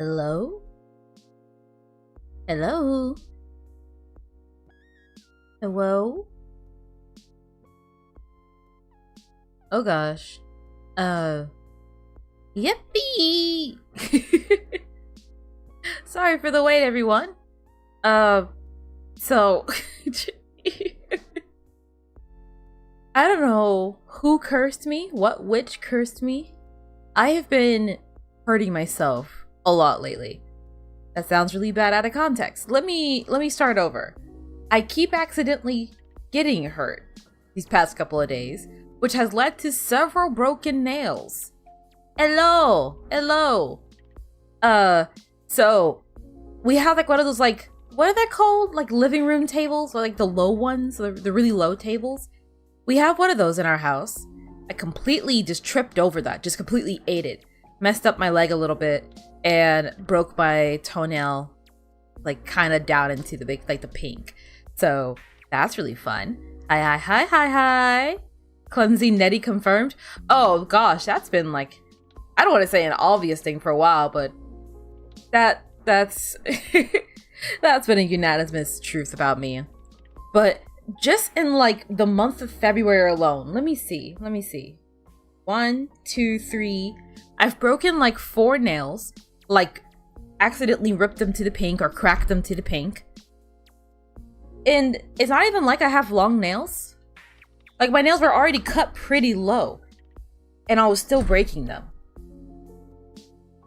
Hello? Hello? Hello? Oh gosh. Yippee! Sorry for the wait, everyone. So... I don't know who cursed me, what witch cursed me. I have been hurting myself a lot lately. That sounds really bad out of context. Let me start over. I keep accidentally getting hurt these past couple of days, which has led to several broken nails. Hello. So we have like one of those, like, what are they called? Like living room tables, or like the low ones, the really low tables. We have one of those in our house. I completely just tripped over that, just completely ate it. Messed up my leg a little bit and broke my toenail, like kind of down into the big, like the pink. So that's really fun. Hi. Clumsy Netty confirmed. Oh gosh, that's been like, I don't want to say an obvious thing for a while, but that's that's been a unanimous truth about me. But just in like the month of February alone, let me see. 1, 2, 3. I've broken like 4 nails, like accidentally ripped them to the pink or cracked them to the pink. And it's not even like I have long nails. Like my nails were already cut pretty low and I was still breaking them.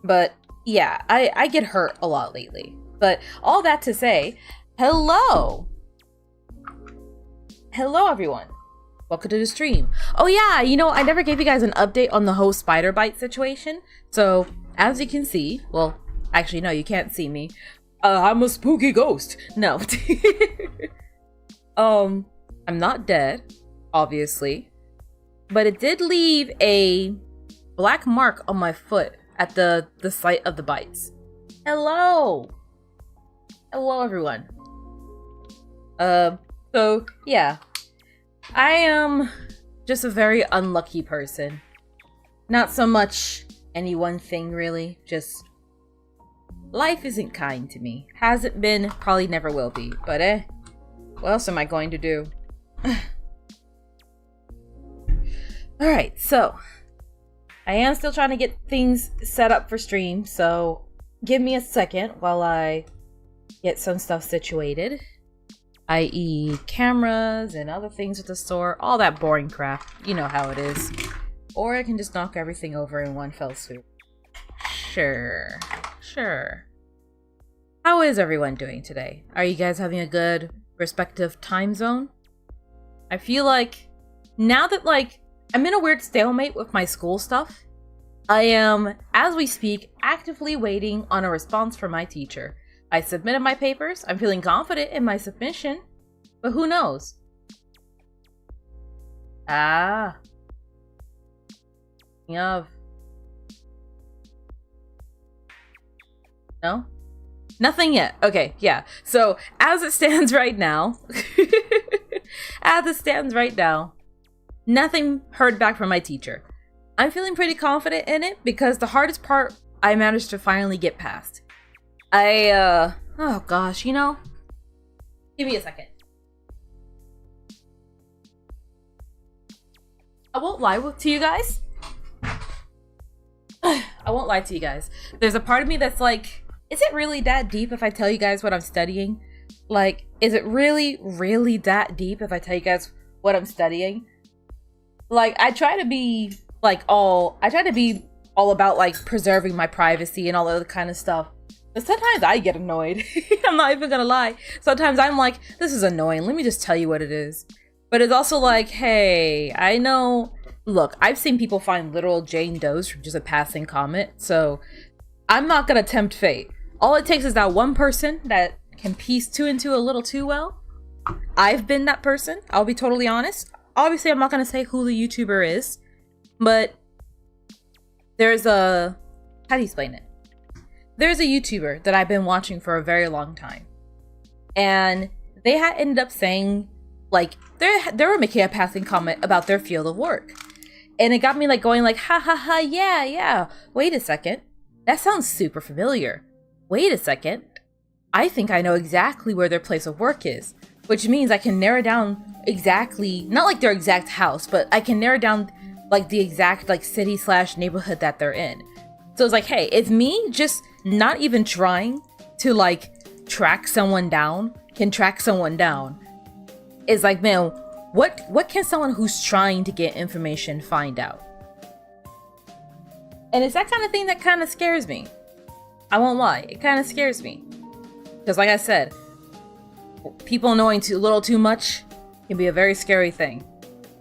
But yeah, I get hurt a lot lately. But all that to say, hello everyone. Welcome to the stream. Oh yeah, you know, I never gave you guys an update on the whole spider bite situation. So as you can see, well, actually no, you can't see me. I'm a spooky ghost. No. I'm not dead, obviously, but it did leave a black mark on my foot at the site of the bites. Hello everyone. So yeah, I am just a very unlucky person. Not so much any one thing really, just life isn't kind to me. Hasn't been, probably never will be, but what else am I going to do? Alright, so I am still trying to get things set up for stream, so give me a second while I get some stuff situated. I.e. cameras and other things at the store, all that boring crap. You know how it is. Or I can just knock everything over in one fell swoop. Sure. How is everyone doing today? Are you guys having a good respective time zone? I feel like now that like I'm in a weird stalemate with my school stuff, I am, as we speak, actively waiting on a response from my teacher. I submitted my papers. I'm feeling confident in my submission, but who knows? No? Nothing yet. Okay, yeah. So as it stands right now, nothing heard back from my teacher. I'm feeling pretty confident in it because the hardest part I managed to finally get past. Oh gosh, you know, give me a second. I won't lie to you guys. There's a part of me that's like, is it really that deep if I tell you guys what I'm studying? Like, is it really, really that deep if I tell you guys what I'm studying? Like, I try to be all about like preserving my privacy and all other kind of stuff. But sometimes I get annoyed. I'm not even gonna lie. Sometimes I'm like, this is annoying. Let me just tell you what it is. But it's also like, hey, I know. Look, I've seen people find literal Jane Does from just a passing comment. So I'm not gonna tempt fate. All it takes is that one person that can piece 2 and 2 a little too well. I've been that person. I'll be totally honest. Obviously, I'm not gonna say who the YouTuber is. But there's a... how do you explain it? There's a YouTuber that I've been watching for a very long time. And they had ended up saying, like, they were making a passing comment about their field of work. And it got me like going like, ha, yeah. Wait a second. That sounds super familiar. wait a second, I think I know exactly where their place of work is, which means I can narrow down exactly, not like their exact house, but I can narrow down like the exact like city / neighborhood that they're in. So it's like, hey, it's me just not even trying to like track someone down can track someone down. It's like, man, what can someone who's trying to get information find out? And it's that kind of thing that kind of scares me. I won't lie, it kind of scares me. Because like I said, people knowing a little too much can be a very scary thing.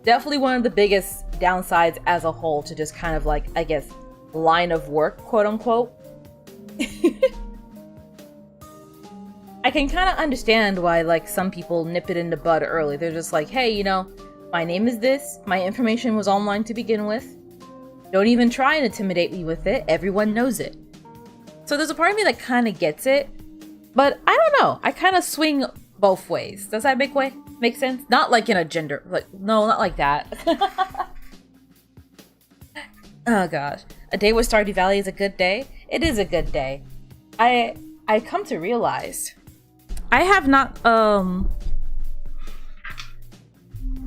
Definitely one of the biggest downsides as a whole to just kind of like, I guess, line of work, quote unquote. I can kind of understand why like some people nip it in the bud early. They're just like, hey, you know, my name is this, my information was online to begin with. Don't even try and intimidate me with it, everyone knows it. So there's a part of me that kind of gets it, but I don't know, I kind of swing both ways. Does that make sense? Not like in a gender, like, no, not like that. Oh gosh. A day with Stardew Valley is a good day? It is a good day. I come to realize I have not, how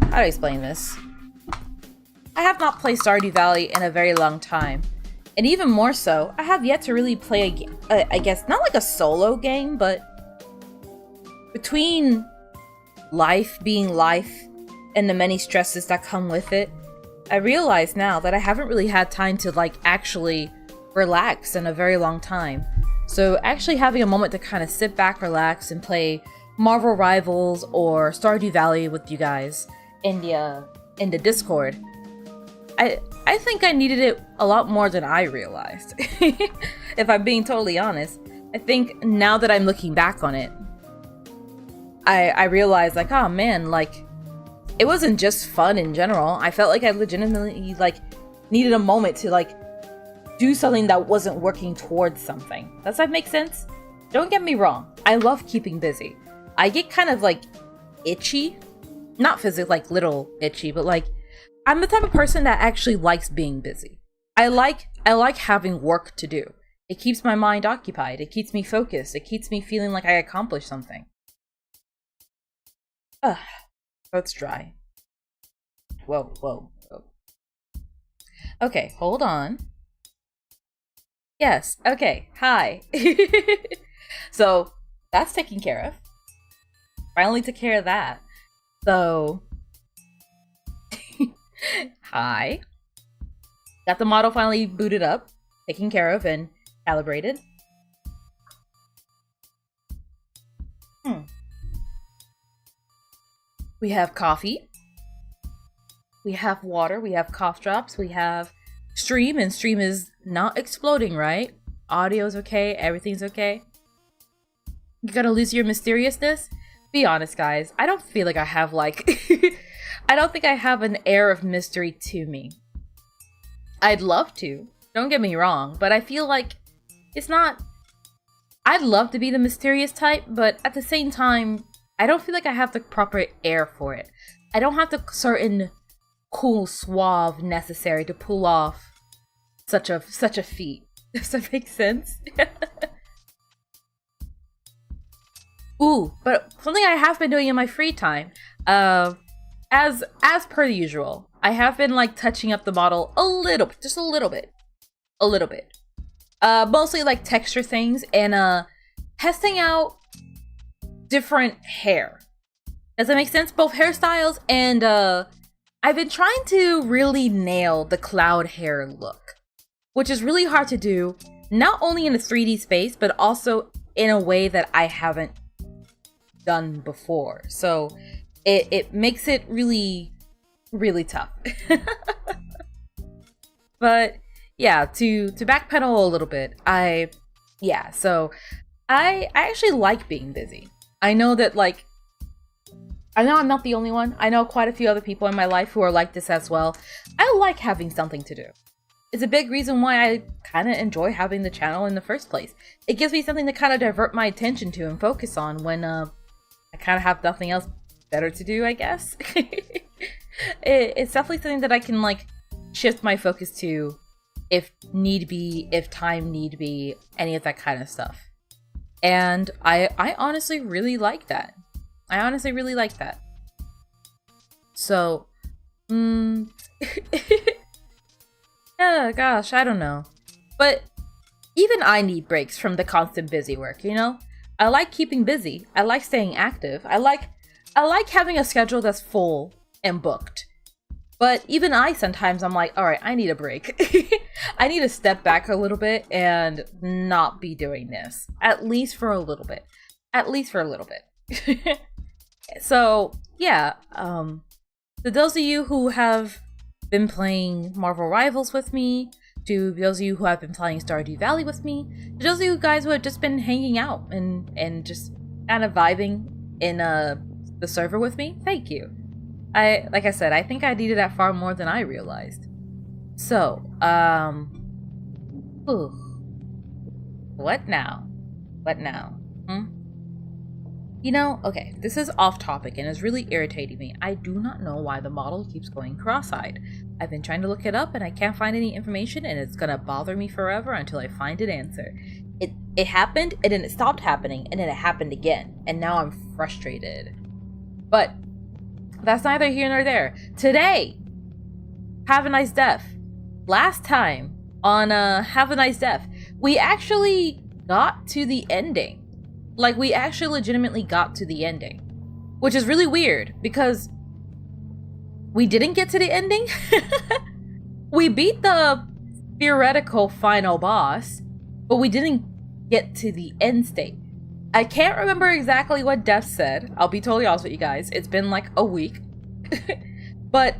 do I explain this? I have not played Stardew Valley in a very long time. And even more so, I have yet to really play a game, I guess, not like a solo game, but between life being life and the many stresses that come with it, I realize now that I haven't really had time to like actually relax in a very long time. So actually having a moment to kind of sit back, relax, and play Marvel Rivals or Stardew Valley with you guys in the Discord, I think I needed it a lot more than I realized. If I'm being totally honest, I think now that I'm looking back on it, I realized like, oh man, like it wasn't just fun in general. I felt like I legitimately like needed a moment to like do something that wasn't working towards something. Does that make sense? Don't get me wrong. I love keeping busy. I get kind of like itchy, not physically like little itchy, but like I'm the type of person that actually likes being busy. I like having work to do. It keeps my mind occupied. It keeps me focused. It keeps me feeling like I accomplished something. Ugh, throat's dry. Whoa. Okay, hold on. Yes, okay, hi. So, that's taken care of. Finally took care of that. So, hi. Got the model finally booted up, taken care of, and calibrated. We have coffee. We have water. We have cough drops. We have stream, and stream is not exploding, right? Audio's okay. Everything's okay. You gotta lose your mysteriousness? Be honest, guys. I don't feel like I have, like... I don't think I have an air of mystery to me. I'd love to. Don't get me wrong. But I feel like it's not... I'd love to be the mysterious type, but at the same time, I don't feel like I have the proper air for it. I don't have the certain cool suave necessary to pull off such a feat. Does that make sense? Ooh, but something I have been doing in my free time, as per usual, I have been like touching up the model a little bit, just a little bit. Mostly like texture things and testing out different hair. Does that make sense? Both hairstyles and I've been trying to really nail the cloud hair look, which is really hard to do, not only in a 3D space, but also in a way that I haven't done before. So it makes it really, really tough. But yeah, to backpedal a little bit, I actually like being busy. I know that like, I know I'm not the only one. I know quite a few other people in my life who are like this as well. I like having something to do. It's a big reason why I kind of enjoy having the channel in the first place. It gives me something to kind of divert my attention to and focus on when I kind of have nothing else better to do, I guess. It's definitely something that I can like shift my focus to if need be, if time need be, any of that kind of stuff. And I honestly really like that. I honestly really like that. So, yeah, gosh, I don't know. But even I need breaks from the constant busy work, you know? I like keeping busy. I like staying active. I like having a schedule that's full and booked. But even I sometimes I'm like, all right, I need a break. I need to step back a little bit and not be doing this. At least for a little bit. At least for a little bit. So, yeah, to those of you who have been playing Marvel Rivals with me, to those of you who have been playing Stardew Valley with me, to those of you guys who have just been hanging out and just kind of vibing in the server with me, thank you. Like I said, I think I needed that far more than I realized. So, what now? What now? You know, okay, this is off topic and is really irritating me. I do not know why the model keeps going cross-eyed. I've been trying to look it up and I can't find any information, and it's gonna bother me forever until I find an answer. It happened, and then it stopped happening, and then it happened again, and now I'm frustrated. But that's neither here nor there. Today, Have a Nice Death. Last time on Have a Nice Death, we actually got to the ending. Like, we actually legitimately got to the ending. Which is really weird, because we didn't get to the ending. We beat the theoretical final boss, but we didn't get to the end state. I can't remember exactly what Death said. I'll be totally honest with you guys. It's been like a week. But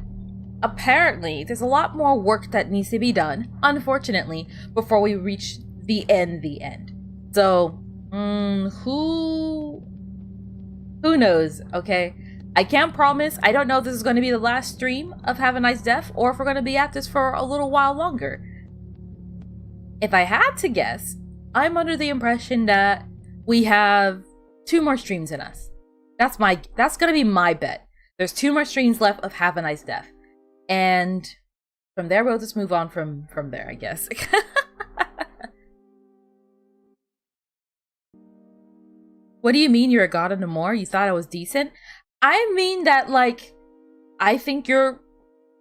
apparently, there's a lot more work that needs to be done, unfortunately, before we reach the end. So, who knows, okay? I can't promise. I don't know if this is going to be the last stream of Have a Nice Death, or if we're going to be at this for a little while longer. If I had to guess, I'm under the impression that we have 2 more streams in us. That's going to be my bet. There's 2 more streams left of Have a Nice Death. And from there, we'll just move on from there, I guess. What do you mean you're a god of Namor? You thought I was decent? I mean that, like, I think you're,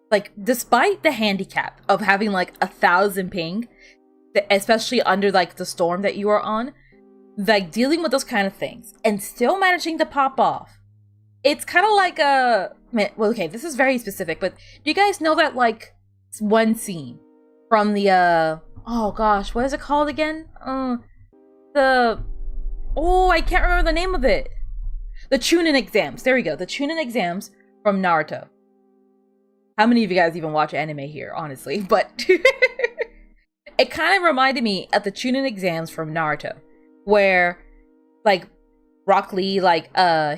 like, despite the handicap of having, like, 1,000 ping, especially under, like, the storm that you are on, like, dealing with those kind of things and still managing to pop off. It's kind of like well, okay, this is very specific, but do you guys know that, like, one scene from the, oh gosh, what is it called again? I can't remember the name of it. The Chunin exams. There we go. The Chunin exams from Naruto. How many of you guys even watch anime here, honestly? But it kind of reminded me of the Chunin exams from Naruto, where, like, Rock Lee, like,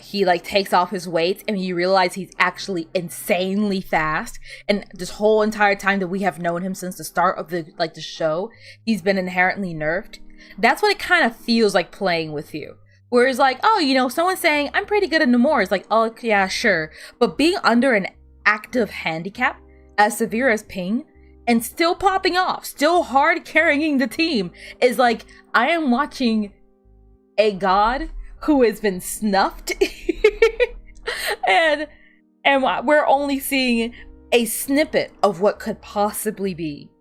he, like, takes off his weights and you realize he's actually insanely fast. And this whole entire time that we have known him since the start of the show, he's been inherently nerfed. That's what it kind of feels like playing with you. Whereas, like, oh, you know, someone saying, I'm pretty good at Namor. It's like, oh, yeah, sure. But being under an active handicap as severe as ping and still popping off, still hard carrying the team is like, I am watching a god who has been snuffed. and we're only seeing a snippet of what could possibly be.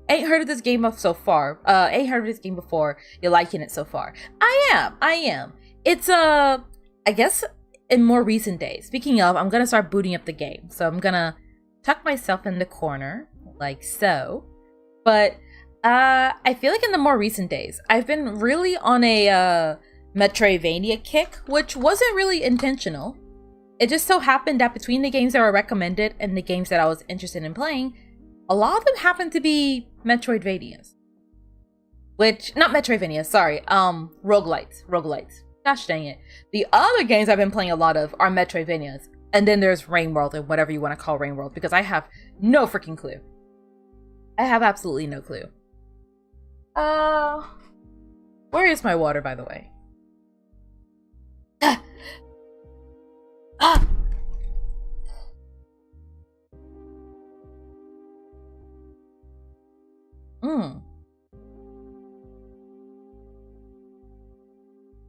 Ain't heard of this game so far. Ain't heard of this game before. You're liking it so far. I am. It's I guess in more recent days. Speaking of, I'm gonna start booting up the game. So I'm gonna tuck myself in the corner, like so. But I feel like in the more recent days, I've been really on a Metroidvania kick, which wasn't really intentional. It just so happened that between the games that were recommended and the games that I was interested in playing, a lot of them happen to be Metroidvanias. Not Metroidvanias, sorry, roguelites. Gosh dang it. The other games I've been playing a lot of are Metroidvanias. And then there's Rain World, or whatever you want to call Rain World, because I have no freaking clue. I have absolutely no clue. Where is my water, by the way?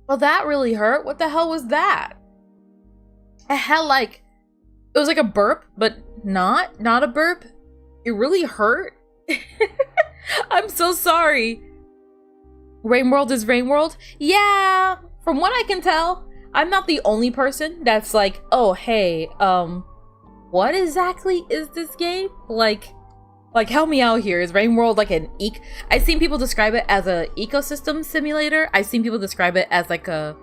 Well, that really hurt. What the hell was that? I had like, it was like a burp, but not a burp. It really hurt. I'm so sorry. Rain World is Rain World? Yeah, from what I can tell, I'm not the only person that's like, oh, hey, what exactly is this game? Like help me out here. Is Rain World like an I've seen people describe it as a ecosystem simulator. I've seen people describe it as like a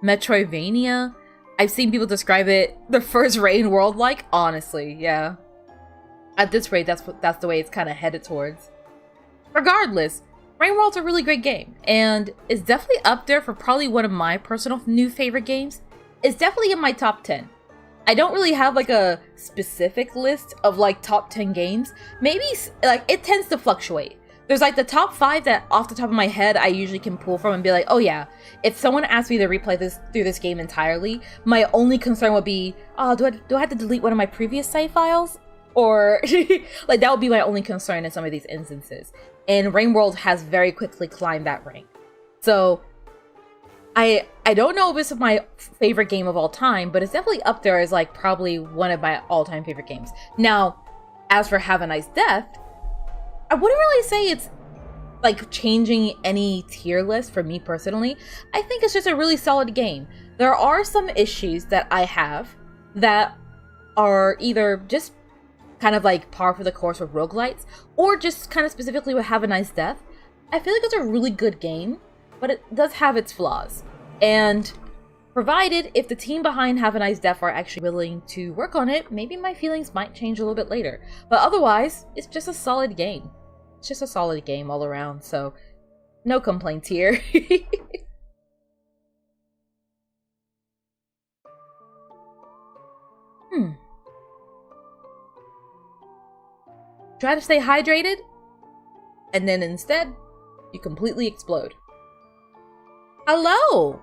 Metroidvania. I've seen people describe it the first Rain World like, honestly, yeah. At this rate, that's the way it's kind of headed towards. Regardless, Rain World's a really great game, and it's definitely up there for probably one of my personal new favorite games. It's definitely in my top 10. I don't really have like a specific list of like top 10 games. Maybe like it tends to fluctuate. There's like the top 5 that off the top of my head I usually can pull from and be like, oh yeah, if someone asked me to replay this game entirely, my only concern would be, oh, do I have to delete one of my previous save files? Or like that would be my only concern in some of these instances. And Rain World has very quickly climbed that rank. So I don't know if it's my favorite game of all time, but it's definitely up there as like probably one of my all-time favorite games. Now, as for Have a Nice Death, I wouldn't really say it's like changing any tier list for me personally. I think it's just a really solid game. There are some issues that I have that are either just kind of like par for the course with roguelites, or just kind of specifically with Have a Nice Death. I feel like it's a really good game, but it does have its flaws. And provided if the team behind Have a Nice Death are actually willing to work on it, maybe my feelings might change a little bit later. But otherwise, it's just a solid game. It's just a solid game all around, so no complaints here. Try to stay hydrated, and then instead, you completely explode. Hello!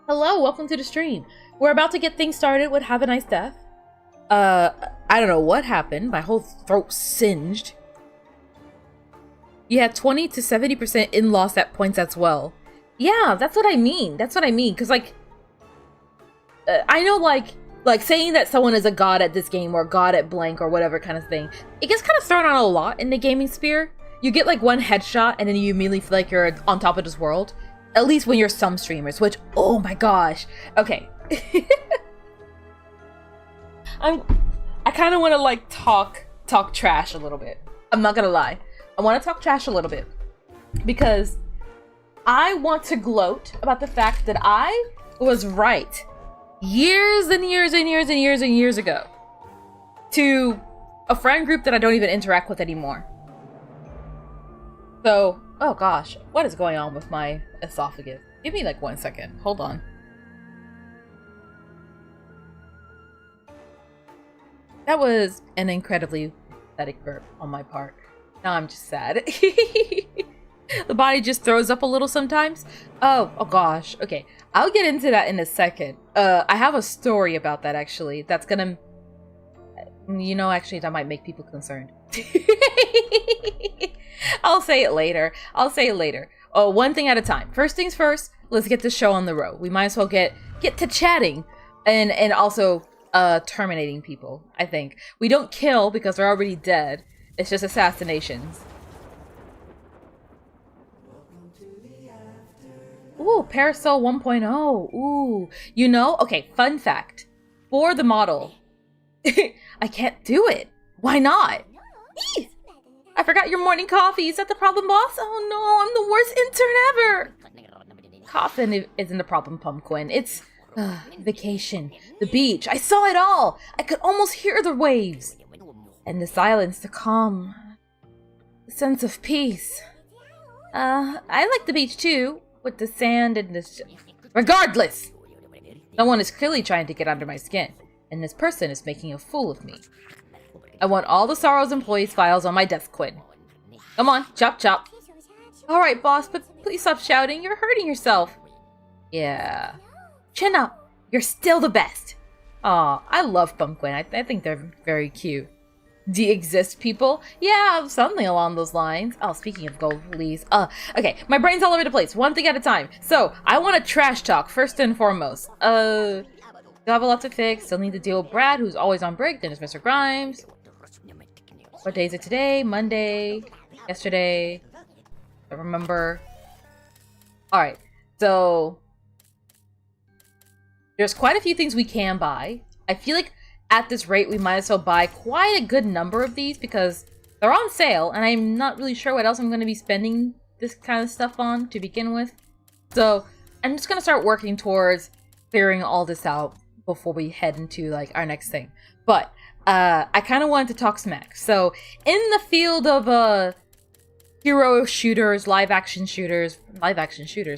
Hello, welcome to the stream. We're about to get things started with Have a Nice Death. I don't know what happened. My whole throat singed. You had 20 to 70% in-loss at points as well. Yeah, that's what I mean. That's what I mean. Because, like, I know, like saying that someone is a god at this game or god at blank or whatever kind of thing, it gets kind of thrown out a lot in the gaming sphere. You get, like, one headshot and then you immediately feel like you're on top of this world. At least when you're some streamers, which, oh my gosh. Okay. I kind of want to, like, talk trash a little bit. I'm not gonna lie. I want to talk trash a little bit. Because I want to gloat about the fact that I was right years and years and years and years and years ago to a friend group that I don't even interact with anymore. So, oh gosh, what is going on with my esophagus? Give me like 1 second. Hold on. That was an incredibly pathetic burp on my part. Now I'm just sad. The body just throws up a little sometimes. Oh gosh. Okay, I'll get into that in a second. I have a story about that actually. That's gonna, actually that might make people concerned. I'll say it later. Oh, one thing at a time. First things first, let's get this show on the road. We might as well get to chatting and also terminating people, I think. We don't kill because they're already dead. It's just assassinations. Ooh, Parasol 1.0. Ooh. Okay, fun fact. For the model, I can't do it. Why not? I forgot your morning coffee. Is that the problem, boss? Oh no, I'm the worst intern ever. Coughing isn't the problem, Pumpkin. It's vacation, the beach. I saw it all. I could almost hear the waves. And the silence, the calm, the sense of peace. I like the beach too, with the sand and the... Regardless! Someone is clearly trying to get under my skin, and this person is making a fool of me. I want all the Sorrow's employees' files on my desk, Quinn. Come on, chop chop. Alright, boss, but please stop shouting. You're hurting yourself. Yeah. Chin up. You're still the best. Aw, I love Pumpkin. I think they're very cute. de-exist people. Yeah, something along those lines. Oh, speaking of goalies. Okay, my brain's all over the place. One thing at a time. So, I want to trash talk, first and foremost. Still have a lot to fix. Still need to deal with Brad, who's always on break. Then there's Mr. Grimes. What day is it today? Monday. Yesterday. I remember. Alright, so... there's quite a few things we can buy. I feel like at this rate, we might as well buy quite a good number of these because they're on sale, and I'm not really sure what else I'm going to be spending this kind of stuff on to begin with. So I'm just going to start working towards clearing all this out before we head into like our next thing. But I kind of wanted to talk smack. So in the field of hero shooters, live action shooters,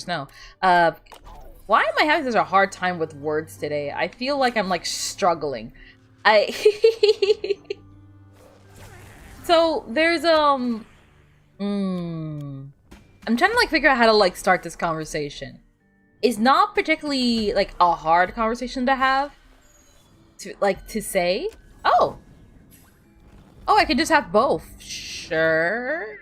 no. Why am I having such a hard time with words today? I feel like I'm like struggling. So there's I'm trying to like figure out how to like start this conversation. It's not particularly like a hard conversation to have. To say. Oh, I could just have both. Sure.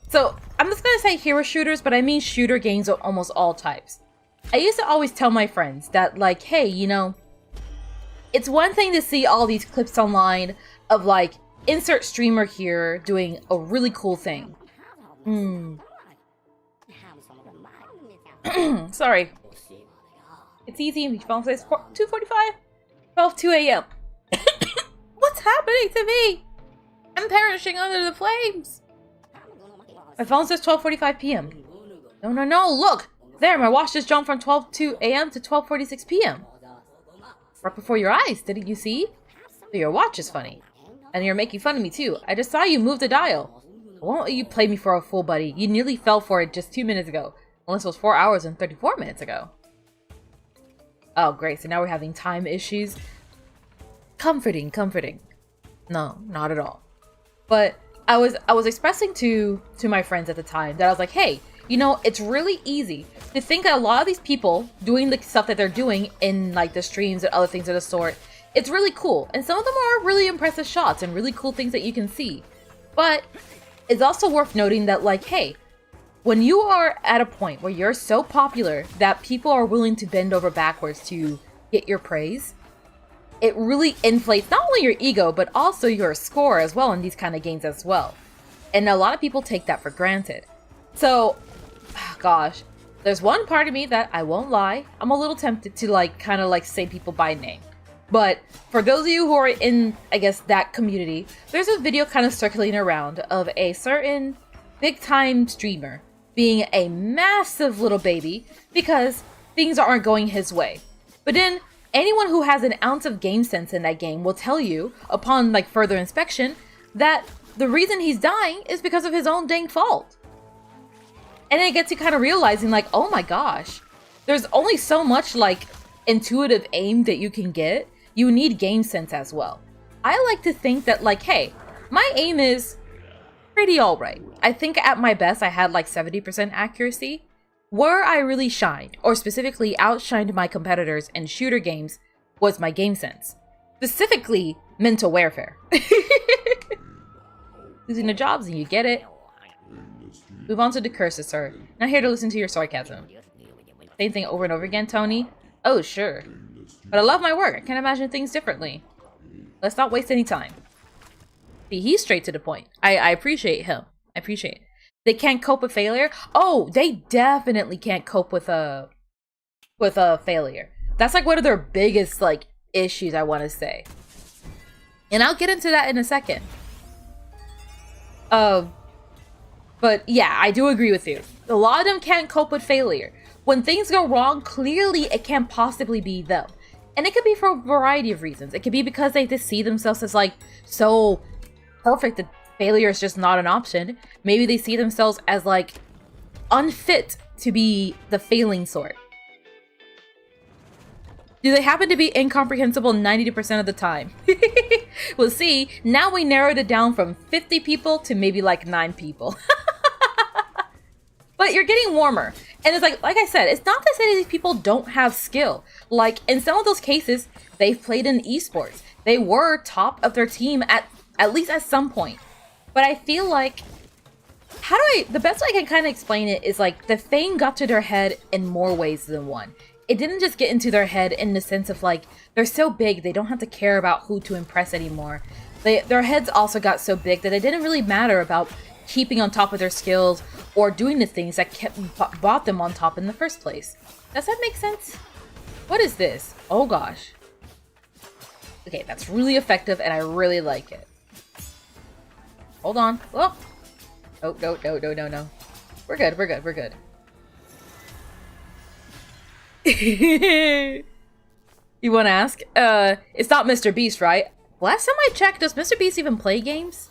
So I'm just gonna say hero shooters, but I mean shooter games of almost all types. I used to always tell my friends that like, hey, you know, it's one thing to see all these clips online of like, insert streamer here doing a really cool thing. Sorry. It's easy. My phone says 2:45? 12:02 a.m. What's happening to me? I'm perishing under the flames. My phone says 12:45 p.m. No, look! There, my watch just jumped from 12:02 a.m. to 12:46 p.m. Right before your eyes, didn't you see? So your watch is funny. And you're making fun of me too. I just saw you move the dial. Won't let you play me for a fool, buddy. You nearly fell for it just 2 minutes ago. Unless it was 4 hours and 34 minutes ago. Oh, great. So now we're having time issues. Comforting. No, not at all. But I was expressing to my friends at the time that I was like, hey, you know, it's really easy to think that a lot of these people doing the stuff that they're doing in like the streams and other things of the sort, it's really cool. And some of them are really impressive shots and really cool things that you can see. But it's also worth noting that like, hey, when you are at a point where you're so popular that people are willing to bend over backwards to get your praise, it really inflates not only your ego, but also your score as well in these kind of games as well. And a lot of people take that for granted. So, gosh, there's one part of me that, I won't lie, I'm a little tempted to like kind of like say people by name. But for those of you who are in, I guess, that community, there's a video kind of circulating around of a certain big time streamer being a massive little baby because things aren't going his way. But then anyone who has an ounce of game sense in that game will tell you, upon like further inspection, that the reason he's dying is because of his own dang fault. And then it gets you kind of realizing like, oh my gosh, there's only so much like intuitive aim that you can get. You need game sense as well. I like to think that like, hey, my aim is pretty alright. I think at my best I had like 70% accuracy. Where I really shined, or specifically outshined my competitors in shooter games, was my game sense. Specifically, mental warfare. Losing the jobs and you get it. Move on to the curses, sir. Not here to listen to your sarcasm. Same thing over and over again, Tony? Oh, sure. But I love my work. I can't imagine things differently. Let's not waste any time. See, he's straight to the point. I appreciate him. I appreciate it. They can't cope with failure? Oh, they definitely can't cope with a failure. That's like one of their biggest like issues, I want to say. And I'll get into that in a second. But yeah, I do agree with you. A lot of them can't cope with failure. When things go wrong, clearly it can't possibly be them. And it could be for a variety of reasons. It could be because they just see themselves as like so perfect that failure is just not an option. Maybe they see themselves as like unfit to be the failing sort. Do they happen to be incomprehensible 90% of the time? Well, see, now we narrowed it down from 50 people to maybe like 9 people. But you're getting warmer. And it's like I said, it's not to say that these people don't have skill. Like, in some of those cases, they've played in esports. They were top of their team at least at some point. But I feel like, the best way I can kind of explain it is like, the fame got to their head in more ways than one. It didn't just get into their head in the sense of like, they're so big, they don't have to care about who to impress anymore. Their heads also got so big that it didn't really matter about keeping on top of their skills or doing the things that brought them on top in the first place. Does that make sense? What is this? Oh gosh. Okay, that's really effective and I really like it. Hold on. Oh. Oh, no. We're good. You want to ask? It's not Mr. Beast, right? Last time I checked, does Mr. Beast even play games?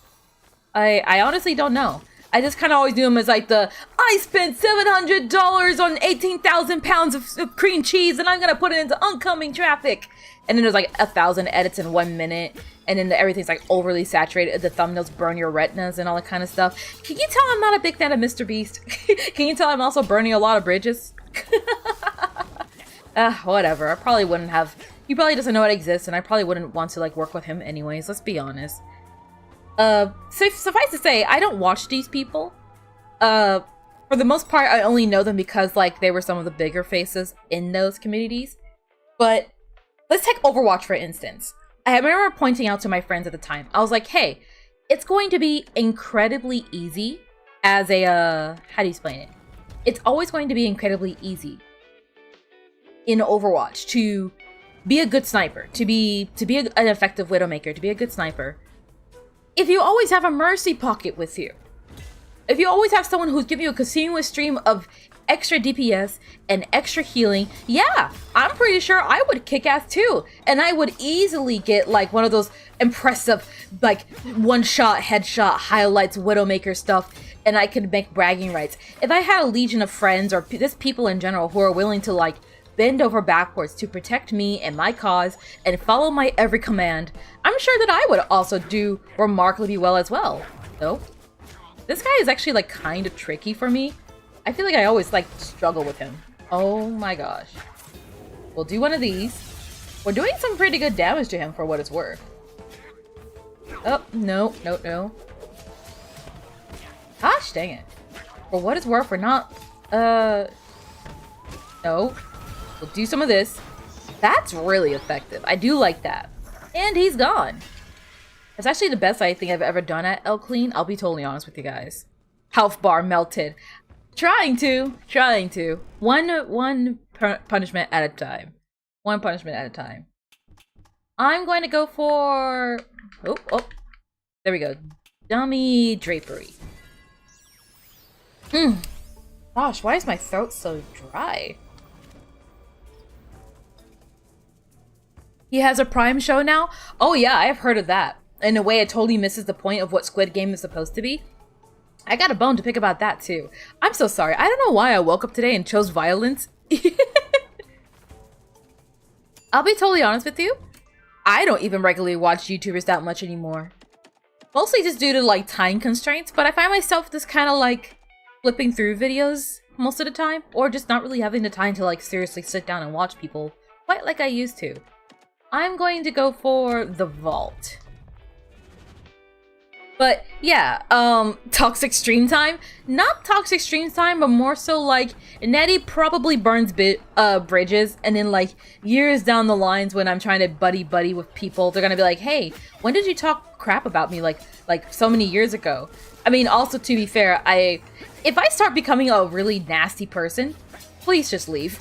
I honestly don't know. I just kind of always knew him as like I spent $700 on 18,000 pounds of cream cheese and I'm gonna put it into oncoming traffic. And then there's like 1,000 edits in 1 minute. And then everything's like overly saturated. The thumbnails burn your retinas and all that kind of stuff. Can you tell I'm not a big fan of Mr. Beast? Can you tell I'm also burning a lot of bridges? Whatever. I probably wouldn't have. He probably doesn't know it exists, and I probably wouldn't want to like work with him anyways. Let's be honest. So suffice to say, I don't watch these people. For the most part, I only know them because like they were some of the bigger faces in those communities. But let's take Overwatch for instance. I remember pointing out to my friends at the time. I was like, "Hey, it's going to be incredibly easy as a how do you explain it? It's always going to be incredibly easy in Overwatch to be a good sniper, to be an effective Widowmaker, to be a good sniper. If you always have a mercy pocket with you, if you always have someone who's giving you a continuous stream of extra DPS and extra healing, yeah, I'm pretty sure I would kick ass too. And I would easily get like one of those impressive, like one-shot, headshot, highlights, Widowmaker stuff, and I could make bragging rights. If I had a legion of friends or just people in general who are willing to like bend over backwards to protect me and my cause and follow my every command, I'm sure that I would also do remarkably well as well. So, this guy is actually like kind of tricky for me. I feel like I always like struggle with him. Oh my gosh. We'll do one of these. We're doing some pretty good damage to him for what it's worth. Oh, no. Gosh dang it. For what it's worth, we're not, no. We'll do some of this. That's really effective. I do like that. And he's gone. It's actually the best I think I've ever done at El Clean. I'll be totally honest with you guys. Health bar melted. Trying to. One punishment at a time. One punishment at a time. I'm going to go for... Oh. There we go. Dummy drapery. Gosh, why is my throat so dry? He has a Prime show now? Oh yeah, I've heard of that. In a way, it totally misses the point of what Squid Game is supposed to be. I got a bone to pick about that too. I'm so sorry. I don't know why I woke up today and chose violence. I'll be totally honest with you. I don't even regularly watch YouTubers that much anymore. Mostly just due to like time constraints, but I find myself just kind of like flipping through videos most of the time, or just not really having the time to like seriously sit down and watch people quite like I used to. I'm going to go for the Vault. But yeah, toxic stream time. Not toxic stream time, but more so like Netty probably burns bridges, and then like years down the lines when I'm trying to buddy with people, they're gonna be like, "Hey, when did you talk crap about me like so many years ago?" I mean, also to be fair, if I start becoming a really nasty person, please just leave.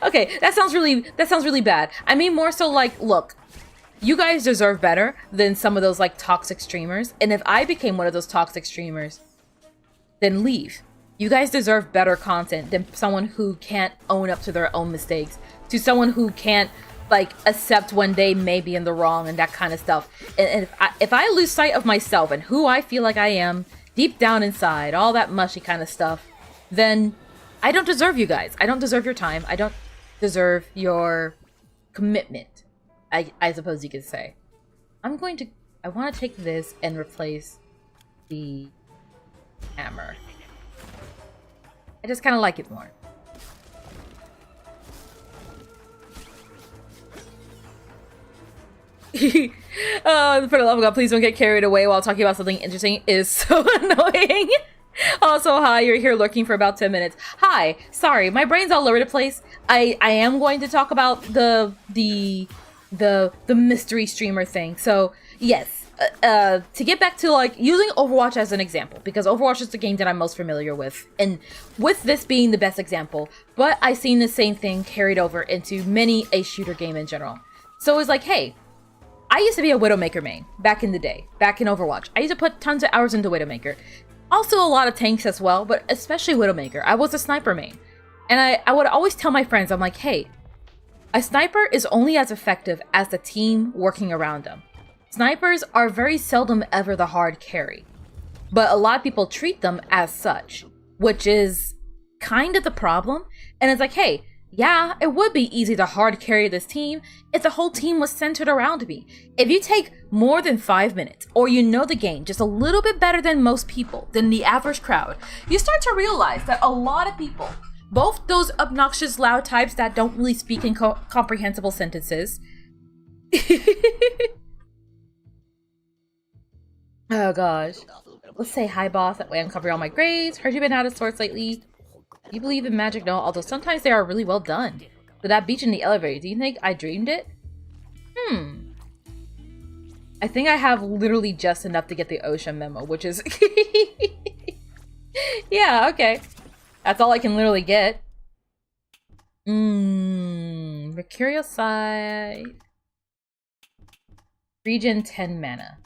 Okay, that sounds really bad. I mean more so like, look, you guys deserve better than some of those like toxic streamers. And if I became one of those toxic streamers, then leave. You guys deserve better content than someone who can't own up to their own mistakes, to someone who can't like accept when they may be in the wrong and that kind of stuff. And if I lose sight of myself and who I feel like I am deep down inside, all that mushy kind of stuff, then I don't deserve you guys. I don't deserve your time. I don't deserve your commitment, I suppose you could say. I want to take this and replace the hammer. I just kind of like it more. Oh, for the love of God, please don't get carried away while talking about something interesting. It is so annoying. Also, hi, you're here lurking for about 10 minutes. Hi, sorry, my brain's all over the place. I am going to talk about the mystery streamer thing. So, yes, to get back to, like, using Overwatch as an example, because Overwatch is the game that I'm most familiar with, and with this being the best example, but I've seen the same thing carried over into many a shooter game in general. So it was like, hey, I used to be a Widowmaker main back in the day, back in Overwatch. I used to put tons of hours into Widowmaker. Also a lot of tanks as well, but especially Widowmaker. I was a sniper main. And I would always tell my friends, I'm like, hey, a sniper is only as effective as the team working around them. Snipers are very seldom ever the hard carry, but a lot of people treat them as such, which is kind of the problem. And it's like, hey, yeah, it would be easy to hard carry this team if the whole team was centered around me. If you take more than 5 minutes, or you know the game just a little bit better than most people, than the average crowd, you start to realize that a lot of people, both those obnoxious loud types that don't really speak in comprehensible sentences, oh gosh, let's say hi boss, that way I'm covering all my grades. Heard you've been out of sorts lately. You believe in magic? No, although sometimes they are really well done. But that beach in the elevator, do you think I dreamed it? I think I have literally just enough to get the ocean memo, which is... yeah, okay. That's all I can literally get. Mercurial side. Regen 10 mana.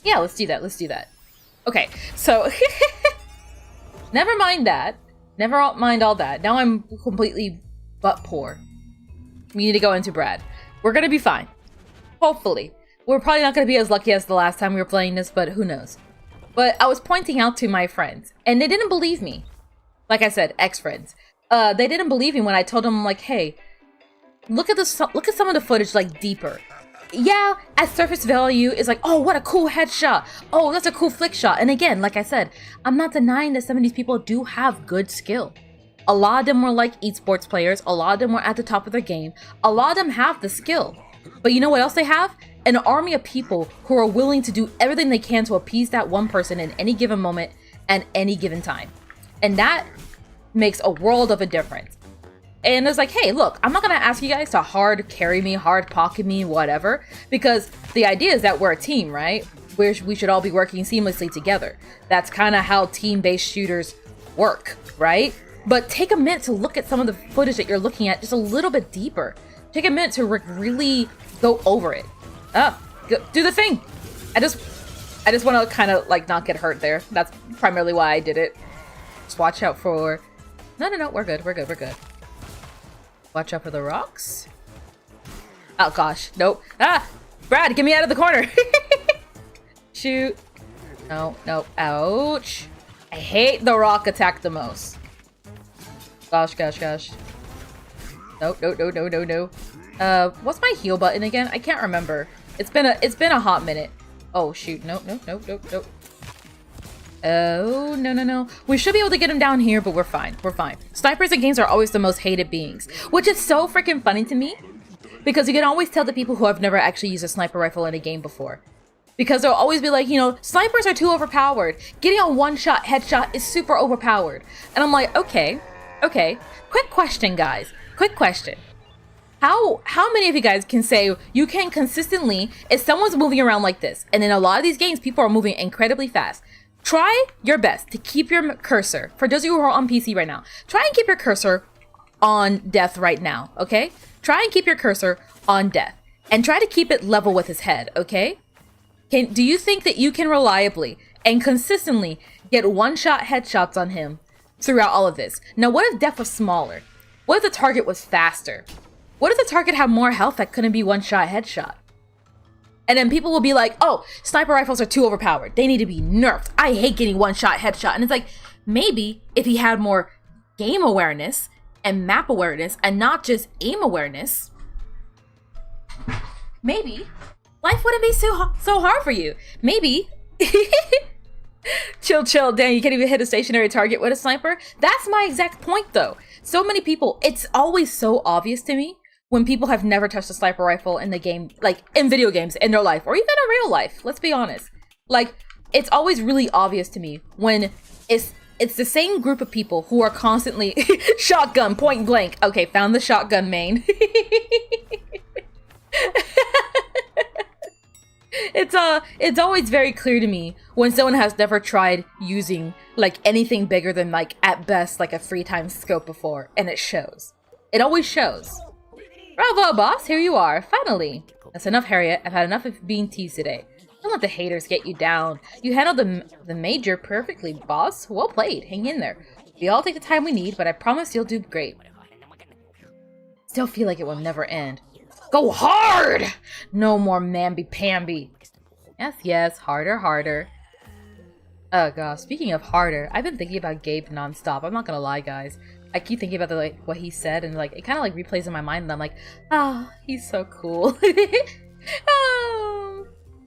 Yeah, let's do that, let's do that. Okay, so never mind that. Never mind all that. Now I'm completely butt poor. We need to go into Brad. We're gonna be fine. Hopefully. We're probably not gonna be as lucky as the last time we were playing this, but who knows. But I was pointing out to my friends, and they didn't believe me. Like I said, ex-friends. They didn't believe me when I told them, like, hey, look at some of the footage, like, deeper. Yeah, at surface value, is like, oh, what a cool headshot. Oh, that's a cool flick shot. And again, like I said, I'm not denying that some of these people do have good skill. A lot of them were like esports players. A lot of them were at the top of their game. A lot of them have the skill. But you know what else they have? An army of people who are willing to do everything they can to appease that one person in any given moment and any given time. And that makes a world of a difference. And it's like, hey, look, I'm not going to ask you guys to hard carry me, hard pocket me, whatever. Because the idea is that we're a team, right? We should all be working seamlessly together. That's kind of how team-based shooters work, right? But take a minute to look at some of the footage that you're looking at just a little bit deeper. Take a minute to really go over it. Do the thing. I just want to kind of like not get hurt there. That's primarily why I did it. Just watch out for... No, we're good. Watch out for the rocks. Oh gosh, nope. Ah! Brad, get me out of the corner! Shoot. No, ouch. I hate the rock attack the most. Gosh. No. What's my heal button again? I can't remember. It's been a hot minute. Oh shoot, nope. Oh, no. We should be able to get him down here, but we're fine. Snipers in games are always the most hated beings, which is so freaking funny to me, because you can always tell the people who have never actually used a sniper rifle in a game before. Because they'll always be like, you know, snipers are too overpowered. Getting a one-shot headshot is super overpowered. And I'm like, okay. Quick question, guys. Quick question. How many of you guys can say you can consistently, if someone's moving around like this, and in a lot of these games, people are moving incredibly fast, try your best to keep your cursor, for those of you who are on PC right now, try and keep your cursor on death right now, okay? Try and keep your cursor on death, and try to keep it level with his head, okay? Do you think that you can reliably and consistently get one-shot headshots on him throughout all of this? Now, what if death was smaller? What if the target was faster? What if the target had more health that couldn't be one-shot headshot? And then people will be like, oh, sniper rifles are too overpowered. They need to be nerfed. I hate getting one-shot headshot. And it's like, maybe if he had more game awareness and map awareness and not just aim awareness, maybe life wouldn't be so hard for you. Maybe Chill, chill, Dan, you can't even hit a stationary target with a sniper? That's my exact point, though. So many people, it's always so obvious to me when people have never touched a sniper rifle in the game, like in video games, in their life, or even in real life, let's be honest. Like, it's always really obvious to me when it's the same group of people who are constantly shotgun, point blank. Okay, found the shotgun main. It's always very clear to me when someone has never tried using like anything bigger than like at best like a free time scope before, and it shows. It always shows. Bravo, boss! Here you are, finally. That's enough, Harriet. I've had enough of being teased today. Don't let the haters get you down. You handled the major perfectly, boss. Well played. Hang in there. We all take the time we need, but I promise you'll do great. Still feel like it will never end. Go hard! No more mamby-pamby. Yes, yes, harder, harder. Oh gosh, speaking of harder, I've been thinking about Gabe nonstop. I'm not gonna lie, guys. I keep thinking about what he said, and like it kind of like replays in my mind, and I'm like, ah, oh, he's so cool. Oh.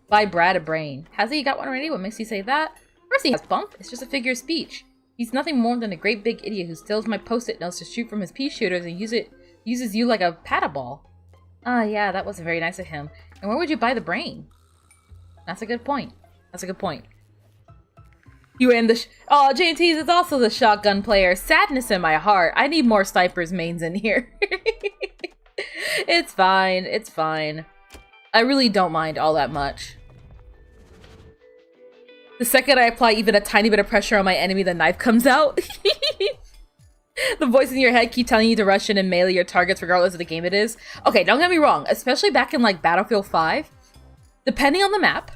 Bye, Brad, a brain. Hasn't he got one already? What makes you say that? Of course he has, bump. It's just a figure of speech. He's nothing more than a great big idiot who steals my post-it notes to shoot from his pea shooters and uses you like a paddleball. Ah, yeah, that wasn't very nice of him. And where would you buy the brain? That's a good point. That's a good point. You and the oh, JT's is also the shotgun player. Sadness in my heart. I need more snipers mains in here. It's fine. It's fine. I really don't mind all that much. The second I apply even a tiny bit of pressure on my enemy, the knife comes out. The voice in your head keep telling you to rush in and melee your targets regardless of the game it is. Okay, don't get me wrong. Especially back in like Battlefield 5, depending on the map,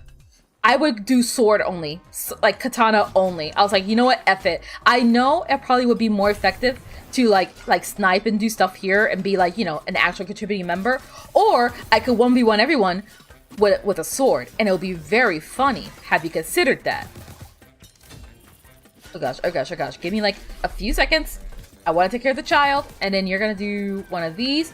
I would do sword only, like katana only. I was like, you know what, F it. I know it probably would be more effective to like snipe and do stuff here and be like, you know, an actual contributing member. Or I could 1v1 everyone with a sword, and it would be very funny. Have you considered that? Oh gosh, oh gosh, oh gosh. Give me like a few seconds. I want to take care of the child, and then you're gonna do one of these.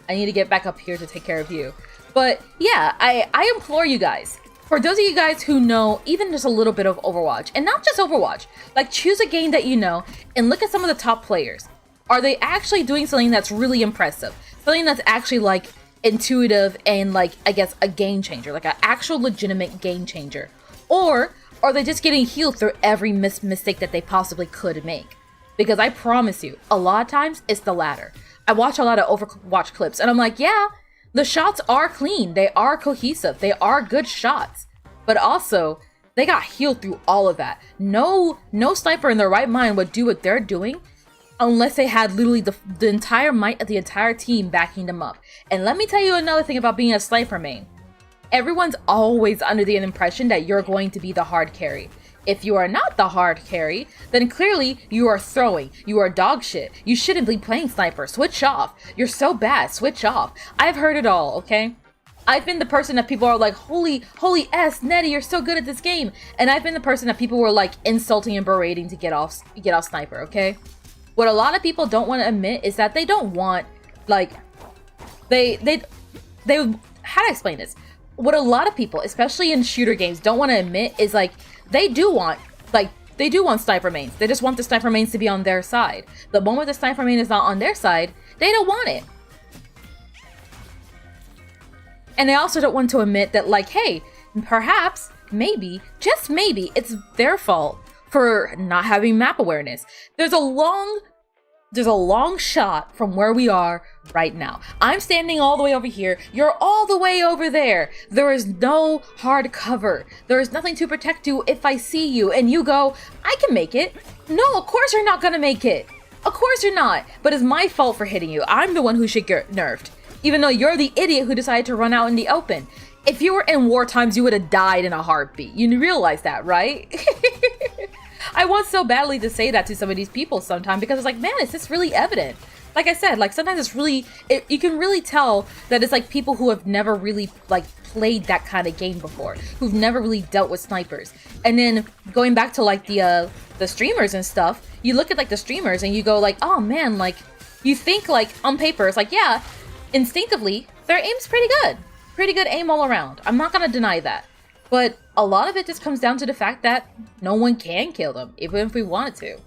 I need to get back up here to take care of you. But yeah, I implore you guys, for those of you guys who know even just a little bit of Overwatch, and not just Overwatch, like choose a game that you know and look at some of the top players. Are they actually doing something that's really impressive? Something that's actually like intuitive and like, I guess, a game changer, like an actual legitimate game changer? Or are they just getting healed through every mistake that they possibly could make? Because I promise you, a lot of times it's the latter. I watch a lot of Overwatch clips and I'm like, yeah, the shots are clean. They are cohesive. They are good shots. But also, they got healed through all of that. No sniper in their right mind would do what they're doing unless they had literally the entire might of the entire team backing them up. And let me tell you another thing about being a sniper main. Everyone's always under the impression that you're going to be the hard carry. If you are not the hard carry, then clearly you are throwing. You are dog shit. You shouldn't be playing sniper. Switch off. You're so bad. Switch off. I've heard it all, okay? I've been the person that people are like, holy S, Netty, you're so good at this game. And I've been the person that people were like insulting and berating to get off sniper, okay? What a lot of people don't want to admit is that they don't want, like, they how do I explain this? What a lot of people, especially in shooter games, don't want to admit is like, they do want sniper mains. They just want the sniper mains to be on their side. The moment the sniper main is not on their side, they don't want it. And they also don't want to admit that, like, hey, perhaps, maybe, just maybe, it's their fault for not having map awareness. There's a long shot from where we are right now. I'm standing all the way over here. You're all the way over there. There is no hard cover. There is nothing to protect you if I see you and you go, I can make it. No, of course you're not gonna make it. Of course you're not. But it's my fault for hitting you. I'm the one who should get nerfed. Even though you're the idiot who decided to run out in the open. If you were in war times, you would have died in a heartbeat. You realize that, right? I want so badly to say that to some of these people sometimes because it's like, man, it's just really evident. Like I said, like sometimes it's really, you can really tell that it's like people who have never really like played that kind of game before, who've never really dealt with snipers. And then going back to like the streamers and stuff, you look at like the streamers and you go like, oh man, like you think like on paper, it's like, yeah, instinctively, their aim's pretty good aim all around. I'm not gonna deny that. But a lot of it just comes down to the fact that no one can kill them, even if we wanted to.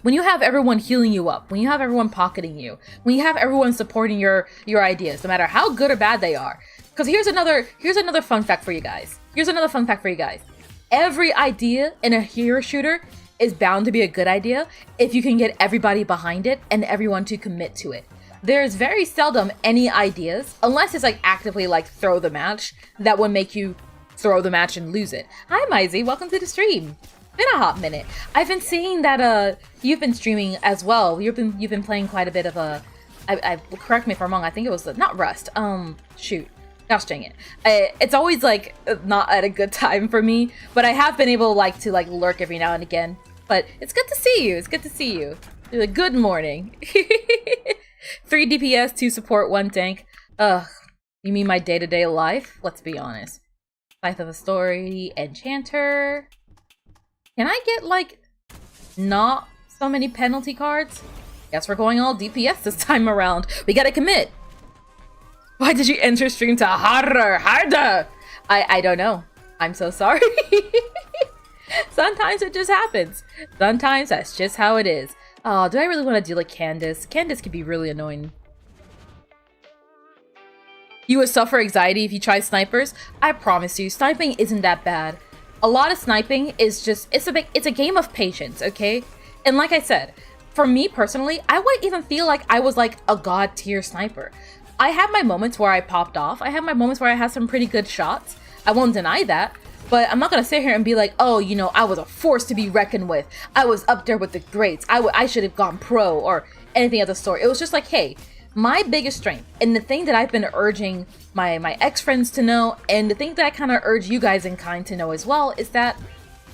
When you have everyone healing you up, when you have everyone pocketing you, when you have everyone supporting your ideas, no matter how good or bad they are. Because here's another fun fact for you guys. Every idea in a hero shooter is bound to be a good idea if you can get everybody behind it and everyone to commit to it. There's very seldom any ideas, unless it's like actively like throw the match, that would make you throw the match and lose it. Hi Mizey, welcome to the stream. Been a hot minute. I've been seeing that you've been streaming as well. You've been playing quite a bit of I correct me if I'm wrong, I think it was not Rust. Shoot. Gosh dang it. It's always like not at a good time for me, but I have been able to lurk every now and again. But it's good to see you. It's good to see you. Good morning. 3 DPS, 2 support, 1 tank. Ugh. You mean my day-to-day life? Let's be honest. Scythe of a Story, Enchanter. Can I get, not so many penalty cards? Guess we're going all DPS this time around. We gotta commit. Why did you enter stream to harder? I don't know. I'm so sorry. Sometimes it just happens. Sometimes that's just how it is. Oh, do I really want to deal with Candace? Candace can be really annoying. You would suffer anxiety if you try snipers? I promise you, sniping isn't that bad. A lot of sniping is just, it's a game of patience, okay? And like I said, for me personally, I wouldn't even feel like I was like a god tier sniper. I had my moments where I popped off. I had my moments where I had some pretty good shots. I won't deny that. But I'm not gonna sit here and be like, oh, you know, I was a force to be reckoned with. I was up there with the greats. I should have gone pro or anything of the sort. It was just like, hey, my biggest strength and the thing that I've been urging my ex-friends to know, and the thing that I kind of urge you guys in kind to know as well, is that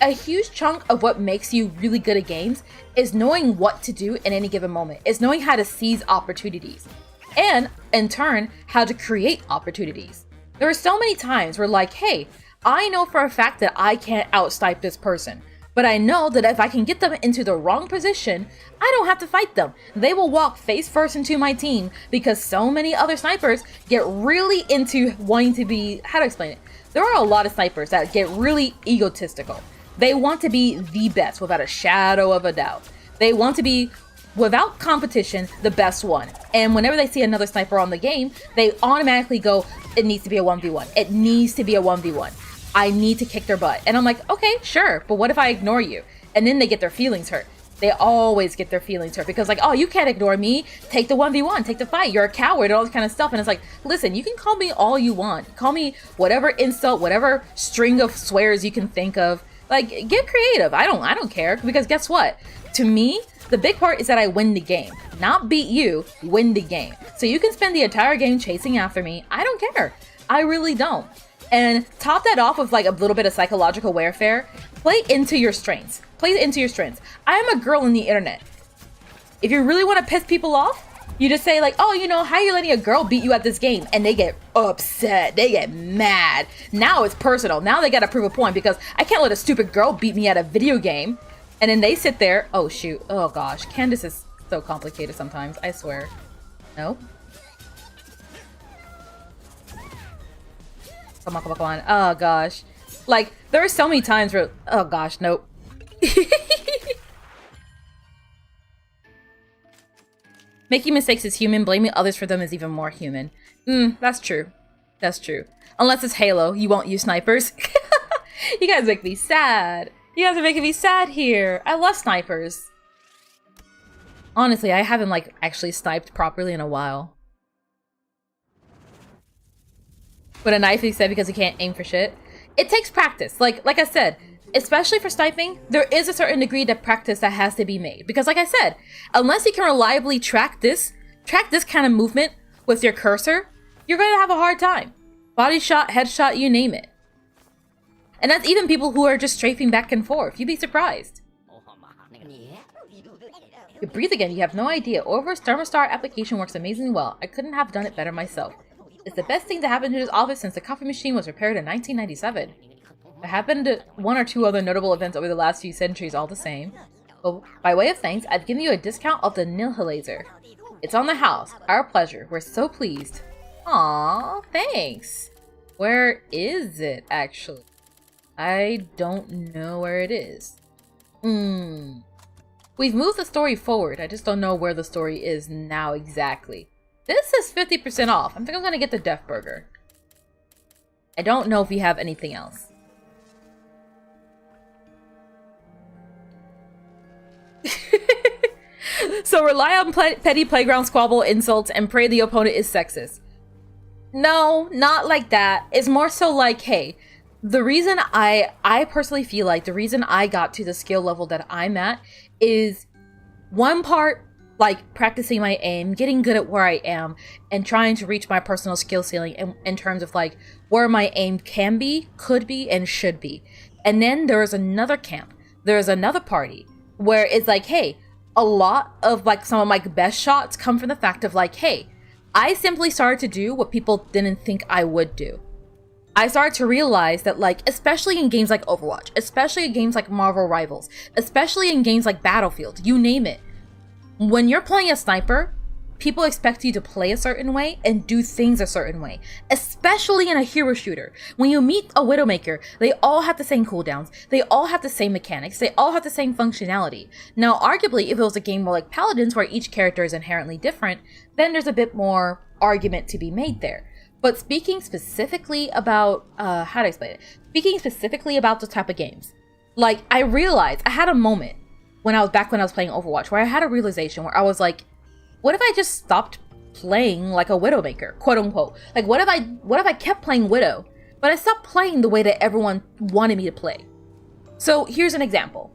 a huge chunk of what makes you really good at games is knowing what to do in any given moment. Is knowing how to seize opportunities. And, in turn, how to create opportunities. There are so many times where like, hey, I know for a fact that I can't outsnipe this person, but I know that if I can get them into the wrong position, I don't have to fight them. They will walk face first into my team because so many other snipers get really into wanting to be, how to explain it? There are a lot of snipers that get really egotistical. They want to be the best without a shadow of a doubt. They want to be, without competition, the best one. And whenever they see another sniper on the game, they automatically go, it needs to be a 1v1. It needs to be a 1v1. I need to kick their butt. And I'm like, okay, sure, but what if I ignore you? And then they get their feelings hurt. They always get their feelings hurt because like, oh, you can't ignore me. Take the 1v1, take the fight. You're a coward and all this kind of stuff. And it's like, listen, you can call me all you want. Call me whatever insult, whatever string of swears you can think of. Like, get creative. I don't care, because guess what? To me, the big part is that I win the game. Not beat you, win the game. So you can spend the entire game chasing after me. I don't care. I really don't. And top that off with like a little bit of psychological warfare. Play into your strengths. Play into your strengths. I am a girl on the internet. If you really want to piss people off, you just say like, oh, you know, how are you letting a girl beat you at this game? And they get upset. They get mad. Now it's personal. Now they got to prove a point because I can't let a stupid girl beat me at a video game. And then they sit there. Oh, shoot. Oh, gosh. Candace is so complicated sometimes. I swear. No? Come on, come on, come on. Oh, gosh. Like, there are so many times where... Oh, gosh. Nope. Making mistakes is human. Blaming others for them is even more human. That's true. That's true. Unless it's Halo. You won't use snipers. You guys make me sad. You guys are making me sad here. I love snipers. Honestly, I haven't, like, actually sniped properly in a while. With a knife, he said, because he can't aim for shit. It takes practice. Like I said, especially for sniping, there is a certain degree of practice that has to be made. Because like I said, unless you can reliably track this kind of movement with your cursor, you're going to have a hard time. Body shot, headshot, you name it. And that's even people who are just strafing back and forth. You'd be surprised. You breathe again, you have no idea. Over's thermostat application works amazingly well. I couldn't have done it better myself. It's the best thing to happen to this office since the coffee machine was repaired in 1997. There have been one or two other notable events over the last few centuries all the same. But by way of thanks, I've given you a discount of the Nihilizer. It's on the house. Our pleasure. We're so pleased. Aww, thanks. Where is it, actually? I don't know where it is. We've moved the story forward. I just don't know where the story is now exactly. This is 50% off. I think I'm gonna get the Death Burger. I don't know if we have anything else. So rely on petty playground squabble insults and pray the opponent is sexist. No, not like that. It's more so like, hey, the reason I personally feel like the reason I got to the skill level that I'm at is one part like practicing my aim, getting good at where I am, and trying to reach my personal skill ceiling in terms of like where my aim can be, could be, and should be. And then there is another camp. There's another party where it's like, hey, a lot of like some of my best shots come from the fact of like, hey, I simply started to do what people didn't think I would do. I started to realize that, like, especially in games like Overwatch, especially in games like Marvel Rivals, especially in games like Battlefield, you name it. When you're playing a sniper, people expect you to play a certain way and do things a certain way, especially in a hero shooter. When you meet a Widowmaker, they all have the same cooldowns, they all have the same mechanics, they all have the same functionality. Now, arguably, if it was a game more like Paladins where each character is inherently different, then there's a bit more argument to be made there. But speaking specifically about, how do I explain it? Speaking specifically about the type of games, like, I realized, I had a moment when I was playing Overwatch where I had a realization where I was like, what if I just stopped playing like a Widowmaker, quote unquote? Like, what if I kept playing Widow, but I stopped playing the way that everyone wanted me to play? So here's an example.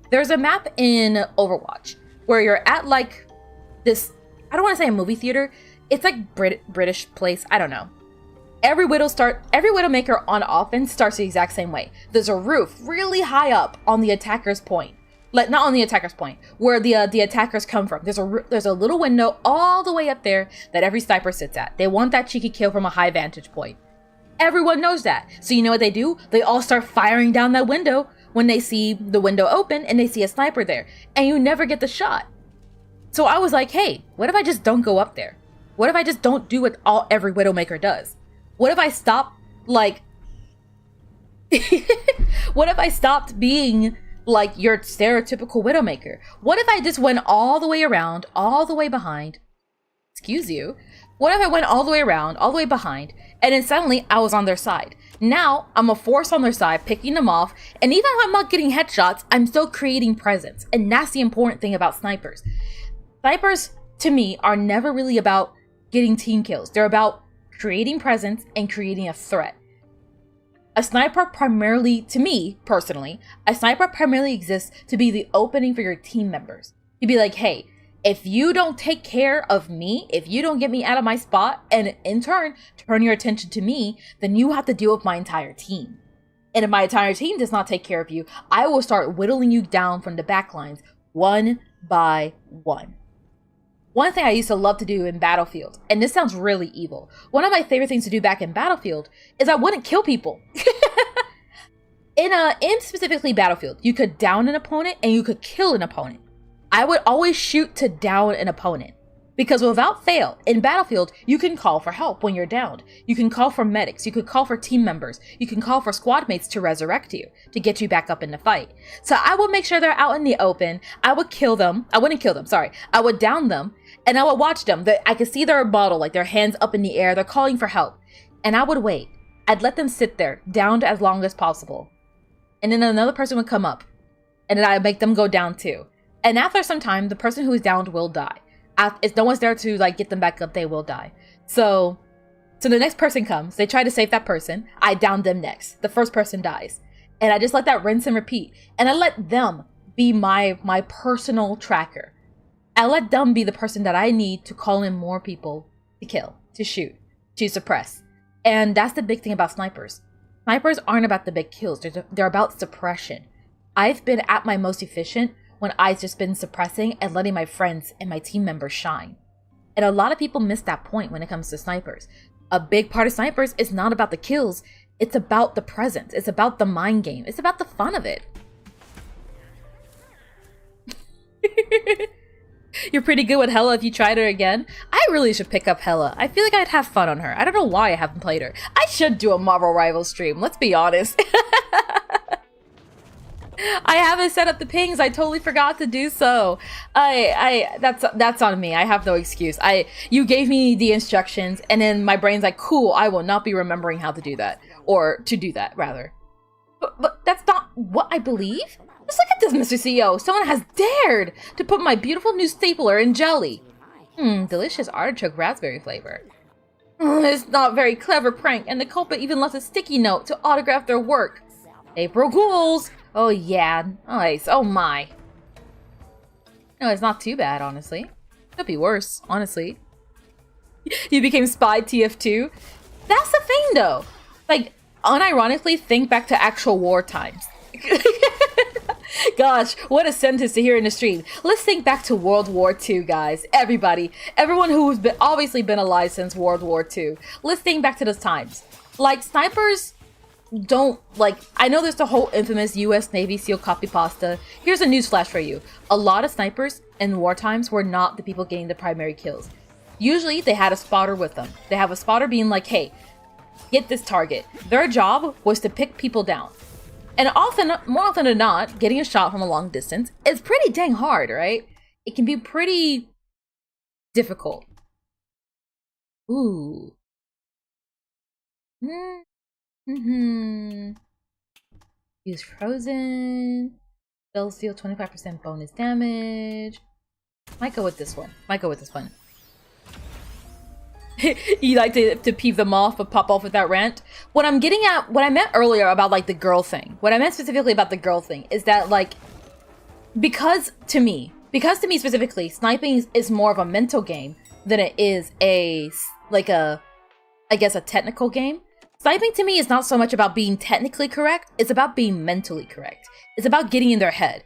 There's a map in Overwatch where you're at like this, I don't want to say a movie theater. It's like British place. I don't know. Every Widowmaker on offense starts the exact same way. There's a roof really high up on the attacker's point. Like, not on the attacker's point, where the attackers come from. There's a little window all the way up there that every sniper sits at. They want that cheeky kill from a high vantage point. Everyone knows that. So you know what they do? They all start firing down that window when they see the window open and they see a sniper there. And you never get the shot. So I was like, hey, what if I just don't go up there? What if I just don't do what every Widowmaker does? What if I stop, like... what if I stopped being like your stereotypical Widowmaker? What if I just went all the way around, all the way behind? Excuse you. What if I went all the way around, all the way behind, and then suddenly I was on their side? Now I'm a force on their side, picking them off, and even if I'm not getting headshots, I'm still creating presence. And that's the important thing about snipers. Snipers, to me, are never really about getting team kills. They're about creating presence and creating a threat. A sniper primarily, to me, personally, a sniper primarily exists to be the opening for your team members. To be like, hey, if you don't take care of me, if you don't get me out of my spot, and in turn, turn your attention to me, then you have to deal with my entire team. And if my entire team does not take care of you, I will start whittling you down from the back lines, one by one. One thing I used to love to do in Battlefield, and this sounds really evil, one of my favorite things to do back in Battlefield is I wouldn't kill people. In specifically Battlefield, you could down an opponent and you could kill an opponent. I would always shoot to down an opponent. Because without fail, in Battlefield, you can call for help when you're downed. You can call for medics, you could call for team members, you can call for squad mates to resurrect you, to get you back up in the fight. So I would make sure they're out in the open, I would kill them, I wouldn't kill them, sorry, I would down them, and I would watch them. I could see their bottle, like their hands up in the air, they're calling for help. And I would wait. I'd let them sit there, downed as long as possible. And then another person would come up, and then I'd make them go down too. And after some time, the person who is downed will die. If no one's there to like get them back up, they will die. So the next person comes, they try to save that person, I down them next. The first person dies. And I just let that rinse and repeat. And I let them be my personal tracker. I let them be the person that I need to call in more people to kill, to shoot, to suppress. And that's the big thing about snipers. Snipers aren't about the big kills, they're about suppression. I've been at my most efficient when I've just been suppressing and letting my friends and my team members shine. And a lot of people miss that point when it comes to snipers. A big part of snipers is not about the kills, it's about the presence, it's about the mind game, it's about the fun of it. You're pretty good with Hella if you tried her again. I really should pick up Hella. I feel like I'd have fun on her. I don't know why I haven't played her. I should do a Marvel Rivals stream, let's be honest. I haven't set up the pings. I totally forgot to do so. That's on me. I have no excuse. You gave me the instructions and then my brain's like, cool, I will not be remembering how to do that. Or to do that, rather. But that's not what I believe. Just look at this, Mr. CEO. Someone has dared to put my beautiful new stapler in jelly. Delicious artichoke raspberry flavor. It's not a very clever prank, and the culprit even left a sticky note to autograph their work. April Ghouls! Oh yeah, nice. Oh my. No, it's not too bad, honestly. Could be worse, honestly. You became Spy TF2? That's the thing, though. Like, unironically, think back to actual war times. Gosh, what a sentence to hear in the stream. Let's think back to World War II, guys. Everybody. Everyone who's obviously been alive since World War II. Let's think back to those times. Like, snipers don't, like, I know there's the whole infamous US Navy SEAL copy pasta. Here's a newsflash for you. A lot of snipers in war times were not the people getting the primary kills. Usually, they had a spotter with them. They have a spotter being like, hey, get this target. Their job was to pick people down. And more often than not, getting a shot from a long distance is pretty dang hard, right? It can be pretty difficult. Ooh. Use frozen. Spells deal 25% bonus damage. Might go with this one. You like to peeve them off but pop off with that rant? What I'm getting at, what I meant earlier about like the girl thing, what I meant specifically about the girl thing is that like, because to me specifically, sniping is more of a mental game than it is I guess a technical game. Sniping to me is not so much about being technically correct, it's about being mentally correct. It's about getting in their head.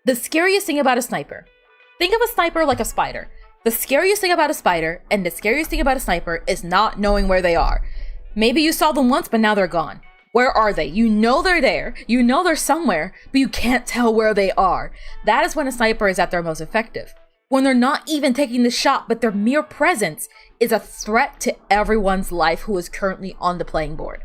The scariest thing about a sniper, think of a sniper like a spider. The scariest thing about a spider and the scariest thing about a sniper is not knowing where they are. Maybe you saw them once, but now they're gone. Where are they? You know they're there. You know they're somewhere, but you can't tell where they are. That is when a sniper is at their most effective. When they're not even taking the shot, but their mere presence is a threat to everyone's life who is currently on the playing board.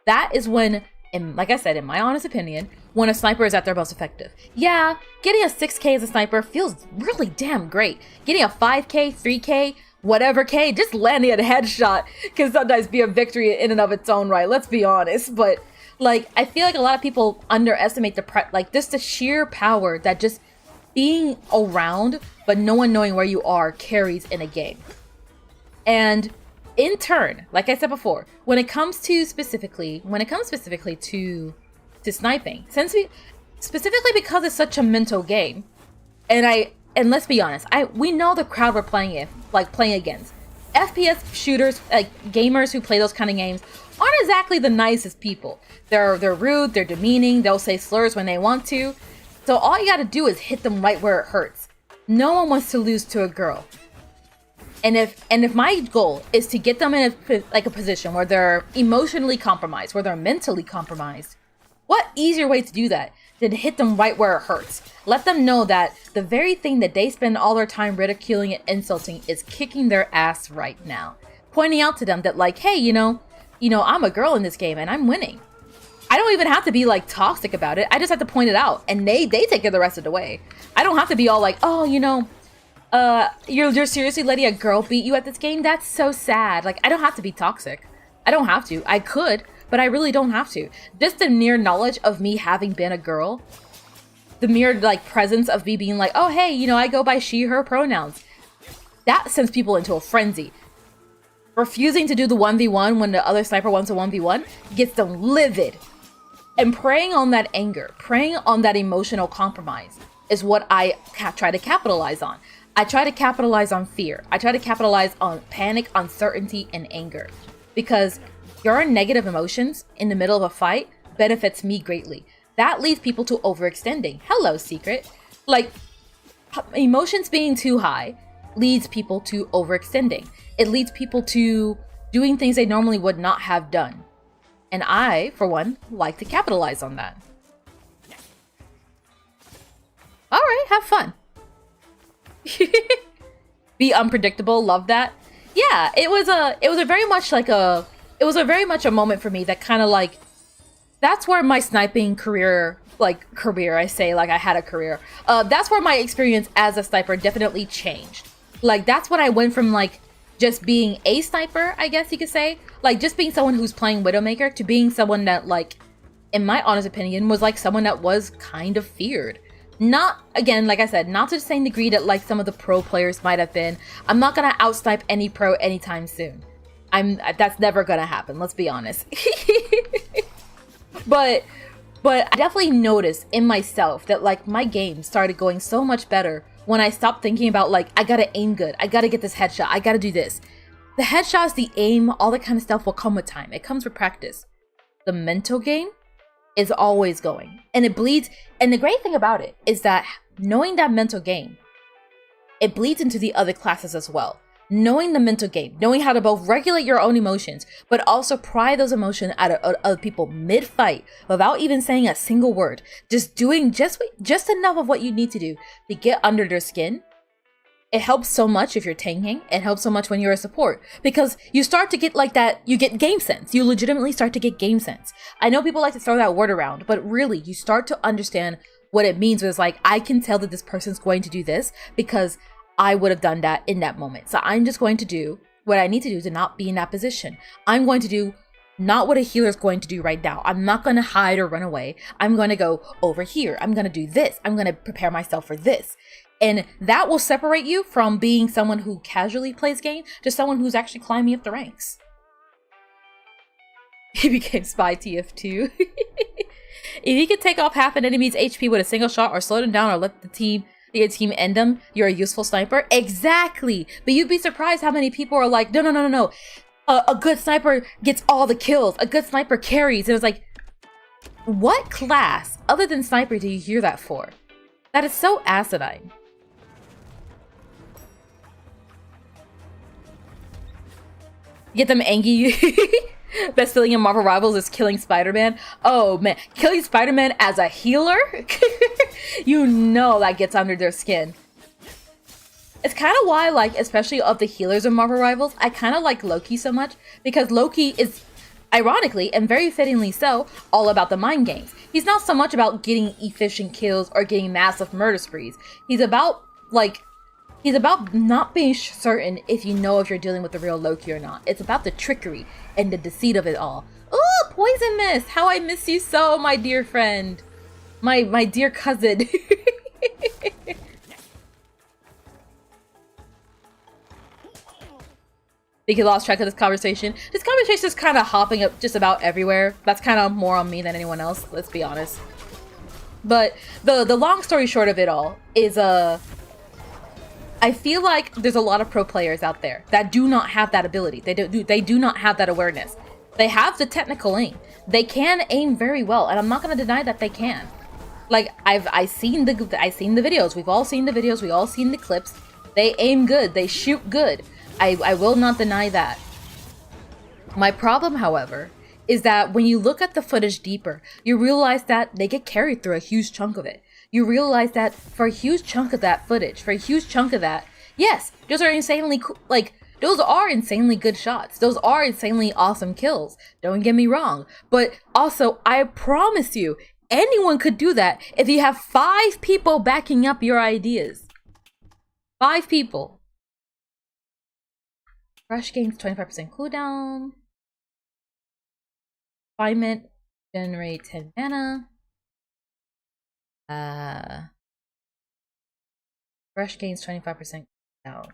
That is when, and like I said, in my honest opinion, when a sniper is at their most effective. Yeah, getting a 6K as a sniper feels really damn great. Getting a 5K, 3K, whatever K, just landing a headshot can sometimes be a victory in and of its own right, let's be honest. But like, I feel like a lot of people underestimate the sheer power that just being around, but no one knowing where you are carries in a game. And in turn, like I said before, when it comes specifically to sniping, specifically because it's such a mental game, and let's be honest, we know the crowd we're playing against. FPS shooters, like gamers who play those kind of games, aren't exactly the nicest people. They're rude, they're demeaning, they'll say slurs when they want to. So all you gotta do is hit them right where it hurts. No one wants to lose to a girl. And if my goal is to get them in a position where they're emotionally compromised, where they're mentally compromised, what easier way to do that than to hit them right where it hurts? Let them know that the very thing that they spend all their time ridiculing and insulting is kicking their ass right now. Pointing out to them that like, hey, you know, I'm a girl in this game and I'm winning. I don't even have to be like toxic about it. I just have to point it out and they take it the rest of the way. I don't have to be all like, oh, you're seriously letting a girl beat you at this game? That's so sad. Like, I don't have to be toxic. I don't have to. I could, but I really don't have to. Just the mere knowledge of me having been a girl, the mere like presence of me being like, oh hey, I go by she, her pronouns, that sends people into a frenzy. Refusing to do the 1v1 when the other sniper wants a 1v1 gets them livid. And preying on that anger, preying on that emotional compromise is what I try to capitalize on. I try to capitalize on fear. I try to capitalize on panic, uncertainty, and anger. Because your negative emotions in the middle of a fight benefits me greatly. That leads people to overextending. Hello, Secret. Like, emotions being too high leads people to overextending. It leads people to doing things they normally would not have done. And I, for one, like to capitalize on that. Alright, have fun. Be unpredictable. Love that. Yeah, it was a very much a moment for me that kind of like, that's where my sniping career, I say like I had a career. That's where my experience as a sniper definitely changed. Like, that's when I went from like just being a sniper, I guess you could say, like just being someone who's playing Widowmaker, to being someone that, like, in my honest opinion, was like someone that was kind of feared. Not, again, like I said, not to the same degree that like some of the pro players might have been. I'm not gonna outsnipe any pro anytime soon. That's never gonna happen, let's be honest. But I definitely noticed in myself that like my game started going so much better when I stopped thinking about like, I gotta aim good, I gotta get this headshot, I gotta do this. The headshots, the aim, all that kind of stuff will come with time. It comes with practice. The mental game is always going, and it bleeds. And the great thing about it is that knowing that mental game, it bleeds into the other classes as well. Knowing the mental game, knowing how to both regulate your own emotions, but also pry those emotions out of other people mid-fight without even saying a single word. Just doing just enough of what you need to do to get under their skin. It helps so much if you're tanking. It helps so much when you're a support, because you start to get like that, you get game sense. You legitimately start to get game sense. I know people like to throw that word around, but really you start to understand what it means. It's like, I can tell that this person's going to do this because I would have done that in that moment. So I'm just going to do what I need to do to not be in that position. I'm going to do not what a healer is going to do right now. I'm not going to hide or run away. I'm going to go over here. I'm going to do this. I'm going to prepare myself for this. And that will separate you from being someone who casually plays game to someone who's actually climbing up the ranks. He became Spy TF2. If you could take off half an enemy's HP with a single shot, or slow them down, or let your team end them, you're a useful sniper. Exactly. But you'd be surprised how many people are like, no. A good sniper gets all the kills. A good sniper carries. And it's like, what class other than sniper do you hear that for? That is so asinine. Get them angry. Best feeling in Marvel Rivals is killing Spider-Man. Oh man, killing Spider-Man as a healer? You know that gets under their skin. It's kind of why, like, especially of the healers in Marvel Rivals, I kind of like Loki so much, because Loki is, ironically and very fittingly so, all about the mind games. He's not so much about getting efficient kills or getting massive murder sprees. He's about not being certain if you know if you're dealing with the real Loki or not. It's about the trickery and the deceit of it all. Oh, Poison Mist! How I miss you so, my dear friend. My dear cousin. Think you lost track of this conversation? This conversation is kind of hopping up just about everywhere. That's kind of more on me than anyone else, let's be honest. But the long story short of it all is, I feel like there's a lot of pro players out there that do not have that ability. They do not have that awareness. They have the technical aim. They can aim very well, and I'm not gonna deny that they can. Like, I've seen the videos. We've all seen the videos. We've all seen the clips. They aim good. They shoot good. I will not deny that. My problem, however, is that when you look at the footage deeper, you realize that they get carried through a huge chunk of it. You realize that for a huge chunk of that footage, for a huge chunk of that, yes, those are insanely those are insanely good shots. Those are insanely awesome kills. Don't get me wrong. But also, I promise you, anyone could do that if you have 5 people backing up your ideas. 5 people. Rush gains 25% cooldown. Refinement, generate 10 mana. Rush gains 25% cooldown.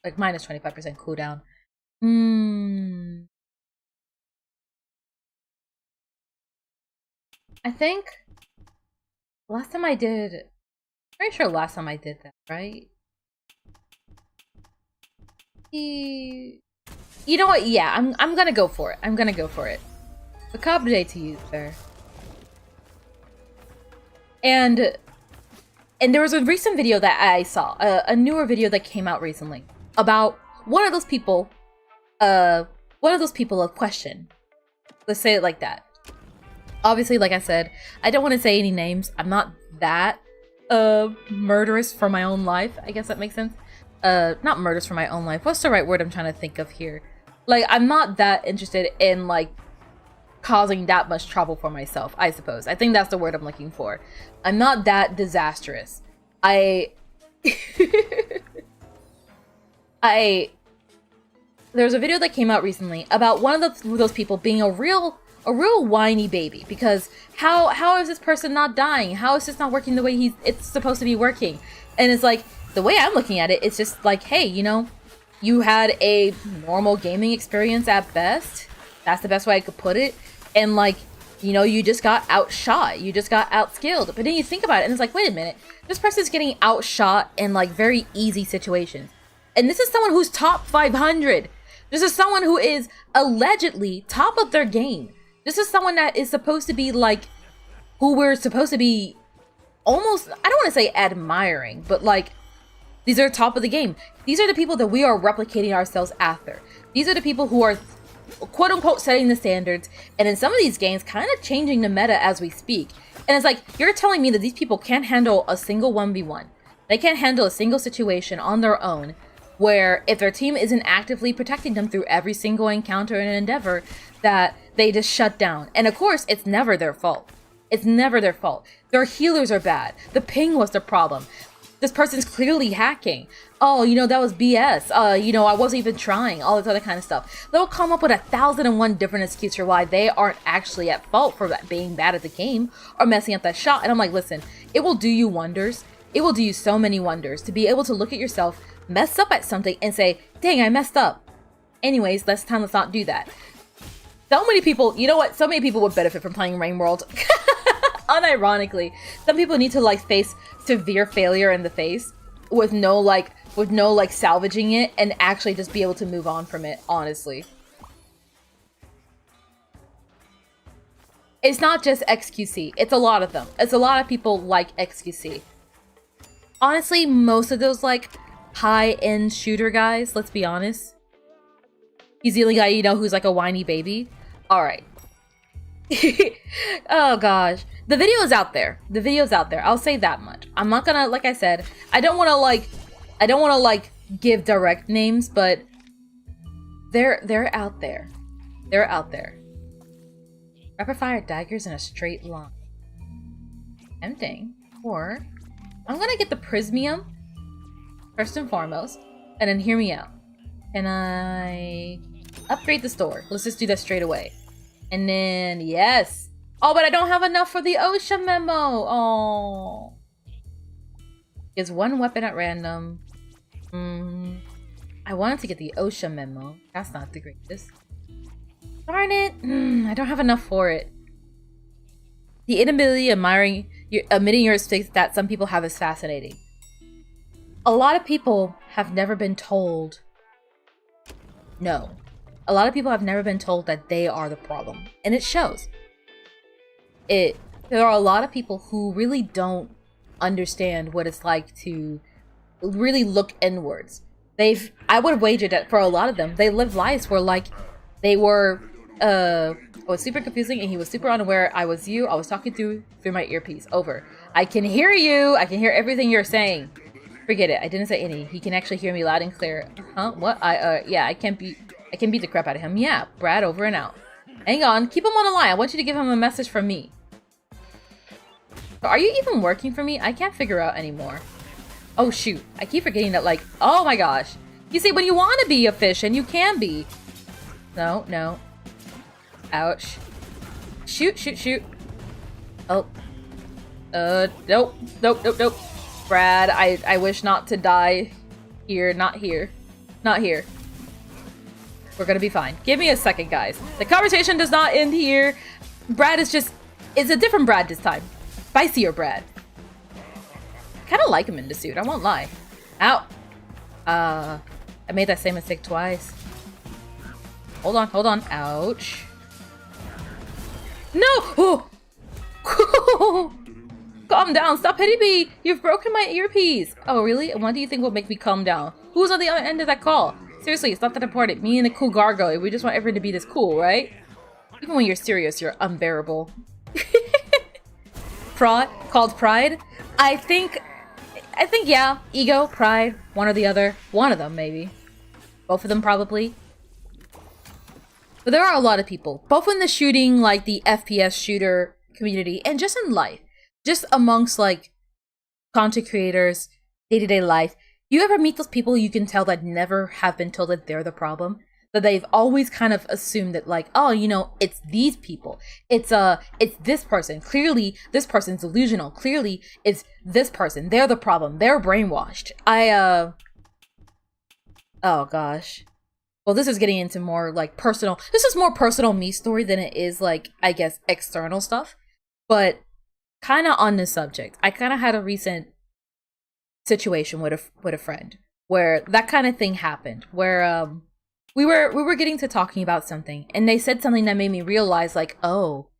Like, minus 25% cooldown. I think last time I did, pretty sure last time I did that, right? You know what? Yeah, I'm gonna go for it. I'm gonna go for it. Macabre day to you, sir. And there was a recent video that I saw, a newer video that came out recently about one of those people of question. Let's say it like that. Obviously, like I said, I don't want to say any names. I'm not that murderous for my own life. I guess that makes sense. not murders for my own life. What's the right word I'm trying to think of here? Like, I'm not that interested in, like, causing that much trouble for myself, I suppose. I think that's the word I'm looking for. I'm not that disastrous. There's a video that came out recently about one of those people being a real whiny baby, because how is this person not dying? How is this not working the way it's supposed to be working? And it's like, the way I'm looking at it, it's just like, hey, you know, you had a normal gaming experience at best. That's the best way I could put it. And like, you know, you just got outshot. You just got outskilled. But then you think about it and it's like, wait a minute. This person's getting outshot in like very easy situations. And this is someone who's top 500. This is someone who is allegedly top of their game. This is someone that is supposed to be like, who we're supposed to be almost, I don't want to say admiring, but like, these are top of the game. These are the people that we are replicating ourselves after. These are the people who are quote unquote setting the standards, and in some of these games kind of changing the meta as we speak. And it's like, you're telling me that these people can't handle a single 1v1. They can't handle a single situation on their own, where if their team isn't actively protecting them through every single encounter and endeavor, that they just shut down. And of course, it's never their fault. It's never their fault. Their healers are bad. The ping was the problem. This person's clearly hacking. Oh, you know, that was BS. You know, I wasn't even trying. All this other kind of stuff. They'll come up with 1,001 different excuses for why they aren't actually at fault for being bad at the game or messing up that shot. And I'm like, listen, it will do you wonders. It will do you so many wonders to be able to look at yourself, mess up at something, and say, dang, I messed up. Anyways, let's not do that. So many people, you know what? So many people would benefit from playing Rain World. Unironically, some people need to like face severe failure in the face with no salvaging it and actually just be able to move on from it, honestly. It's not just XQC, it's a lot of them. It's a lot of people like XQC. Honestly, most of those like high-end shooter guys, let's be honest. He's the only guy you know who's like a whiny baby. Alright. Oh gosh. The video is out there. The video's out there. I'll say that much. I'm not gonna, like I said, I don't wanna like give direct names, but they're out there. They're out there. Rapid fire daggers in a straight line. Tempting. Or I'm gonna get the Prismium first and foremost, and then hear me out. Can I upgrade the store? Let's just do that straight away. And then, yes. Oh, but I don't have enough for the OSHA memo. Oh. Is one weapon at random. I wanted to get the OSHA memo. That's not the greatest. Darn it. I don't have enough for it. The inability admitting your mistakes that some people have is fascinating. A lot of people have never been told no. A lot of people have never been told that they are the problem. And it shows. There are a lot of people who really don't understand what it's like to really look inwards. I would wager that for a lot of them, they live lives where like they were it was super confusing and he was super unaware. I was talking through my earpiece. Over. I can hear you. I can hear everything you're saying. Forget it. I didn't say any. He can actually hear me loud and clear. Huh? What? Yeah, I can beat the crap out of him. Yeah, Brad, over and out. Hang on. Keep him on the line. I want you to give him a message from me. Are you even working for me? I can't figure out anymore. Oh, shoot. I keep forgetting that, like, oh my gosh. You see, when you want to be a fish, and you can be. No, no. Ouch. Shoot, shoot, shoot. Oh. Nope. Nope, nope, nope. Brad, I wish not to die here. Not here. Not here. We're gonna be fine. Give me a second, guys. The conversation does not end here. Brad is it's a different Brad this time. Spicier Brad. Kind of like him in the suit, I won't lie. Ow. I made that same mistake twice. Hold on, hold on. Ouch. No! Oh! Calm down, stop hitting me! You've broken my earpiece! Oh, really? And what do you think will make me calm down? Who's on the other end of that call? Seriously, it's not that important. Me and the cool gargoyle, we just want everyone to be this cool, right? Even when you're serious, you're unbearable. Called pride? I think I think, yeah, ego, pride, one or the other. One of them, maybe. Both of them, probably. But there are a lot of people, both in the shooting, like the FPS shooter community, and just in life. Just amongst, like, content creators, day-to-day life. You ever meet those people you can tell that never have been told that they're the problem? That they've always kind of assumed that, like, oh, you know, it's these people. It's this person. Clearly, this person's delusional. Clearly, it's this person. They're the problem. They're brainwashed. Oh, gosh. Well, this is getting into more, like, personal. This is more personal me story than it is, like, I guess, external stuff. But kind of on this subject, I kind of had a recent situation with a friend where that kind of thing happened, where we were getting to talking about something, and they said something that made me realize, like, oh,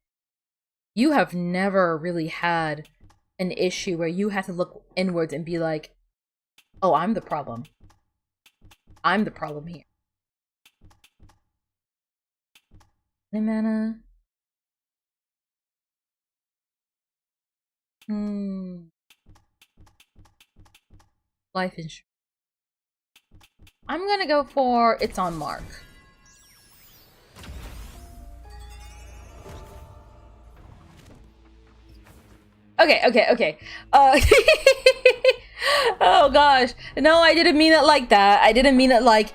you have never really had an issue where you had to look inwards and be like, oh, I'm the problem. I'm the problem here. Hey, mana. Life insurance. I'm gonna go for it's on mark. Okay. Oh gosh. No, I didn't mean it like that. I didn't mean it like...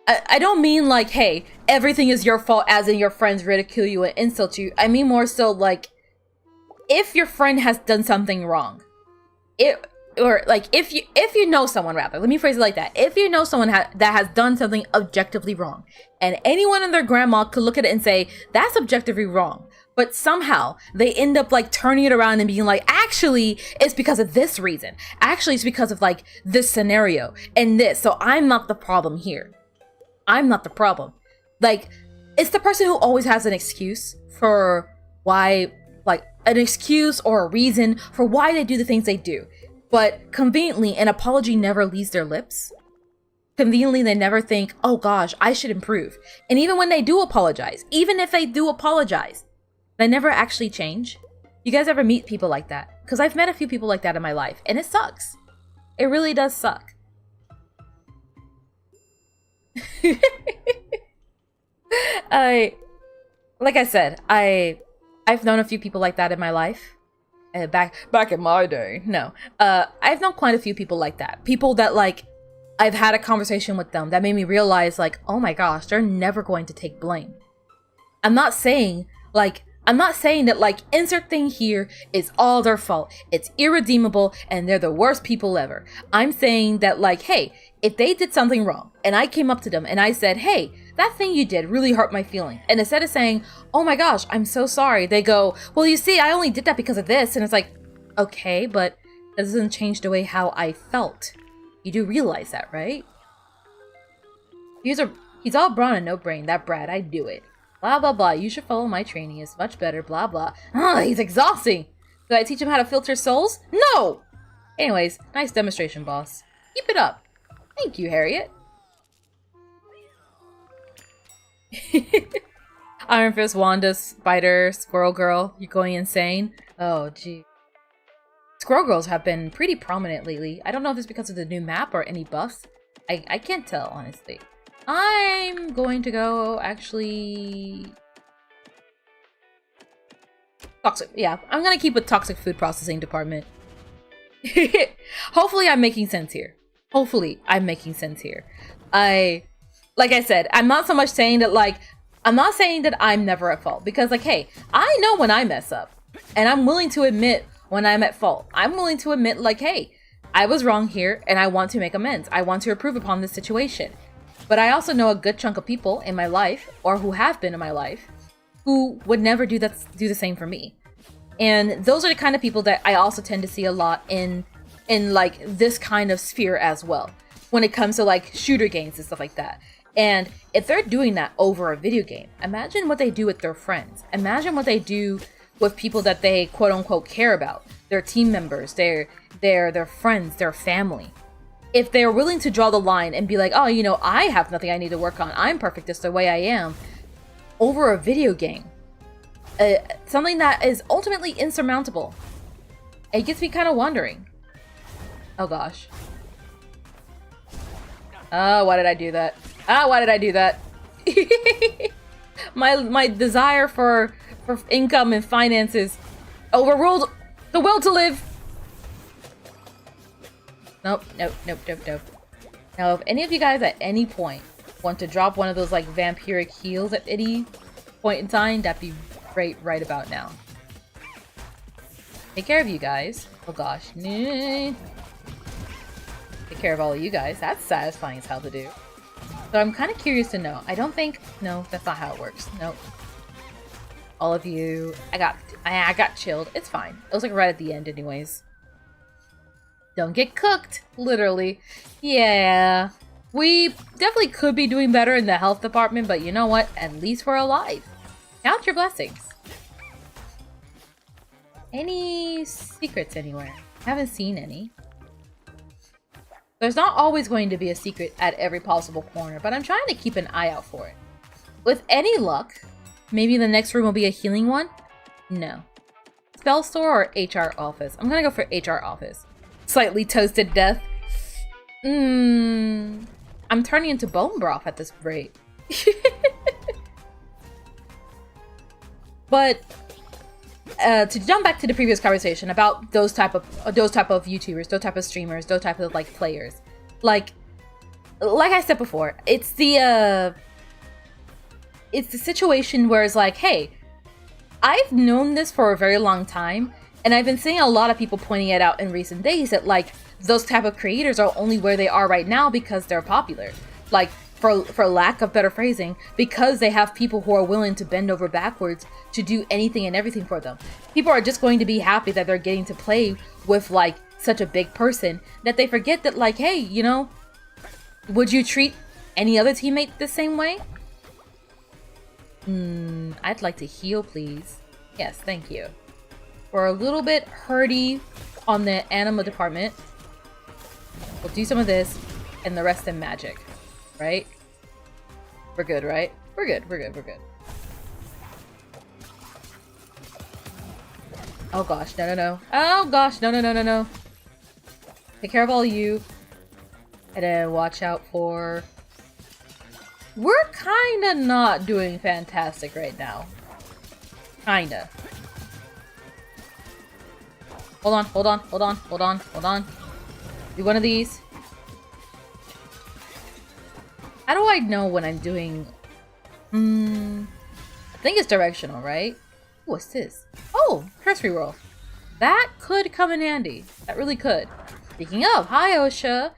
I don't mean like, hey, everything is your fault, as in your friends ridicule you and insult you. I mean more so like, if your friend has done something wrong, or like if you know someone, rather, let me phrase it like that. If you know someone that has done something objectively wrong, and anyone and their grandma could look at it and say, that's objectively wrong, but somehow they end up like turning it around and being like, actually, it's because of this reason. Actually, it's because of like this scenario and this. So I'm not the problem here. I'm not the problem. Like, it's the person who always has an excuse for why, like, an excuse or a reason for why they do the things they do. But conveniently, an apology never leaves their lips. Conveniently, they never think, oh gosh, I should improve. And even when they do apologize, even if they do apologize, they never actually change. You guys ever meet people like that? Because I've met a few people like that in my life, and it sucks. It really does suck. Like I said, I've known a few people like that in my life. Back in my day, no. I've known quite a few people like that. People that, like, I've had a conversation with them that made me realize, like, oh my gosh, they're never going to take blame. I'm not saying that, like, insert thing here is all their fault. It's irredeemable and they're the worst people ever. I'm saying that, like, hey, if they did something wrong and I came up to them and I said, hey, that thing you did really hurt my feelings. And instead of saying, oh my gosh, I'm so sorry, they go, well, you see, I only did that because of this. And it's like, okay, but that doesn't change the way how I felt. You do realize that, right? He's all brawn and no brain. That brat, I do it. Blah, blah, blah. You should follow my training. It's much better. Blah, blah. Ah, he's exhausting. Did I teach him how to filter souls? No! Anyways, nice demonstration, boss. Keep it up. Thank you, Harriet. Iron Fist, Wanda, Spider, Squirrel Girl. You're going insane? Oh, gee. Squirrel Girls have been pretty prominent lately. I don't know if it's because of the new map or any buffs. I can't tell, honestly. I'm going to go, actually... Toxic, yeah. I'm gonna keep with Toxic Food Processing Department. Hopefully I'm making sense here. Hopefully I'm making sense here. Like I said, I'm not so much saying that, like, I'm not saying that I'm never at fault. Because, like, hey, I know when I mess up. And I'm willing to admit when I'm at fault. I'm willing to admit, like, hey, I was wrong here and I want to make amends. I want to improve upon this situation. But I also know a good chunk of people in my life, or who have been in my life, who would never do the same for me. And those are the kind of people that I also tend to see a lot in like this kind of sphere as well, when it comes to like shooter games and stuff like that. And if they're doing that over a video game, imagine what they do with their friends. Imagine what they do with people that they quote unquote care about, their team members, their friends, their family. If they're willing to draw the line and be like, oh, you know, I have nothing I need to work on, I'm perfect just the way I am, over a video game, something that is ultimately insurmountable, it gets me kind of wondering. Oh gosh. Oh, why did I do that? Ah, why did I do that? my desire for income and finances overruled the will to live. Nope, nope, nope, nope, nope. Now, if any of you guys at any point want to drop one of those like vampiric heals at any point in time, that'd be great right about now. Take care of you guys. Oh gosh. Take care of all of you guys. That's satisfying as hell to do. So I'm kind of curious to know. I don't think... No, that's not how it works. Nope. All of you... I got chilled. It's fine. It was like right at the end anyways. Don't get cooked. Literally. Yeah. We definitely could be doing better in the health department, but you know what? At least we're alive. Count your blessings. Any secrets anywhere? Haven't seen any. There's not always going to be a secret at every possible corner, but I'm trying to keep an eye out for it. With any luck, maybe the next room will be a healing one? No. Spell store or HR office? I'm gonna go for HR office. Slightly toasted death. I'm turning into bone broth at this rate. But to jump back to the previous conversation about those type of YouTubers, those type of streamers, those type of like players, like I said before, it's the situation where it's like, hey, I've known this for a very long time, and I've been seeing a lot of people pointing it out in recent days that like those type of creators are only where they are right now because they're popular. Like, for lack of better phrasing, because they have people who are willing to bend over backwards to do anything and everything for them. People are just going to be happy that they're getting to play with like such a big person that they forget that like, hey, you know, would you treat any other teammate the same way? I'd like to heal, please. Yes, thank you. We're a little bit hurty on the animal department. We'll do some of this and the rest in magic. Right? We're good, right? We're good, we're good, we're good. Oh gosh, no, no, no. Oh gosh, no, no, no, no, no. Take care of all of you. And then watch out for... We're kinda not doing fantastic right now. Kinda. Hold on, hold on, hold on, hold on, hold on. Do one of these. How do I know when I'm doing... I think it's directional, right? What's this? Oh, curse reroll. That could come in handy. That really could. Speaking of, hi OSHA.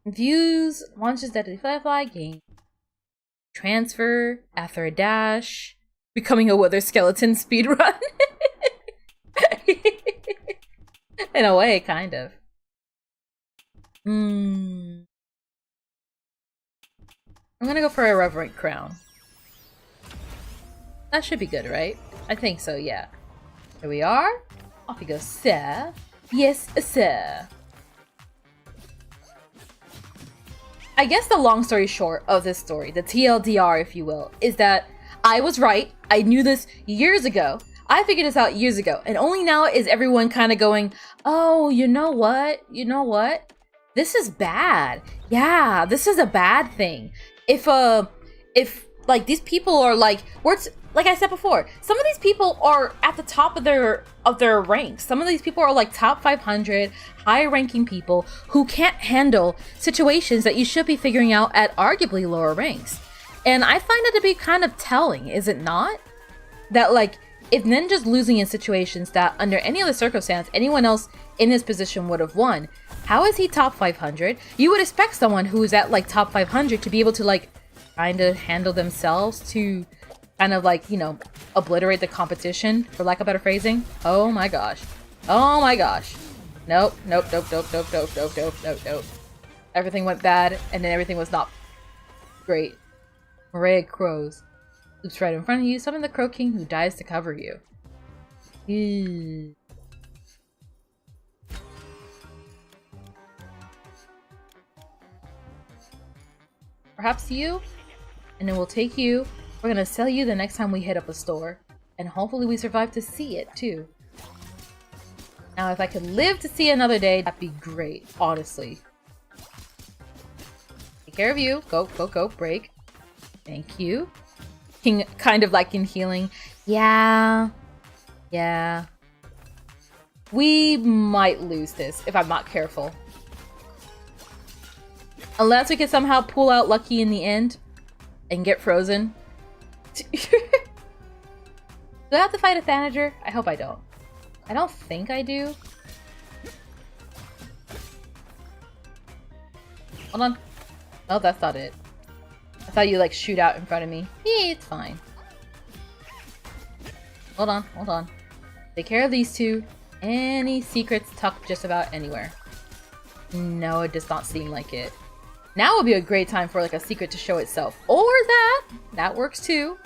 Infuse launches Deadly Firefly, gain transfer after a dash. Becoming a Wither Skeleton speedrun. In a way, kind of. I'm gonna go for a Reverent Crown. That should be good, right? I think so, yeah. Here we are. Off you go, sir. Yes, sir. I guess the long story short of this story, the TLDR, if you will, is that I was right. I knew this years ago. I figured this out years ago. And only now is everyone kind of going, oh, you know what? You know what? This is bad. Yeah, this is a bad thing. If like these people are like, like I said before, some of these people are at the top of their ranks. Some of these people are like top 500, high ranking people who can't handle situations that you should be figuring out at arguably lower ranks. And I find it to be kind of telling, is it not? That like, if Ninja's losing in situations that under any other circumstance, anyone else in his position would have won, how is he top 500? You would expect someone who is at like top 500 to be able to like kind of handle themselves to kind of like, you know, obliterate the competition, for lack of better phrasing. Oh my gosh. Oh my gosh. Nope, nope, nope, nope, nope, nope, nope, nope, nope, nope. Everything went bad, and then everything was not great. Red crows. Loops right in front of you. Summon the Crow King who dies to cover you. Perhaps you? And then we'll take you. We're gonna sell you the next time we hit up a store. And hopefully we survive to see it, too. Now, if I could live to see another day, that'd be great, honestly. Take care of you. Go, go, go. Break. Thank you. Kind of like in healing. Yeah. Yeah. We might lose this if I'm not careful. Unless we can somehow pull out lucky in the end and get frozen. Do I have to fight a Thanager? I hope I don't. I don't think I do. Hold on. Oh, that's not it. I thought you like shoot out in front of me. Yeah, it's fine. Hold on, hold on. Take care of these two. Any secrets tucked just about anywhere? No, it does not seem like it. Now would be a great time for like a secret to show itself. Or that! That works too.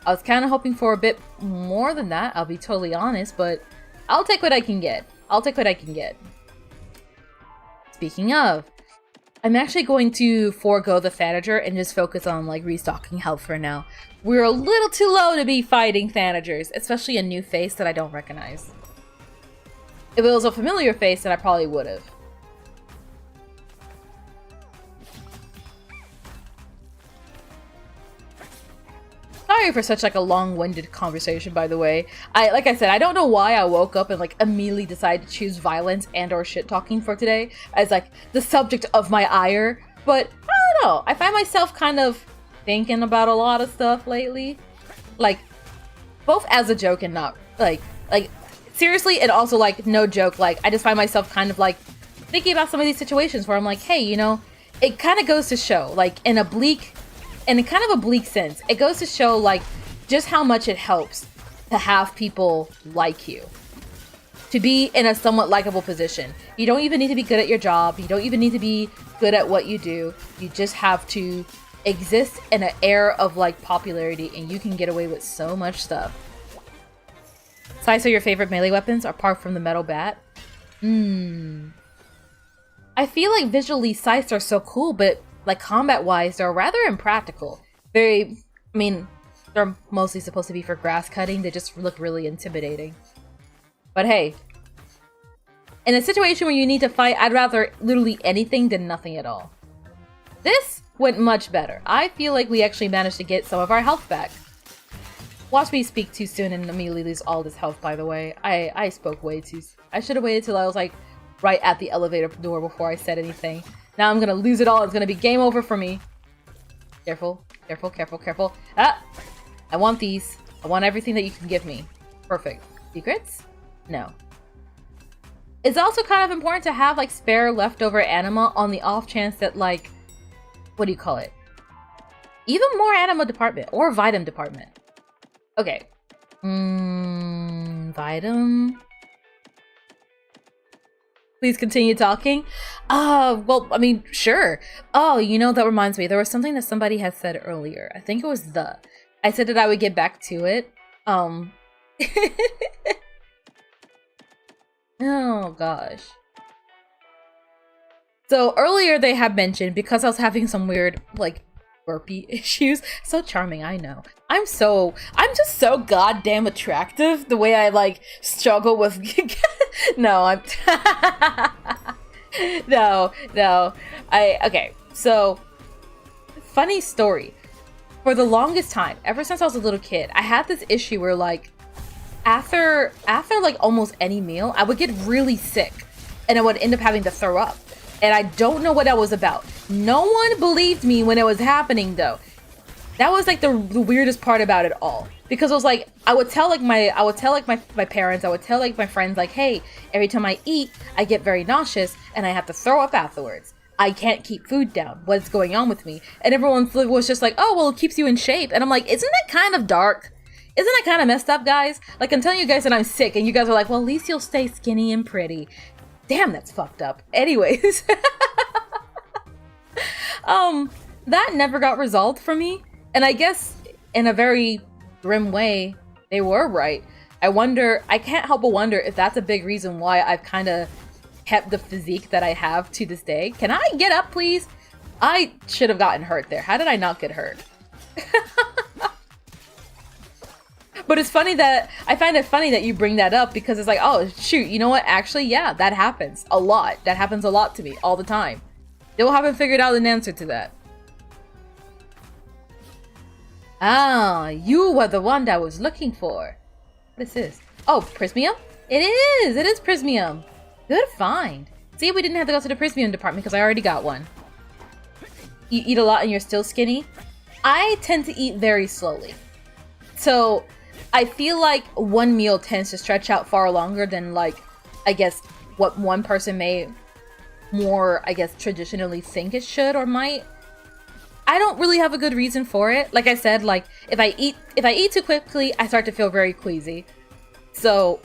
I was kind of hoping for a bit more than that, I'll be totally honest, but I'll take what I can get. I'll take what I can get. Speaking of, I'm actually going to forego the Thanager and just focus on like restocking health for now. We're a little too low to be fighting Thanagers, especially a new face that I don't recognize. If it was a familiar face, then I probably would have. Sorry for such like a long-winded conversation, by the way. Like I said, I don't know why I woke up and like immediately decided to choose violence and or shit-talking for today as like the subject of my ire, but I don't know. I find myself kind of thinking about a lot of stuff lately. Like, both as a joke and not, like seriously, and also like, no joke, like, I just find myself kind of like thinking about some of these situations where I'm like, hey, you know, it kind of goes to show, like, in a kind of a bleak sense, it goes to show like just how much it helps to have people like you, to be in a somewhat likable position. You don't even need to be good at your job, you don't even need to be good at what you do, you just have to exist in an air of like popularity and you can get away with so much stuff. Scythes are your favorite melee weapons apart from the metal bat? I feel like visually scythes are so cool, but like combat-wise, they're rather impractical. I mean, they're mostly supposed to be for grass cutting. They just look really intimidating. But hey, in a situation where you need to fight, I'd rather literally anything than nothing at all. This went much better. I feel like we actually managed to get some of our health back. Watch me speak too soon and immediately lose all this health, by the way. I spoke way too soon. I should have waited till I was like right at the elevator door before I said anything. Now I'm gonna lose it all. It's gonna be game over for me. Careful, careful, careful, careful. Ah! I want these. I want everything that you can give me. Perfect. Secrets? No. It's also kind of important to have like spare leftover anima on the off chance that like, what do you call it? Even more anima department or Vitam department. Okay. Vitam. Please continue talking. Well, I mean, sure. Oh, you know, that reminds me. There was something that somebody had said earlier. I think it was I said that I would get back to it. Oh, gosh. So, earlier they had mentioned, because I was having some weird, like, burpee issues. So charming, I know. I'm just so goddamn attractive. The way I, like, struggle with... No, I'm... No. Okay, so... Funny story. For the longest time, ever since I was a little kid, I had this issue where, like, after like, almost any meal, I would get really sick. And I would end up having to throw up. And I don't know what that was about. No one believed me when it was happening, though. That was like the weirdest part about it all. Because it was like, I would tell like my parents, I would tell like my friends, like, hey, every time I eat, I get very nauseous and I have to throw up afterwards. I can't keep food down. What's going on with me? And everyone was just like, oh, well, it keeps you in shape. And I'm like, isn't that kind of dark? Isn't that kind of messed up, guys? Like, I'm telling you guys that I'm sick and you guys are like, well, at least you'll stay skinny and pretty. Damn, that's fucked up. Anyways. That never got resolved for me. And I guess in a very grim way, they were right. I can't help but wonder if that's a big reason why I've kind of kept the physique that I have to this day. Can I get up, please? I should have gotten hurt there. How did I not get hurt? But it's funny that I find it funny that you bring that up because it's like, oh shoot, you know what? Actually, yeah, that happens a lot. That happens a lot to me all the time. Still haven't figured out an answer to that. Ah, you were the one that I was looking for. What is this? Oh, Prismium? It is! It is Prismium. Good find. See, we didn't have to go to the Prismium department because I already got one. You eat a lot and you're still skinny? I tend to eat very slowly. So, I feel like one meal tends to stretch out far longer than, like, I guess, what one person may more, I guess, traditionally think it should or might. I don't really have a good reason for it. Like I said, like, if I eat too quickly, I start to feel very queasy. So,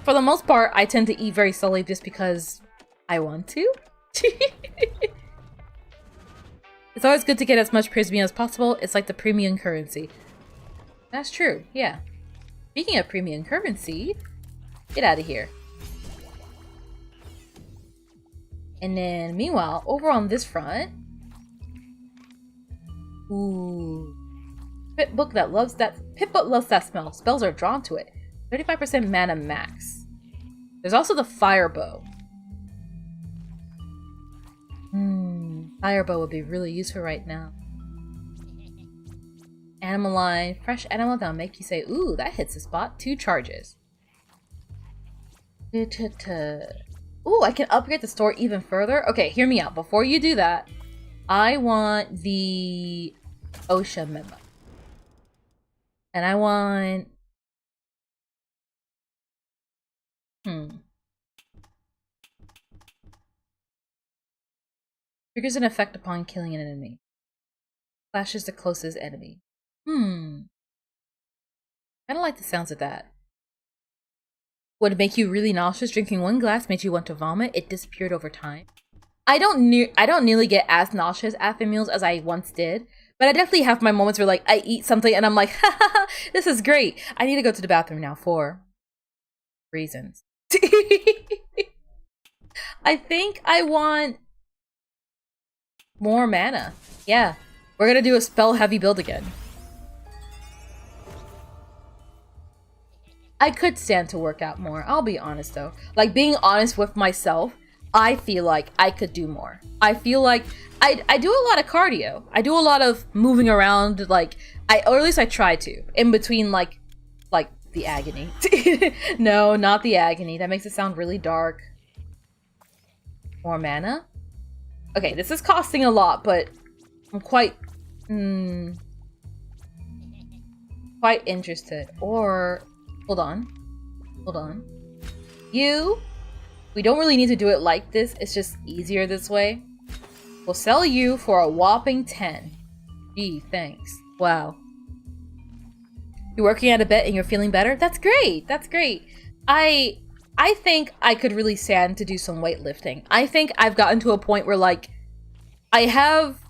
for the most part, I tend to eat very slowly just because I want to. It's always good to get as much Prismium as possible. It's like the premium currency. That's true, yeah. Speaking of premium currency, get out of here. And then, meanwhile, over on this front, ooh, Pip-book that loves that. Pip-book loves that smell. Spells are drawn to it. 35% mana max. There's also the fire bow. Fire bow would be really useful right now. Animal line, fresh animal that'll make you say, ooh, that hits the spot. 2 charges. Ooh, I can upgrade the store even further. Okay, hear me out. Before you do that, I want the OSHA memo. And I want... Triggers an effect upon killing an enemy. Flashes the closest enemy. I don't like the sounds of that. Would it make you really nauseous? Drinking 1 glass made you want to vomit. It disappeared over time. I don't nearly get as nauseous after meals as I once did, but I definitely have my moments where, like, I eat something and I'm like, haha, this is great. I need to go to the bathroom now for reasons. I think I want more mana. Yeah, we're gonna do a spell heavy build again. I could stand to work out more. I'll be honest though. Like, being honest with myself, I feel like I could do more. I feel like I do a lot of cardio. I do a lot of moving around, like, or at least I try to. In between, like the agony. No, not the agony. That makes it sound really dark. More mana? Okay, this is costing a lot, but I'm quite interested. Or, hold on. We don't really need to do it like this. It's just easier this way. We'll sell you for a whopping 10. Gee, thanks. Wow. You're working at a bit and you're feeling better? That's great. That's great. I think I could really stand to do some weightlifting. I think I've gotten to a point where, like, I have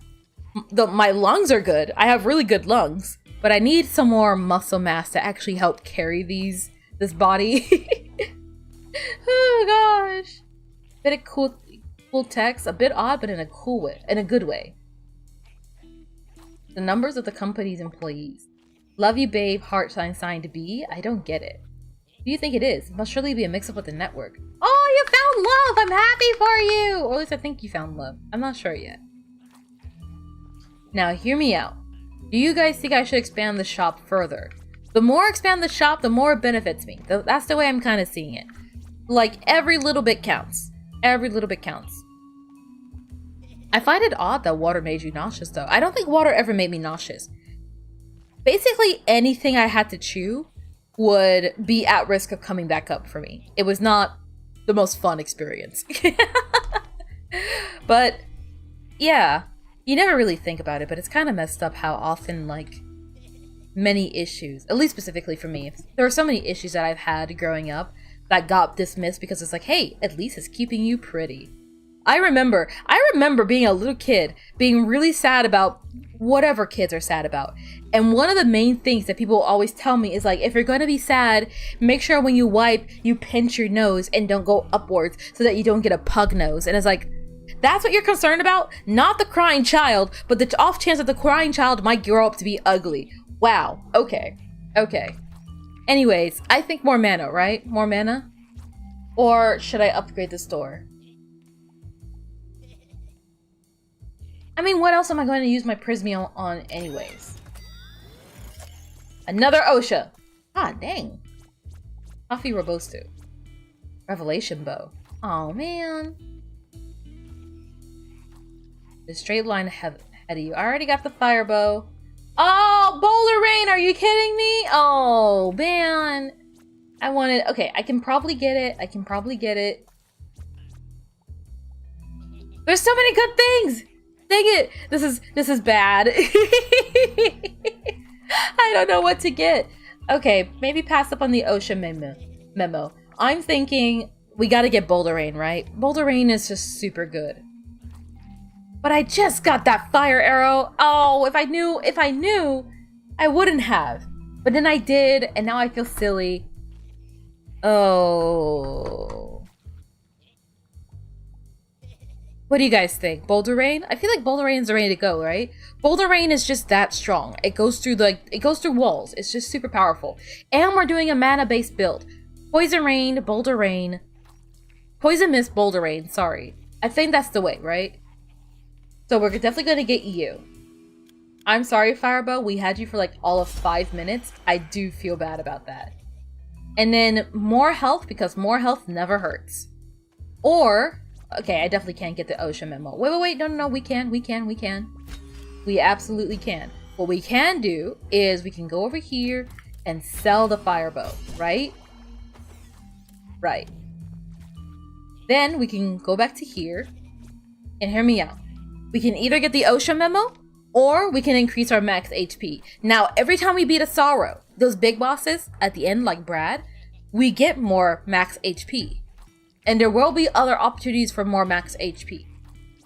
my lungs are good. I have really good lungs, but I need some more muscle mass to actually help carry this body. Oh gosh. Bit of cool text, a bit odd, but in a cool way, in a good way. The numbers of the company's employees. Love you, babe. Heart sign to B. I don't get it. Who do you think it is? It must surely be a mix-up with the network. Oh, you found love! I'm happy for you! Or at least I think you found love. I'm not sure yet. Now, hear me out. Do you guys think I should expand the shop further? The more I expand the shop, the more it benefits me. That's the way I'm kind of seeing it. Like, every little bit counts. Every little bit counts. I find it odd that water made you nauseous, though. I don't think water ever made me nauseous. Basically, anything I had to chew would be at risk of coming back up for me. It was not the most fun experience. But, yeah. You never really think about it, but it's kind of messed up how often, like, many issues, at least specifically for me, there are so many issues that I've had growing up that got dismissed because it's like, hey, at least it's keeping you pretty. I remember being a little kid, being really sad about whatever kids are sad about. And one of the main things that people always tell me is like, if you're going to be sad, make sure when you wipe, you pinch your nose and don't go upwards so that you don't get a pug nose. And it's like, that's what you're concerned about? Not the crying child, but the off chance that the crying child might grow up to be ugly. Wow. Okay. Okay. Anyways, I think more mana, right? More mana? Or should I upgrade the store? I mean, what else am I going to use my Prismium on anyways? Another Osha! Ah, dang. Coffee Robusto. Revelation Bow. Oh, man. The straight line ahead of you. I already got the Fire Bow. Oh, Boulder Rain! Are you kidding me? Oh, man. I wanted... Okay, I can probably get it. I can probably get it. There's so many good things! Dang it! This is bad. I don't know what to get. Okay, maybe pass up on the Osha memo. I'm thinking we gotta get Boulder Rain, right? Boulder Rain is just super good. But I just got that fire arrow. Oh, if I knew, I wouldn't have. But then I did, and now I feel silly. Oh. What do you guys think? Boulder Rain? I feel like Boulder Rain's ready to go, right? Boulder Rain is just that strong. It goes through walls. It's just super powerful. And we're doing a mana-based build. Poison Rain, Boulder Rain. Poison Mist, Boulder Rain, sorry. I think that's the way, right? So we're definitely gonna get you. I'm sorry, Firebow. We had you for like all of 5 minutes. I do feel bad about that. And then more health, because more health never hurts. Or... Okay, I definitely can't get the Osha memo. Wait, no, we can. We absolutely can. What we can do is we can go over here and sell the Firebow, right? Right. Then we can go back to here and hear me out. We can either get the Osha memo or we can increase our max HP. Now, every time we beat a Sorrow, those big bosses at the end, like Brad, we get more max HP. And there will be other opportunities for more max HP.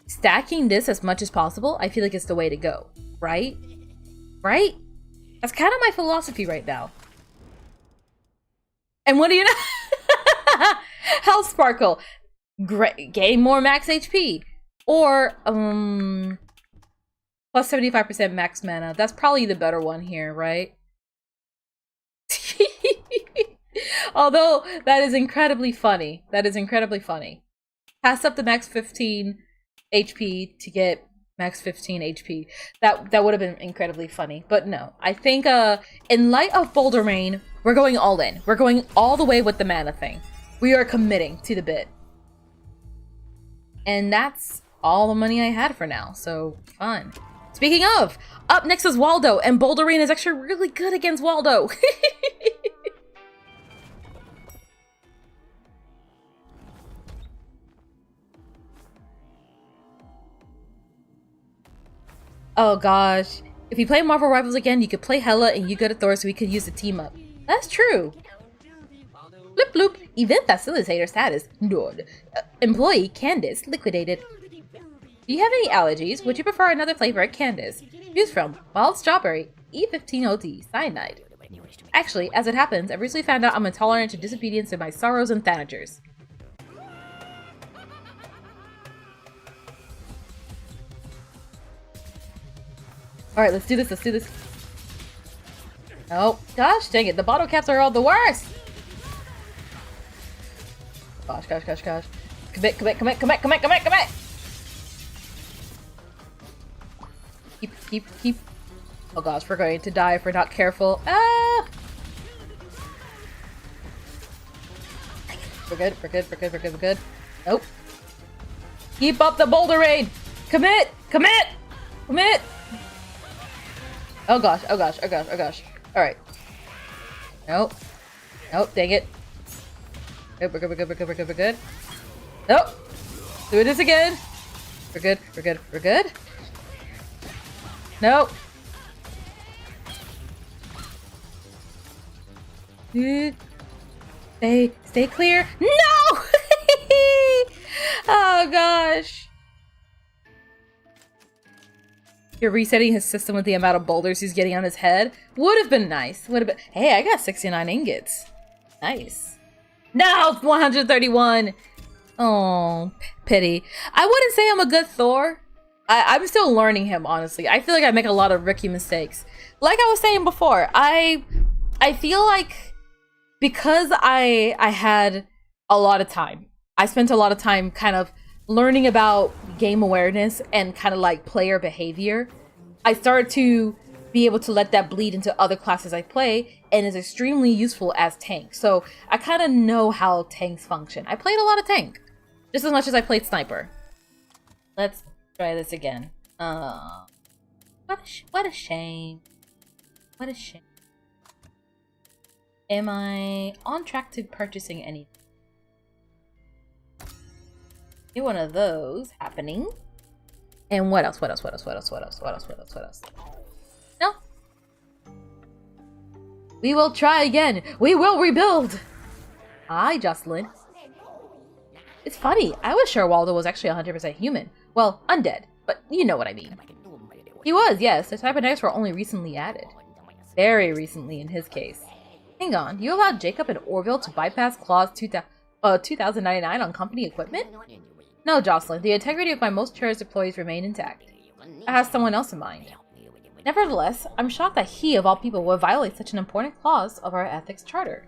Stacking this as much as possible, I feel like it's the way to go, right? Right? That's kind of my philosophy right now. And what do you know? Health Sparkle. Great. Gain more max HP. Or, plus 75% max mana. That's probably the better one here, right? Although, that is incredibly funny. Pass up the max 15 HP to get max 15 HP. That would have been incredibly funny. But no, I think in light of Boulder Rain, we're going all in. We're going all the way with the mana thing. We are committing to the bit. And that's all the money I had for now, so fun. Speaking of, up next is Waldo, and Boulder Rain is actually really good against Waldo. Oh gosh. If you play Marvel Rivals again, you could play Hela and you go to Thor so we could use the team up. That's true. Bloop bloop. Event facilitator status. Nord. Employee Candace liquidated. Do you have any allergies? Would you prefer another flavor at Candace? Choose from wild strawberry, E15OD, cyanide. Actually, as it happens, I recently found out I'm intolerant to disobedience in my sorrows and thanagers. Alright, let's do this. Oh, gosh dang it. The bottle caps are all the worst. Gosh. Commit. Keep. Oh gosh, we're going to die if we're not careful. Ah! We're good. Nope. Keep up the Boulder Rain. Commit. Oh gosh. Alright. Nope, dang it. Nope, we're good. Nope. Do this again. We're good. Nope. Stay clear. No! Oh gosh. You're resetting his system with the amount of boulders he's getting on his head. Would have been nice. Hey, I got 69 ingots. Nice. No, 131. Oh, pity. I wouldn't say I'm a good Thor. I'm still learning him, honestly. I feel like I make a lot of rookie mistakes. Like I was saying before, I feel like because I had a lot of time. I spent a lot of time kind of learning about game awareness and kind of like player behavior. I started to be able to let that bleed into other classes I play, and is extremely useful as tank. So I kind of know how tanks function. I played a lot of tank, just as much as I played sniper. Let's try this again. What a shame. What a shame. Am I on track to purchasing anything? Get one of those happening. And what else? What else? What else? What else? What else? What else? What else? What else? No. We will try again. We will rebuild. Hi, Jocelyn. It's funny. I was sure Waldo was actually 100% human. Well, undead, but you know what I mean. He was, yes. The cybernetics were only recently added. Very recently in his case. Hang on. You allowed Jacob and Orville to bypass Clause 2099 on company equipment? No, Jocelyn. The integrity of my most cherished employees remain intact. I have someone else in mind. Nevertheless, I'm shocked that he, of all people, would violate such an important clause of our ethics charter.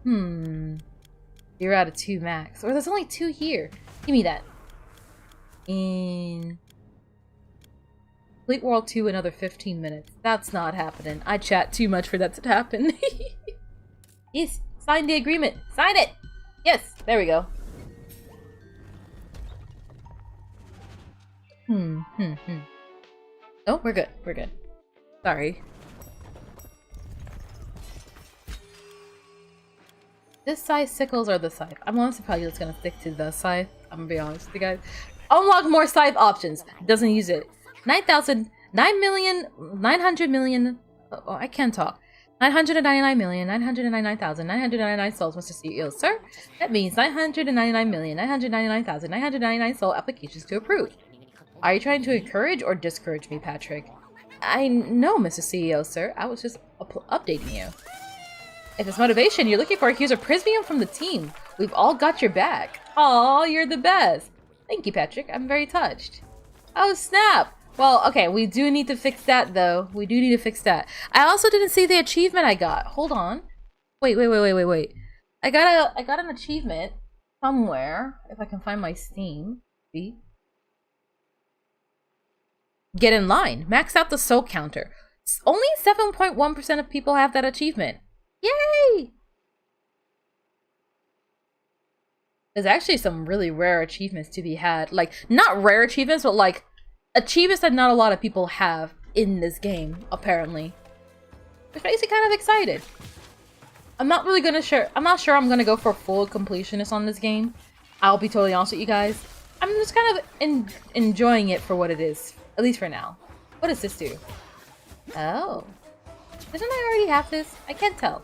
You're out of 2 max. Or there's only 2 here. Give me that. In Fleet World 2, another 15 minutes. That's not happening. I chat too much for that to happen. Yes, sign the agreement. Sign it! Yes, there we go. Oh, we're good. We're good. Sorry. This size sickles or the scythe? I'm honestly probably just gonna stick to the scythe. I'm gonna be honest with you guys. Unlock more scythe options. Doesn't use it. 9,000, 900 million. Oh, I can't talk. 999,999,999 souls, Mr. CEO. Sir, that means 999,999,999 soul applications to approve. Are you trying to encourage or discourage me, Patrick? I know, Mr. CEO, sir. I was just updating you. If it's motivation you're looking for, here's a Prismium from the team. We've all got your back. Aw, you're the best. Thank you, Patrick. I'm very touched. Oh, snap. Well, okay, we do need to fix that, though. We do need to fix that. I also didn't see the achievement I got. Hold on. Wait. I got an achievement somewhere. If I can find my Steam. See? Get in line. Max out the soul counter. Only 7.1% of people have that achievement. Yay! There's actually some really rare achievements to be had. Like, not rare achievements, but like achievements that not a lot of people have in this game, apparently. Which makes me kind of excited. I'm not sure I'm gonna go for full completionist on this game. I'll be totally honest with you guys. I'm just kind of enjoying it for what it is. At least for now. What does this do? Oh. Doesn't I already have this? I can't tell.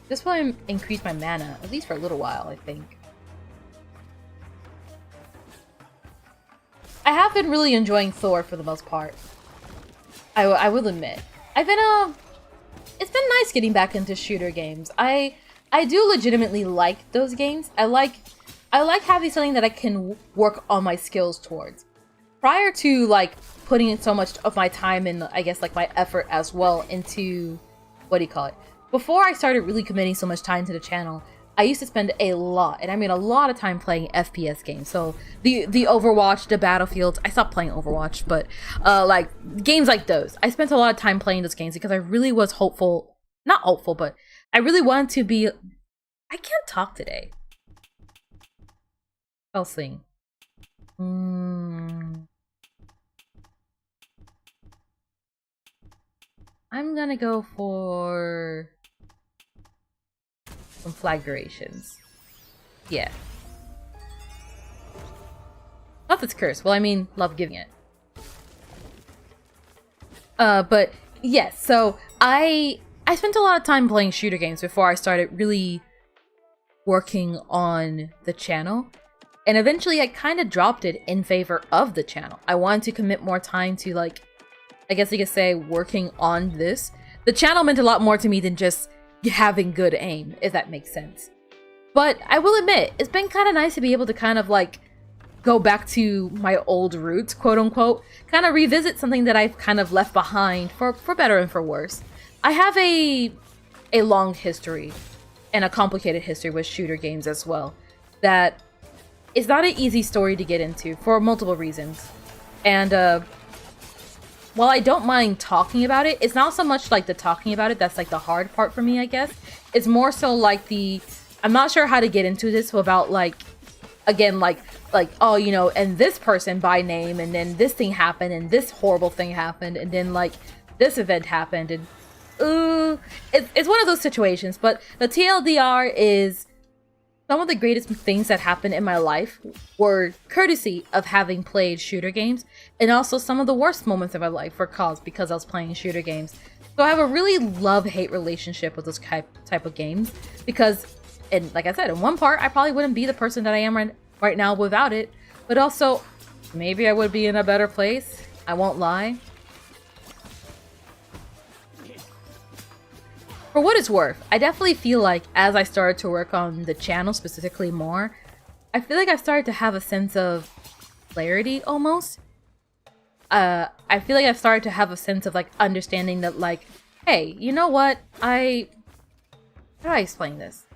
This will increase my mana, at least for a little while, I think. I have been really enjoying Thor for the most part. I will admit. It's been nice getting back into shooter games. I do legitimately like those games. I like having something that I can work on my skills towards. Prior to like putting in so much of my time and I guess like my effort as well into, what do you call it? Before I started really committing so much time to the channel, I used to spend a lot, and I mean a lot of time playing FPS games. So the Overwatch, the Battlefields. I stopped playing Overwatch, but like games like those. I spent a lot of time playing those games because I really was hopeful, not hopeful, but I really wanted to be. I can't talk today. I'll sing. I'm gonna go for some flagrations. Yeah. Not that's cursed. Well, I mean, love giving it. But yes, so I spent a lot of time playing shooter games before I started really working on the channel. And eventually I kind of dropped it in favor of the channel. I wanted to commit more time to, like, I guess you could say, working on this. The channel meant a lot more to me than just having good aim, if that makes sense. But I will admit, it's been kind of nice to be able to kind of like go back to my old roots, quote unquote, kind of revisit something that I've kind of left behind for better and for worse. I have a long history and a complicated history with shooter games as well. That is not an easy story to get into for multiple reasons. And while I don't mind talking about it, it's not so much like the talking about it that's like the hard part for me, I guess. It's more so like I'm not sure how to get into this without like, again, like, oh, you know, and this person by name, and then this thing happened, and this horrible thing happened, and then like this event happened, and it's one of those situations. But the TLDR is some of the greatest things that happened in my life were courtesy of having played shooter games, and also some of the worst moments of my life were caused because I was playing shooter games. So I have a really love-hate relationship with those type of games because, and like I said, in one part, I probably wouldn't be the person that I am right now without it, but also maybe I would be in a better place. I won't lie. For what it's worth, I definitely feel like as I started to work on the channel specifically more, I feel like I started to have a sense of clarity almost. I feel like I've started to have a sense of like understanding that like, hey, you know what? How do I explain this?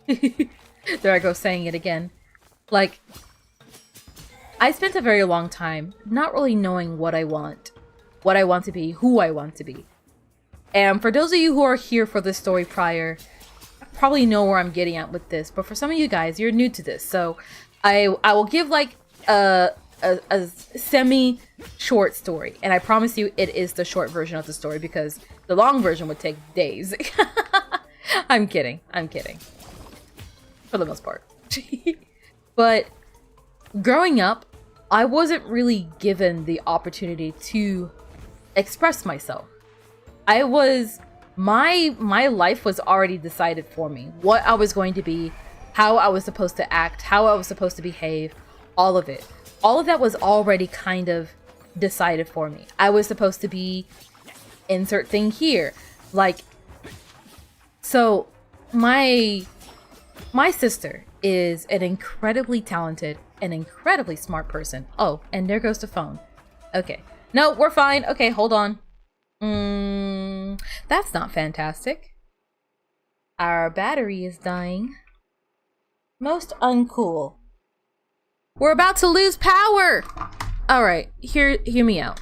There I go saying it again. Like, I spent a very long time not really knowing what I want to be, who I want to be. And for those of you who are here for this story prior, probably know where I'm getting at with this. But for some of you guys, you're new to this. So I will give like a semi-short story. And I promise you it is the short version of the story because the long version would take days. I'm kidding. For the most part. But growing up, I wasn't really given the opportunity to express myself. My life was already decided for me. What I was going to be, how I was supposed to act, how I was supposed to behave, all of it. All of that was already kind of decided for me. I was supposed to be insert thing here. Like, so my sister is an incredibly talented and incredibly smart person. Oh, and there goes the phone. Okay. No, we're fine. Okay, hold on. That's not fantastic. Our battery is dying. Most uncool. We're about to lose power! Alright, hear me out.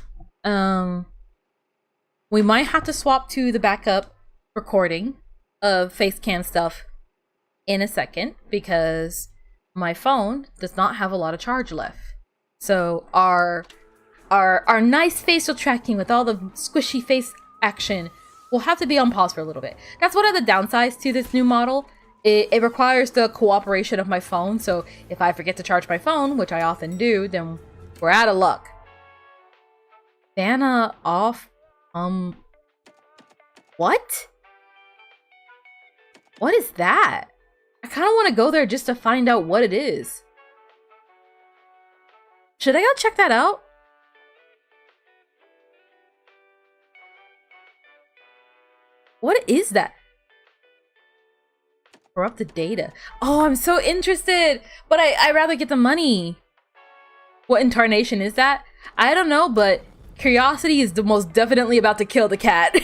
We might have to swap to the backup recording of facecam stuff in a second because my phone does not have a lot of charge left. So our nice facial tracking with all the squishy face action will have to be on pause for a little bit. That's one of the downsides to this new model. It requires the cooperation of my phone, so if I forget to charge my phone, which I often do, then we're out of luck. Vanna off. What? What is that? I kind of want to go there just to find out what it is. Should I go check that out? What is that? Corrupt the data. Oh, I'm so interested, but I'd rather get the money. What incarnation is that? I don't know, but curiosity is the most definitely about to kill the cat.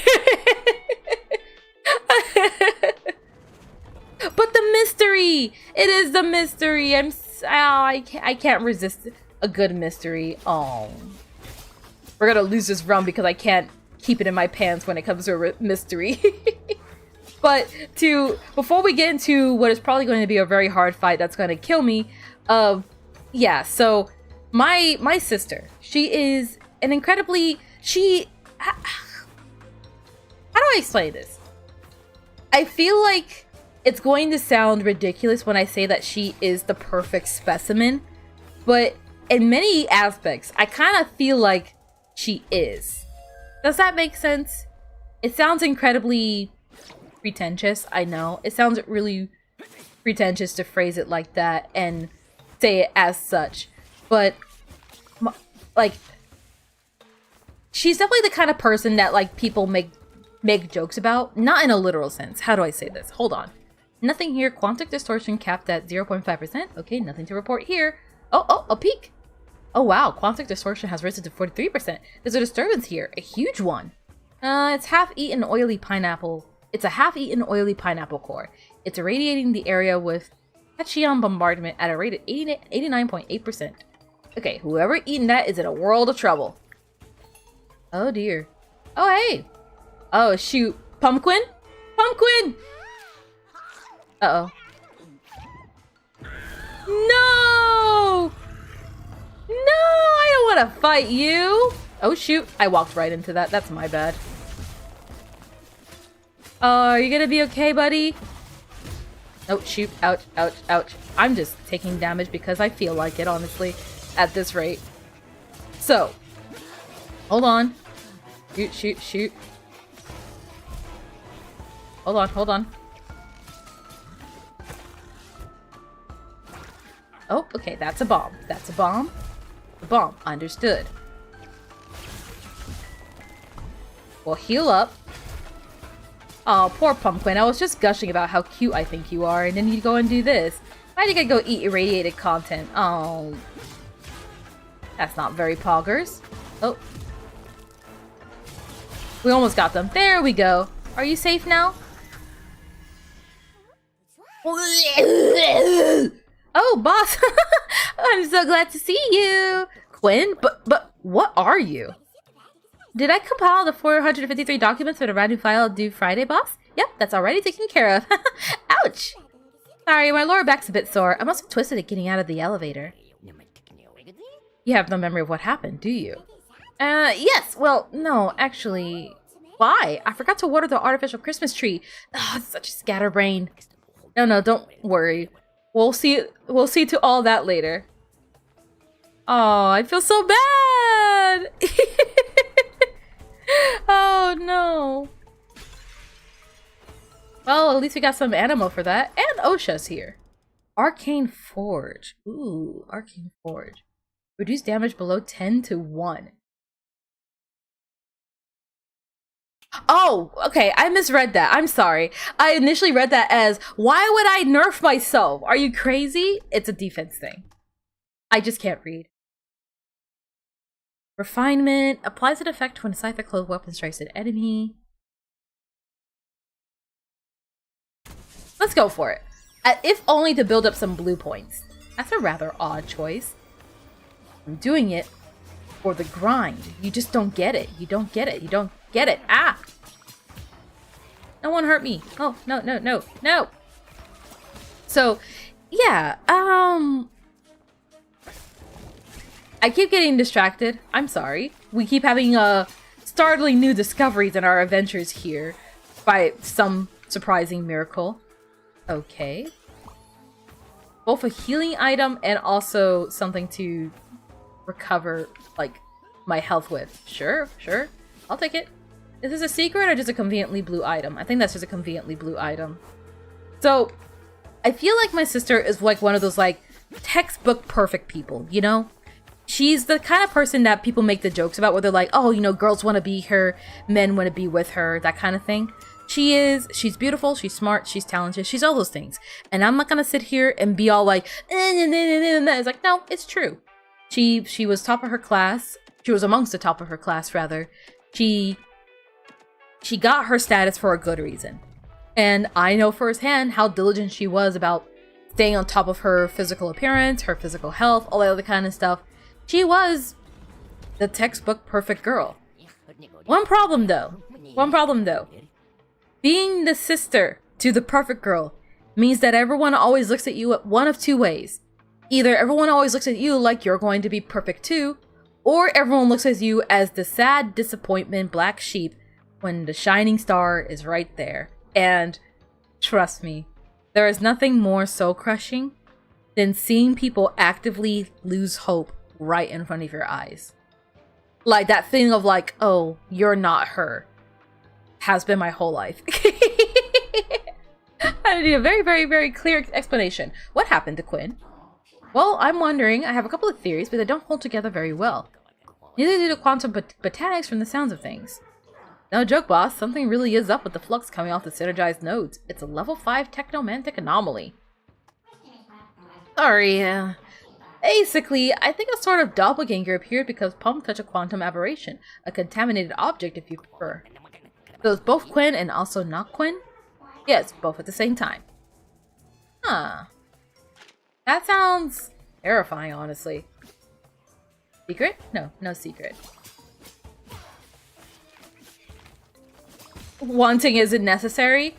But the mystery! It is the mystery. I can't resist a good mystery. Oh. We're gonna lose this run because I can't keep it in my pants when it comes to a mystery. But before we get into what is probably going to be a very hard fight that's going to kill me, yeah, so my sister, she is an incredibly, how do I explain this? I feel like it's going to sound ridiculous when I say that she is the perfect specimen, but in many aspects, I kind of feel like she is. Does that make sense? It sounds incredibly pretentious, I know. It sounds really pretentious to phrase it like that and say it as such. But, like, she's definitely the kind of person that, like, people make jokes about. Not in a literal sense. How do I say this? Hold on. Nothing here. Quantic distortion capped at 0.5%. Okay, nothing to report here. Oh, a peak. Oh, wow. Quantic distortion has risen to 43%. There's a disturbance here. A huge one. It's half-eaten oily pineapple. It's a half-eaten oily pineapple core. It's irradiating the area with Tachyon bombardment at a rate of 89.8%. Okay, whoever eaten that is in a world of trouble. Oh dear. Oh hey. Oh shoot. Pumpkin? Pumpkin! Uh-oh. No! No! I don't want to fight you! Oh shoot. I walked right into that. That's my bad. Oh, are you gonna be okay, buddy? Oh shoot. Ouch, ouch, ouch. I'm just taking damage because I feel like it, honestly, at this rate. So, hold on. Shoot, shoot, shoot. Hold on, hold on. Oh, okay, that's a bomb. That's a bomb. A bomb. Understood. We'll heal up. Oh, poor Pumpkin. I was just gushing about how cute I think you are, and then you go and do this. I think I go eat irradiated content. Oh. That's not very poggers. Oh. We almost got them. There we go. Are you safe now? Oh, boss. I'm so glad to see you. Quinn, but what are you? Did I compile the 453 documents for the brand new file due Friday, boss? Yep, that's already taken care of. Ouch. Sorry, my lower back's a bit sore. I must have twisted it getting out of the elevator. You have no memory of what happened, do you? Yes. Well, no, actually. Why? I forgot to water the artificial Christmas tree. Oh, it's such a scatterbrain. No, don't worry. We'll see to all that later. Oh, I feel so bad. Oh, no. Well, at least we got some animo for that. And Osha's here. Arcane Forge. Ooh, Arcane Forge. Reduce damage below 10 to 1. Oh, okay, I misread that. I'm sorry. I initially read that as, why would I nerf myself? Are you crazy? It's a defense thing. I just can't read. Refinement. Applies an effect when a scyther-clothed weapon strikes an enemy. Let's go for it. If only to build up some blue points. That's a rather odd choice. I'm doing it for the grind. You just don't get it. You don't get it. You don't get it. Ah! No one hurt me. Oh, no, no, no, no! So, yeah, I keep getting distracted. I'm sorry. We keep having startling new discoveries in our adventures here by some surprising miracle. Okay. Both a healing item and also something to recover, like, my health with. Sure, sure. I'll take it. Is this a secret or just a conveniently blue item? I think that's just a conveniently blue item. So, I feel like my sister is like one of those, like, textbook perfect people, you know? She's the kind of person that people make the jokes about where they're like, oh, you know, girls want to be her, men want to be with her, that kind of thing. She's beautiful, she's smart, she's talented, she's all those things. And I'm not gonna sit here and be all like, it's like, no, it's true. She was top of her class. She was amongst the top of her class, rather. She got her status for a good reason. And I know firsthand how diligent she was about staying on top of her physical appearance, her physical health, all that other kind of stuff. She was the textbook perfect girl. One problem though. Being the sister to the perfect girl means that everyone always looks at you one of two ways. Either everyone always looks at you like you're going to be perfect too, or everyone looks at you as the sad disappointment black sheep when the shining star is right there. And trust me, there is nothing more soul-crushing than seeing people actively lose hope right in front of your eyes. Like that feeling of like, oh, you're not her. Has been my whole life. I need a very, very, very clear explanation. What happened to Quinn? Well, I'm wondering. I have a couple of theories, but they don't hold together very well. Neither do the quantum botanics from the sounds of things. No joke, boss. Something really is up with the flux coming off the synergized nodes. It's a level 5 technomantic anomaly. Sorry, basically, I think a sort of doppelganger appeared because Pump touched a quantum aberration. A contaminated object, if you prefer. So it's both Quinn and also not Quinn? Yes, both at the same time. Huh. That sounds terrifying, honestly. Secret? No, no secret. Wanting isn't necessary.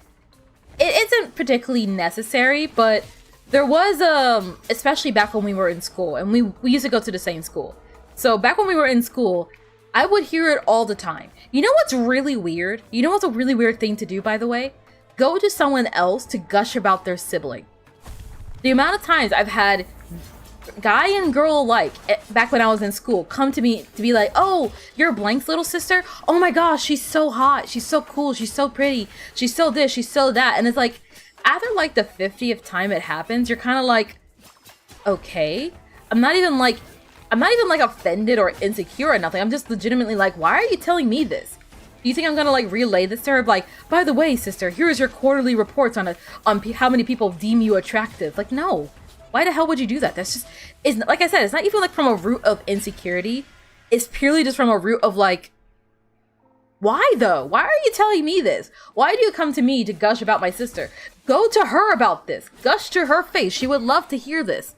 It isn't particularly necessary, but there was, especially back when we were in school, and we used to go to the same school. So back when we were in school, I would hear it all the time. You know what's really weird? You know what's a really weird thing to do, by the way? Go to someone else to gush about their sibling. The amount of times I've had guy and girl alike, back when I was in school, come to me to be like, oh, you're Blank's little sister? Oh my gosh, she's so hot. She's so cool. She's so pretty. She's so this. She's so that. And it's like, after like the 50th time it happens, you're kind of like, okay. I'm not even like offended or insecure or nothing. I'm just legitimately like, why are you telling me this? Do you think I'm gonna like relay this to her? Like, by the way, sister, here's your quarterly reports on how many people deem you attractive. Like, no. Why the hell would you do that? That's just, it's like I said, it's not even like from a root of insecurity. It's purely just from a root of like, why though? Why are you telling me this? Why do you come to me to gush about my sister? Go to her about this. Gush to her face. She would love to hear this.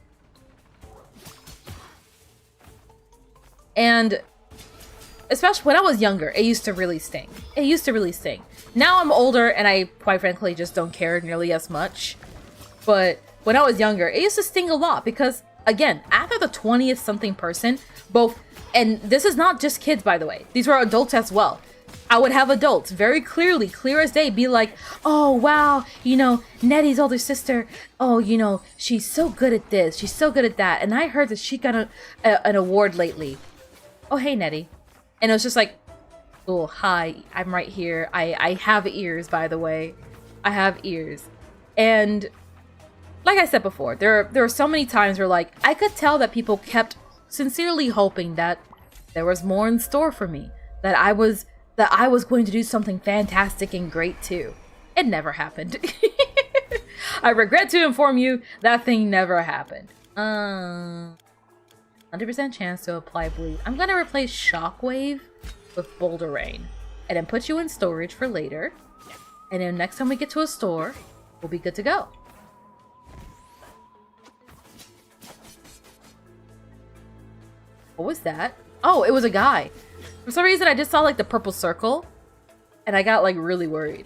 And especially when I was younger, it used to really sting. It used to really sting. Now I'm older and I, quite frankly, just don't care nearly as much. But when I was younger, it used to sting a lot because, again, after the 20th something person, both, and this is not just kids, by the way, these were adults as well. I would have adults very clearly, clear as day, be like, oh, wow, you know, Netty's older sister, oh, you know, she's so good at this, she's so good at that, and I heard that she got an award lately. Oh, hey, Netty. And it was just like, oh, hi, I'm right here. I have ears, by the way. I have ears. And like I said before, there were so many times where, like, I could tell that people kept sincerely hoping that there was more in store for me. That I was going to do something fantastic and great too. It never happened. I regret to inform you, that thing never happened. 100% chance to apply bleed. I'm gonna replace Shockwave with Boulder Rain. And then put you in storage for later. And then next time we get to a store, we'll be good to go. What was that? Oh, it was a guy. For some reason, I just saw like the purple circle. And I got like really worried.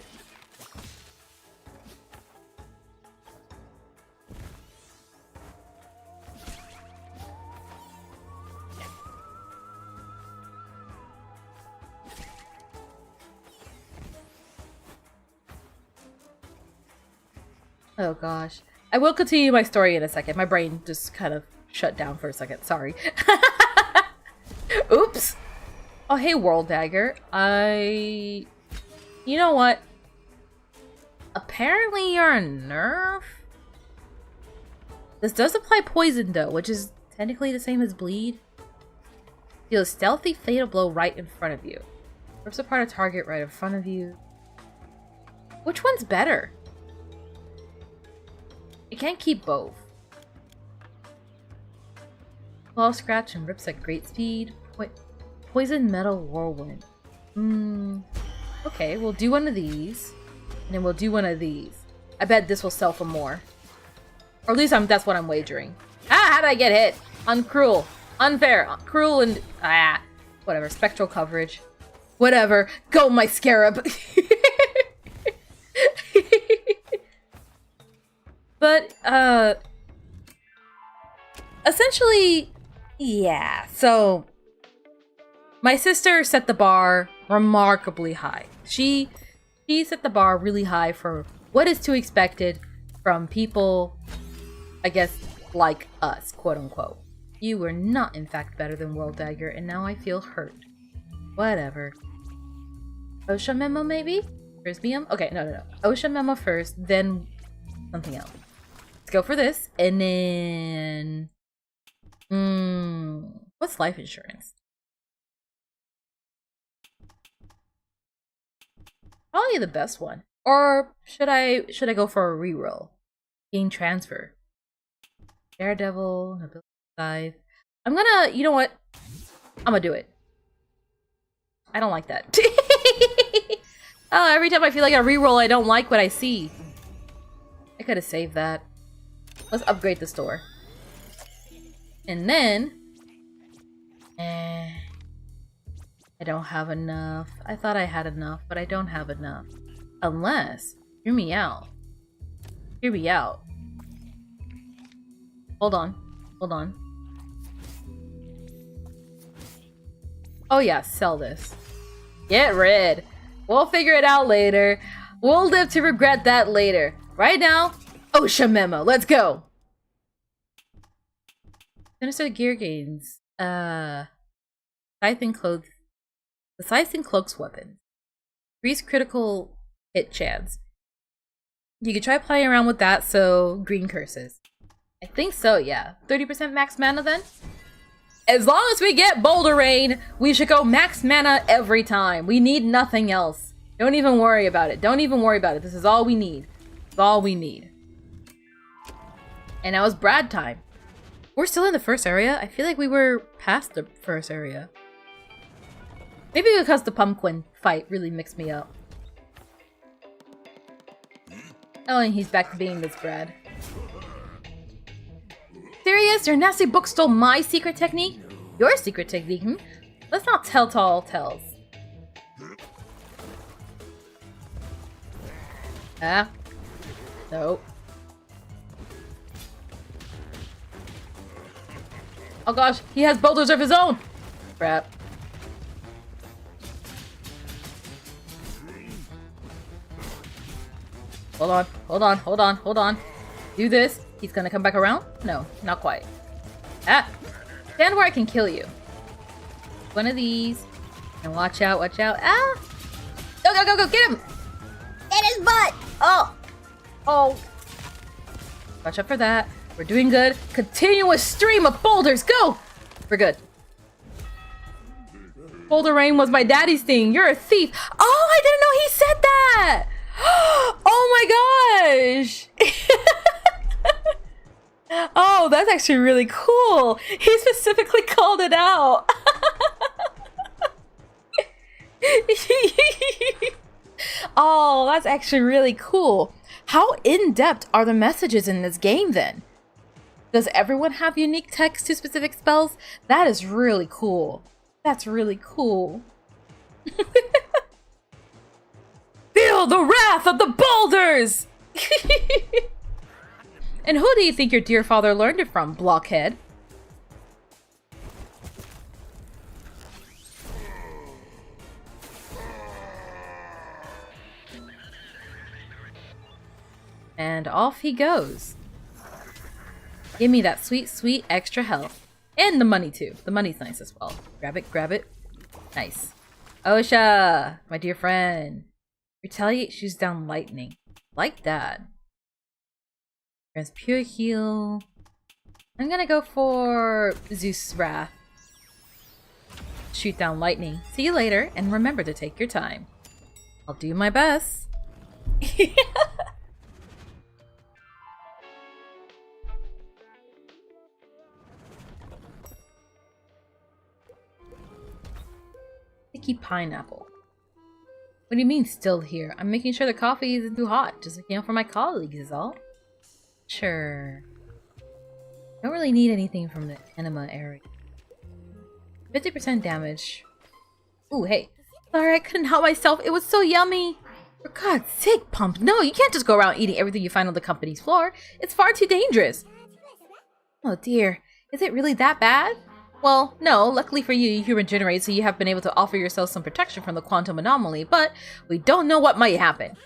Oh gosh. I will continue my story in a second. My brain just kind of shut down for a second. Sorry. Oops. Oh, hey, World Dagger. You know what? Apparently you're a nerf? This does apply poison though, which is technically the same as bleed. Deal a stealthy fatal blow right in front of you. Rips apart a target right in front of you. Which one's better? I can't keep both. Claw scratch and rips at great speed. Poison metal whirlwind. Okay, we'll do one of these. And then we'll do one of these. I bet this will sell for more. Or at least that's what I'm wagering. Ah, how did I get hit? Uncruel. Unfair. Cruel and... Ah. Whatever. Spectral coverage. Whatever. Go, my scarab. But, essentially, yeah, so my sister set the bar remarkably high. She set the bar really high for what is to be expected from people, I guess, like us, quote unquote. You were not, in fact, better than World Dagger, and now I feel hurt. Whatever. OSHA memo, maybe? Frisbeeum? Okay, no. OSHA memo first, then something else. Let's go for this, and then... what's life insurance? Probably the best one. Or should I go for a reroll? Gain transfer. Daredevil, ability 5. I'm gonna, you know what? I'm gonna do it. I don't like that. Oh, every time I feel like I reroll, I don't like what I see. I could have saved that. Let's upgrade the store. And then... I don't have enough. I thought I had enough, but I don't have enough. Unless... Hear me out. Hear me out. Hold on. Hold on. Oh yeah, sell this. Get rid. We'll figure it out later. We'll live to regret that later. Right now, OSHA memo. Let's go. Sinister gear gains. Scythe clothes. The Scythe and Cloaks weapon. Increase critical hit chance. You could try playing around with that, so green curses. I think so, yeah. 30% max mana then? As long as we get Boulder Rain, we should go max mana every time. We need nothing else. Don't even worry about it. Don't even worry about it. This is all we need. It's all we need. And now it's Brad time. We're still in the first area? I feel like we were past the first area. Maybe because the pumpkin fight really mixed me up. Oh, and he's back to being this Brad. Serious? Your nasty book stole my secret technique? Your secret technique, hmm? Let's not tell tall tales. Ah. Nope. Oh gosh, he has boulders of his own! Crap. Hold on, hold on, hold on, hold on. Do this. He's gonna come back around? No, not quite. Ah! Stand where I can kill you. One of these. And watch out, watch out. Ah! Go, go, go, go, get him! Get his butt! Oh! Oh. Watch out for that. We're doing good. Continuous stream of boulders, go! We're good. Boulder Rain was my daddy's thing. You're a thief. Oh, I didn't know he said that! Oh my gosh! Oh, that's actually really cool. He specifically called it out. Oh, that's actually really cool. How in-depth are the messages in this game then? Does everyone have unique text to specific spells? That is really cool. That's really cool. Feel the wrath of the boulders! And who do you think your dear father learned it from, blockhead? And off he goes. Give me that sweet, sweet extra health. And the money too. The money's nice as well. Grab it, grab it. Nice. Osha, my dear friend. Retaliate shoots down lightning. Like that. There's pure heal. I'm gonna go for Zeus' Wrath. Shoot down lightning. See you later, and remember to take your time. I'll do my best. Sticky pineapple. What do you mean still here? I'm making sure the coffee isn't too hot. Just looking out for my colleagues is all. Sure. Don't really need anything from the enema area. 50% damage. Ooh, hey. Sorry, I couldn't help myself. It was so yummy. For God's sake, Pump. No, you can't just go around eating everything you find on the company's floor. It's far too dangerous. Oh dear. Is it really that bad? Well, no. Luckily for you, you regenerate, so you have been able to offer yourself some protection from the quantum anomaly, but we don't know what might happen.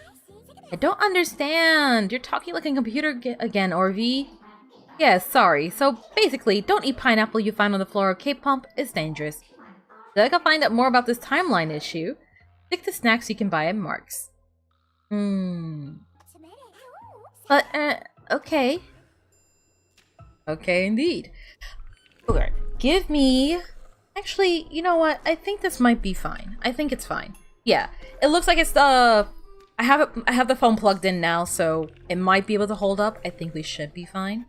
I don't understand. You're talking like a computer again, Orv. Yes, sorry. So basically, don't eat pineapple you find on the floor of Cape Pump. It's dangerous. So I can find out more about this timeline issue. Stick to snacks you can buy at Mark's. But, okay. Okay, indeed. Okay, give me... Actually, you know what? I think this might be fine. I think it's fine. Yeah, it looks like it's the... I have the phone plugged in now, so it might be able to hold up. I think we should be fine.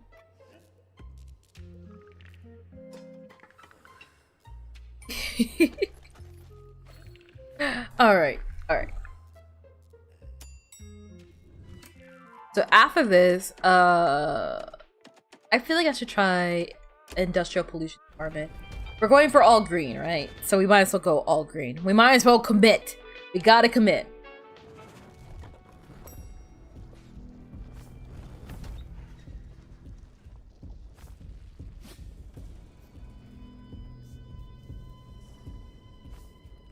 Alright, alright. So after this, I feel like I should try industrial pollution department. We're going for all green, right? So we might as well go all green. We might as well commit. We gotta commit.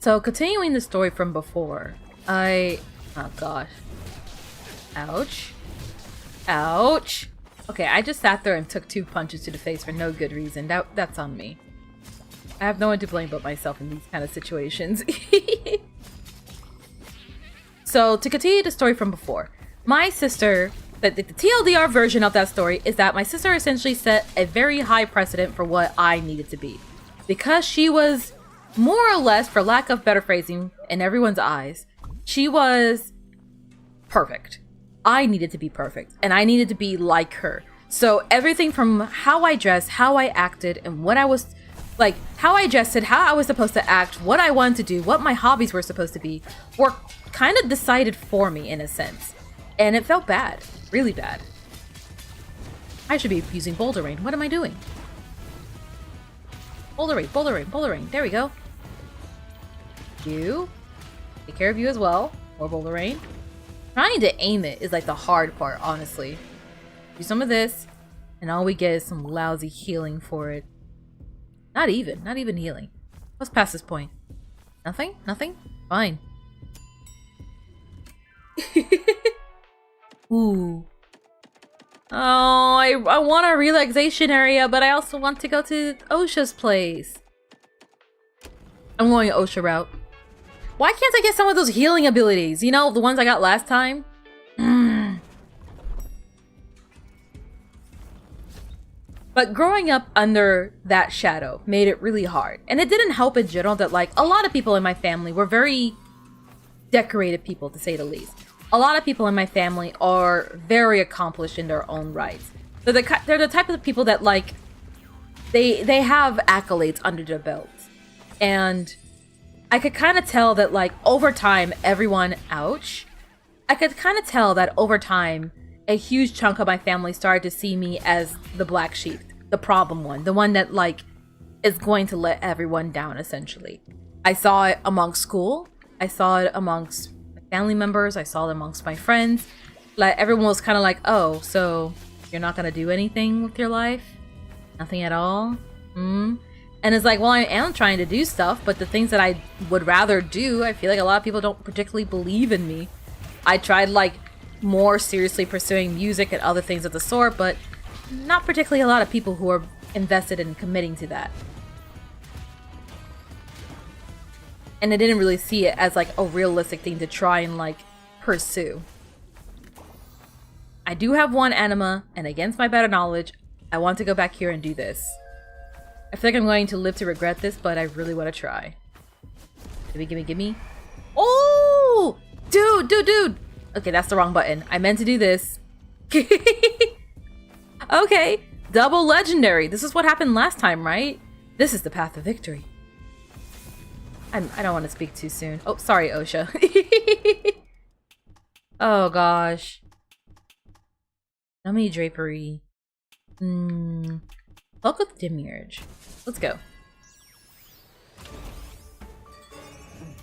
So continuing the story from before, oh gosh. Ouch. Ouch. Okay, I just sat there and took 2 punches to the face for no good reason. That's on me. I have no one to blame but myself in these kind of situations. So, to continue the story from before, my sister, the TLDR version of that story is that my sister essentially set a very high precedent for what I needed to be. Because she was, more or less, for lack of better phrasing, in everyone's eyes, she was perfect. I needed to be perfect, and I needed to be like her. So everything from how I dressed, how I acted, and what I was like, how I dressed, how I was supposed to act, what I wanted to do, what my hobbies were supposed to be, were kind of decided for me in a sense. And it felt bad, really bad. I should be using Boulder Rain. What am I doing? Boulder Rain, Boulder Rain, Boulder Rain. There we go. You. Take care of you as well. More Boulder Rain. Trying to aim it is like the hard part, honestly. Do some of this, and all we get is some lousy healing for it. Not even healing. What's past this point? Nothing? Nothing? Fine. Ooh. Oh, I want a relaxation area, but I also want to go to OSHA's place. I'm going OSHA route. Why can't I get some of those healing abilities? You know, the ones I got last time? But growing up under that shadow made it really hard. And it didn't help in general that, like, a lot of people in my family were very decorated people, to say the least. A lot of people in my family are very accomplished in their own rights. They're the type of people that, like, they have accolades under their belts. And I could kind of tell that, like, over time, everyone, ouch. I could kind of tell that over time, a huge chunk of my family started to see me as the black sheep, the problem one, the one that, like, is going to let everyone down, essentially. I saw it amongst school. I saw it amongst my family members. I saw it amongst my friends. Like, everyone was kind of like, oh, so you're not going to do anything with your life? Nothing at all? And it's like, well, I am trying to do stuff, but the things that I would rather do, I feel like a lot of people don't particularly believe in me. I tried, like, more seriously pursuing music and other things of the sort, but not particularly a lot of people who are invested in committing to that. And I didn't really see it as, like, a realistic thing to try and, like, pursue. I do have one anima, and against my better knowledge, I want to go back here and do this. I feel like I'm going to live to regret this, but I really want to try. Gimme. Oh! Dude! Okay, that's the wrong button. I meant to do this. Okay, double legendary. This is what happened last time, right? This is the path of victory. I don't want to speak too soon. Oh, sorry, OSHA. Oh, gosh. Dummy drapery. Talk with Demiurge. Let's go.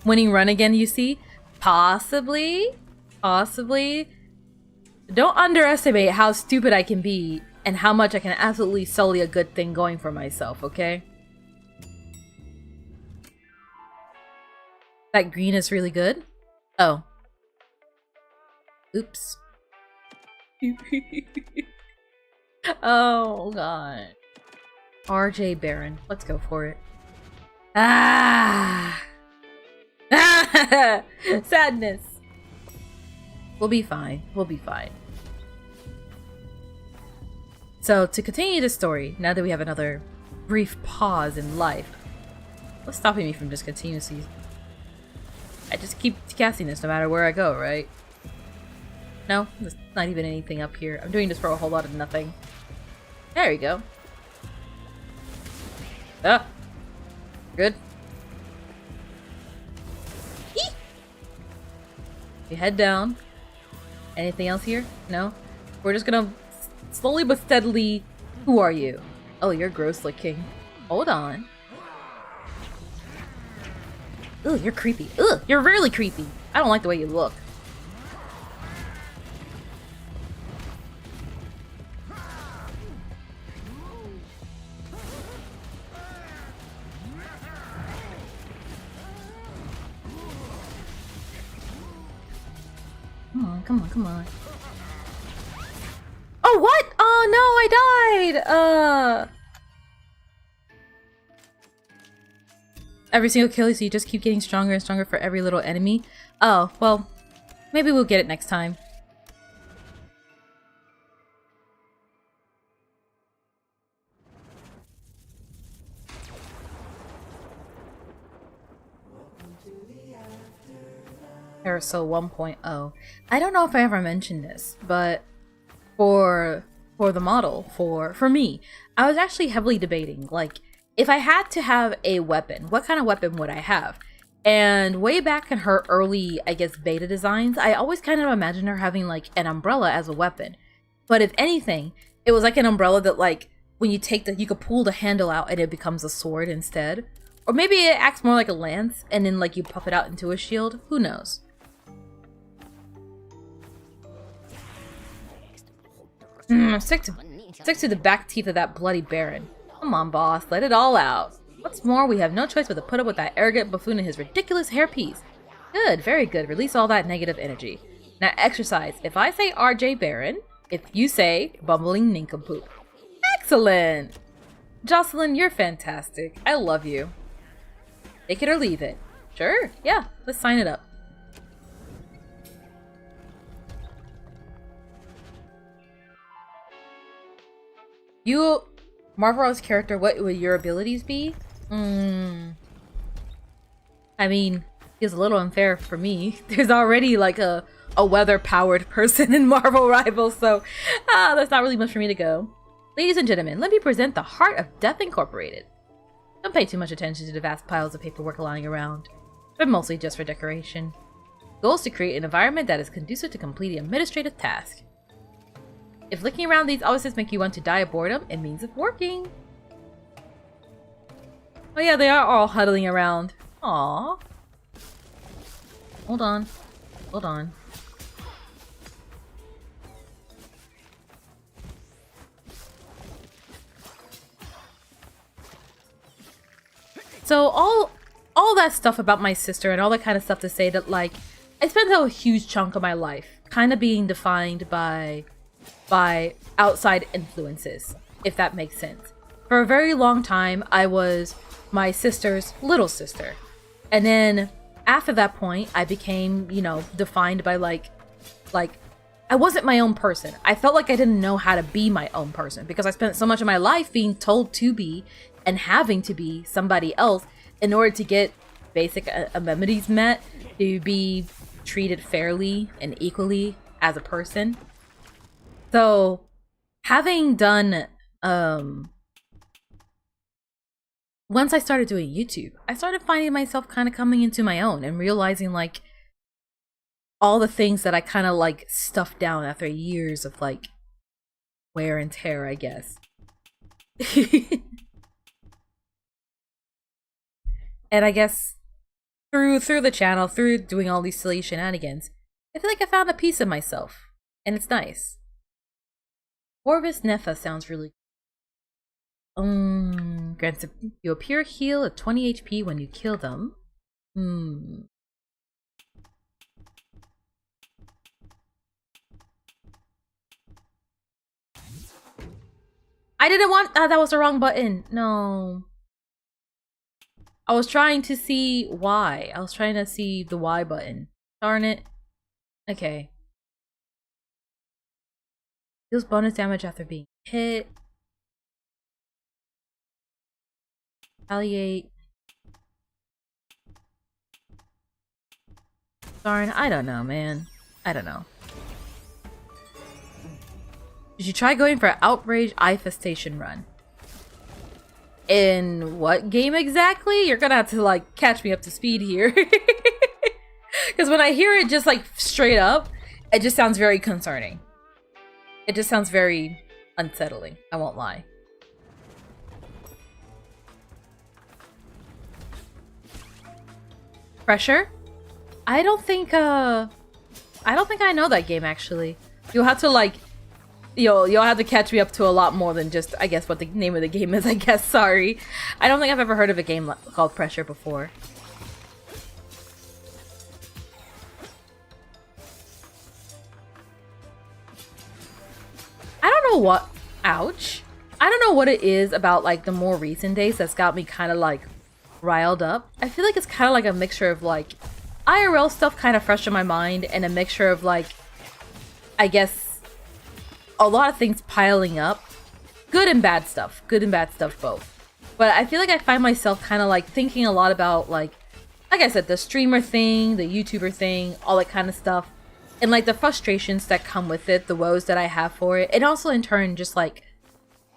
Winning run again, you see? Possibly. Don't underestimate how stupid I can be and how much I can absolutely sully a good thing going for myself, okay? That green is really good? Oh. Oops. Oh, God. RJ Baron. Let's go for it. Ah! Sadness. We'll be fine. So, to continue the story, now that we have another brief pause in life, what's stopping me from just continuously... I just keep casting this no matter where I go, right? No? There's not even anything up here. I'm doing this for a whole lot of nothing. There we go. Ah! Good. Eek! You head down. Anything else here? No? We're just gonna slowly but steadily... Who are you? Oh, you're gross looking. Hold on. Ugh, you're creepy. Ugh, you're really creepy. I don't like the way you look. Come on, come on, come on. Oh, what? Oh, no, I died! Every single kill, so you just keep getting stronger and stronger for every little enemy? Oh, well, maybe we'll get it next time. Carousel 1.0. I don't know if I ever mentioned this, but for the model, for me, I was actually heavily debating, like, if I had to have a weapon, what kind of weapon would I have? And way back in her early, I guess, beta designs, I always kind of imagined her having, like, an umbrella as a weapon. But if anything, it was like an umbrella that, like, when you take you could pull the handle out and it becomes a sword instead. Or maybe it acts more like a lance, and then, like, you puff it out into a shield. Who knows? Stick to the back teeth of that bloody Baron. Come on, boss, let it all out. What's more, we have no choice but to put up with that arrogant buffoon and his ridiculous hairpiece. Good, very good. Release all that negative energy. Now exercise. If I say RJ Baron, if you say bumbling nincompoop. Excellent! Jocelyn, you're fantastic. I love you. Take it or leave it. Sure, yeah, let's sign it up. You, Marvel's character, what would your abilities be? I mean, it's a little unfair for me. There's already like a weather-powered person in Marvel Rivals, so that's not really much for me to go. Ladies and gentlemen, let me present the Heart of Death Incorporated. Don't pay too much attention to the vast piles of paperwork lying around, but mostly just for decoration. The goal is to create an environment that is conducive to completing an administrative task. If looking around these offices make you want to die of boredom, it means it's working. Oh yeah, they are all huddling around. Aww. Hold on. Hold on. So all that stuff about my sister and all that kind of stuff to say that, like, I spent a huge chunk of my life kind of being defined by outside influences, if that makes sense. For a very long time, I was my sister's little sister. And then after that point, I became, you know, defined by like I wasn't my own person. I felt like I didn't know how to be my own person because I spent so much of my life being told to be and having to be somebody else in order to get basic amenities met, to be treated fairly and equally as a person. So, having done, once I started doing YouTube, I started finding myself kind of coming into my own and realizing, like, all the things that I kind of, like, stuffed down after years of, like, wear and tear, I guess. And I guess, through the channel, through doing all these silly shenanigans, I feel like I found a piece of myself, and it's nice. Orvis Nefa sounds really grants you a pure heal of 20 HP when you kill them. I didn't want that was the wrong button. No. I was trying to see Y. I was trying to see the Y button. Darn it. Okay. Deals bonus damage after being hit. Retaliate. Darn, I don't know, man. I don't know. Did you try going for an Outrage Infestation run? In what game exactly? You're gonna have to, like, catch me up to speed here. Because when I hear it just, like, straight up, it just sounds very concerning. It just sounds very unsettling, I won't lie. Pressure? I don't think I know that game actually. You'll have to like you'll have to catch me up to a lot more than just I guess what the name of the game is, I guess. Sorry. I don't think I've ever heard of a game called Pressure before. I don't know what ouch. I don't know what it is about like the more recent days that's got me kind of like riled up. I feel like it's kind of like a mixture of like IRL stuff kind of fresh in my mind and a mixture of like, I guess, a lot of things piling up. Good and bad stuff both. But I feel like I find myself kind of like thinking a lot about like I said, the streamer thing, the YouTuber thing, all that kind of stuff. And like the frustrations that come with it, the woes that I have for it. And also in turn, just like,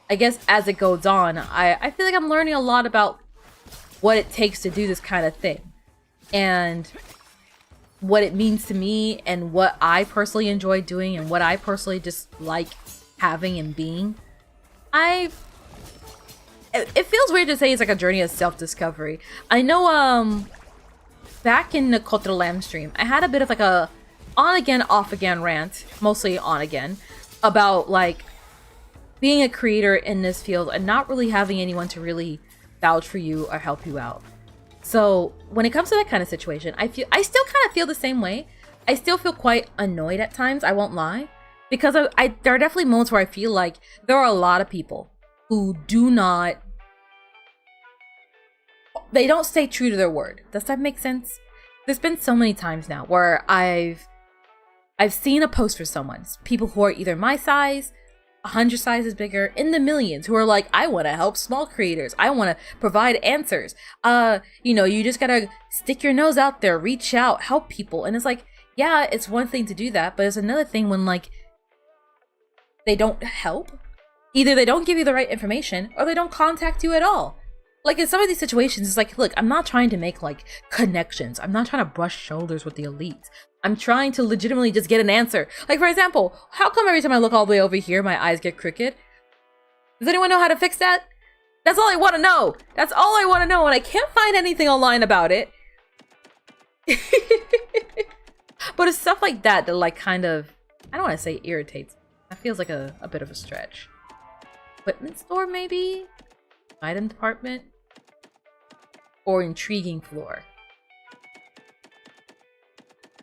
I guess as it goes on, I feel like I'm learning a lot about what it takes to do this kind of thing and what it means to me and what I personally enjoy doing and what I personally just like having and being. It feels weird to say it's like a journey of self-discovery. I know back in the Kotre Lamb stream, I had a bit of like a on again off again rant, mostly on again, about like being a creator in this field and not really having anyone to really vouch for you or help you out. So when it comes to that kind of situation, I still kind of feel the same way. I still feel quite annoyed at times, I won't lie, because there are definitely moments where I feel like there are a lot of people who they don't stay true to their word. Does that make sense? There's been so many times now where I've seen a post for someone, people who are either my size, 100 sizes bigger, in the millions, who are like, I want to help small creators. I want to provide answers. You know, you just gotta stick your nose out there, reach out, help people. And it's like, yeah, it's one thing to do that, but it's another thing when like they don't help. Either they don't give you the right information or they don't contact you at all. Like in some of these situations, it's like, look, I'm not trying to make like connections. I'm not trying to brush shoulders with the elites. I'm trying to legitimately just get an answer. Like, for example, how come every time I look all the way over here, my eyes get crooked? Does anyone know how to fix that? That's all I want to know. That's all I want to know. And I can't find anything online about it. But it's stuff like that that like kind of, I don't want to say irritates. That feels like a bit of a stretch. Equipment store, maybe? Item department? Or intriguing floor?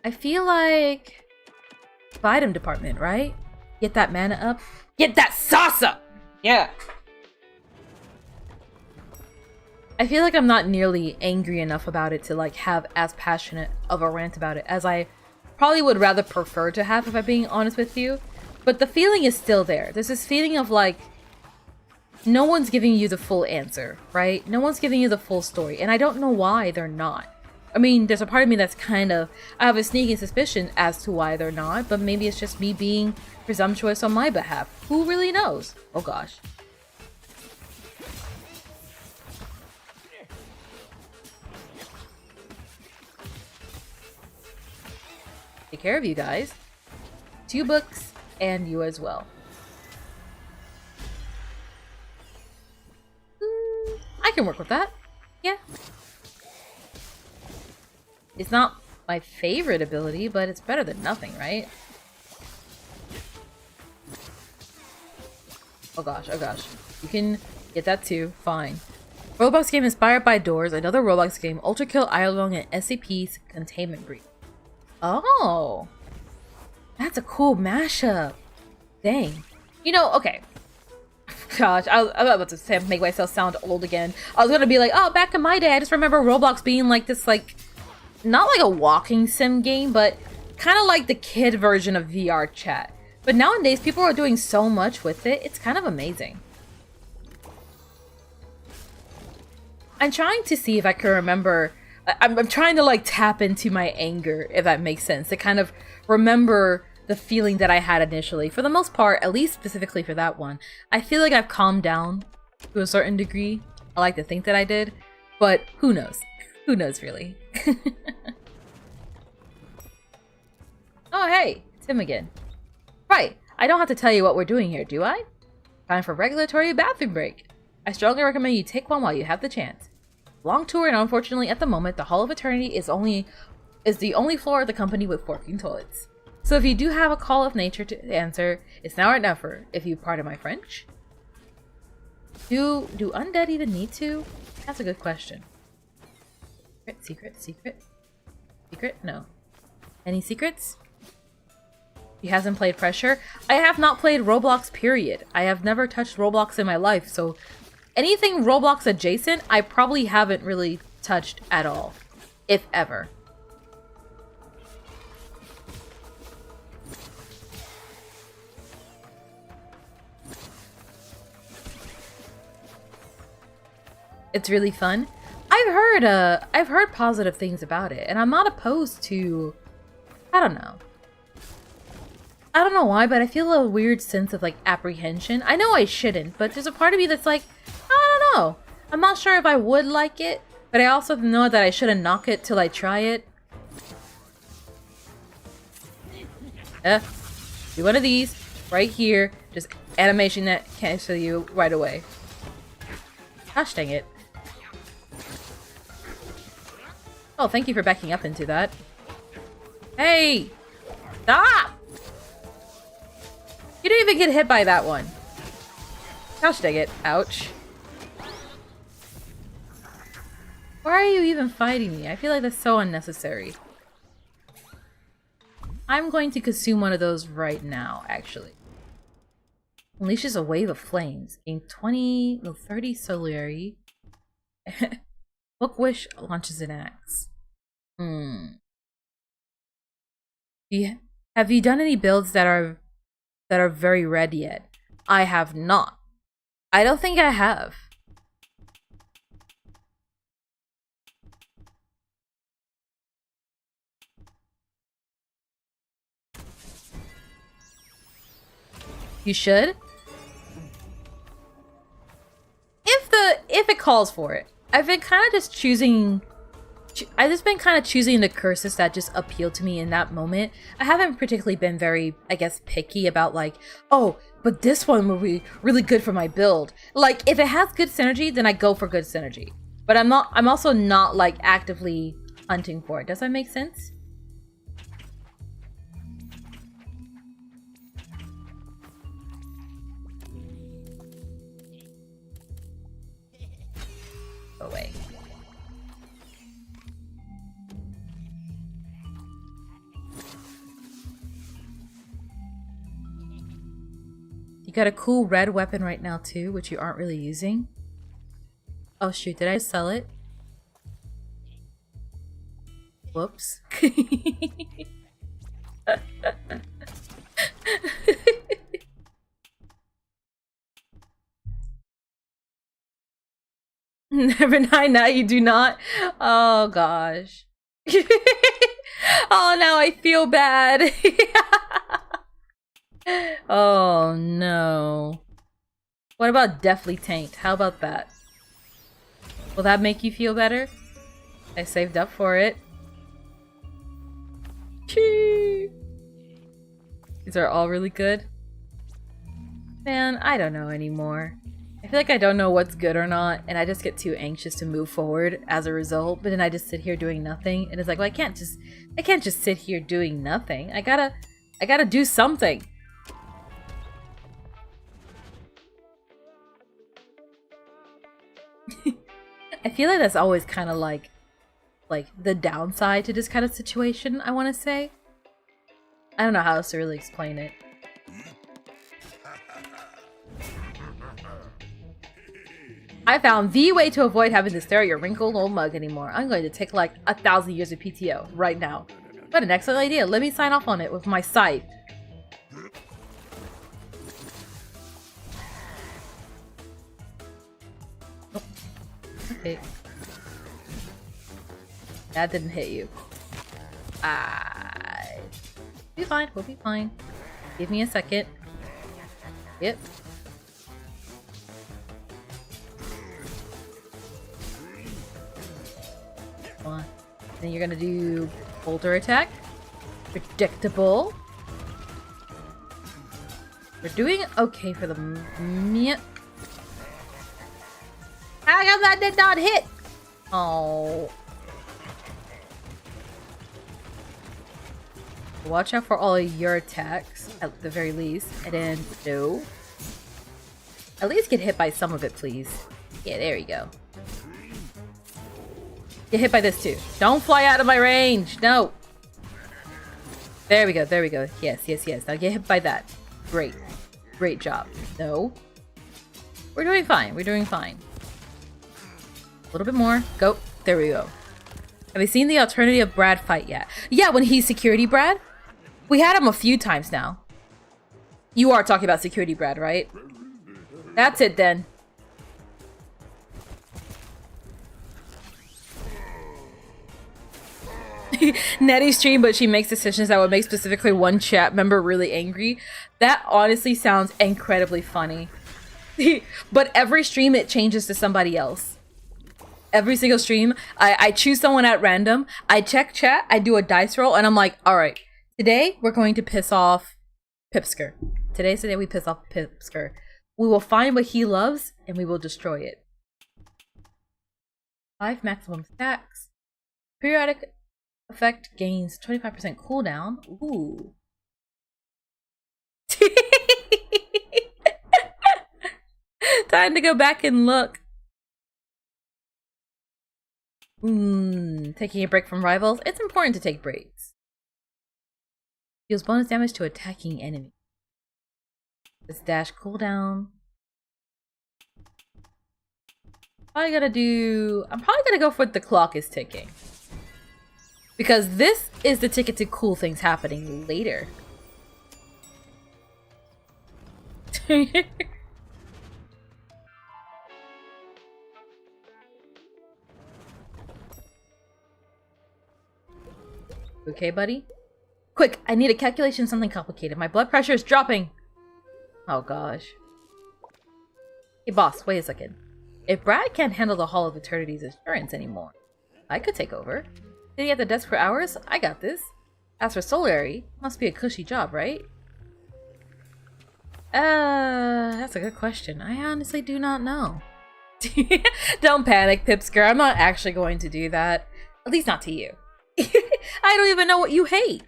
I feel like item department, right? Get that mana up. Get that sauce up! Yeah! I feel like I'm not nearly angry enough about it to like have as passionate of a rant about it as I probably would rather prefer to have, if I'm being honest with you. But the feeling is still there. There's this feeling of like, no one's giving you the full answer, right? No one's giving you the full story. And I don't know why they're not. I mean, there's a part of me that's kind of, I have a sneaking suspicion as to why they're not, but maybe it's just me being presumptuous on my behalf. Who really knows? Oh gosh. Take care of you guys. 2 books, and you as well. I can work with that. Yeah. It's not my favorite ability, but it's better than nothing, right? Oh gosh, oh gosh. You can get that too. Fine. Roblox game inspired by Doors, another Roblox game, Ultra Kill Iolong, and SCP's Containment Breach. Oh. That's a cool mashup. Dang. You know, okay. Gosh, I'm about to make myself sound old again. I was gonna be like, oh, back in my day, I just remember Roblox being like this, like, not like a walking sim game, but kind of like the kid version of VR chat. But nowadays, people are doing so much with it, it's kind of amazing. I'm trying to see if I can remember, I'm trying to like tap into my anger, if that makes sense, to kind of remember the feeling that I had initially. For the most part, at least specifically for that one, I feel like I've calmed down to a certain degree. I like to think that I did, but who knows? Who knows, really? Oh, hey, it's him again. Right, I don't have to tell you what we're doing here, do I? Time for regulatory bathroom break. I strongly recommend you take one while you have the chance. Long tour, and unfortunately at the moment, the Hall of Eternity is the only floor of the company with forking toilets. So if you do have a call of nature to answer, it's now or never, if you pardon my French. Do undead even need to? That's a good question. Secret? No. Any secrets? He hasn't played Pressure? I have not played Roblox, period. I have never touched Roblox in my life, so anything Roblox adjacent, I probably haven't really touched at all. If ever. It's really fun. I've heard positive things about it, and I'm not opposed to, I don't know why, but I feel a weird sense of like apprehension. I know I shouldn't, but there's a part of me that's like, I don't know. I'm not sure if I would like it, but I also know that I shouldn't knock it till I try it. Do one of these right here. Just animation that cancel you right away. Gosh dang it. Oh, thank you for backing up into that. Hey! Stop! You didn't even get hit by that one. Gosh dang it. Ouch. Why are you even fighting me? I feel like that's so unnecessary. I'm going to consume one of those right now, actually. Unleashes a wave of flames. Gain 30 Solari. Book Wish launches an axe. Yeah. Have you done any builds that are very red yet? I have not. I don't think I have. You should? If it calls for it. I've been kind of just choosing the curses that just appeal to me in that moment. I haven't particularly been very, I guess, picky about like, oh, but this one will be really good for my build. Like, if it has good synergy, then I go for good synergy. But I'm also not like actively hunting for it. Does that make sense? Go away. You got a cool red weapon right now too, which you aren't really using. Oh shoot, did I sell it? Whoops. Never mind, now you do not. Oh gosh. Oh, now I feel bad. Oh no. What about Deathly Taint? How about that? Will that make you feel better? I saved up for it. Chee. These are all really good. Man, I don't know anymore. I feel like I don't know what's good or not, and I just get too anxious to move forward as a result, but then I just sit here doing nothing, and it's like, well, I can't just sit here doing nothing. I gotta do something. I feel like that's always kind of like the downside to this kind of situation, I want to say. I don't know how else to really explain it. I found the way to avoid having to stare at your wrinkled old mug anymore. I'm going to take like 1,000 years of PTO right now. What an excellent idea. Let me sign off on it with my scythe. Oh. Okay. That didn't hit you. We'll be fine. We'll be fine. Give me a second. Yep. Then you're gonna do bolter attack. Predictable. We're doing okay for the minute. How come that did not hit? Oh. Watch out for all of your attacks, at the very least. And then, no. At least get hit by some of it, please. Yeah, there you go. Get hit by this too. Don't fly out of my range! No! There we go, there we go. Yes, yes, yes. Now get hit by that. Great. Great job. No. We're doing fine. We're doing fine. A little bit more. Go. There we go. Have you seen the alternative Brad fight yet? Yeah, when he's security Brad? We had him a few times now. You are talking about security Brad, right? That's it then. Netty stream, but she makes decisions that would make specifically one chat member really angry. That honestly sounds incredibly funny. But every stream it changes to somebody else. Every single stream, I choose someone at random, I check chat, I do a dice roll, and I'm like, alright, today we're going to piss off Pipsker. Today's the day we piss off Pipsker. We will find what he loves, and we will destroy it. 5 maximum stacks. Periodic effect gains 25% cooldown. Ooh. Time to go back and look. Taking a break from rivals. It's important to take breaks. Deals bonus damage to attacking enemy. This dash cooldown. I'm probably gonna go for what the clock is ticking. Because this is the ticket to cool things happening later. Okay, buddy? Quick, I need a calculation, something complicated. My blood pressure is dropping. Oh gosh. Hey boss, wait a second. If Brad can't handle the Hall of Eternity's insurance anymore, I could take over. Sitting at the desk for hours? I got this. As for Solary, must be a cushy job, right? That's a good question. I honestly do not know. Don't panic, Pipsker. I'm not actually going to do that. At least not to you. I don't even know what you hate.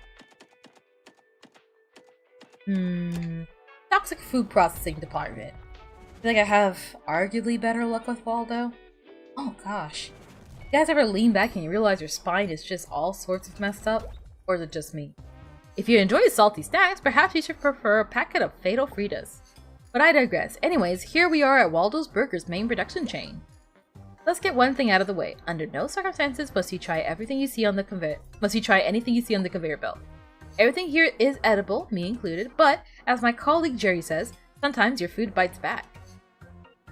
Toxic food processing department. I feel like I have arguably better luck with Waldo. Oh gosh. You guys ever lean back and you realize your spine is just all sorts of messed up? Or is it just me? If you enjoy salty snacks, perhaps you should prefer a packet of Fatal Fritas. But I digress. Anyways, here we are at Waldo's Burger's main production chain. Let's get one thing out of the way. Under no circumstances must you try everything you see on the conveyor. Must you try anything you see on the conveyor belt. Everything here is edible, me included, but as my colleague Jerry says, sometimes your food bites back.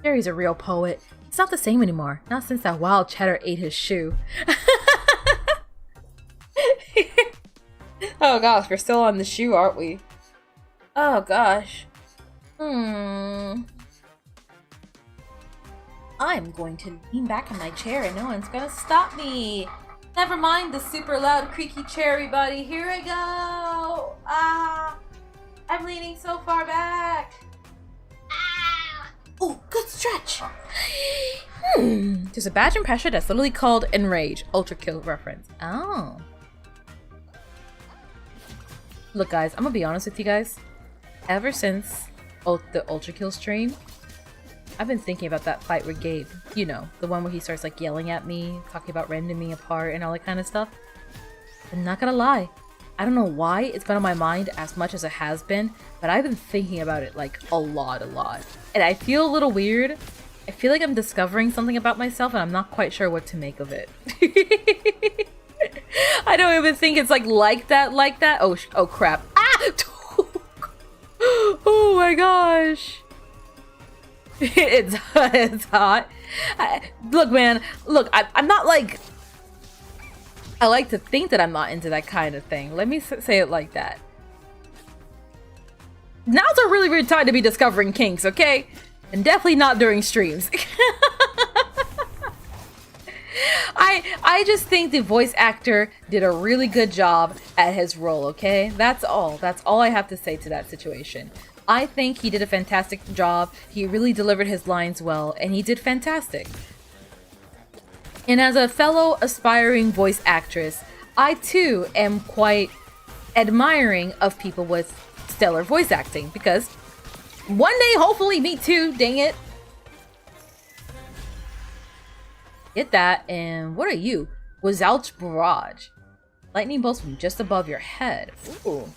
Jerry's a real poet. It's not the same anymore. Not since that wild cheddar ate his shoe. Oh gosh, we're still on the shoe, aren't we? Oh gosh. I'm going to lean back in my chair and no one's gonna stop me. Never mind the super loud creaky chair, everybody. Here I go. I'm leaning so far back. Oh, good stretch. There's a badge and pressure that's literally called Enrage. Ultra Kill reference. Oh. Look guys, I'm gonna be honest with you guys. Ever since the Ultra Kill stream, I've been thinking about that fight with Gabe. You know, the one where he starts like yelling at me, talking about rending me apart and all that kind of stuff. I'm not gonna lie. I don't know why it's been on my mind as much as it has been, but I've been thinking about it like a lot. And I feel a little weird. I feel like I'm discovering something about myself and I'm not quite sure what to make of it. I don't even think it's like that. Oh crap. Ah! Oh my gosh. It's hot. Look, man. Look, I'm not like... I like to think that I'm not into that kind of thing. Let me say it like that. Now's a really weird time to be discovering kinks, okay? And definitely not during streams. I just think the voice actor did a really good job at his role, okay? That's all. That's all I have to say to that situation. I think he did a fantastic job. He really delivered his lines well, and he did fantastic. And as a fellow aspiring voice actress, I too am quite admiring of people with stellar voice acting, because one day, hopefully, me too, dang it. Get that, and what are you? Wazouch Barrage. Lightning bolts from just above your head. Ooh.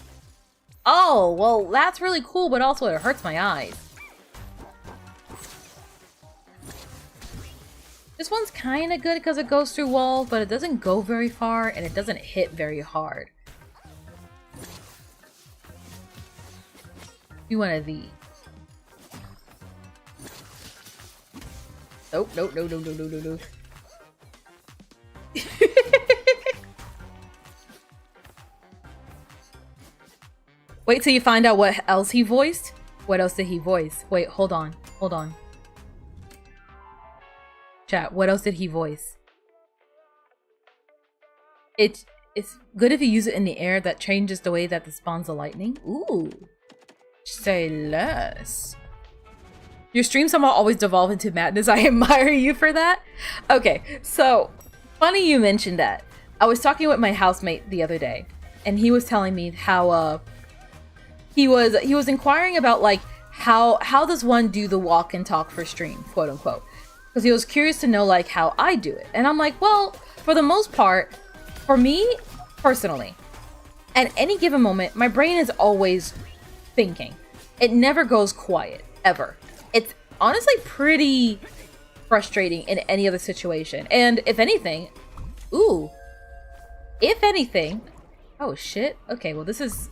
Oh, well, that's really cool, but also it hurts my eyes. This one's kind of good because it goes through walls, but it doesn't go very far, and it doesn't hit very hard. Do one of these. Nope, nope, no, no, no, no, no, no. Wait till you find out what else he voiced. What else did he voice? Wait, hold on. Hold on. Chat, what else did he voice? It's good if you use it in the air. That changes the way that it spawns the lightning. Ooh. Say less. Your streams somehow always devolve into madness. I admire you for that. Okay, so funny you mentioned that. I was talking with my housemate the other day, and he was telling me how he was inquiring about like how does one do the walk and talk for stream, quote unquote, because he was curious to know like how I do it. And I'm like, well, for the most part, for me personally, at any given moment, my brain is always thinking. It never goes quiet, ever. It's honestly pretty frustrating in any other situation. And if anything, oh shit. Okay, well, this is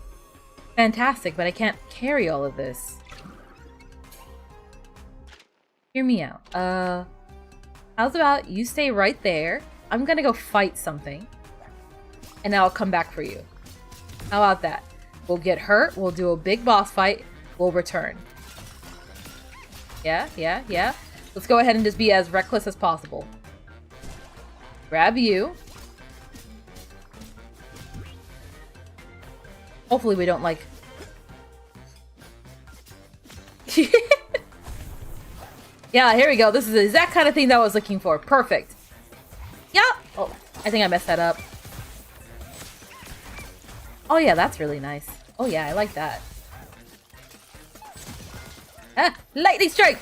fantastic, but I can't carry all of this. Hear me out. How's about you stay right there? I'm gonna go fight something, and I'll come back for you. How about that? We'll get hurt, we'll do a big boss fight, we'll return. Yeah, yeah, yeah. Let's go ahead and just be as reckless as possible. Grab you. Hopefully we don't like... Yeah, here we go. This is the exact kind of thing that I was looking for. Perfect. Yeah. Oh, I think I messed that up. Oh yeah, that's really nice. Oh yeah, I like that. Ah, lightning strike!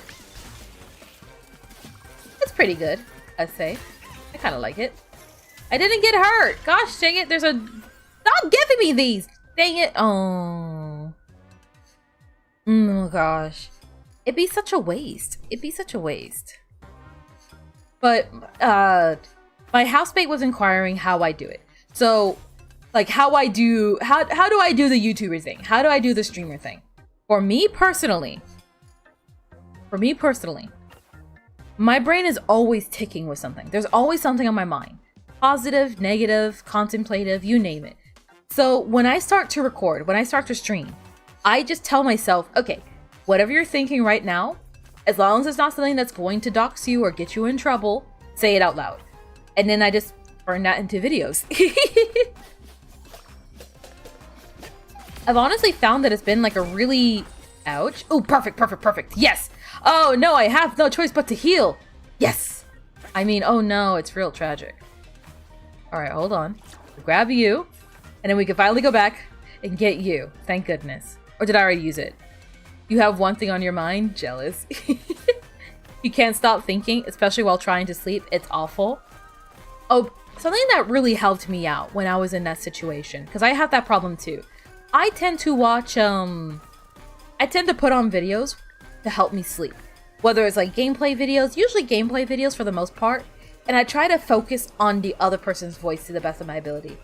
It's pretty good, I'd say. I kind of like it. I didn't get hurt! Gosh dang it, there's a... Stop giving me these! Dang it! Oh. Oh gosh. It'd be such a waste. It'd be such a waste. But, my housemate was inquiring how I do it. So, like, how do I do the YouTuber thing? How do I do the streamer thing? For me personally, my brain is always ticking with something. There's always something on my mind. Positive, negative, contemplative, you name it. So when I start to record, when I start to stream, I just tell myself, okay, whatever you're thinking right now, as long as it's not something that's going to dox you or get you in trouble, say it out loud. And then I just burn that into videos. I've honestly found that it's been like a really... Ouch. Oh, perfect, perfect, perfect. Yes! Oh, no, I have no choice but to heal. Yes! I mean, oh no, it's real tragic. Alright, hold on. Grab you, and then we can finally go back and get you. Thank goodness. Or did I already use it? You have one thing on your mind? Jealous. You can't stop thinking, especially while trying to sleep. It's awful. Oh, something that really helped me out when I was in that situation, because I have that problem too. I tend to watch, I tend to put on videos to help me sleep. Whether it's like gameplay videos, usually gameplay videos for the most part, and I try to focus on the other person's voice to the best of my ability.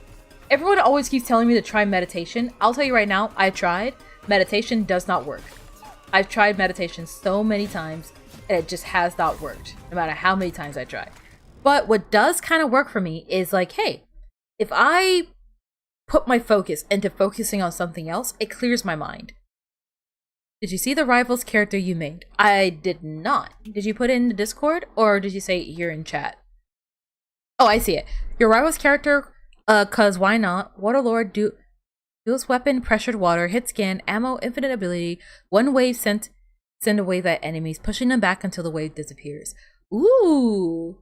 Everyone always keeps telling me to try meditation. I'll tell you right now, I tried. Meditation does not work. I've tried meditation so many times, and it just has not worked, no matter how many times I try. But what does kind of work for me is like, hey, if I put my focus into focusing on something else, it clears my mind. Did you see the rivals character you made? I did not. Did you put it in the Discord, or did you say it here in chat? Oh, I see it. Your rivals character, cause why not? Waterlord Duel's weapon, pressured water, hit scan, ammo, infinite ability. One wave send a wave at enemies, pushing them back until the wave disappears. Ooh.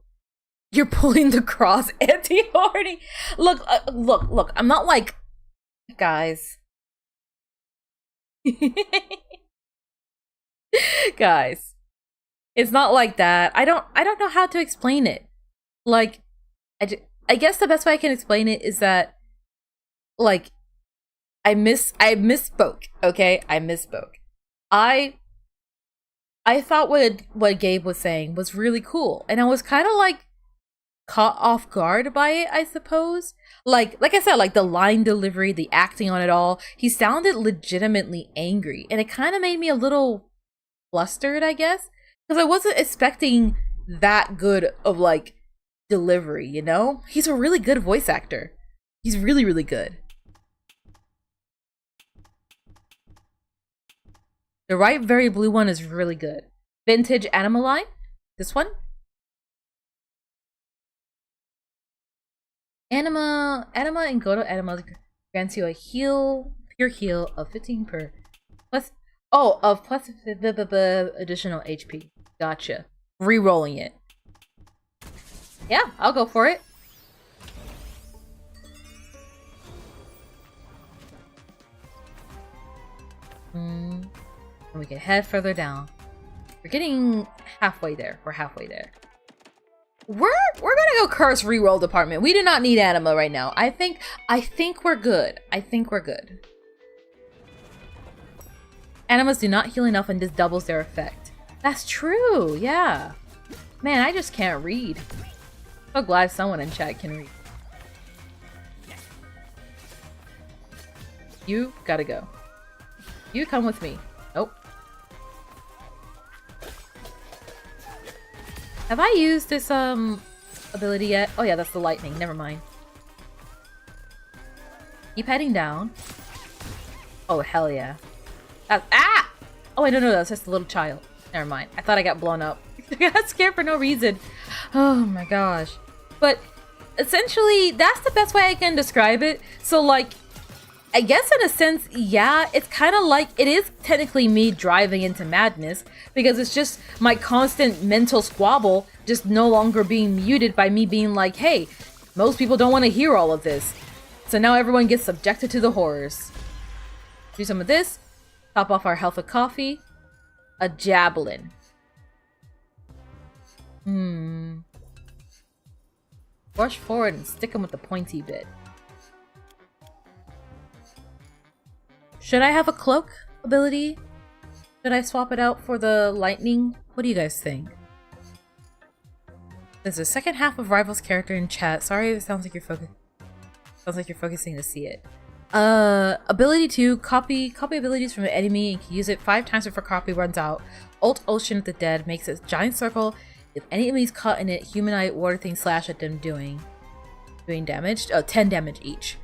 You're pulling the cross, anti-horny. Look, look. I'm not like... Guys. Guys. It's not like that. I don't know how to explain it. Like, I guess the best way I can explain it is that, like, I misspoke, okay? I misspoke. I thought what Gabe was saying was really cool, and I was kind of like caught off guard by it, I suppose. Like I said, like the line delivery, the acting on it all, he sounded legitimately angry, and it kind of made me a little flustered, I guess, because I wasn't expecting that good of like delivery, you know? He's a really good voice actor. He's really, really good. The right very blue one is really good. Vintage Anima line. This one. Anima and Goto Anima grants you a pure heal of 15 per plus. Oh, of plus additional HP. Gotcha. Re-rolling it. Yeah, I'll go for it. And we can head further down. We're getting halfway there. We're halfway there. We're gonna go curse reroll department. We do not need anima right now. I think we're good. I think we're good. Animas do not heal enough and this doubles their effect. That's true, yeah. Man, I just can't read. So glad someone in chat can read. You gotta go. You come with me. Nope. Have I used this ability yet? Oh yeah, that's the lightning. Never mind. Keep heading down. Oh hell yeah. Ah! Oh I don't know, that's just a little child. Never mind. I thought I got blown up. I got scared for no reason. Oh my gosh. But essentially, that's the best way I can describe it. So like, I guess in a sense, yeah, it's kind of like, it is technically me driving into madness because it's just my constant mental squabble just no longer being muted by me being like, hey, most people don't want to hear all of this. So now everyone gets subjected to the horrors. Do some of this, top off our health with coffee, a javelin. Rush forward and stick him with the pointy bit. Should I have a cloak ability? Should I swap it out for the lightning? What do you guys think? There's a second half of Rival's character in chat. Sorry if it sounds like you're focusing to see it. Ability 2, copy abilities from an enemy and can use it 5 times before copy runs out. Ult Ocean of the Dead makes a giant circle. If any enemies caught in it, humanoid water thing slash at them doing damage. Oh, 10 damage each.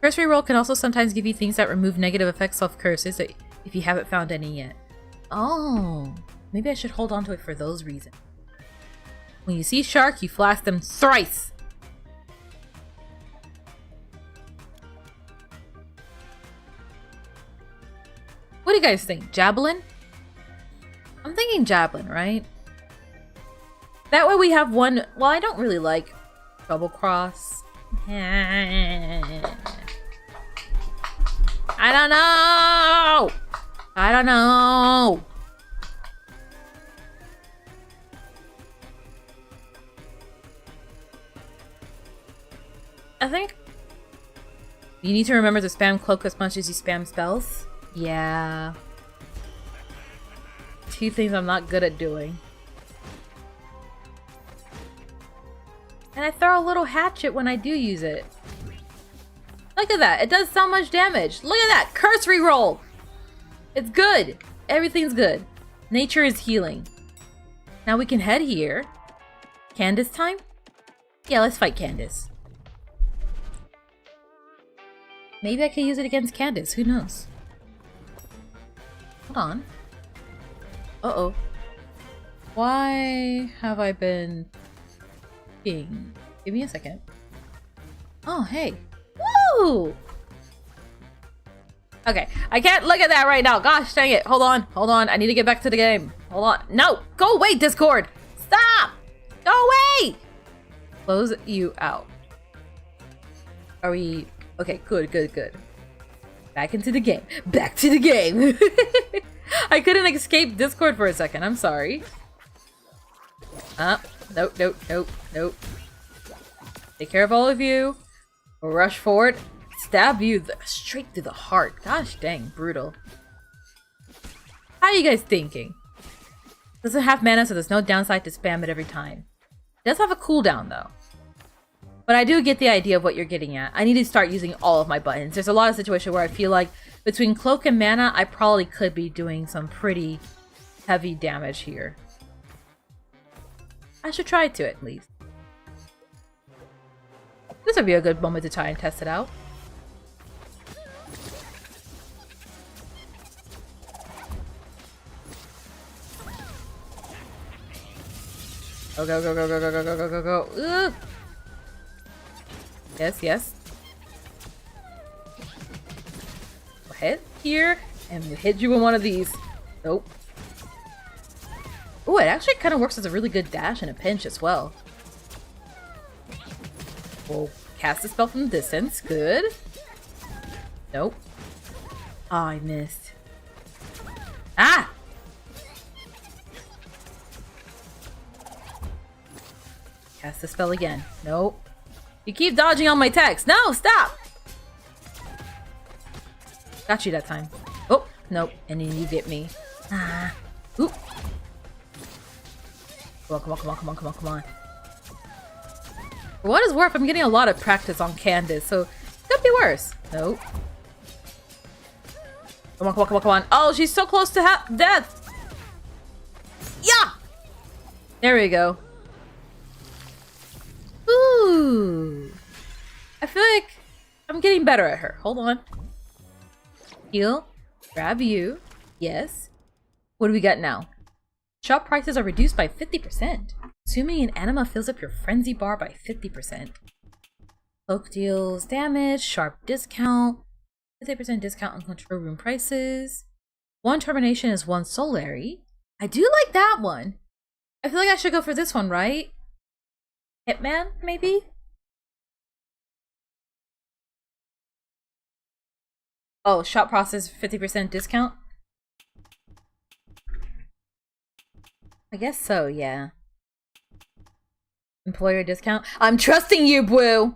Curse reroll can also sometimes give you things that remove negative effects of curses if you haven't found any yet. Oh, maybe I should hold on to it for those reasons. When you see shark, you flash them thrice. What do you guys think? Javelin? I'm thinking javelin, right? That way we have one. Well, I don't really like double cross. I don't know. I don't know. I think you need to remember to spam cloak as much as you spam spells. Yeah. 2 things I'm not good at doing. And I throw a little hatchet when I do use it. Look at that. It does so much damage. Look at that. Curse reroll. It's good. Everything's good. Nature is healing. Now we can head here. Candace time? Yeah, let's fight Candace. Maybe I can use it against Candace. Who knows? Hold on. Uh-oh. Why have I been... Give me a second. Oh, hey. Woo! Okay, I can't look at that right now. Gosh dang it. Hold on, hold on. I need to get back to the game. Hold on. No, go away, Discord. Stop. Go away. Close you out. Are we... Okay, good, good, good. Back into the game. Back to the game. I couldn't escape Discord for a second. I'm sorry. Nope, nope, nope, nope. Take care of all of you. Rush forward. Stab you straight through the heart. Gosh dang, brutal. How are you guys thinking? Doesn't have mana, so there's no downside to spam it every time. It does have a cooldown though. But I do get the idea of what you're getting at. I need to start using all of my buttons. There's a lot of situations where I feel like between cloak and mana, I probably could be doing some pretty heavy damage here. I should try to at least. This would be a good moment to try and test it out. Go, go, go, go, go, go, go, go, go, go, go. Yes, yes. We'll hit here, and we'll hit you with one of these. Nope. Oh, it actually kind of works as a really good dash and a pinch as well. We'll cast a spell from the distance. Good. Nope. Oh, I missed. Ah! Cast the spell again. Nope. You keep dodging all my attacks. No, stop! Got you that time. Oh, nope. And then you get me. Ah. Oop. Come on, come on, come on, come on, come on, come on. For what is worth, I'm getting a lot of practice on Candace, so it could be worse. Nope. Come on, come on, come on, come on. Oh, she's so close to death. Yeah! There we go. Ooh. I feel like I'm getting better at her. Hold on. Heal. Grab you. Yes. What do we got now? Shop prices are reduced by 50%. Assuming an anima fills up your frenzy bar by 50%. Cloak deals damage. Sharp discount. 50% discount on control room prices. One termination is one solary. I do like that one. I feel like I should go for this one, right? Hitman, maybe? Oh, shop process 50% discount? I guess so, yeah. Employer discount? I'm trusting you, Blue!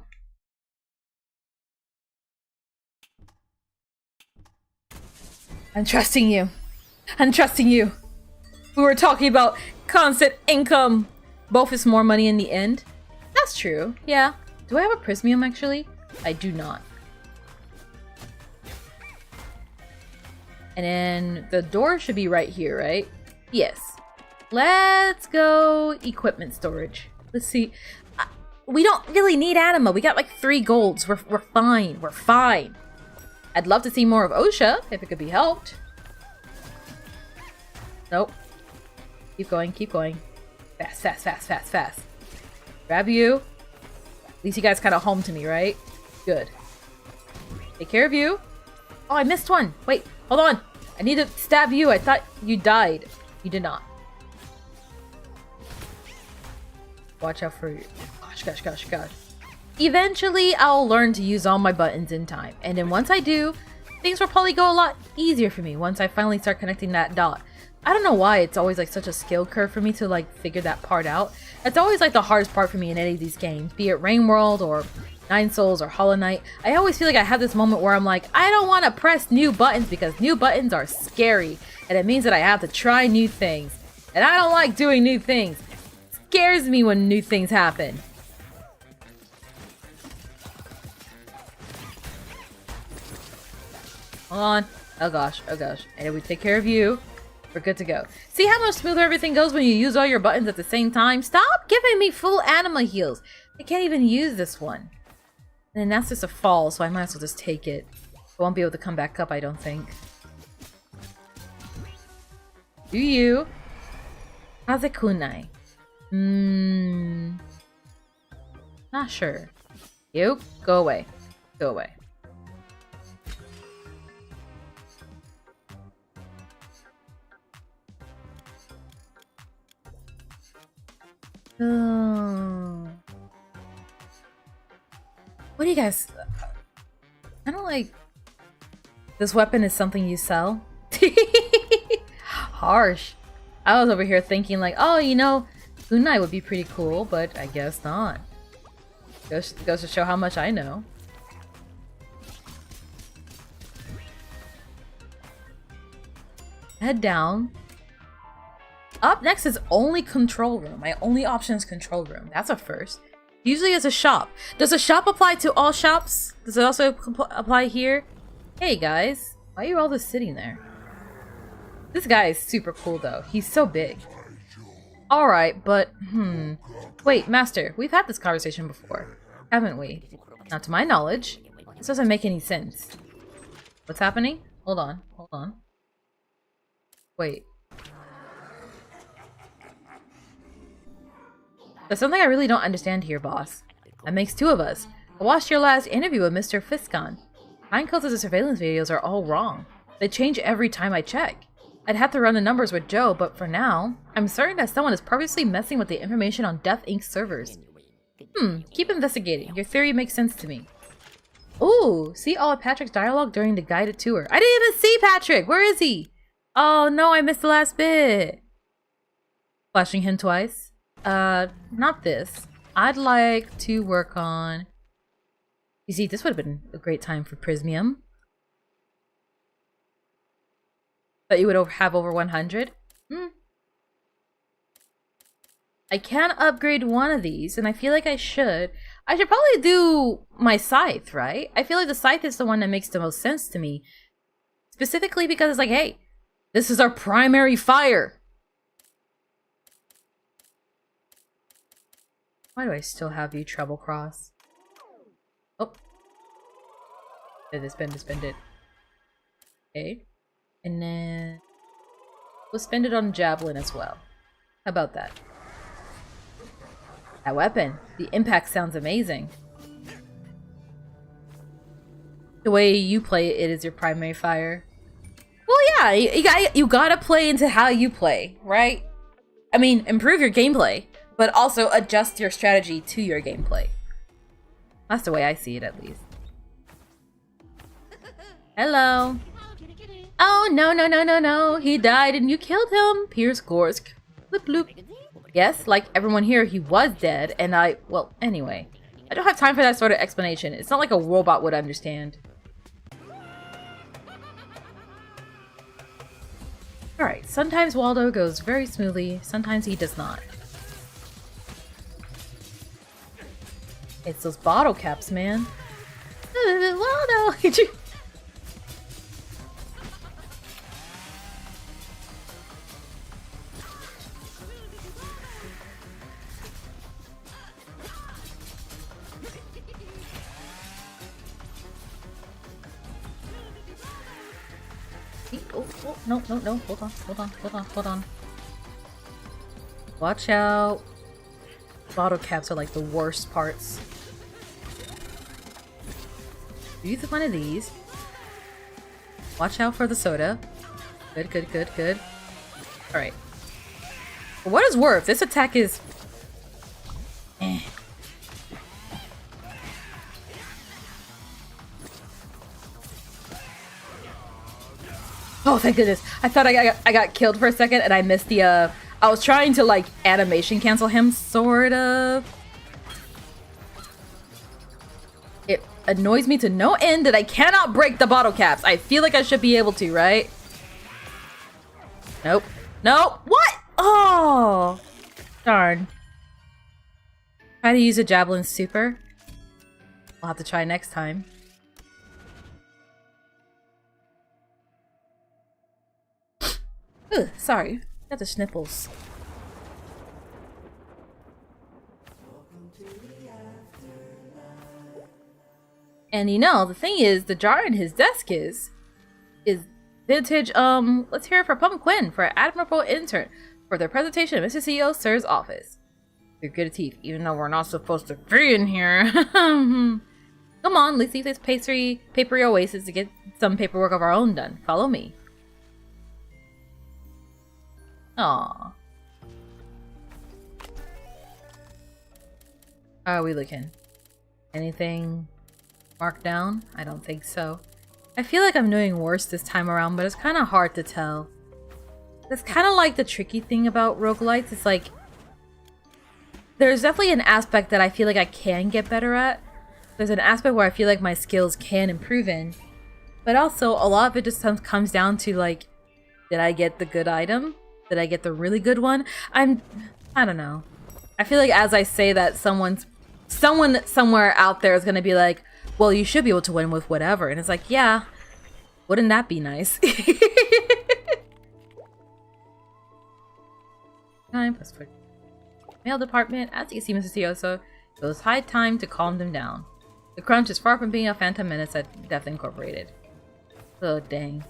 I'm trusting you. I'm trusting you. We were talking about constant income. Both is more money in the end. That's true, yeah. Do I have a Prismium, actually? I do not. And then the door should be right here, right? Yes. Let's go equipment storage. Let's see. We don't really need anima. We got like 3 golds. We're fine. We're fine. I'd love to see more of OSHA if it could be helped. Nope. Keep going, keep going. Fast, fast, fast, fast, fast. Grab you. At least you guys kind of home to me, right? Good. Take care of you. Oh, I missed one. Wait, hold on. I need to stab you. I thought you died. You did not. Watch out for you. Gosh, gosh, gosh, gosh. Eventually, I'll learn to use all my buttons in time. And then once I do, things will probably go a lot easier for me once I finally start connecting that dot. I don't know why it's always like such a skill curve for me to like figure that part out. It's always like the hardest part for me in any of these games, be it Rain World or Nine Souls or Hollow Knight. I always feel like I have this moment where I'm like, I don't want to press new buttons because new buttons are scary. And it means that I have to try new things. And I don't like doing new things. It scares me when new things happen. Hold on. Oh gosh, oh gosh. And we take care of you. We're good to go. See how much smoother everything goes when you use all your buttons at the same time? Stop giving me full anima heals. I can't even use this one. And then that's just a fall, so I might as well just take it. I won't be able to come back up, I don't think. Do you? Hazekunai. Not sure. You, go away. Go away. What do you guys... I don't like... This weapon is something you sell? Harsh. I was over here thinking like, oh, you know, kunai would be pretty cool, but I guess not. Goes to show how much I know. Head down. Up next is only control room. My only option is control room. That's a first. Usually it's a shop. Does a shop apply to all shops? Does it also apply here? Hey guys, why are you all just sitting there? This guy is super cool though. He's so big. Alright, but wait, Master, we've had this conversation before, haven't we? Not to my knowledge. This doesn't make any sense. What's happening? Hold on, hold on. Wait. There's something I really don't understand here, boss. That makes two of us. I watched your last interview with Mr. Fiscon. Time codes of the surveillance videos are all wrong. They change every time I check. I'd have to run the numbers with Joe, but for now, I'm certain that someone is purposely messing with the information on Death Inc. servers. Keep investigating. Your theory makes sense to me. Ooh, see all of Patrick's dialogue during the guided tour. I didn't even see Patrick! Where is he? Oh no, I missed the last bit. Flashing him twice. Not this. I'd like to work on... You see, this would have been a great time for Prismium. But you would have over 100? I can upgrade one of these, and I feel like I should. I should probably do my scythe, right? I feel like the scythe is the one that makes the most sense to me. Specifically because it's like, hey, this is our primary fire! Why do I still have you, Treble Cross? Oh. Spend it. Okay. And then... we'll spend it on Javelin as well. How about that? That weapon. The impact sounds amazing. The way you play it is your primary fire. Well, yeah, you gotta play into how you play, right? I mean, improve your gameplay, but also adjust your strategy to your gameplay. That's the way I see it, at least. Hello. Oh, no. He died and you killed him. Pierce Gorsk. Bloop, bloop. Yes, like everyone here, he was dead, and well, anyway. I don't have time for that sort of explanation. It's not like a robot would understand. Alright, sometimes Waldo goes very smoothly, sometimes he does not. It's those bottle caps, man. Waldo! Oh, no. Hold on. Watch out. Bottle caps are like the worst parts. Use one of these. Watch out for the soda. Good. Alright. For what it's worth, this attack is... Oh, thank goodness. I thought I got killed for a second and I missed the, I was trying to, like, animation cancel him, sort of. It annoys me to no end that I cannot break the bottle caps. I feel like I should be able to, right? Nope. What? Oh! Darn. Try to use a Javelin Super. I'll have to try next time. Ugh, sorry. Got the sniffles. And you know, the thing is, the jar in his desk is vintage. Let's hear it for Plum Quinn for an admirable intern for their presentation at Mr. CEO Sir's office. They're good at teeth, even though we're not supposed to be in here. Come on, let's leave this papery oasis to get some paperwork of our own done. Follow me. Aww. How are we looking? Anything marked down? I don't think so. I feel like I'm doing worse this time around, but it's kind of hard to tell. That's kind of like the tricky thing about roguelites. It's like, there's definitely an aspect that I feel like I can get better at. There's an aspect where I feel like my skills can improve in. But also, a lot of it just comes down to like, did I get the good item? Did I get the really good one? I don't know. I feel like as I say that, someone somewhere out there is going to be like, well, you should be able to win with whatever. And it's like, yeah, wouldn't that be nice? Time plus for mail department. As you can see, Mr. Cioso, it was high time to calm them down. The crunch is far from being a Phantom Menace at Death Incorporated. Oh, dang.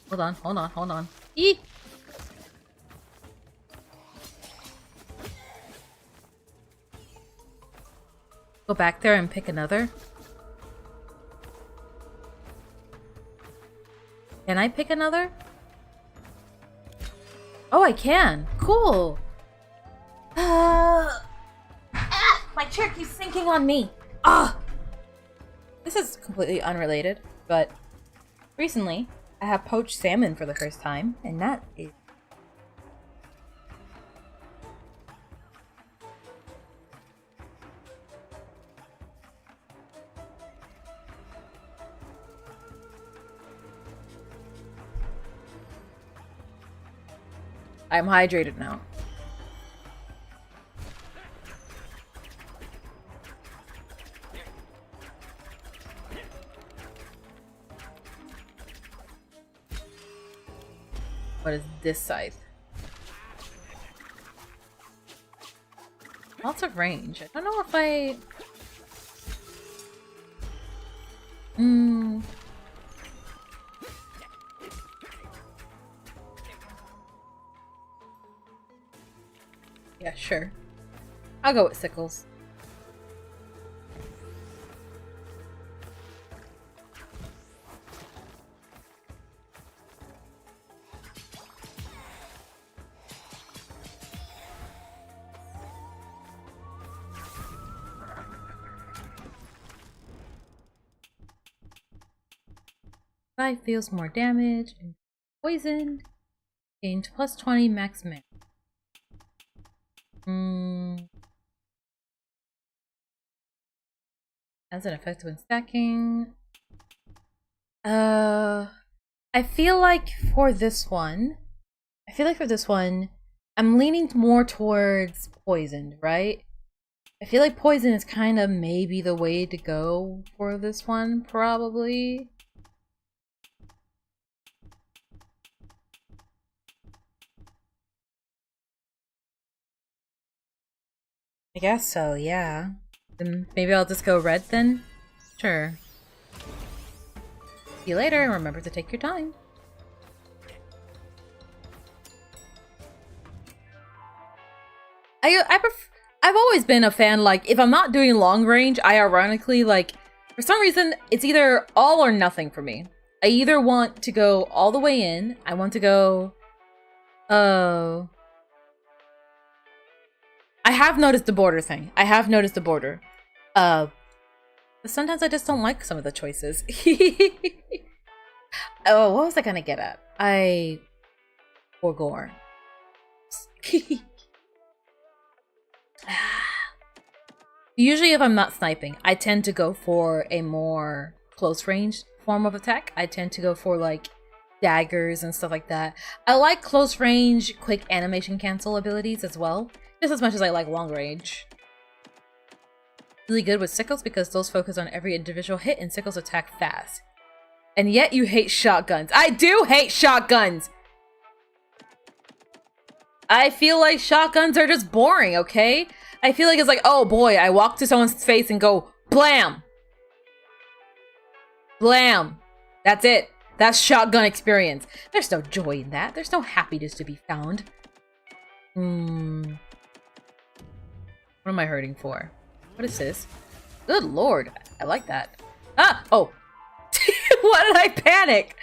Hold on. Hold on. Eee! Go back there and pick another. Can I pick another? Oh, I can. Cool. My chair keeps sinking on me. Ah! This is completely unrelated, but recently I have poached salmon for the first time, and that is... I'm hydrated now. What is this scythe? Lots of range. I don't know if I... Yeah, sure. I'll go with sickles. Five feels more damage and poisoned. Gained plus 20 max mana. As an effect when stacking. I feel like for this one, I'm leaning more towards poisoned, right? I feel like poison is kind of maybe the way to go for this one, probably. I guess so, yeah. Then maybe I'll just go red then? Sure. See you later, and remember to take your time. I've always been a fan, like, if I'm not doing long range, I ironically, like, for some reason, it's either all or nothing for me. I either want to go all the way in, I want to go... Oh... I have noticed the border thing. I have noticed the border. But sometimes I just don't like some of the choices. Oh, what was I gonna get at? Forgore. Usually if I'm not sniping, I tend to go for a more close range form of attack. I tend to go for like daggers and stuff like that. I like close range, quick animation cancel abilities as well. Just as much as I like long range. Really good with sickles because those focus on every individual hit and sickles attack fast. And yet you hate shotguns. I do hate shotguns! I feel like shotguns are just boring, okay? I feel like it's like, oh boy, I walk to someone's face and go, blam! Blam! That's it. That's shotgun experience. There's no joy in that. There's no happiness to be found. What am I hurting for? What is this? Good lord. I like that. Ah! Oh! Why did I panic?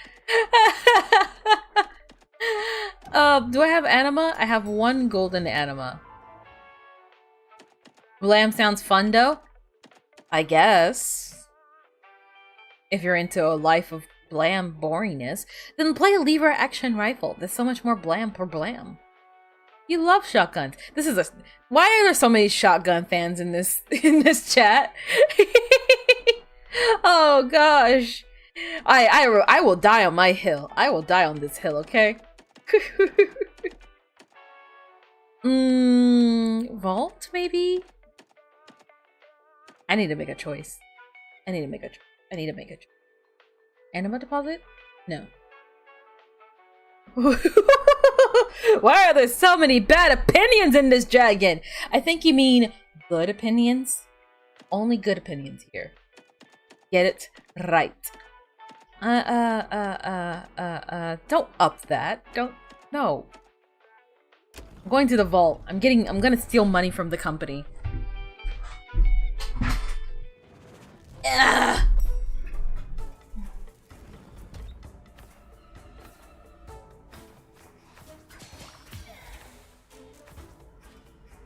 Do I have anima? I have 1 golden anima. Blam sounds fun though? I guess. If you're into a life of blam boringness, then play a lever action rifle. There's so much more blam per blam. You love shotguns. This is a... Why are there so many shotgun fans in this chat? Oh gosh. I will die on my hill. I will die on this hill, okay? Vault maybe? I need to make a choice. I need to make a choice. Anima deposit? No. Why are there so many bad opinions in this dragon? I think you mean good opinions. Only good opinions here. Get it right. Don't up that. Don't, no. I'm going to the vault. I'm gonna steal money from the company. Ugh.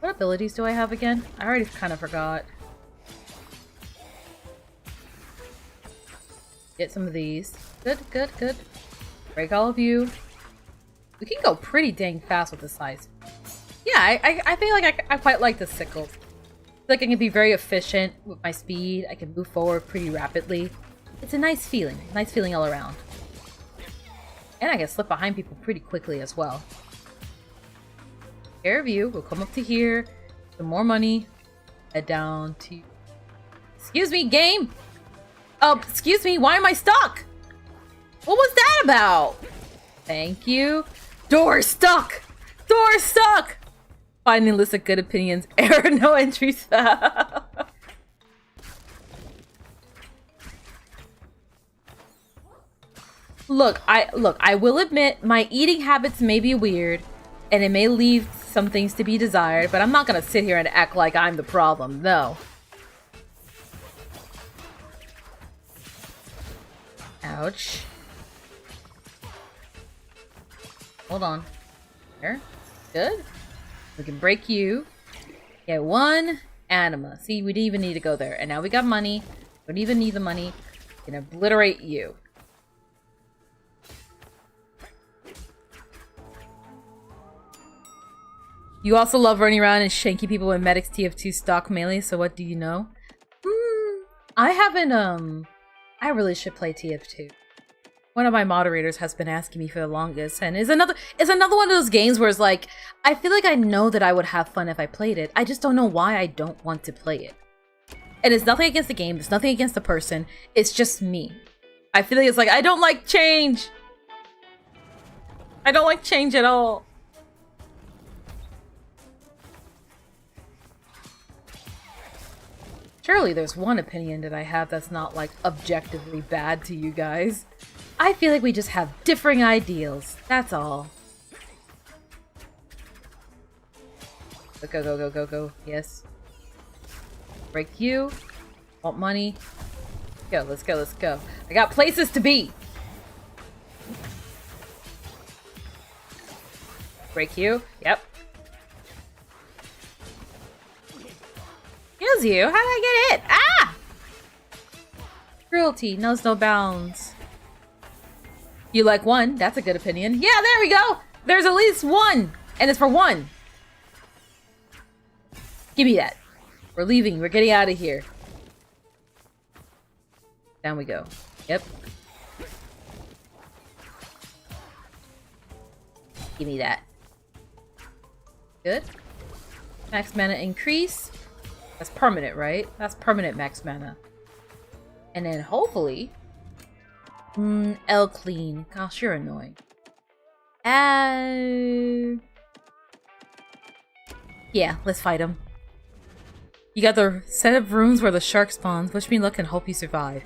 What abilities do I have again? I already kind of forgot. Get some of these. Good, good, good. Break all of you. We can go pretty dang fast with this size. Yeah, I feel like I quite like this sickle. I feel like I can be very efficient with my speed. I can move forward pretty rapidly. It's a nice feeling all around. And I can slip behind people pretty quickly as well. Care of you. We'll come up to here. Some more money. Head down to... Excuse me, game! Oh, excuse me, why am I stuck? What was that about? Thank you. Door stuck! Door stuck! Finding list of good opinions. Error, no entries. Look, I will admit my eating habits may be weird and it may leave some things to be desired, but I'm not gonna sit here and act like I'm the problem, no. Ouch. Hold on. There. Good. We can break you. Get 1 anima. See, we didn't even need to go there. And now we got money. We don't even need the money. We can obliterate you. You also love running around and shanking people with medics TF2 stock melee, so what do you know? I haven't, I really should play TF2. One of my moderators has been asking me for the longest, and is another one of those games where it's like, I feel like I know that I would have fun if I played it. I just don't know why I don't want to play it. And it's nothing against the game, it's nothing against the person, it's just me. I feel like it's like, I don't like change! I don't like change at all. Surely there's one opinion that I have that's not, like, objectively bad to you guys. I feel like we just have differing ideals. That's all. Go, go, go, go, go. Yes. Break you. Want money. Go, let's go, let's go. I got places to be! Break you. Yep. Kills you? How did I get hit? Ah! Cruelty knows no bounds. You like 1? That's a good opinion. Yeah, there we go! There's at least 1! And it's for 1! Give me that. We're leaving. We're getting out of here. Down we go. Yep. Give me that. Good. Max mana increase. That's permanent, right? That's permanent max mana. And then hopefully... L clean. Gosh, you're annoying. Yeah, let's fight him. You got the set of rooms where the shark spawns. Wish me luck and hope you survive.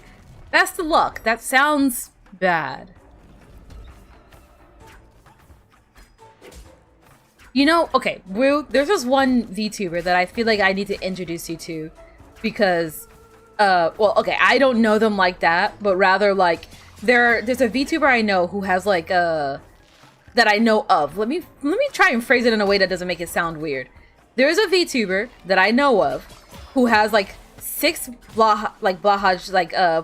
Best of luck. That sounds bad. You know, okay, there's this one VTuber that I feel like I need to introduce you to because, well, okay, I don't know them like that, but rather like there's a VTuber I know who has like that I know of. Let me try and phrase it in a way that doesn't make it sound weird. There's a VTuber that I know of who has like 6 Blahaj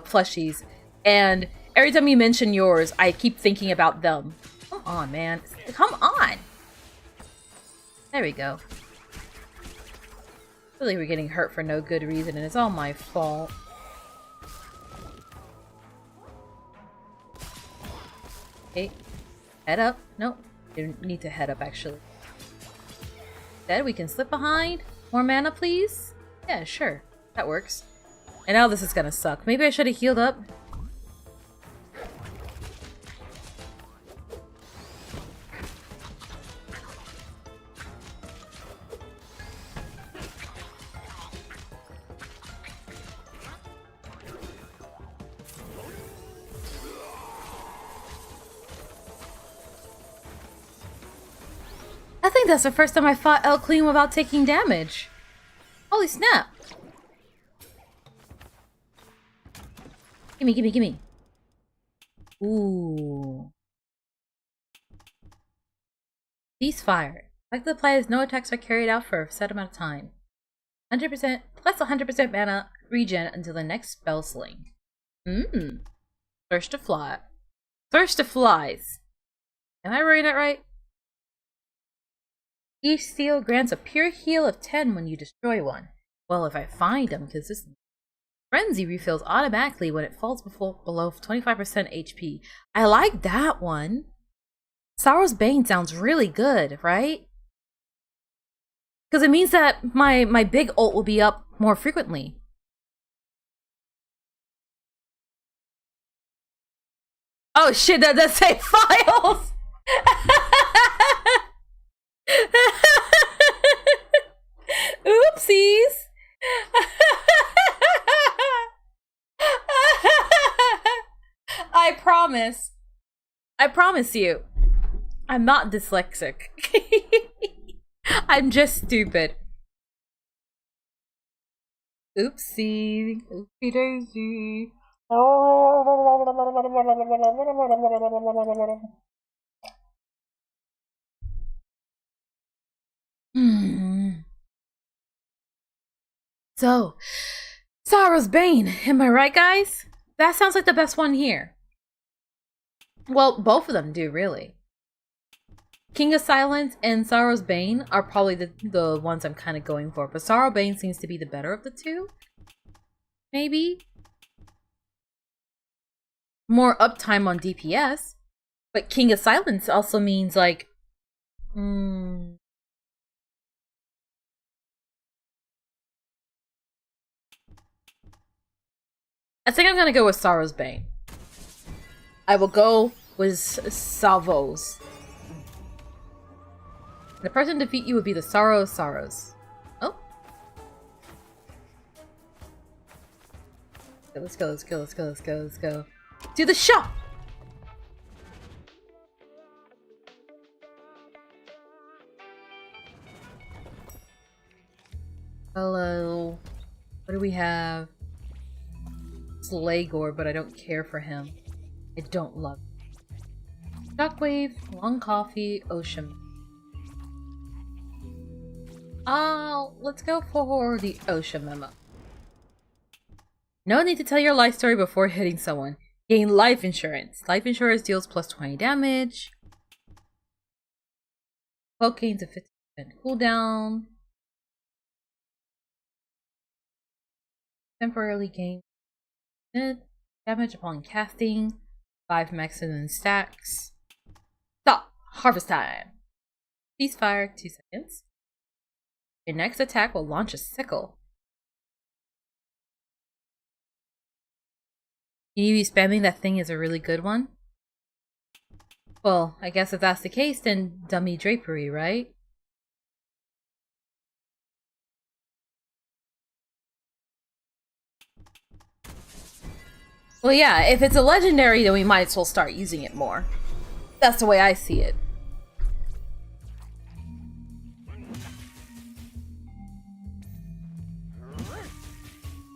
plushies, and every time you mention yours, I keep thinking about them. Come on, man. Come on. There we go. I feel like we're getting hurt for no good reason, and it's all my fault. Okay. Head up. Nope. Didn't need to head up, actually. Instead, we can slip behind. More mana, please? Yeah, sure. That works. And now this is gonna suck. Maybe I should have healed up. I think that's the first time I fought El Clean without taking damage. Holy snap. Gimme, gimme, gimme. Ooh. Ceasefire. Like the players, no attacks are carried out for a set amount of time. 100% plus 100% mana regen until the next spell sling. Thirst to fly. Thirst to flies. Am I reading that right? Each seal grants a pure heal of 10 when you destroy one. Well, if I find them, because this frenzy refills automatically when it falls below 25% HP. I like that one. Sorrow's Bane sounds really good, right? Because it means that my big ult will be up more frequently. Oh shit, that does say files! Oopsies! I promise you, I'm not dyslexic. I'm just stupid. Oopsie. Oopsie daisy. So, Sorrow's Bane, am I right, guys? That sounds like the best one here. Well, both of them do, really. King of Silence and Sorrow's Bane are probably the ones I'm kind of going for, but Sorrow Bane seems to be the better of the two. Maybe? More uptime on DPS, but King of Silence also means, like, I think I'm gonna go with Sorrow's Bane. I will go with Salvos. The person to defeat you would be the Sorrow of Sorrows. Oh. Let's go, let's go, let's go, let's go, let's go. To the shop! Hello. What do we have? It's Legor, but I don't care for him. I don't love him. Shockwave, Long Coffee, Ocean. Let's go for the Ocean memo. No need to tell your life story before hitting someone. Gain life insurance. Life insurance deals plus 20 damage. Poke gains a 50% cooldown. Temporarily gain damage upon casting. 5 maximum stacks. Stop! Harvest time! Ceasefire, 2 seconds. Your next attack will launch a sickle. You spamming that thing is a really good one? Well, I guess if that's the case, then dummy drapery, right? Well, yeah, if it's a legendary, then we might as well start using it more. That's the way I see it.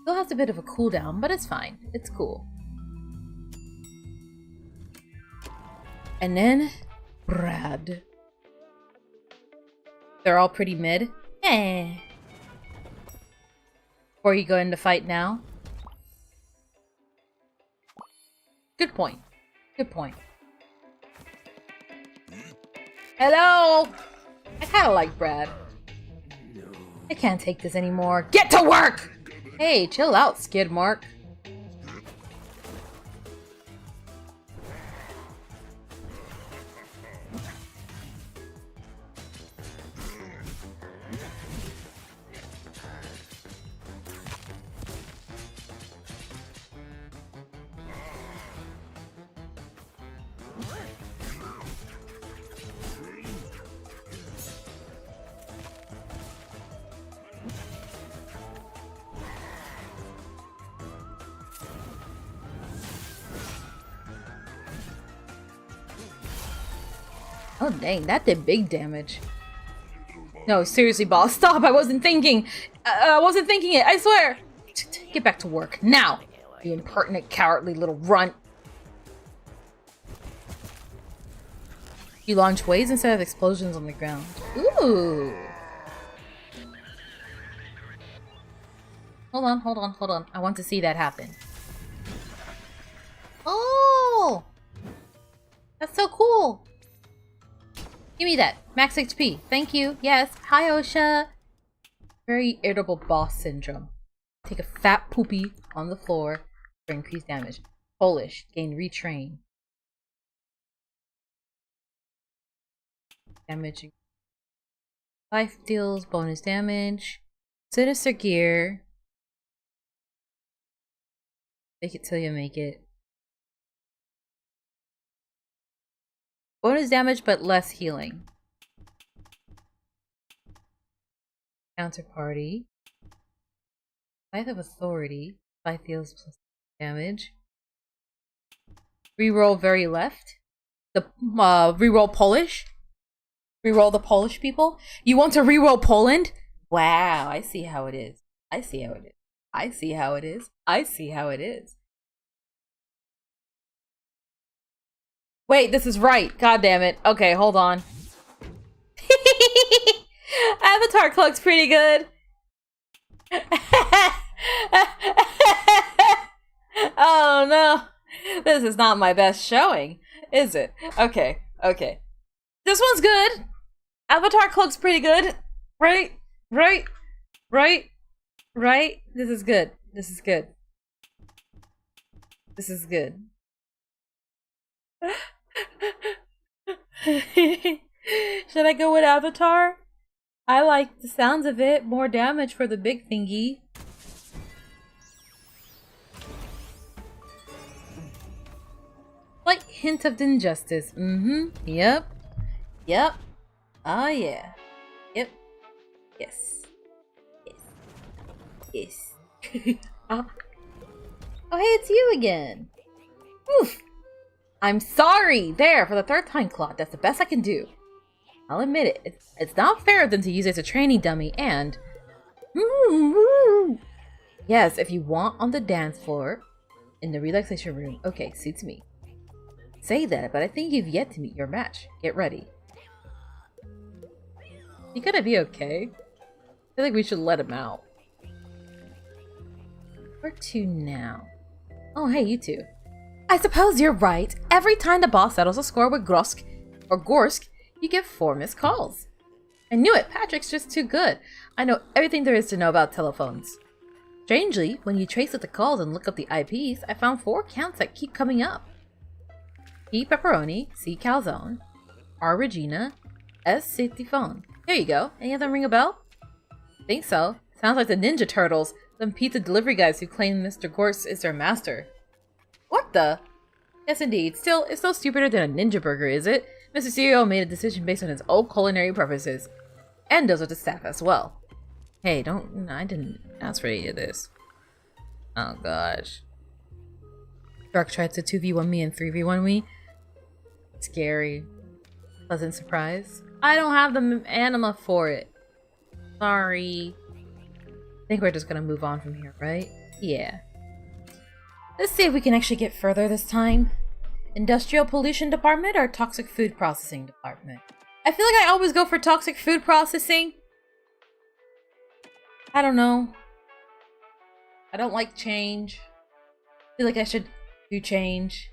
Still has a bit of a cooldown, but it's fine. It's cool. And then Brad. They're all pretty mid. Eh. Before you go into fight now. Good point. Good point. Hello! I kinda like Brad. I can't take this anymore. Get to work! Hey, chill out, Skid Mark. Oh dang, that did big damage. No, seriously, boss, stop! I wasn't thinking! I wasn't thinking it, I swear! Get back to work, now! You impertinent, cowardly little runt! You launch waves instead of explosions on the ground. Ooh! Hold on. I want to see that happen. Oh! That's so cool! Give me that. Max HP. Thank you. Yes. Hi, Osha. Very irritable boss syndrome. Take a fat poopy on the floor for increased damage. Polish. Gain retrain. Damage. Life deals bonus damage. Sinister gear. Make it till you make it. Bonus damage, but less healing. Counterparty. Life of Authority. Life deals plus damage. Reroll very left. The reroll Polish. Reroll the Polish people. You want to reroll Poland? Wow, I see how it is. I see how it is. I see how it is. I see how it is. Wait, this is right. God damn it. Okay, hold on. Avatar cloak's pretty good. Oh no. This is not my best showing, is it? Okay. This one's good. Avatar cloak's pretty good. Right? This is good. Should I go with Avatar? I like the sounds of it. More damage for the big thingy. Slight hint of injustice. Yep. Oh yeah. Yep. Yes. Oh hey, it's you again. Oof. I'm sorry! There, for the third time, Claude. That's the best I can do. I'll admit it. It's not fair than to use it as a training dummy, and... Yes, if you want on the dance floor, in the relaxation room. Okay, suits me. Say that, but I think you've yet to meet your match. Get ready. You gonna be okay? I feel like we should let him out. Where to now? Oh, hey, you two. I suppose you're right. Every time the boss settles a score with Gorsk, you get 4 missed calls. I knew it. Patrick's just too good. I know everything there is to know about telephones. Strangely, when you trace out the calls and look up the IPs, I found 4 accounts that keep coming up. P. Pepperoni, C. Calzone, R. Regina, S. Safety Phone. There you go. Any of them ring a bell? Think so. Sounds like the Ninja Turtles, some pizza delivery guys who claim Mr. Gorsk is their master. What the? Yes, indeed. Still, it's no stupider than a ninja burger, is it? Mr. Cereal made a decision based on his own culinary preferences. And those of the staff as well. Hey, I didn't ask for any of this. Oh, gosh. Dark tried to 2v1 me and 3v1 me. Scary. Pleasant surprise. I don't have the anima for it. Sorry. I think we're just gonna move on from here, right? Yeah. Let's see if we can actually get further this time. Industrial pollution department or toxic food processing department? I feel like I always go for toxic food processing. I don't know. I don't like change. I feel like I should do change.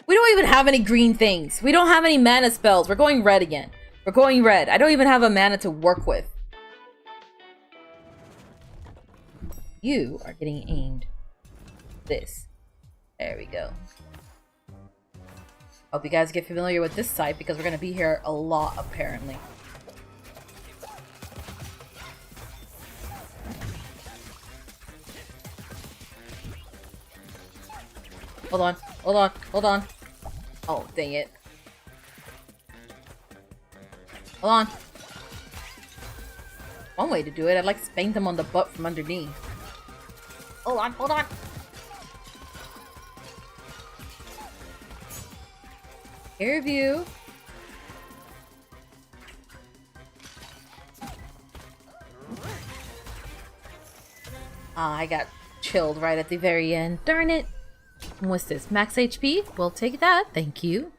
We don't even have any green things. We don't have any mana spells. We're going red again. We're going red. I don't even have a mana to work with. You are getting aimed. This. There we go. Hope you guys get familiar with this site because we're going to be here a lot apparently. Hold on, hold on, hold on. Oh, dang it. Hold on. One way to do it, I'd like to spank them on the butt from underneath. Hold on, hold on. Air view. Ah, I got chilled right at the very end. Darn it. What's this? Max HP? We'll take that. Thank you.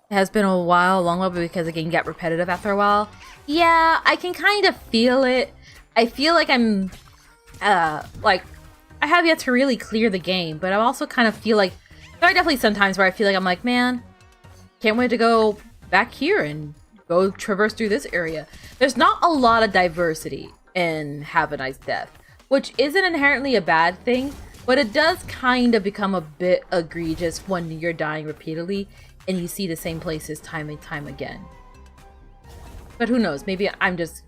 It has been a while, a long while, because the game got repetitive after a while. Yeah, I can kind of feel it. I feel like I'm, like, I have yet to really clear the game, but I also kind of feel like, there are definitely some times where I feel like I'm like, man, can't wait to go back here and go traverse through this area. There's not a lot of diversity in Have a Nice Death, which isn't inherently a bad thing, but it does kind of become a bit egregious when you're dying repeatedly and you see the same places time and time again. But who knows, maybe I'm just...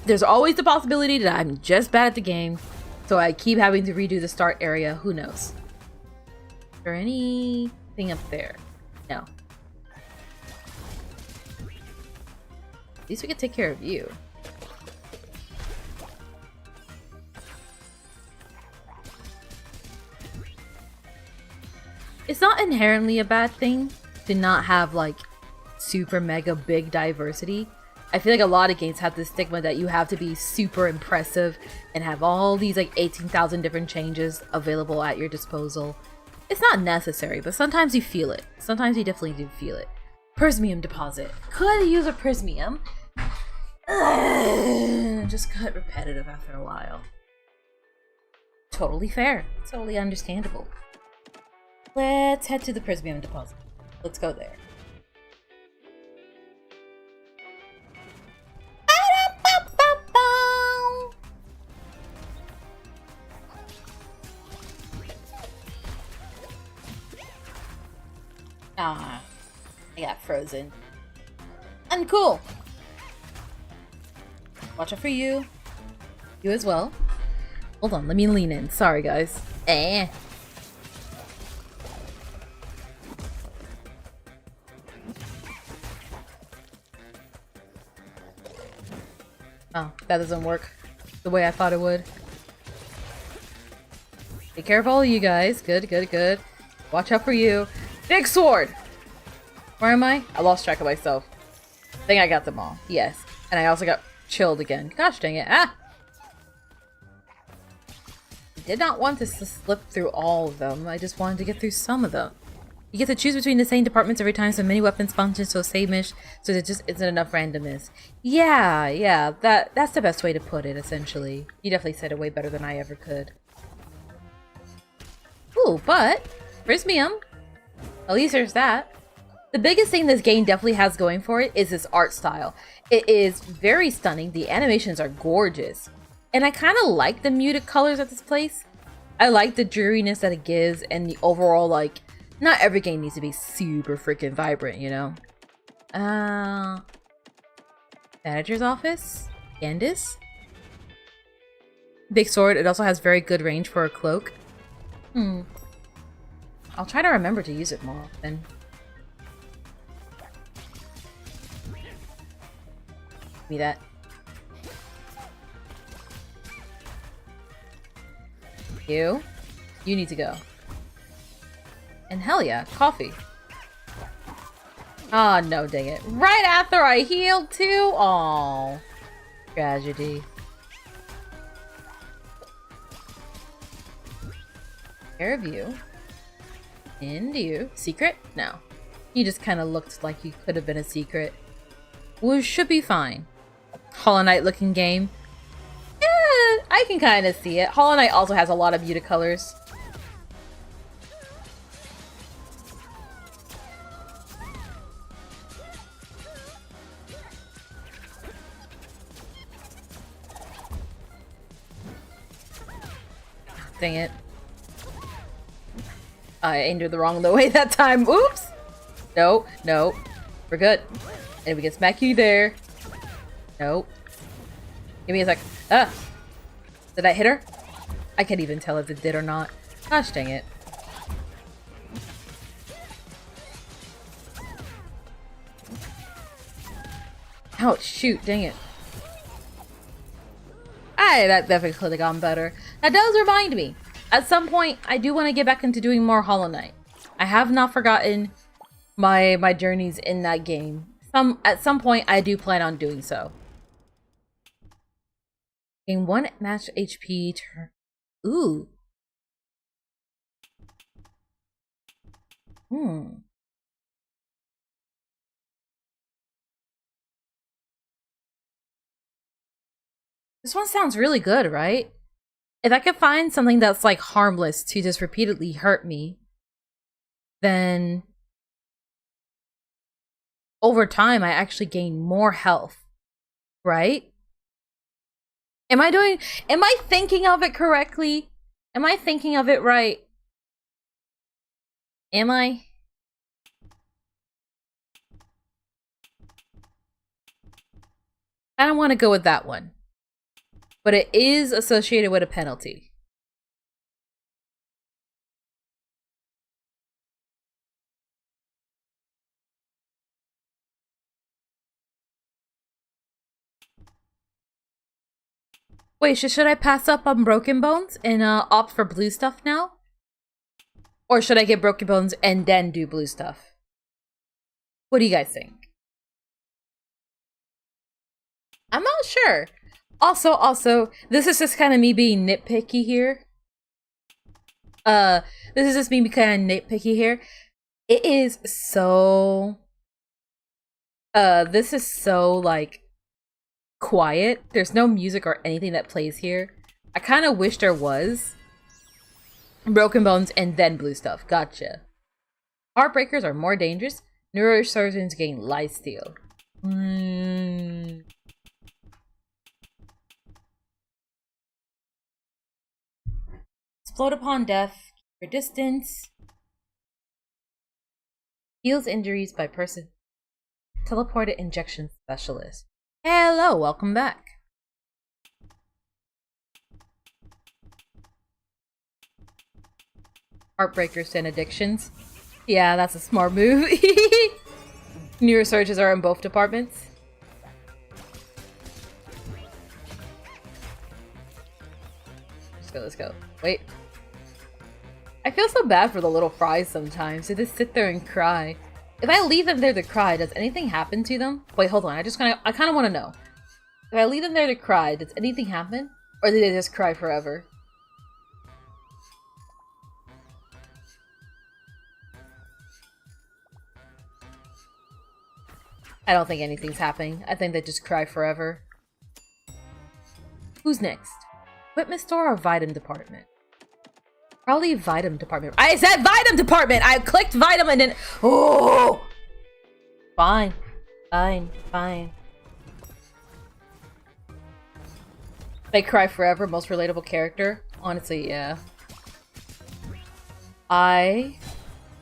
There's always the possibility that I'm just bad at the game, so I keep having to redo the start area, who knows. Is there anything up there? No. At least we could take care of you. It's not inherently a bad thing to not have like super mega big diversity. I feel like a lot of games have this stigma that you have to be super impressive and have all these like 18,000 different changes available at your disposal. It's not necessary, but sometimes you feel it. Sometimes you definitely do feel it. Prismium deposit. Could use a prismium. Just got repetitive after a while. Totally fair. Totally understandable. Let's head to the Prismium deposit. Let's go there. Ah, I got frozen. Uncool. Watch out for you. You as well. Hold on, let me lean in. Sorry, guys. Oh, that doesn't work the way I thought it would. Be careful, you guys. Good, good, good. Watch out for you. Big sword! Where am I? I lost track of myself. I think I got them all. Yes. And I also got chilled again. Gosh dang it. Ah! I did not want to slip through all of them. I just wanted to get through some of them. You get to choose between the same departments every time, so many weapons function so same-ish, so there just isn't enough randomness. Yeah, that's the best way to put it, essentially. You definitely said it way better than I ever could. Ooh, but Prismium. At least there's that. The biggest thing this game definitely has going for it is its art style. It is very stunning. The animations are gorgeous. And I kind of like the muted colors of this place. I like the dreariness that it gives and the overall, like, not every game needs to be super freaking vibrant, you know? Manager's office? Candace? Big sword. It also has very good range for a cloak. I'll try to remember to use it more often. Give me that. You need to go. And hell yeah, coffee. Oh no, dang it. Right after I healed too? Aww. Tragedy. Care of you. And you. Secret? No. You just kind of looked like you could have been a secret. We should be fine. Hollow Knight looking game. Yeah, I can kind of see it. Hollow Knight also has a lot of muted colors. Dang it. I aimed it the wrong way that time. Oops! No, no. We're good. And we can smack you there. Nope. Give me a sec. Ah! Did I hit her? I can't even tell if it did or not. Gosh dang it. Ouch, shoot, dang it. That definitely could have gone better. That does remind me. At some point, I do want to get back into doing more Hollow Knight. I have not forgotten my journeys in that game. At some point, I do plan on doing so. Gain 1 match HP turn. Ooh. This one sounds really good, right? If I could find something that's like harmless to just repeatedly hurt me, then over time I actually gain more health, right? Am I thinking of it correctly? Am I thinking of it right? Am I? I don't want to go with that one. But it is associated with a penalty. Wait, should I pass up on Broken Bones and opt for blue stuff now? Or should I get Broken Bones and then do blue stuff? What do you guys think? I'm not sure. Also, this is just kind of me being nitpicky here. This is just me being kind of nitpicky here. It is so... this is so, like, quiet. There's no music or anything that plays here. I kind of wish there was. Broken Bones and then blue stuff. Gotcha. Heartbreakers are more dangerous. Neurosurgeons gain lifesteal. Explode upon death. For distance. Heals injuries by person. Teleported injection specialist. Hello, welcome back. Heartbreakers and addictions. Yeah, that's a smart move. Neurosurgeons are in both departments. Let's go. Wait. I feel so bad for the little fries sometimes. They just sit there and cry. If I leave them there to cry, does anything happen to them? Wait, hold on. I kind of want to know. If I leave them there to cry, does anything happen? Or do they just cry forever? I don't think anything's happening. I think they just cry forever. Who's next? Equipment store or Vitam department? Probably Vitam department. I said Vitam department! I clicked Vitam and then... Oh! Fine. Fine. They cry forever, most relatable character? Honestly, yeah. I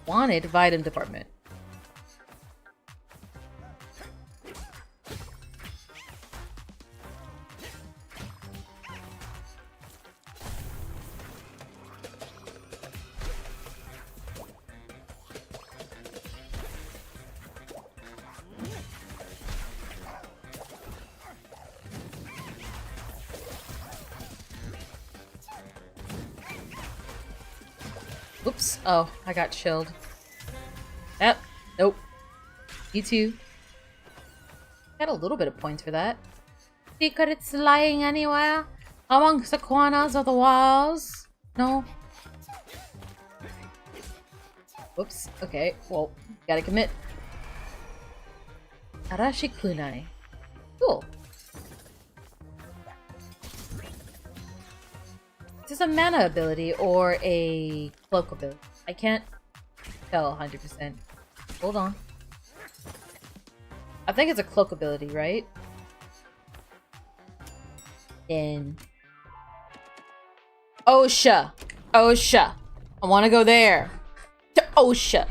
wanted Vitam department. Oops. Oh, I got chilled. Yep. Nope. You too. Got a little bit of points for that. Secrets lying anywhere amongst the corners of the walls. No. Whoops. Okay. Well, gotta commit. Arashi kunai. Cool. Is this a mana ability or a cloak ability? I can't tell 100%. Hold on. I think it's a cloak ability, right? Then Osha. Osha. I want to go there. To Osha.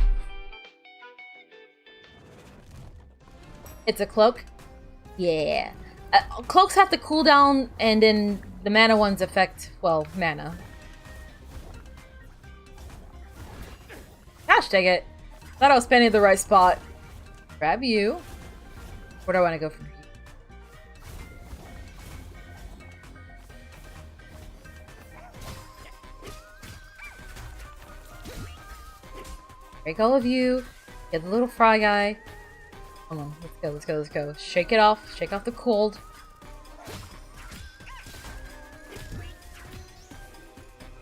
It's a cloak? Yeah. Cloaks have to cool down, and then the mana ones affect, well, mana. Gosh dang it. Thought I was spending the right spot. Grab you. Where do I want to go from here? Break all of you. Get the little fry guy. Come on, let's go, let's go, let's go. Shake it off. Shake off the cold.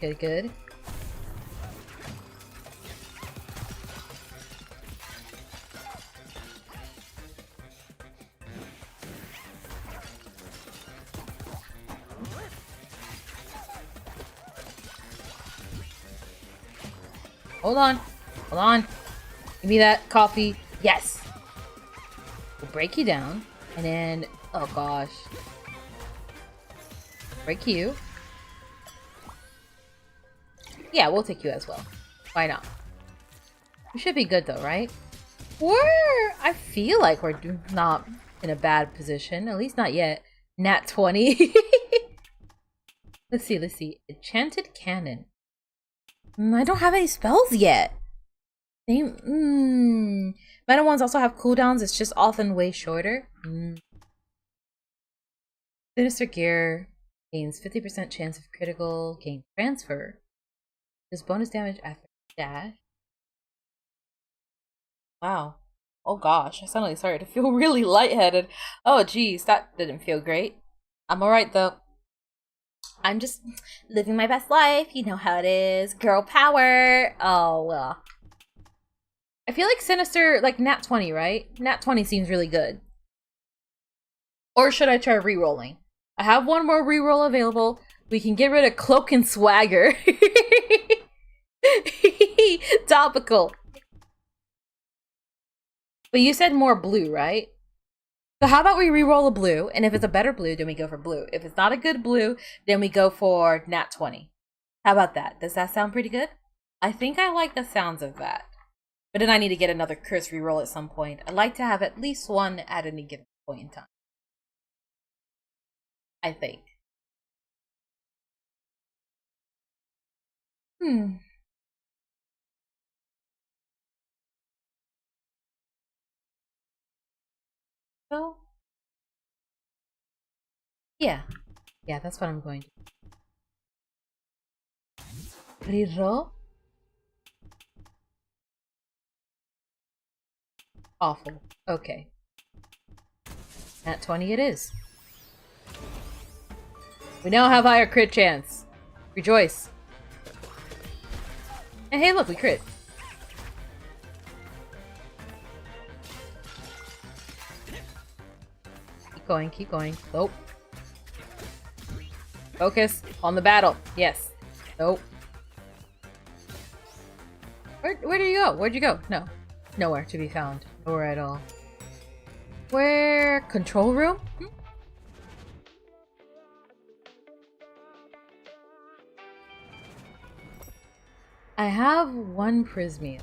Good, good. Hold on. Hold on. Give me that coffee. Yes. We'll break you down. And then... oh gosh. Break you. Yeah, we'll take you as well. Why not? We should be good though, right? I feel like we're not in a bad position. At least not yet. Nat 20. Let's see, let's see. Enchanted Cannon. I don't have any spells yet. Meta ones also have cooldowns. It's just often way shorter. Sinister Gear gains 50% chance of critical gain transfer. Does bonus damage after dash. Wow. Oh gosh, I suddenly started to feel really lightheaded. Oh geez, that didn't feel great. I'm alright though. I'm just living my best life. You know how it is. Girl power. Oh, well. I feel like Sinister, like Nat 20, right? Nat 20 seems really good. Or should I try re-rolling? I have one more re-roll available. We can get rid of Cloak and Swagger. Topical. But you said more blue, right? So how about we re-roll a blue, and if it's a better blue, then we go for blue. If it's not a good blue, then we go for Nat 20. How about that? Does that sound pretty good? I think I like the sounds of that. But then I need to get another curse re-roll at some point. I'd like to have at least one at any given point in time. I think. So, yeah. Yeah, that's what I'm going to do. Reroll. Awful. Okay. Nat 20 it is. We now have higher crit chance. Rejoice. And hey, look, we crit. Keep going, keep going. Nope. Focus on the battle. Yes. Nope. Where did you go? Where'd you go? No. Nowhere to be found. Nowhere at all. Where? Control room? I have one Prismium.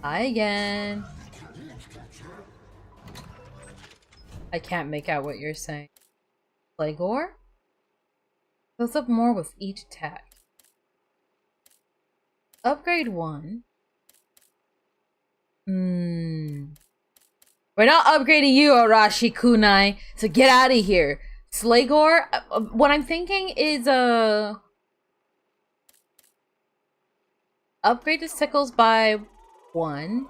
Hi again. I can't make out what you're saying. Playgore? Fills up more with each attack. Upgrade 1. We're not upgrading you, Arashi Kunai, so get out of here. Slaygore? What I'm thinking is, upgrade the sickles by 1.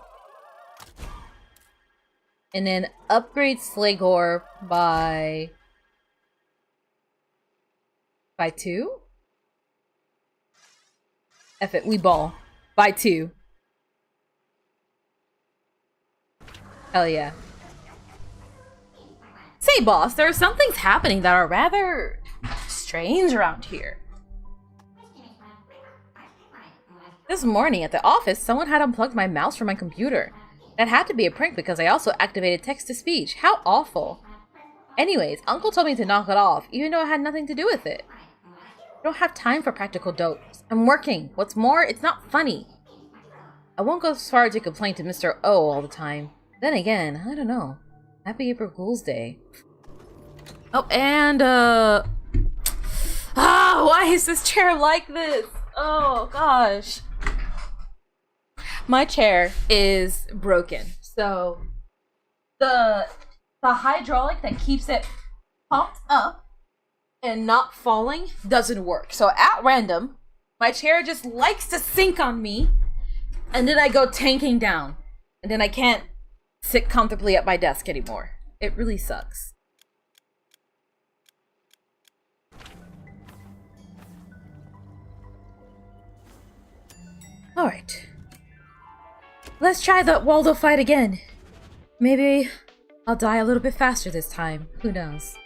And then upgrade Sligor by 2? F it, we ball. By 2. Hell yeah. Say, boss, there are some things happening that are rather strange around here. This morning at the office, someone had unplugged my mouse from my computer. That had to be a prank because I also activated text-to-speech. How awful. Anyways, Uncle told me to knock it off, even though I had nothing to do with it. I don't have time for practical jokes. I'm working. What's more, it's not funny. I won't go as far to complain to Mr. O all the time. Then again, I don't know. Happy April Fool's Day. Oh, and, why is this chair like this? Oh, gosh. My chair is broken. So, the hydraulic that keeps it pumped up and not falling doesn't work. So, at random, my chair just likes to sink on me, and then I go tanking down. And then I can't sit comfortably at my desk anymore. It really sucks. Alright. Let's try the Waldo fight again. Maybe I'll die a little bit faster this time. Who knows?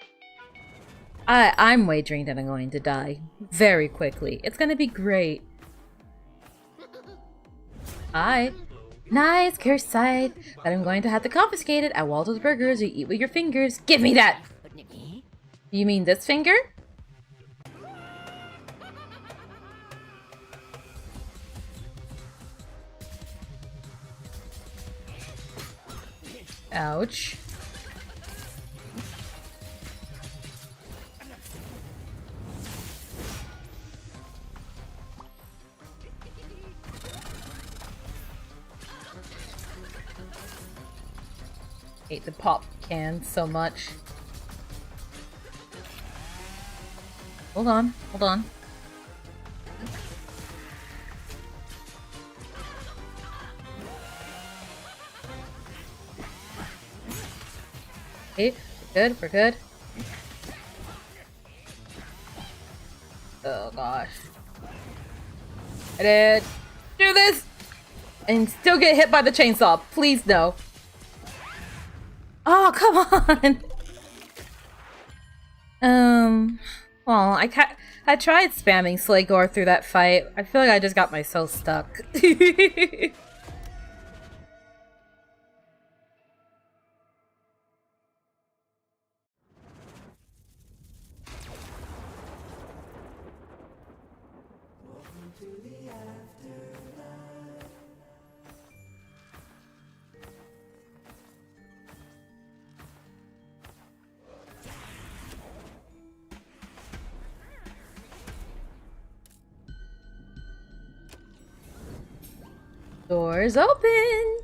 I'm wagering that I'm going to die very quickly. It's gonna be great. Hi. Nice cursed sight, but I'm going to have to confiscate it at Waldo's Burgers. You eat with your fingers. Give me that! You mean this finger? Ouch. Hate the pop can so much. Hold on, hold on. Okay, we're good, we're good. Oh gosh. I did do this! And still get hit by the chainsaw. Please no. Oh, come on! Well, I tried spamming Sligor through that fight. I feel like I just got myself stuck. Doors open!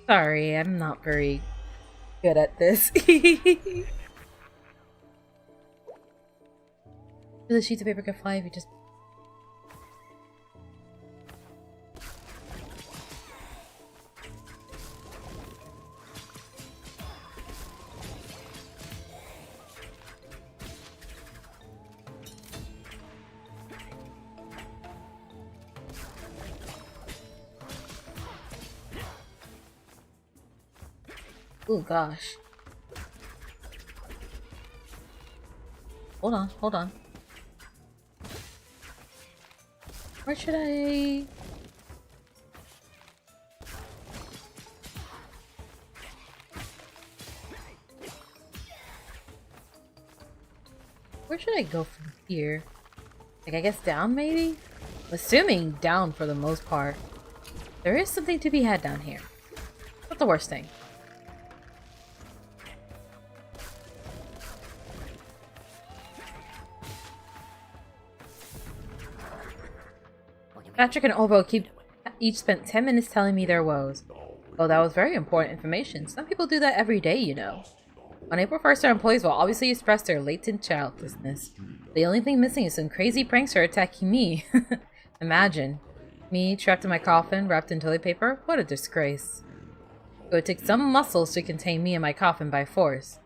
Sorry, I'm not very good at this. The sheets of paper can fly if you just... Oh gosh. Hold on, hold on. Where should I... Where should I go from here? Like, I guess down, maybe? Assuming down for the most part. There is something to be had down here. Not the worst thing. Patrick and Obo each spent 10 minutes telling me their woes. Oh, that was very important information. Some people do that every day, you know. On April 1st, our employees will obviously express their latent childlessness. The only thing missing is some crazy prankster attacking me. Imagine. Me trapped in my coffin, wrapped in toilet paper? What a disgrace. It would take some muscles to contain me in my coffin by force.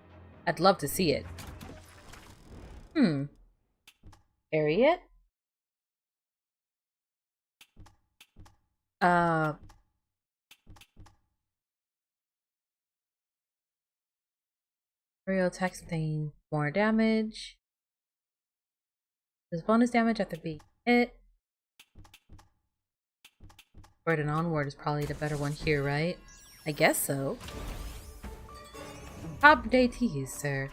I'd love to see it. Harriet? Real texting. More damage. There's bonus damage after being hit. Word and onward is probably the better one here, right? I guess so. Top day teas, sir.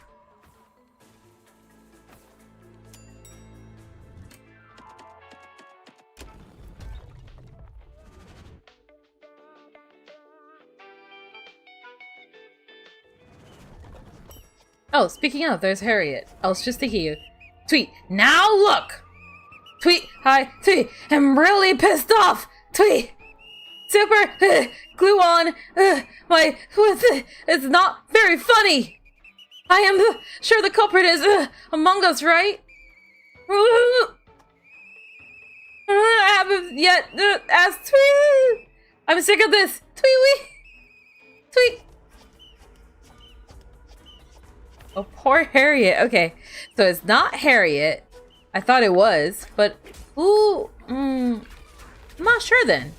Oh, speaking of, there's Harriet. I was just thinking you. Tweet, now look! Tweet, hi, tweet, I'm really pissed off! Tweet! Super, glue on, it's not very funny! I am sure the culprit is among us, right? I haven't yet asked tweet! I'm sick of this! Tweet! Tweet! Oh, poor Harriet. Okay, so it's not Harriet. I thought it was, but ooh, I'm not sure then.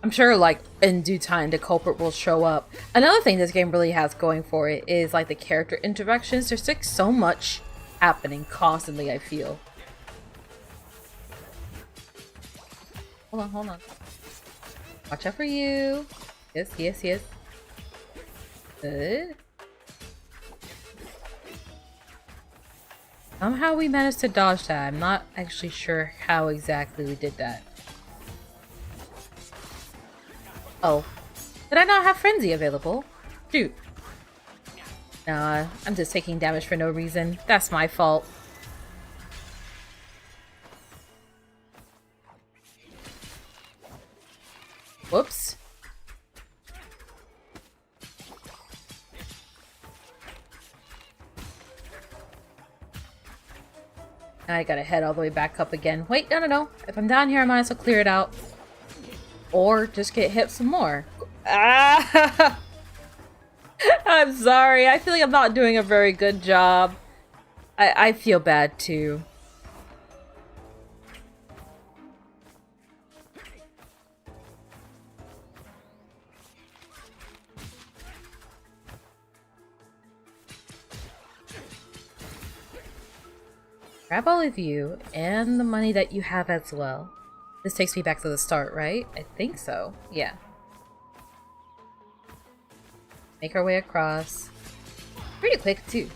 I'm sure, like, in due time, the culprit will show up. Another thing this game really has going for it is, like, the character interactions. There's, like, so much happening constantly, I feel. Hold on. Watch out for you. Yes. Good. Somehow we managed to dodge that. I'm not actually sure how exactly we did that. Oh. Did I not have Frenzy available? Shoot. Nah, I'm just taking damage for no reason. That's my fault. Whoops. I gotta head all the way back up again. Wait, no. If I'm down here, I might as well clear it out. Or just get hit some more. Ah! I'm sorry. I feel like I'm not doing a very good job. I feel bad too. Grab all of you and the money that you have as well. This takes me back to the start, right? I think so. Yeah. Make our way across. Pretty quick, too.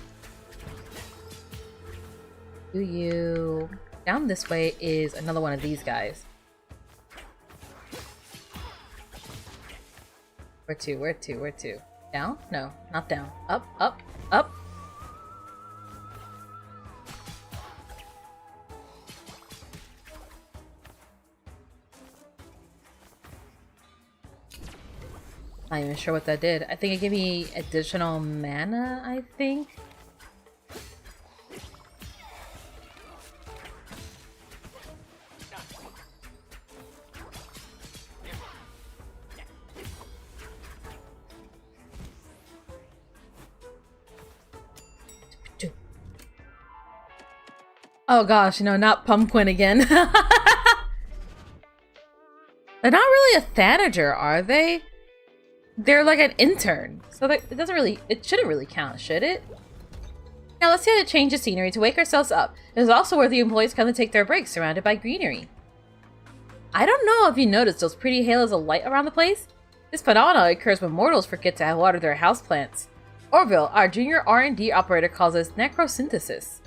Do you... Down this way is another one of these guys. Where to? Down? No, not down. Up. Not even sure what that did. I think it gave me additional mana, I think. Oh gosh, no, not Pumpkin again. They're not really a Thanager, are they? They're like an intern, so it shouldn't really count, should it? Now let's get a change of scenery to wake ourselves up. It is also where the employees come to take their breaks, surrounded by greenery. I don't know if you noticed those pretty halos of light around the place. This phenomenon occurs when mortals forget to water their houseplants. Orville, our junior R&D operator, calls this necrosynthesis.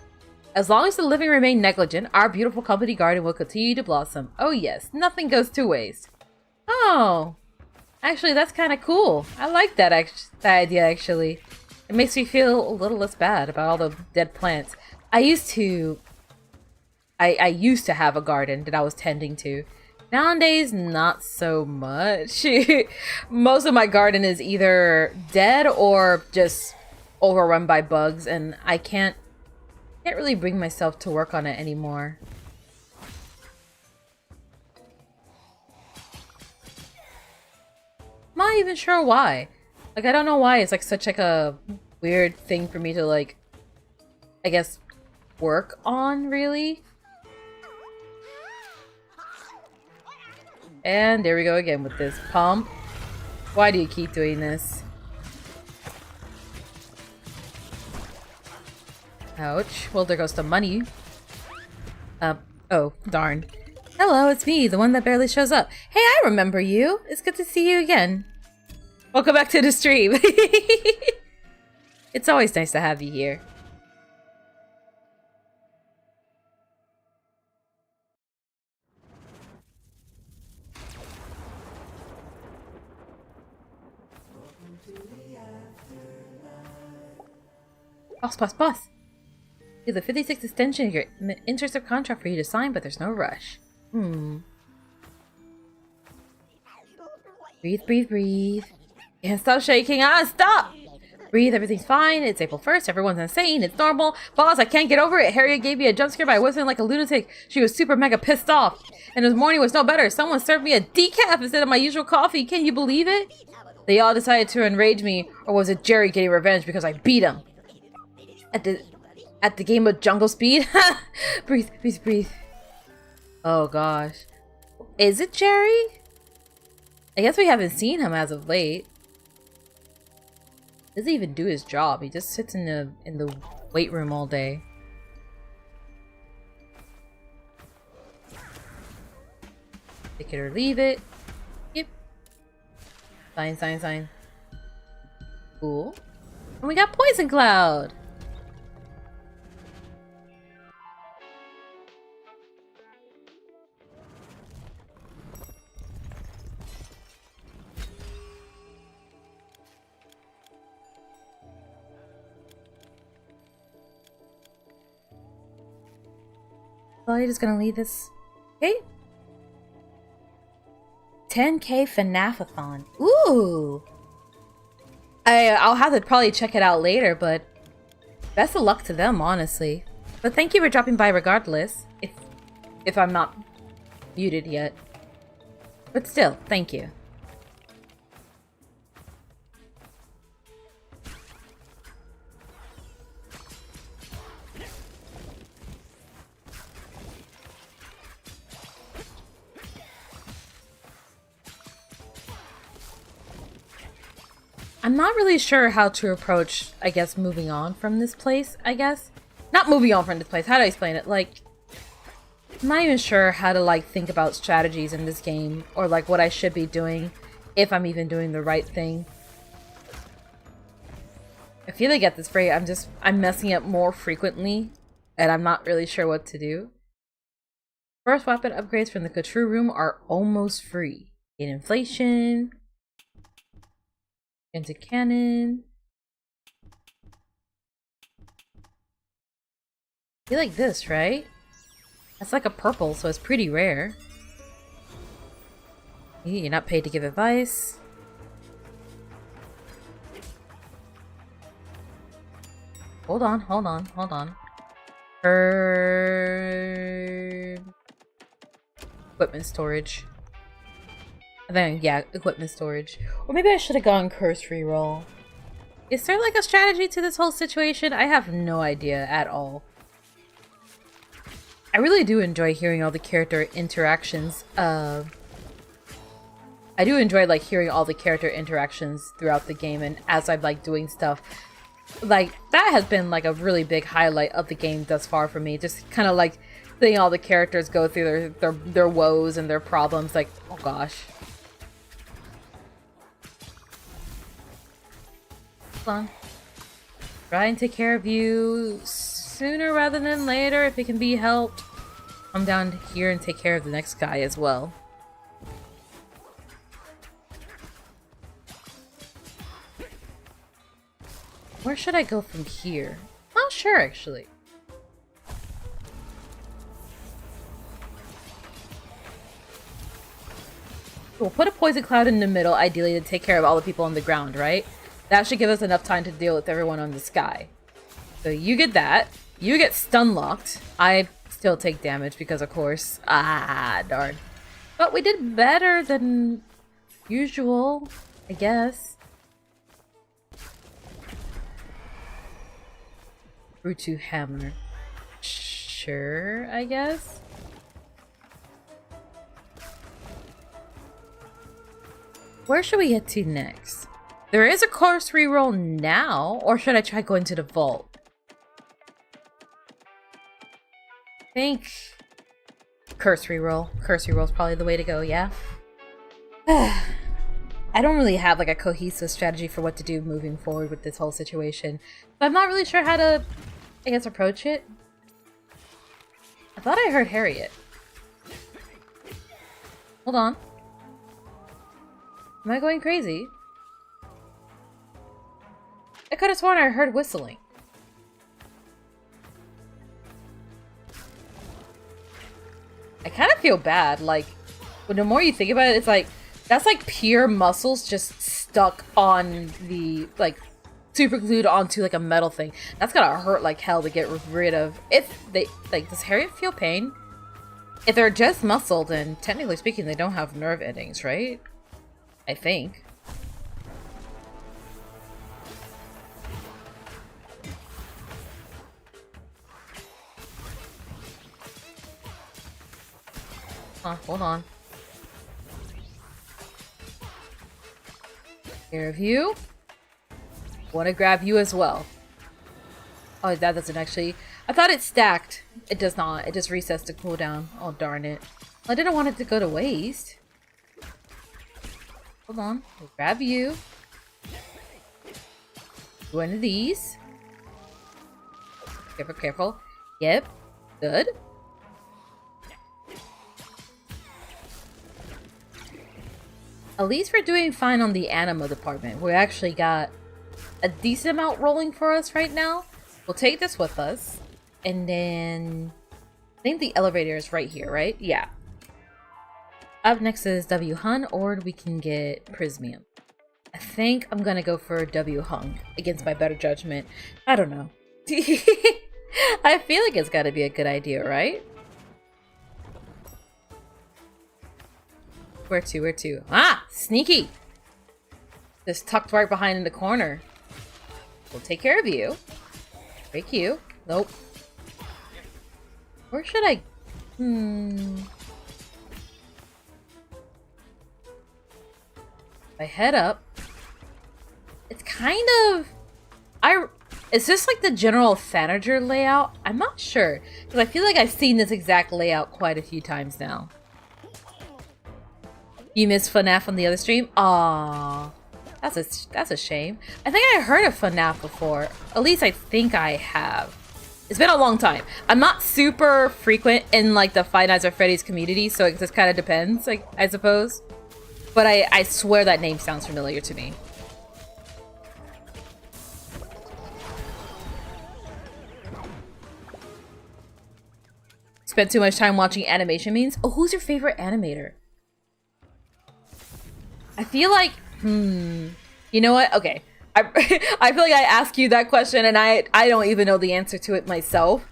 As long as the living remain negligent, our beautiful company garden will continue to blossom. Oh yes, nothing goes to waste. Oh. Actually, that's kind of cool. I like that idea, actually. It makes me feel a little less bad about all the dead plants. I used to I used to have a garden that I was tending to. Nowadays, not so much. Most of my garden is either dead or just overrun by bugs, and I can't really bring myself to work on it anymore. I'm not even sure why. Like, I don't know why it's like such like a weird thing for me to like, I guess, work on, really. And there we go again with this pump. Why do you keep doing this? Ouch. Well, there goes the money. Oh, darn. Hello, it's me, the one that barely shows up. Hey, I remember you. It's good to see you again. Welcome back to the stream. It's always nice to have you here. Boss. You have the 56th extension here. Enters a contract for you to sign, but there's no rush. Breathe. Can't stop shaking. Stop! Breathe, everything's fine. It's April 1st. Everyone's insane. It's normal. Boss, I can't get over it. Harriet gave me a jump scare by whistling like a lunatic. She was super mega pissed off. And this morning was no better. Someone served me a decaf instead of my usual coffee. Can you believe it? They all decided to enrage me, or was it Jerry getting revenge because I beat him? At the game of Jungle Speed? Breathe. Oh gosh. Is it Jerry? I guess we haven't seen him as of late. Doesn't even do his job. He just sits in the weight room all day. Take it or leave it. Yep. Sign. Cool. And we got Poison Cloud. Well, you're just gonna leave this. Okay. 10K FNAF-a-thon. Ooh! I'll have to probably check it out later, but best of luck to them, honestly. But thank you for dropping by regardless, if I'm not muted yet. But still, thank you. I'm not really sure how to approach, I guess, moving on from this place, I guess. Not moving on from this place, how do I explain it? Like, I'm not even sure how to, like, think about strategies in this game, or, like, what I should be doing, if I'm even doing the right thing. I feel like at this rate, I'm messing up more frequently, and I'm not really sure what to do. First weapon upgrades from the control room are almost free. In inflation... into cannon. You like this, right? That's like a purple, so it's pretty rare. You're not paid to give advice. Hold on. Equipment storage. And then, yeah, equipment storage. Or maybe I should have gone cursory roll. Is there like a strategy to this whole situation? I have no idea at all. I really do enjoy hearing all the character interactions. I do enjoy like hearing all the character interactions throughout the game, and as I'm like doing stuff. Like, that has been like a really big highlight of the game thus far for me. Just kind of like seeing all the characters go through their woes and their problems. Like, oh gosh. On. Try and take care of you sooner rather than later if it can be helped. Come down here and take care of the next guy as well. Where should I go from here? Not sure, actually. We'll put a poison cloud in the middle, ideally to take care of all the people on the ground, right? That should give us enough time to deal with everyone on the sky. So you get that. You get stun locked. I still take damage because, of course. Ah, darn. But we did better than usual, I guess. Rutu hammer. Sure, I guess. Where should we get to next? There is a course reroll now, or should I try going to the vault? I think curse reroll. Curse reroll is probably the way to go, yeah? I don't really have like a cohesive strategy for what to do moving forward with this whole situation. But I'm not really sure how to, I guess, approach it. I thought I heard Harriet. Hold on. Am I going crazy? I could have sworn I heard whistling. I kind of feel bad, like, but the more you think about it, it's like, that's like pure muscles just stuck on the, like, super glued onto like a metal thing. That's gotta hurt like hell to get rid of. If they, like, does Harriet feel pain? If they're just muscle, then technically speaking, they don't have nerve endings, right? I think. Hold on. Care of you. Want to grab you as well. Oh, that doesn't actually... I thought it stacked. It does not. It just resets the cooldown. Oh, darn it. I didn't want it to go to waste. Hold on. We'll grab you. One of these. Careful, careful. Yep. Good. At least we're doing fine on the anima department. We actually got a decent amount rolling for us right now. We'll take this with us. And then... I think the elevator is right here, right? Yeah. Up next is W Hun, or we can get Prismium. I think I'm gonna go for W Hung against my better judgment. I don't know. I feel like it's gotta be a good idea, right? Where to? Where to? Ah! Sneaky! Just tucked right behind in the corner. We'll take care of you. Break you. Nope. Where should I... If I head up... It's kind of... Is this like the general Thanager layout? I'm not sure. Because I feel like I've seen this exact layout quite a few times now. You missed FNAF on the other stream? Aww. That's a shame. I think I heard of FNAF before. At least I think I have. It's been a long time. I'm not super frequent in like the Five Nights at Freddy's community, so it just kind of depends, like, I suppose. But I swear that name sounds familiar to me. Spent too much time watching animation memes? Oh, who's your favorite animator? I feel like, you know what? Okay. I feel like I ask you that question and I don't even know the answer to it myself.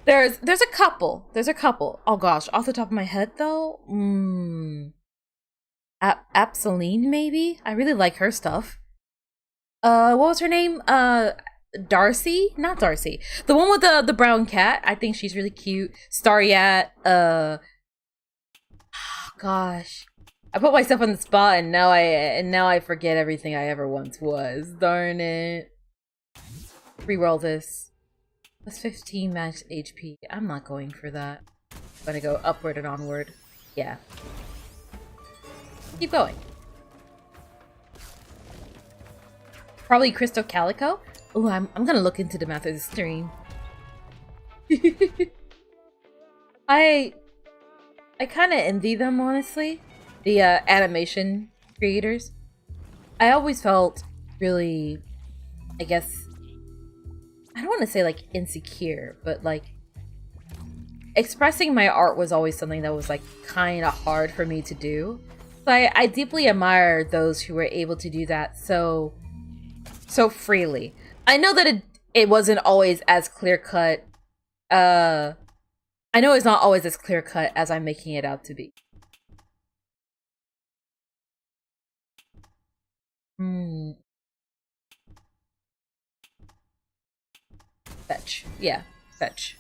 There's a couple. There's a couple. Oh gosh, off the top of my head though, Absoline maybe? I really like her stuff. What was her name? Darcy? Not Darcy. The one with the brown cat. I think she's really cute. Stariat. Gosh. I put myself on the spot and now I forget everything I ever once was. Darn it. Reroll this. That's 15 max HP. I'm not going for that. I'm gonna go upward and onward. Yeah. Keep going. Probably Crystal Calico. Oh, I'm gonna look into them after the stream. I kind of envy them, honestly. The animation creators. I always felt really, I guess, I don't want to say like insecure, but like expressing my art was always something that was like kind of hard for me to do. So I deeply admire those who were able to do that so freely. I know that it wasn't always as clear cut. I know it's not always as clear cut as I'm making it out to be. Fetch. Yeah, fetch.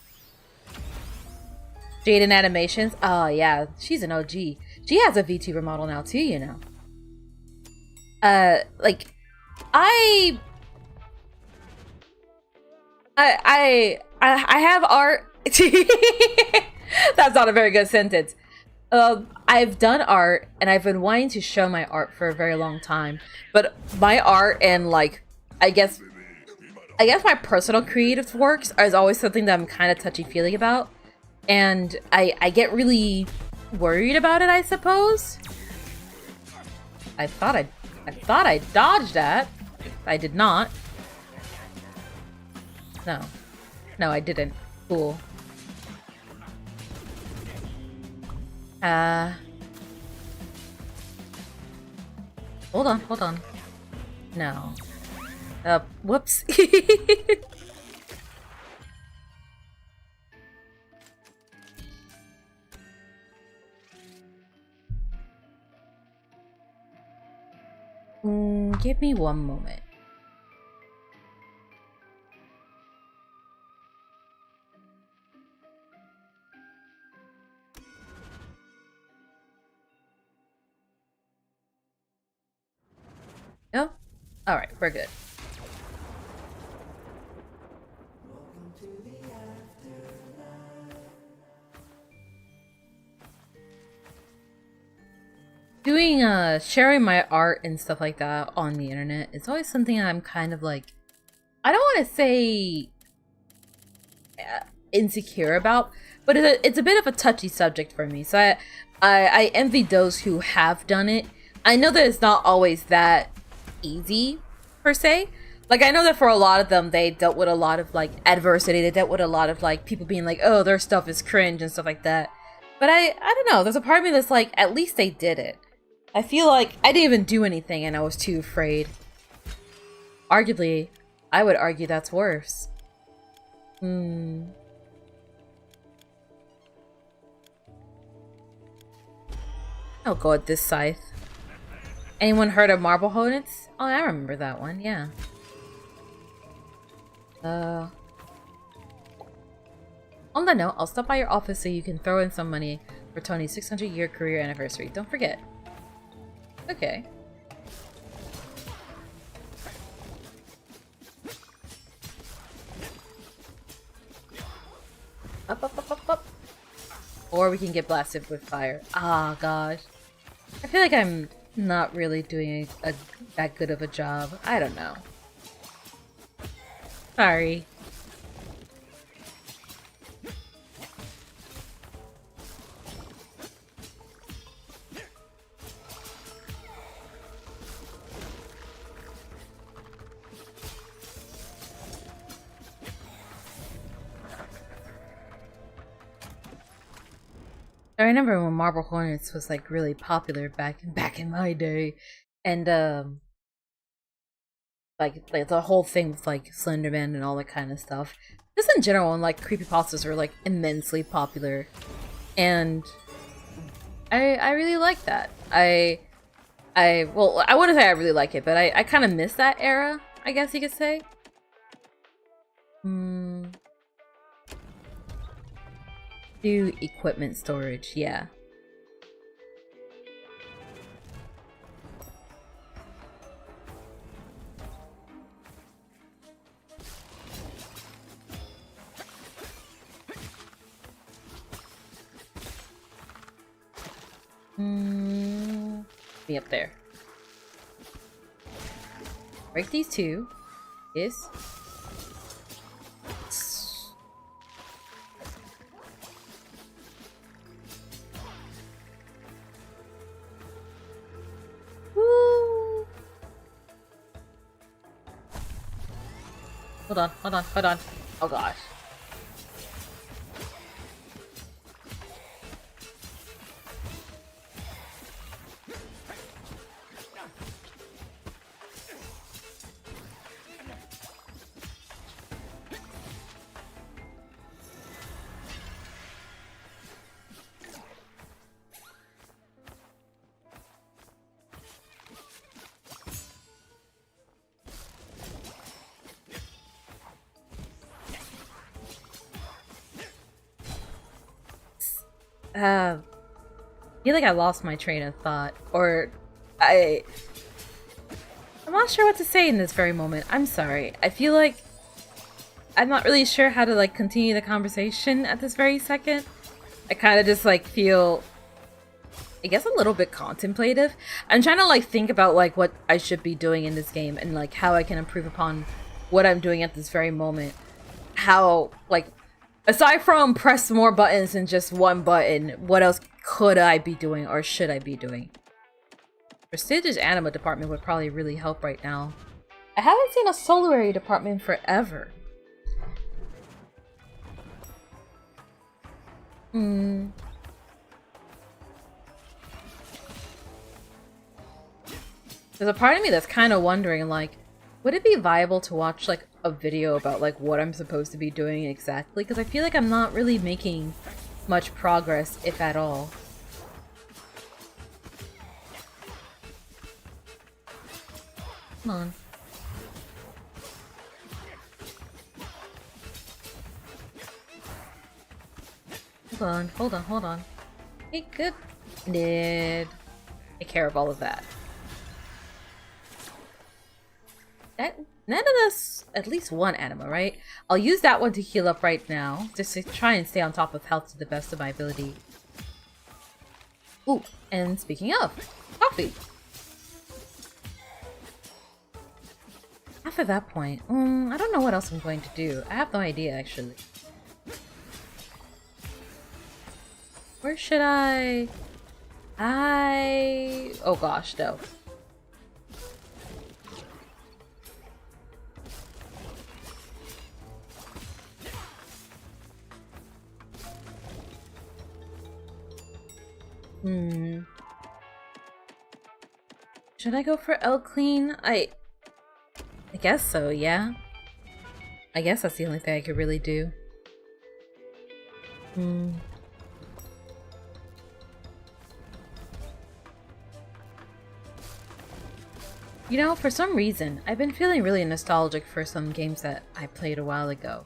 Jaden Animations. Oh yeah, she's an OG. She has a VTuber model now too, you know. Like, I have art. That's not a very good sentence. I've done art and I've been wanting to show my art for a very long time, but my art and like, I guess my personal creative works is always something that I'm kind of touchy-feely about, and I get really worried about it, I suppose. I thought I dodged that. I did not. No, I didn't. Cool. Hold on. No. Whoops. Give me one moment. No? Alright, we're good. Doing, sharing my art and stuff like that on the internet is always something I'm kind of like, I don't want to say insecure about, but it's a bit of a touchy subject for me. So I envy those who have done it. I know that it's not always that easy, per se. Like, I know that for a lot of them, they dealt with a lot of, like, adversity. They dealt with a lot of, like, people being like, oh, their stuff is cringe and stuff like that. But I don't know. There's a part of me that's like, at least they did it. I feel like I didn't even do anything and I was too afraid. Arguably, I would argue that's worse. I'll go at this scythe. Anyone heard of Marble Hornets? Oh, I remember that one, yeah. On that note, I'll stop by your office so you can throw in some money for Tony's 600-year career anniversary. Don't forget. Okay. Up. Or we can get blasted with fire. Ah, gosh. I feel like I'm not really doing that good of a job. I don't know. Sorry. I remember when Marble Hornets was like really popular back in my day, and like the whole thing with like Slenderman and all that kind of stuff. Just in general, and like creepypastas were like immensely popular, and I really like that. Well, I wouldn't say I really like it, but I kind of miss that era, I guess you could say. Do equipment storage, yeah. Be up there. Break these two. Yes. Woo! Hold on. Oh gosh. I feel like I lost my train of thought, or I'm not sure what to say in this very moment. I'm sorry. I feel like I'm not really sure how to like continue the conversation at this very second. I kind of just like feel, I guess, a little bit contemplative. I'm trying to like think about like what I should be doing in this game and like how I can improve upon what I'm doing at this very moment. How, like, aside from press more buttons than just one button, what else could I be doing or should I be doing? Prestigious anima department would probably really help right now. I haven't seen a solary department forever. There's a part of me that's kind of wondering, like, would it be viable to watch, like, a video about, like, what I'm supposed to be doing exactly? Because I feel like I'm not really making much progress, if at all. Come on. Hold on. Hey, good. Did take care of all of that. None of this, at least one anima, right? I'll use that one to heal up right now, just to try and stay on top of health to the best of my ability. Ooh, and speaking of, coffee. After that point, I don't know what else I'm going to do. I have no idea, actually. Where should I... Oh gosh, no. Should I go for L clean? I guess so, yeah. I guess that's the only thing I could really do. You know, for some reason, I've been feeling really nostalgic for some games that I played a while ago.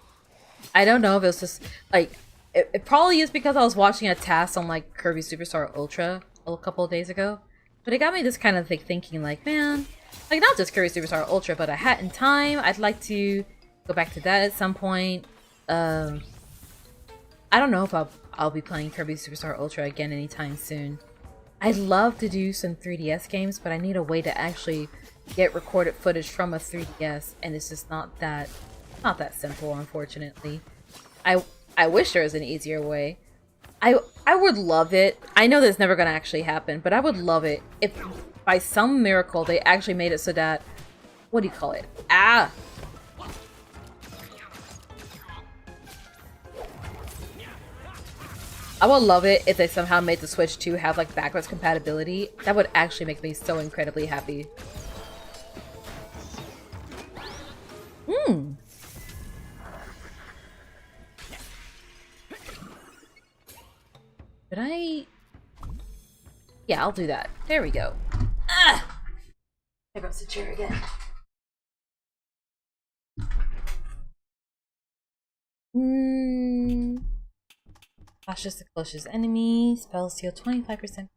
I don't know if it was just, like, it probably is because I was watching a task on, like, Kirby Superstar Ultra a couple of days ago. But it got me just kind of like, thinking, like, man, like, not just Kirby Superstar Ultra, but A Hat in Time. I'd like to go back to that at some point. I don't know if I'll be playing Kirby Superstar Ultra again anytime soon. I'd love to do some 3DS games, but I need a way to actually get recorded footage from a 3DS, and it's just not that simple, unfortunately. I wish there was an easier way. I would love it. I know that's never gonna actually happen, but I would love it if by some miracle they actually made it so that, what do you call it? I would love it if they somehow made the Switch 2 have like backwards compatibility. That would actually make me so incredibly happy. Did I... Yeah, I'll do that. There we go. Ah! There goes the chair again. Flashes the closest enemy. Spells deal 25%.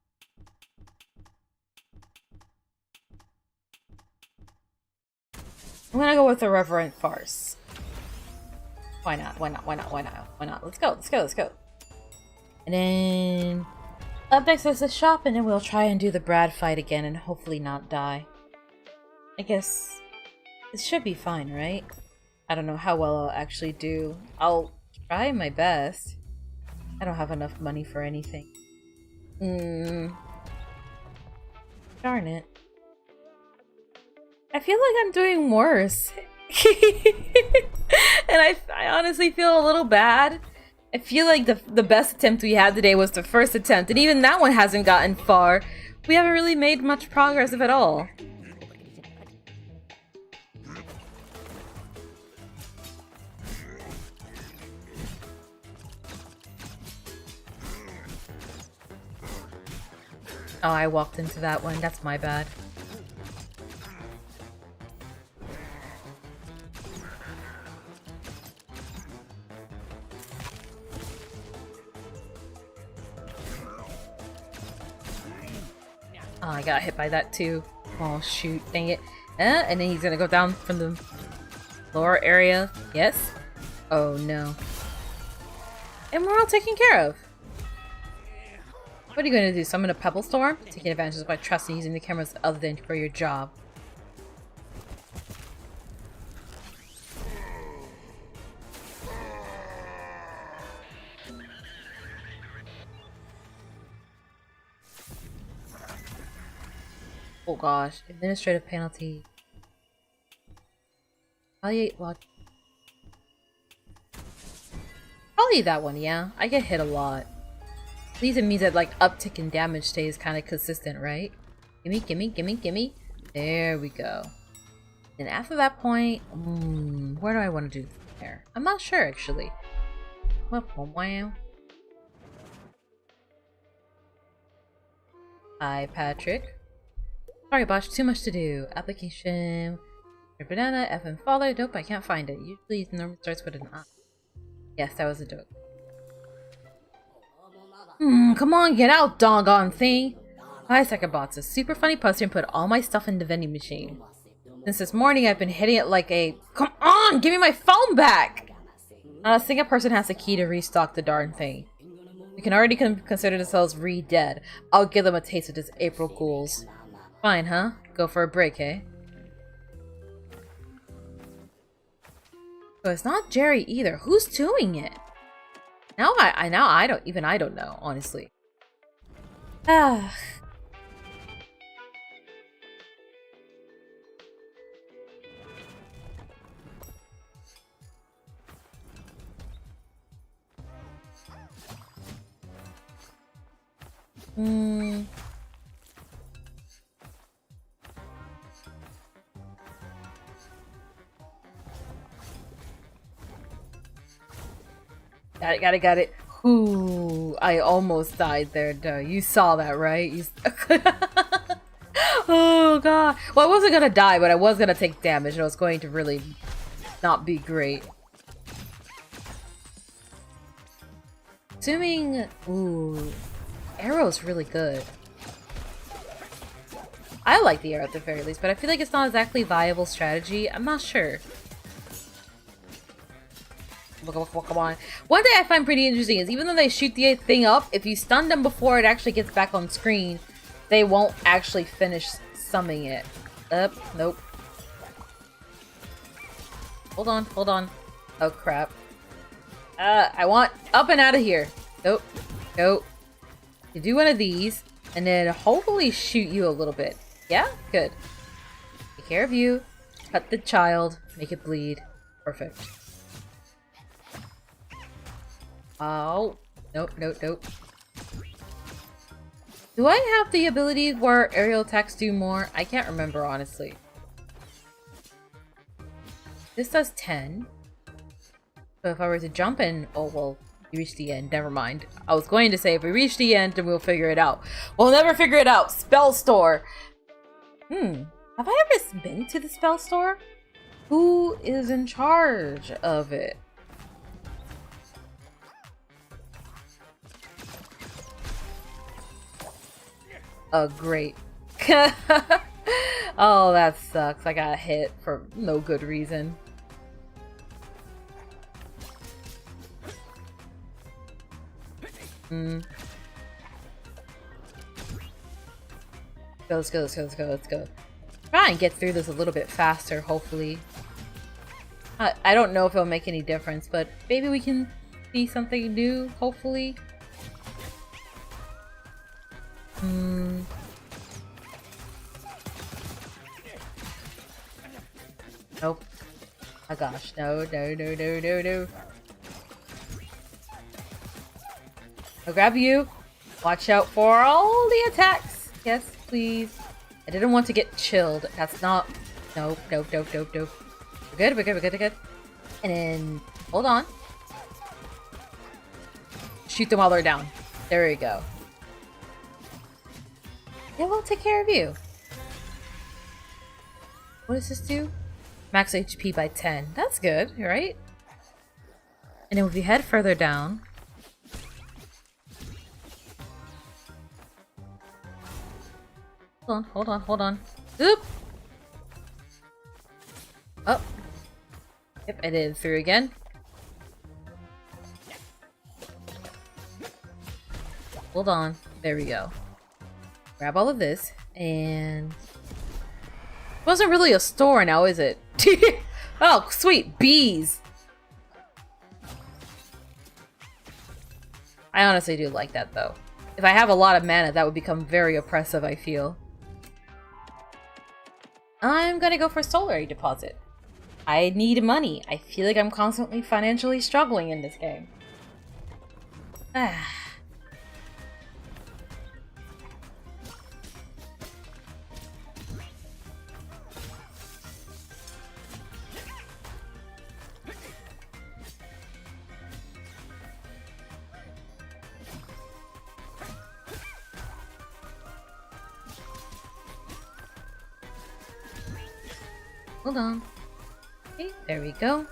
I'm gonna go with the Reverent Farce. Why not? Why not? Why not? Why not? Why not? Let's go. Let's go. Let's go. And then up next is the shop, and then we'll try and do the Brad fight again and hopefully not die. I guess it should be fine, right? I don't know how well I'll actually do. I'll try my best. I don't have enough money for anything. Darn it. I feel like I'm doing worse. And I honestly feel a little bad. I feel like the best attempt we had today was the first attempt, and even that one hasn't gotten far. We haven't really made much progress, if at all. Oh, I walked into that one. That's my bad. Oh, I got hit by that too. Oh shoot, dang it. And then he's gonna go down from the lower area. Yes? Oh no. And we're all taken care of. What are you gonna do? Summon a pebble storm? Taking advantage of my trust in using the cameras other than for your job. Oh gosh, administrative penalty. Probably that one, yeah. I get hit a lot. At least it means that like uptick in damage stays kind of consistent, right? Gimme, gimme, gimme, gimme. There we go. And after that point, where do I want to do there? I'm not sure actually. Wow. Hi, Patrick. Sorry, Bosh, too much to do. Application. Your banana, F and father. Nope, I can't find it. Usually it normally starts with an I. Yes, that was a joke. Come on, get out, doggone thing. 5 second bots. A super funny poster and put all my stuff in the vending machine. Since this morning, I've been hitting it like a. Come on, give me my phone back! Not a single person has a key to restock the darn thing. We can already consider themselves re-dead. I'll give them a taste of this April ghouls. Fine, huh? Go for a break, eh? So it's not Jerry either. Who's doing it? Now I don't know, honestly. Ah. Got it. Ooh, I almost died there, though. You saw that, right? Oh, God. Well, I wasn't gonna die, but I was gonna take damage, and it was going to really not be great. Assuming... Ooh. Arrow's really good. I like the arrow at the very least, but I feel like it's not exactly a viable strategy. I'm not sure. Come on. One thing I find pretty interesting is even though they shoot the thing up, if you stun them before it actually gets back on screen, they won't actually finish summoning it. Nope. Hold on. Oh crap. I want up and out of here. Nope. You do one of these, and then hopefully shoot you a little bit. Yeah? Good. Take care of you. Cut the child. Make it bleed. Perfect. Oh. Nope. Do I have the ability where aerial attacks do more? I can't remember, honestly. This does 10. So if I were to jump in... Oh, well, you reach the end. Never mind. I was going to say, if we reach the end, then we'll figure it out. We'll never figure it out. Spell store. Have I ever been to the spell store? Who is in charge of it? Oh, great. Oh, that sucks. I got hit for no good reason. Let's go. Try and get through this a little bit faster, hopefully. I don't know if it'll make any difference, but maybe we can see something new, hopefully. Nope. Oh gosh, no. I'll grab you. Watch out for all the attacks. Yes, please. I didn't want to get chilled. That's not... Nope. We're good. And then... Hold on. Shoot them while they're down. There we go. It will take care of you. What does this do? Max HP by 10. That's good, right? And then if we head further down... hold on. Oop! Oh. Yep, I did it through again. Hold on. There we go. Grab all of this, and... It wasn't really a store now, is it? Oh, sweet! Bees! I honestly do like that, though. If I have a lot of mana, that would become very oppressive, I feel. I'm gonna go for Solar Deposit. I need money. I feel like I'm constantly financially struggling in this game. Hold on. Okay, there we go.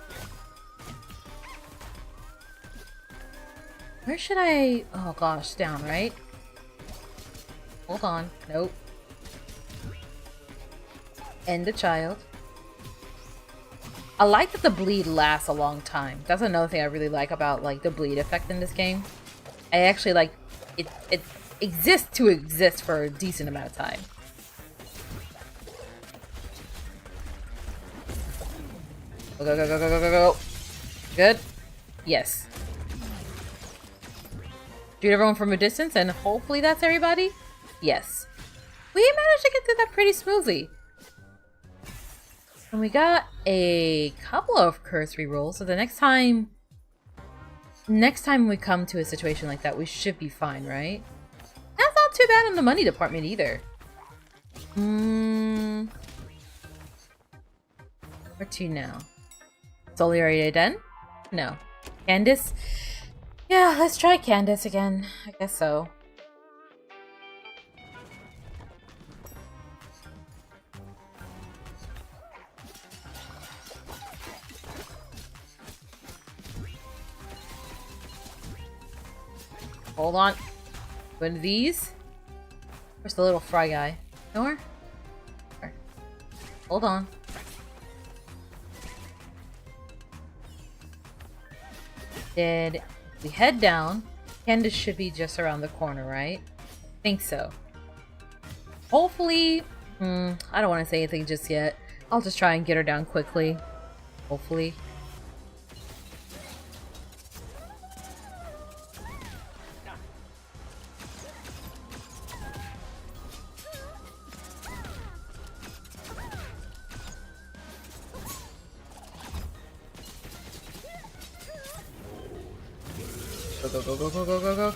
Where should I... Oh gosh, down, right? Hold on. Nope. End the child. I like that the bleed lasts a long time. That's another thing I really like about like the bleed effect in this game. I actually like it exists to exist for a decent amount of time. Go, go, go, go, go, go, go, go. Good. Yes. Shoot everyone from a distance, and hopefully that's everybody? Yes. We managed to get through that pretty smoothly. And we got a couple of cursory rolls, so the next time we come to a situation like that, we should be fine, right? That's not too bad in the money department either. Where to now? Solidarity Den? No. Candace? Yeah, let's try Candace again. I guess so. Hold on. One of these? Where's the little fry guy? Nowhere? Where? Hold on. Did we head down? Candace should be just around the corner, right? Think so. Hopefully... I don't want to say anything just yet. I'll just try and get her down quickly. Hopefully. Go, go, go, go, go, go, go.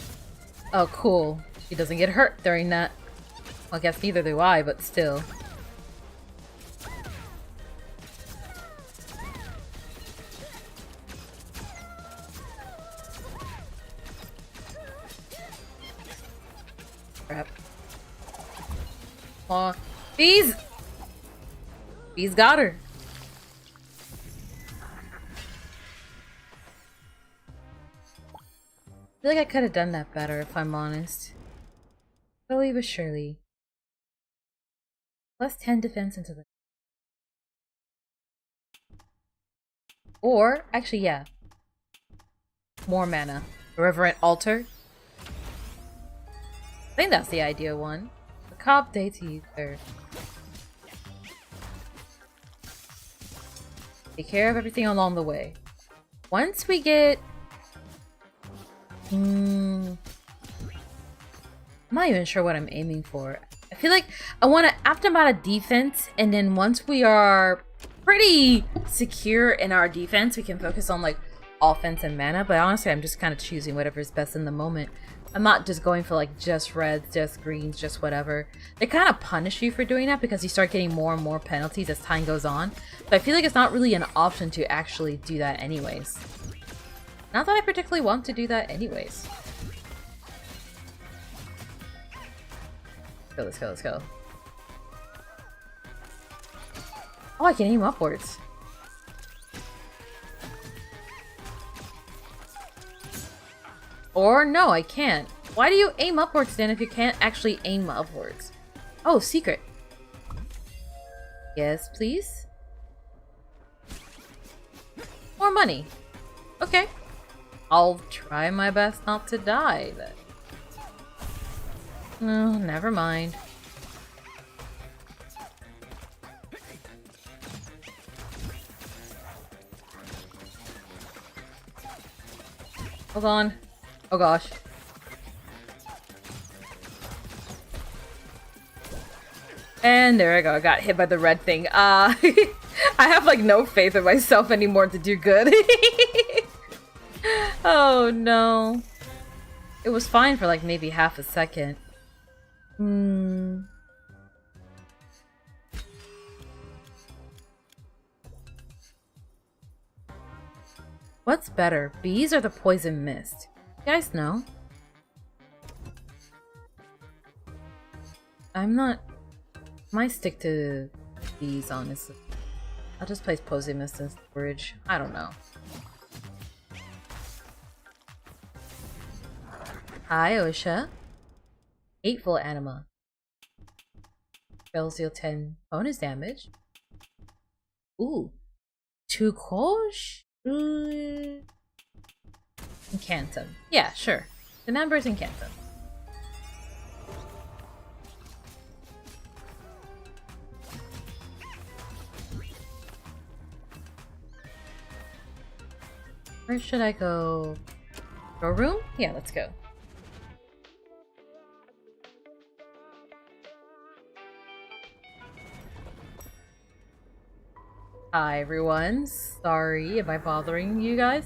Oh, cool. He doesn't get hurt during that. Well, I guess neither do I, but still. Crap. Aw. Bees! Bees got her. I feel like I could have done that better, if I'm honest. Slowly but surely. Plus 10 defense into the... Or, actually, yeah. More mana. Reverent Altar. I think that's the ideal one. The Cobb Deity Ether. Take care of everything along the way. Once we get... I'm not even sure what I'm aiming for. I feel like I want to aftermath defense, and then once we are pretty secure in our defense, we can focus on like offense and mana. But honestly, I'm just kind of choosing whatever's best in the moment. I'm not just going for like just reds, just greens, just whatever. They kind of punish you for doing that because you start getting more and more penalties as time goes on. But I feel like it's not really an option to actually do that anyways. Not that I particularly want to do that anyways. Let's go, let's go. Oh, I can aim upwards. Or no, I can't. Why do you aim upwards then if you can't actually aim upwards? Oh, secret. Yes, please. More money. Okay. I'll try my best not to die then. No, never mind. Hold on. Oh gosh. And there I go. I got hit by the red thing. I have like no faith in myself anymore to do good. Oh no. It was fine for like maybe half a second. What's better, bees or the poison mist? You guys know? Might stick to bees, honestly. I'll just place poison mist in storage. I don't know. Hi, Osha. Hateful anima. Spells deal 10 bonus damage. Ooh. 2 kosh? Incantum. Yeah, sure. The number's Incantum. Where should I go? Your room? Yeah, let's go. Hi everyone. Sorry, am I bothering you guys?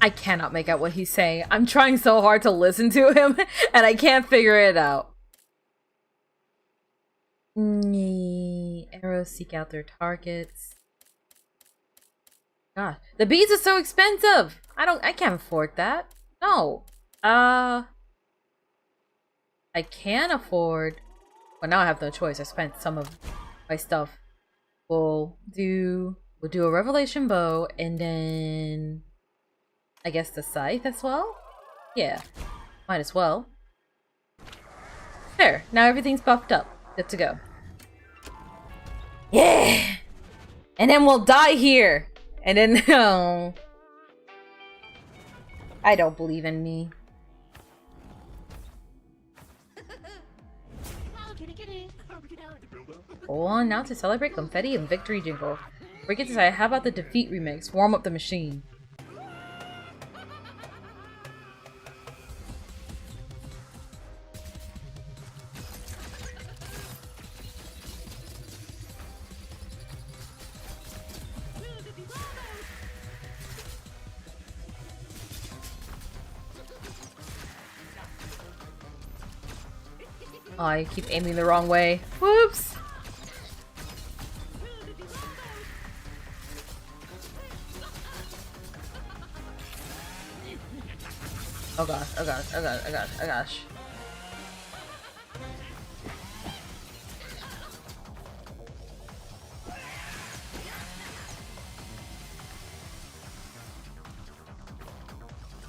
I cannot make out what he's saying. I'm trying so hard to listen to him and I can't figure it out. Arrows seek out their targets. God, the beads are so expensive. I can't afford that. No. I can afford. Well, now I have no choice. I spent some of my stuff. We'll do a revelation bow and then I guess the scythe as well? Yeah. Might as well. There. Now everything's buffed up. Good to go. Yeah! And then we'll die here! And then, no. I don't believe in me. Go on now to celebrate confetti and victory jingle. Break it decide, how about the defeat remix? Warm up the machine. Oh, I keep aiming the wrong way. Whoops! Oh gosh, oh gosh, oh gosh, oh gosh, oh gosh.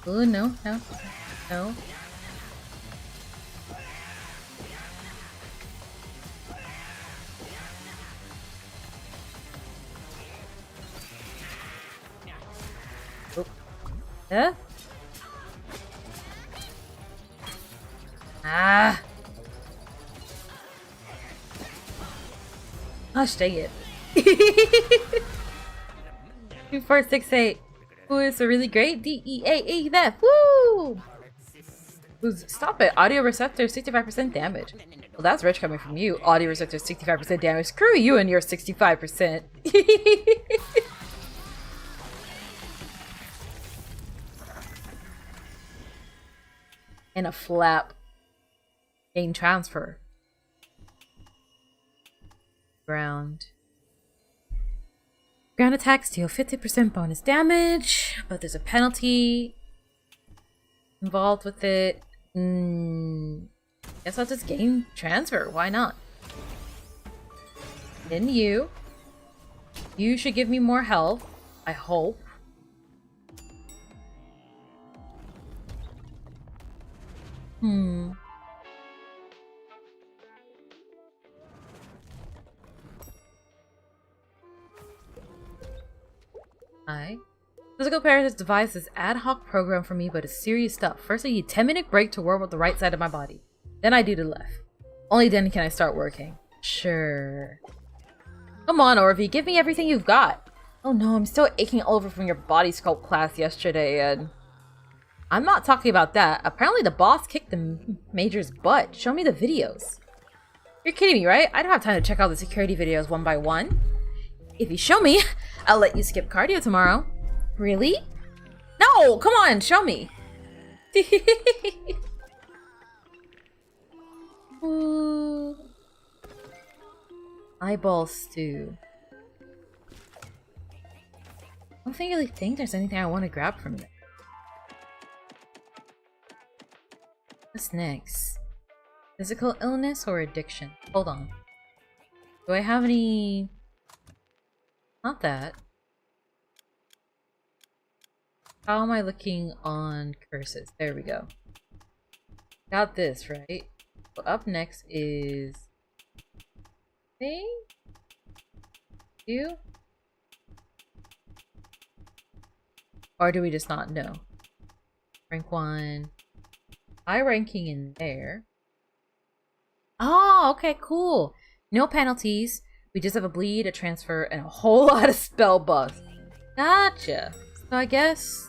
Oh, no, no, no. Oh. Yeah? Ah! Gosh dang it. 2468. Ooh, it's a really great DEAE that. Woo! Ooh, stop it. Audio receptor 65% damage. Well, that's rich coming from you. Audio receptor 65% damage. Screw you and your 65%. And a flap. Gain transfer. Ground. Ground attacks deal 50% bonus damage, but there's a penalty involved with it. Guess I'll just gain transfer. Why not? Then you. You should give me more health. I hope. Hi. Physical Paralysis devised this ad hoc program for me, but it's serious stuff. First, I need a 10-minute break to warm up the right side of my body. Then I do the left. Only then can I start working. Sure. Come on, Orvie, give me everything you've got. Oh no, I'm still aching all over from your body sculpt class yesterday, and... I'm not talking about that. Apparently the boss kicked the Major's butt. Show me the videos. You're kidding me, right? I don't have time to check out the security videos one by one. If you show me, I'll let you skip cardio tomorrow. Really? No, come on, show me. Ooh. Eyeball stew. I don't really think there's anything I want to grab from there. What's next? Physical illness or addiction? Hold on. Do I have any... Not that. How am I looking on curses? There we go. Got this, right? So up next is... Me? You? Or do we just not know? Rank 1. High ranking in there. Oh, okay, cool. No penalties. We just have a bleed, a transfer, and a whole lot of spell buffs. Gotcha. So I guess...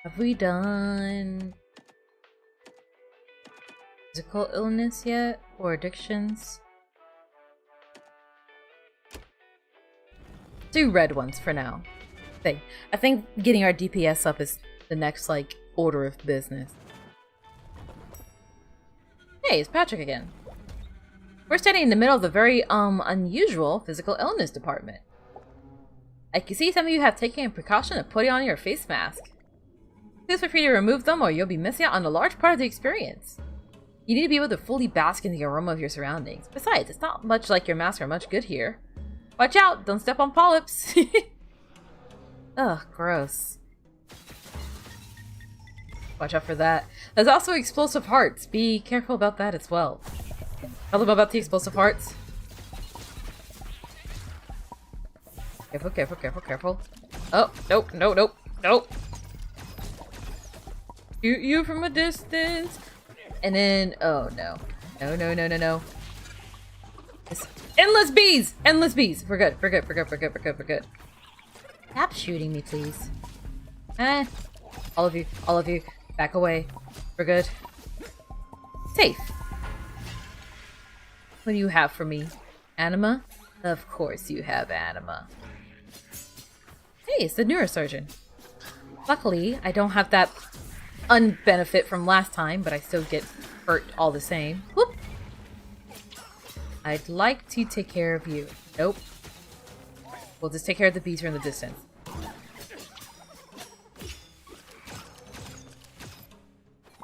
Have we done... physical illness yet? Or addictions? Do red ones for now. I think getting our DPS up is the next, like, order of business. Hey, it's Patrick again. We're standing in the middle of the very, unusual physical illness department. I can see some of you have taken a precaution of putting on your face mask. Please feel free to remove them or you'll be missing out on a large part of the experience. You need to be able to fully bask in the aroma of your surroundings. Besides, it's not much like your masks are much good here. Watch out! Don't step on polyps! Ugh, gross. Watch out for that. There's also explosive hearts. Be careful about that as well. Tell them about the explosive hearts. Careful, careful, careful, careful. Oh, nope, nope, nope, nope. Shoot you from a distance. And then, oh no. No, no, no, no, no. It's endless bees! Endless bees! We're good, we're good, we're good, we're good, we're good, we're good. Stop shooting me, please. All of you, back away. We're good. Safe. What do you have for me? Anima? Of course you have anima. Hey, it's the neurosurgeon. Luckily, I don't have that unbenefit from last time, but I still get hurt all the same. Whoop! I'd like to take care of you. Nope. We'll just take care of the bees from the distance.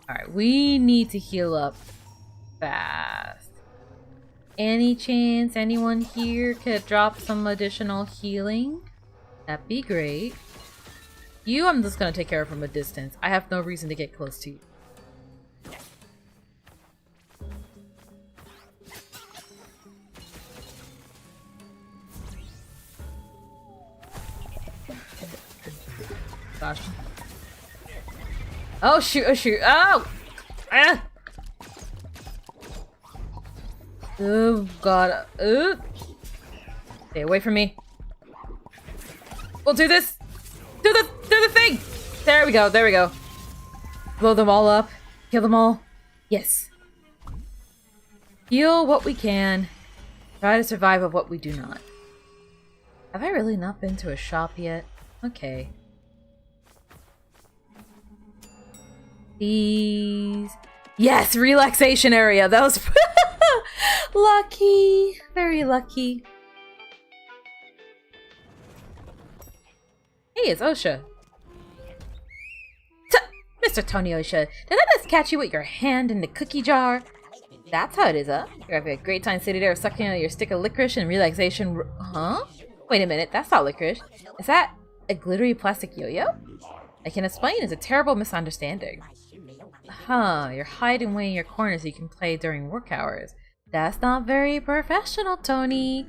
Alright, we need to heal up fast. Any chance anyone here could drop some additional healing? That'd be great. You, I'm just gonna take care of from a distance. I have no reason to get close to you. Gosh. Oh shoot, oh shoot, oh! Ah! Oh god, stay away from me. We'll do this! Do the thing! There we go, there we go. Blow them all up. Kill them all. Yes. Heal what we can. Try to survive of what we do not. Have I really not been to a shop yet? Okay. These... Yes! Relaxation area! That was... Lucky! Very lucky. Hey, it's Osha. Mr. Tony Osha, did I just catch you with your hand in the cookie jar? That's how it is, huh? You're having a great time sitting there sucking on your stick of licorice and relaxation. Huh? Wait a minute, that's not licorice. Is that a glittery plastic yo-yo? I can explain, it's a terrible misunderstanding. Huh, you're hiding away in your corner so you can play during work hours. That's not very professional, Tony.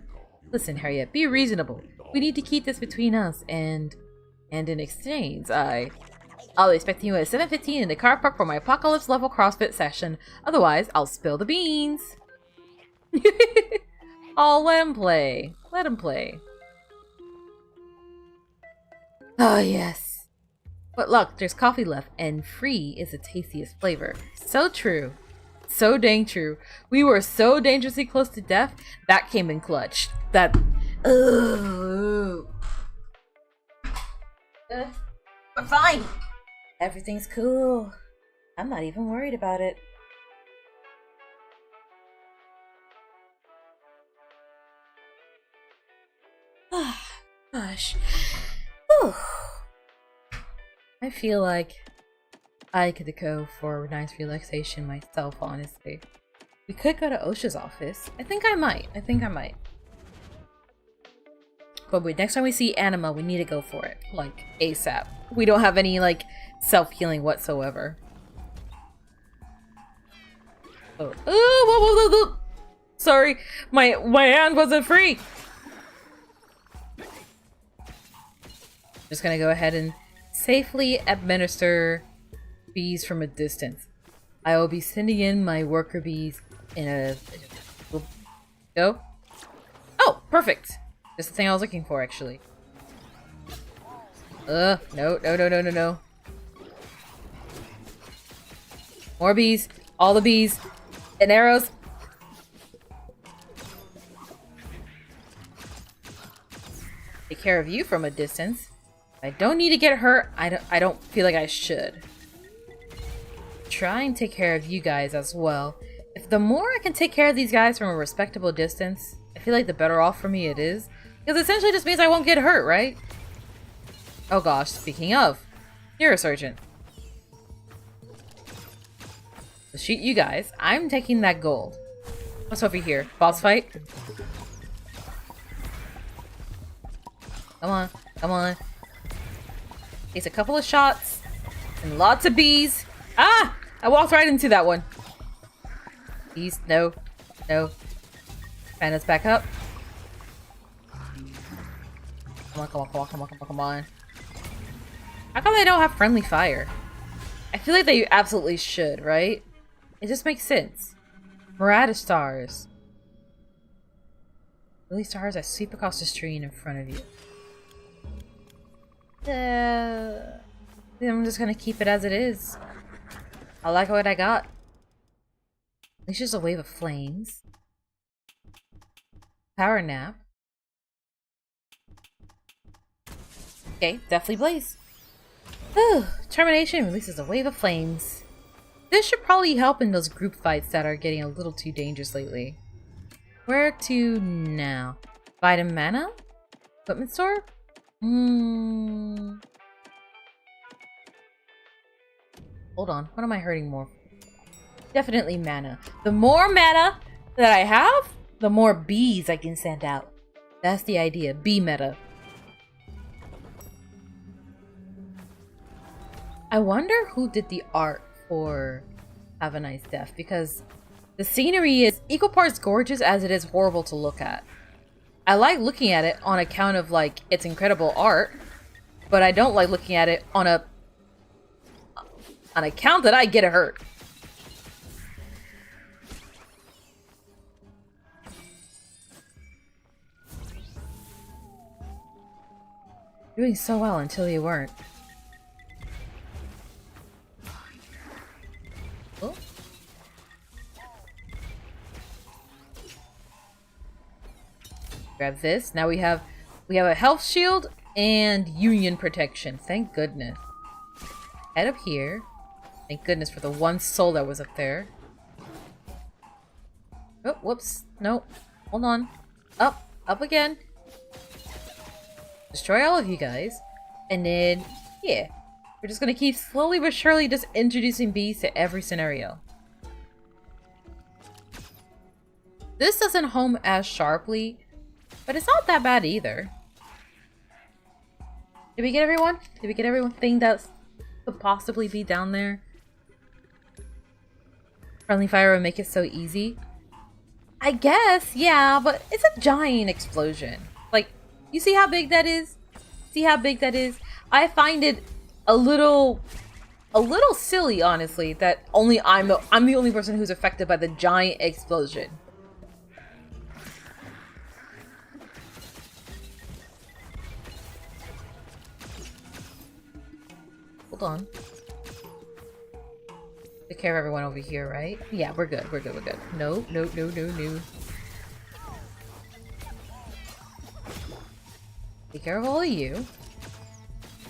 Listen, Harriet, be reasonable. We need to keep this between us, and in exchange, I'll be expecting you at 7:15 in the car park for my apocalypse level CrossFit session. Otherwise, I'll spill the beans. Oh, let him play. Let him play. Oh, yes. But look, there's coffee left, and free is the tastiest flavor. So true. So dang true. We were so dangerously close to death, that came in clutch. That... Ugh. We're fine. Everything's cool. I'm not even worried about it. Gosh. Whew. I feel like I could go for a nice relaxation myself, honestly. We could go to OSHA's office. I think I might. But wait, next time we see Anima, we need to go for it. Like, ASAP. We don't have any, like, self-healing whatsoever. Oh, whoa, whoa. Sorry, my hand wasn't free. Just gonna go ahead and safely administer bees from a distance. I will be sending in my worker bees in a... Go. Oh, perfect. Just the thing I was looking for, actually. No. More bees. All the bees. And arrows. Take care of you from a distance. I don't need to get hurt. I don't feel like I should. Try and take care of you guys as well. If the more I can take care of these guys from a respectable distance, I feel like the better off for me it is. Because essentially just means I won't get hurt, right? Oh gosh, speaking of, neurosurgeon. So shoot you guys. I'm taking that gold. What's over here? Boss fight? Come on, come on. Takes a couple of shots and lots of bees. Ah! I walked right into that one. Bees, no. Pana's back up. Come on. How come they don't have friendly fire? I feel like they absolutely should, right? It just makes sense. Murata stars. Lily stars that sweep across the stream in front of you. I'm just gonna keep it as it is. I like what I got. At least just a wave of flames. Power nap. Okay, definitely blaze. Whew, termination releases a wave of flames. This should probably help in those group fights that are getting a little too dangerous lately. Where to now? Vitamin mana? Equipment store? Hold on, what am I hurting more? Definitely mana. The more mana that I have, the more bees I can send out. That's the idea. Bee meta. I wonder who did the art for Have a Nice Death, because the scenery is equal parts gorgeous as it is horrible to look at. I like looking at it on account of, like, its incredible art, but I don't like looking at it on account that I get hurt. Doing so well until you weren't. Oh. Grab this. Now we have a health shield and union protection. Thank goodness. Head up here. Thank goodness for the one soul that was up there. Oh, whoops. Nope. Hold on. Up. Up again. Destroy all of you guys. And then, yeah. We're just gonna keep slowly but surely just introducing bees to every scenario. This doesn't home as sharply, but it's not that bad either. Did we get everyone? Did we get everything that could possibly be down there? Friendly fire would make it so easy. I guess, yeah, but it's a giant explosion. Like, you see how big that is? See how big that is? I find it a little silly, honestly, that only I'm the only person who's affected by the giant explosion. Hold on. Take care of everyone over here, right? Yeah, we're good. We're good. We're good. No, no, no, no, no. Take care of all of you.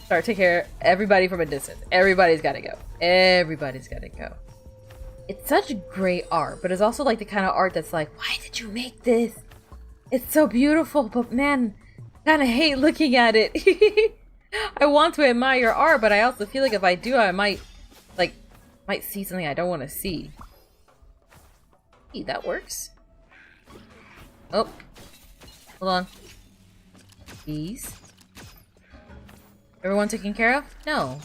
Start take care of everybody from a distance. Everybody's gotta go. Everybody's gotta go. It's such great art, but it's also like the kind of art that's like, why did you make this? It's so beautiful, but man, I kind of hate looking at it. I want to admire your art, but I also feel like if I do, I might see something I don't want to see. Hey, that works. Oh. Hold on. These. Everyone taken care of? No.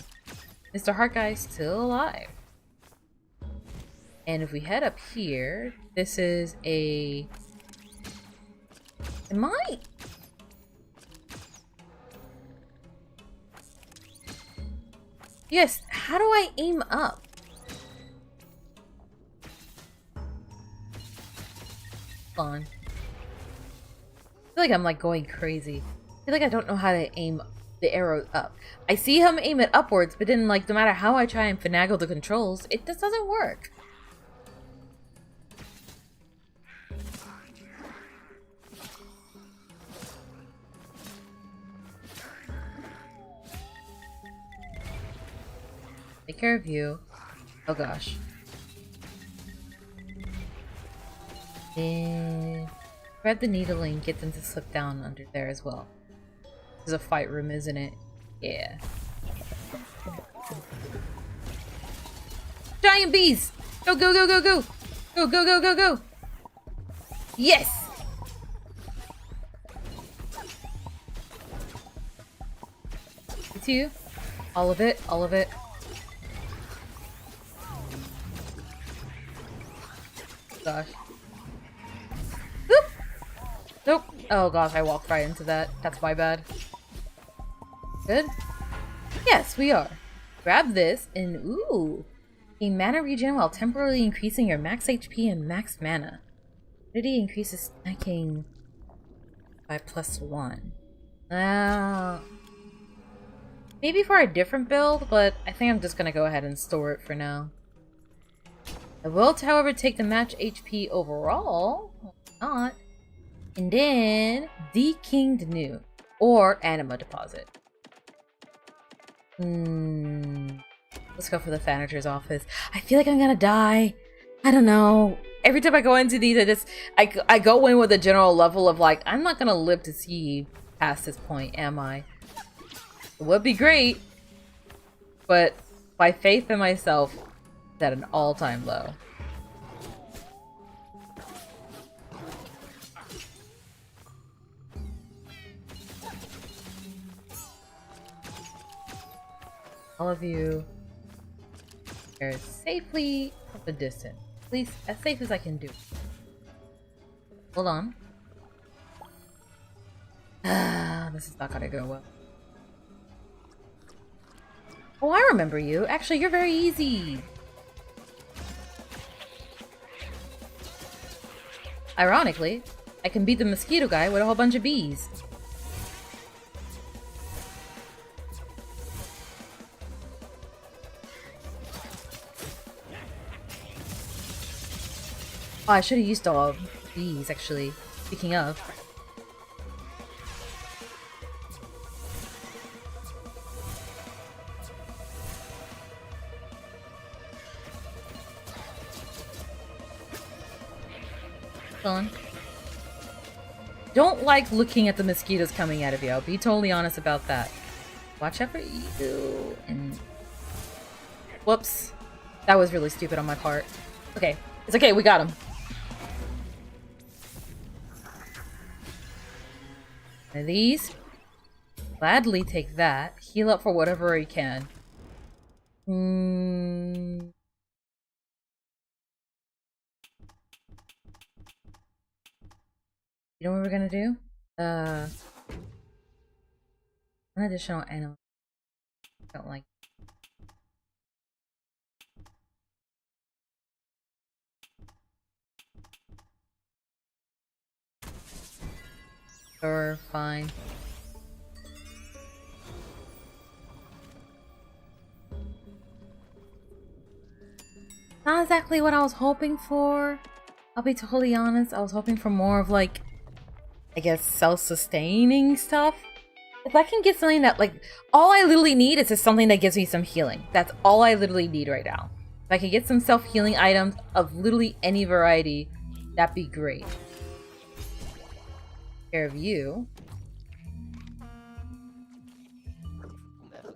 Mr. Heart Guy's still alive. And if we head up here, this is a... Am I? Yes, how do I aim up? Hold on. I feel like I'm like going crazy. I feel like I don't know how to aim the arrow up. I see him aim it upwards, but then like no matter how I try and finagle the controls, it just doesn't work. Take care of you. Oh gosh. And grab the needling, get them to slip down under there as well. This is a fight room, isn't it? Yeah. Giant bees! Go, go, go, go, go! Go, go, go, go, go! Yes! It's you. All of it, all of it. Gosh. Oop! Nope. Oh gosh, I walked right into that. That's my bad. Good? Yes, we are. Grab this and ooh! A mana regen while temporarily increasing your max HP and max mana. Ability increases stacking by +1. Maybe for a different build, but I think I'm just gonna go ahead and store it for now. I will, however, take the match HP overall. Not. And then Dekinged New or Anima Deposit. Let's go for the Fanager's office. I feel like I'm gonna die. I don't know. Every time I go into these, I go in with a general level of like, I'm not gonna live to see past this point, am I? It would be great, but my faith in myself is at an all-time low. All of you are safely at a distance. At least as safe as I can do. Hold on. This is not gonna go well. Oh, I remember you. Actually, you're very easy. Ironically, I can beat the mosquito guy with a whole bunch of bees. Oh, I should have used all bees, actually. Speaking of. On. Don't like looking at the mosquitoes coming out of you. I'll be totally honest about that. Watch out for you. And whoops. That was really stupid on my part. Okay. It's okay. We got him. One of these. Gladly take that. Heal up for whatever I can. You know what we're gonna do? An additional animal. Don't like. Sure, fine. Not exactly what I was hoping for. I'll be totally honest. I was hoping for more of like, I guess, self-sustaining stuff. If I can get something that, like, all I literally need is just something that gives me some healing. That's all I literally need right now. If I can get some self-healing items of literally any variety, that'd be great. Take care of you.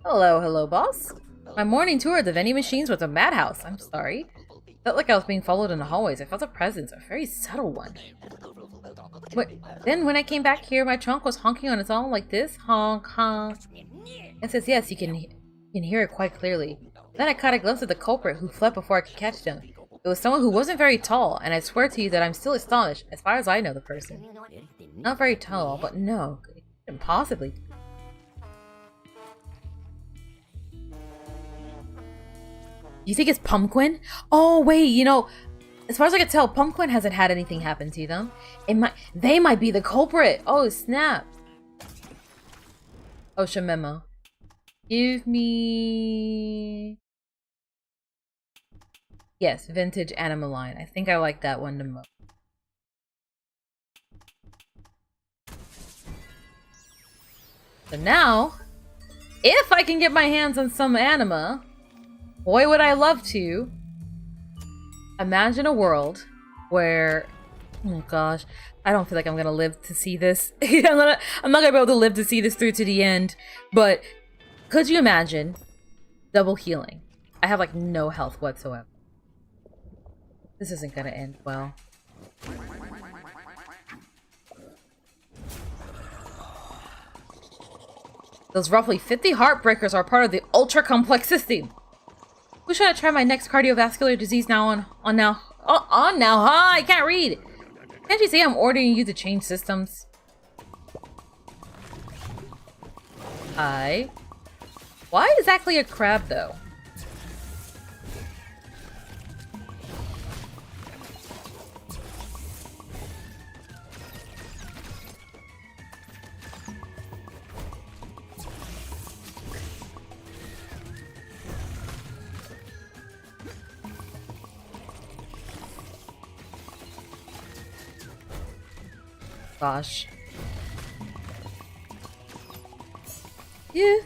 Hello, hello, boss. My morning tour of the vending machines was a madhouse. I'm sorry. Felt like I was being followed in the hallways. I felt a presence, a very subtle one. Then when I came back here, my trunk was honking on its own like this. Honk, honk. It says yes, you can hear it quite clearly. Then I caught a glimpse of the culprit who fled before I could catch them. It was someone who wasn't very tall, and I swear to you that I'm still astonished, as far as I know the person. Not very tall, but no, it couldn't possibly. You think it's Pumpkin? Oh wait, you know, as far as I can tell, Pumpkin hasn't had anything happen to them. They might be the culprit. Oh snap! OSHA memo. Give me... Yes, vintage animal line. I think I like that one the most. So now, if I can get my hands on some anima, boy would I love to. Imagine a world where, oh gosh, I don't feel like I'm gonna live to see this. I'm not gonna be able to live to see this through to the end. But could you imagine double healing? I have like no health whatsoever. This isn't gonna end well. Those roughly 50 heartbreakers are part of the ultra complex system. Who should I try my next cardiovascular disease now on now? Huh? I can't read. Can't you see I'm ordering you to change systems? Hi. Why exactly a crab though? Gosh. Yeah.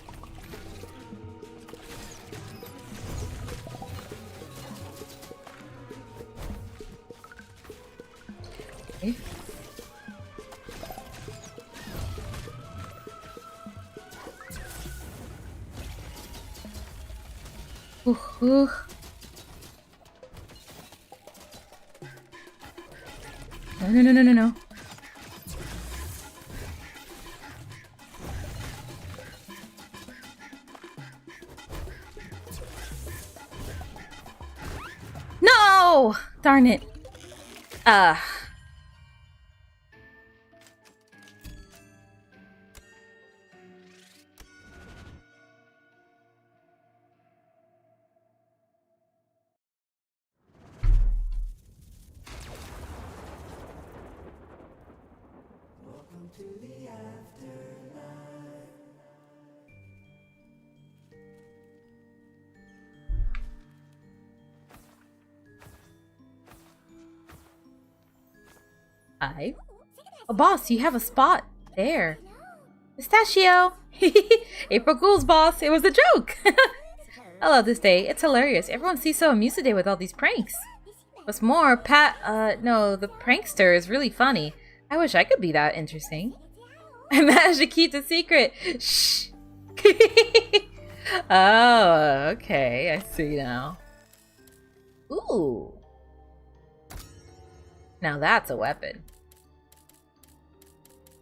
Okay. Ooh. No. No! Darn it. Welcome to the afterlife. Hi. Oh, boss, you have a spot there. Pistachio! April Fool's, boss. It was a joke. I love this day. It's hilarious. Everyone seems so amused today with all these pranks. What's more, no, the prankster is really funny. I wish I could be that interesting. I managed to keep the secret. Shh. Oh, okay. I see now. Ooh. Now that's a weapon.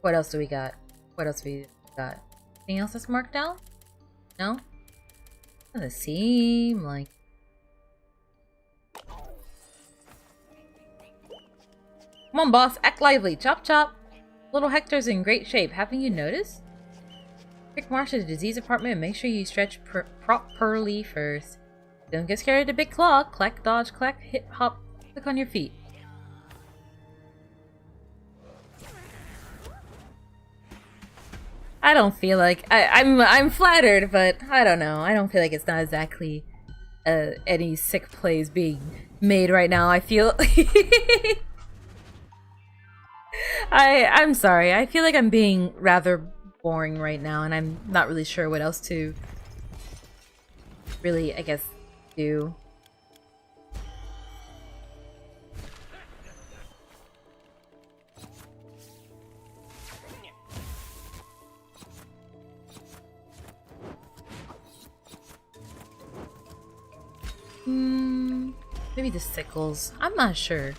What else do we got? What else do we got? Anything else that's marked down? No? Doesn't seem like... Come on, boss. Act lively. Chop chop. Little Hector's in great shape. Haven't you noticed? Quick march to the disease department and make sure you stretch properly first. Don't get scared of the big claw. Clack, dodge, clack, hip, hop. Click on your feet. I don't feel like... I'm flattered, but I don't know. I don't feel like it's not exactly any sick plays being made right now. I feel... I'm sorry. I feel like I'm being rather boring right now, and I'm not really sure what else to really, I guess, do. Maybe the sickles. I'm not sure.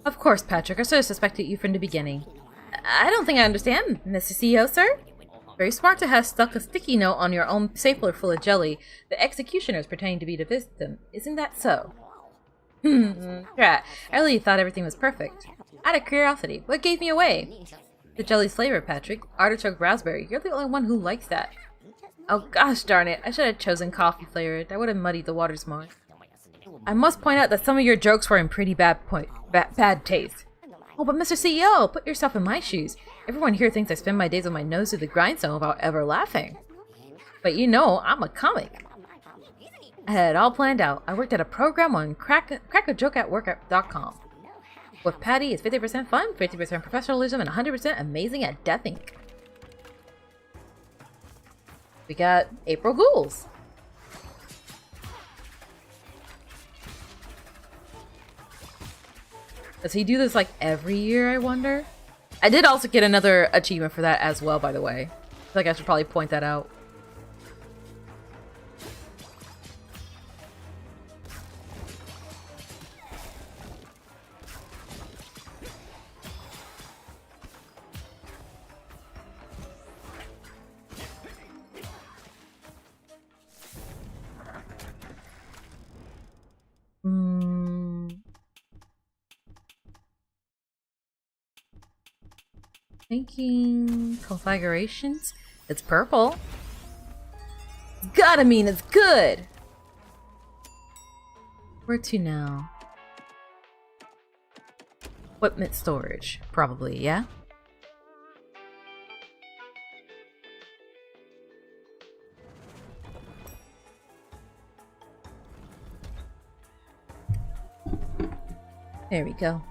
Of course, Patrick. I sort of suspected you from the beginning. I don't think I understand, Mr. CEO, sir. Very smart to have stuck a sticky note on your own stapler full of jelly. The executioners pretending to be the victim. Isn't that so? Drat. I really thought everything was perfect. Out of curiosity, what gave me away? The jelly's flavor, Patrick. Artichoke raspberry. You're the only one who likes that. Oh gosh darn it. I should have chosen coffee flavor. That would have muddied the waters more. I must point out that some of your jokes were in pretty bad taste. Oh, but Mr. CEO, put yourself in my shoes. Everyone here thinks I spend my days with my nose to the grindstone without ever laughing. But you know, I'm a comic. I had it all planned out. I worked at a program on crackajokeatwork.com. With Patty, it's 50% fun, 50% professionalism, and 100% amazing at deathing. We got April Ghouls. Does he do this like every year, I wonder? I did also get another achievement for that as well, by the way. I feel like I should probably point that out. Thinking configurations. It's purple. Gotta mean it's good. Where to now? Equipment storage, probably, yeah? There we go.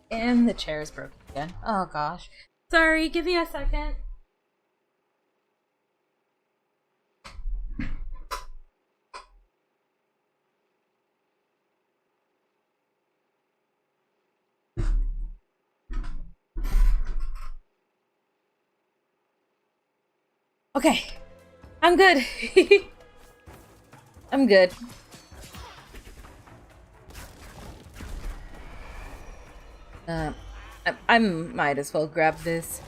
And the chair is broken again. Oh gosh. Sorry, give me a second. Okay. I'm good. I'm good. I might as well grab this.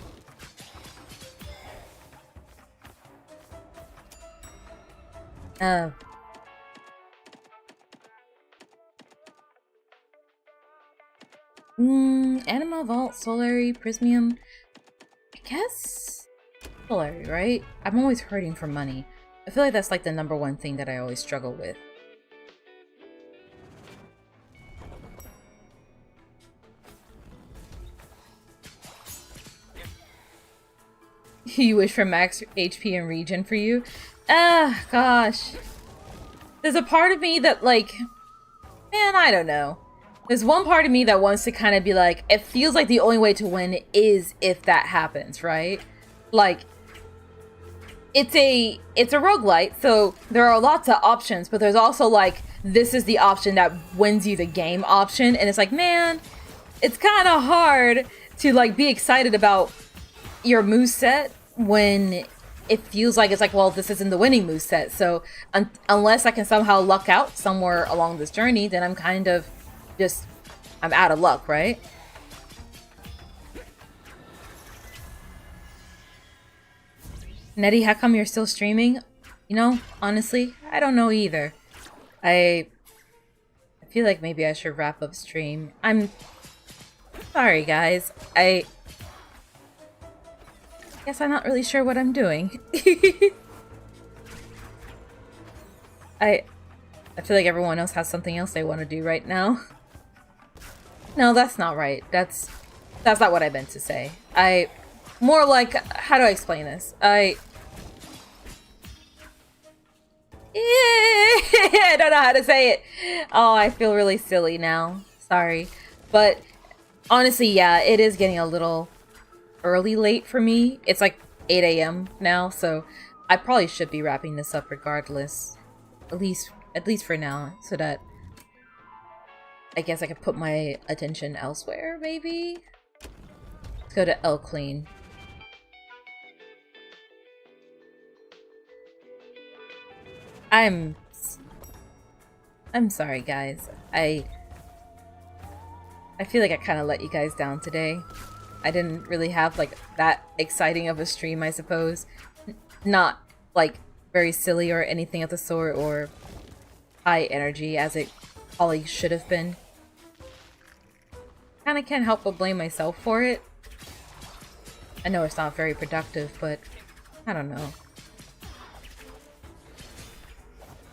Anima, Vault, Solary, Prismium. I guess Solary, right? I'm always hurting for money. I feel like that's like the #1 thing that I always struggle with. You wish for max HP and regen for you? Ah, gosh. There's a part of me that, like, man, I don't know. There's one part of me that wants to kind of be like, it feels like the only way to win is if that happens, right? Like, it's a roguelite, so there are lots of options, but there's also like, this is the option that wins you the game option, and it's like, man, it's kind of hard to like be excited about your moveset when it feels like it's like, well, this isn't the winning moveset. So unless I can somehow luck out somewhere along this journey, then I'm kind of just, I'm out of luck, right? Netty, how come you're still streaming? You know, honestly, I don't know either. I feel like maybe I should wrap up stream. I'm sorry, guys. I guess I'm not really sure what I'm doing. I feel like everyone else has something else they want to do right now. No, that's not right. That's not what I meant to say. More like, how do I explain this? I don't know how to say it. Oh, I feel really silly now. Sorry. But honestly, yeah, it is getting a little late for me. It's like 8 a.m. now, so I probably should be wrapping this up regardless. At least for now, so that I guess I could put my attention elsewhere, maybe? Let's go to El Clean. I'm sorry, guys. I feel like I kind of let you guys down today. I didn't really have like that exciting of a stream, I suppose. Not like very silly or anything of the sort, or high energy as it probably should have been. Kinda can't help but blame myself for it. I know it's not very productive, but I don't know.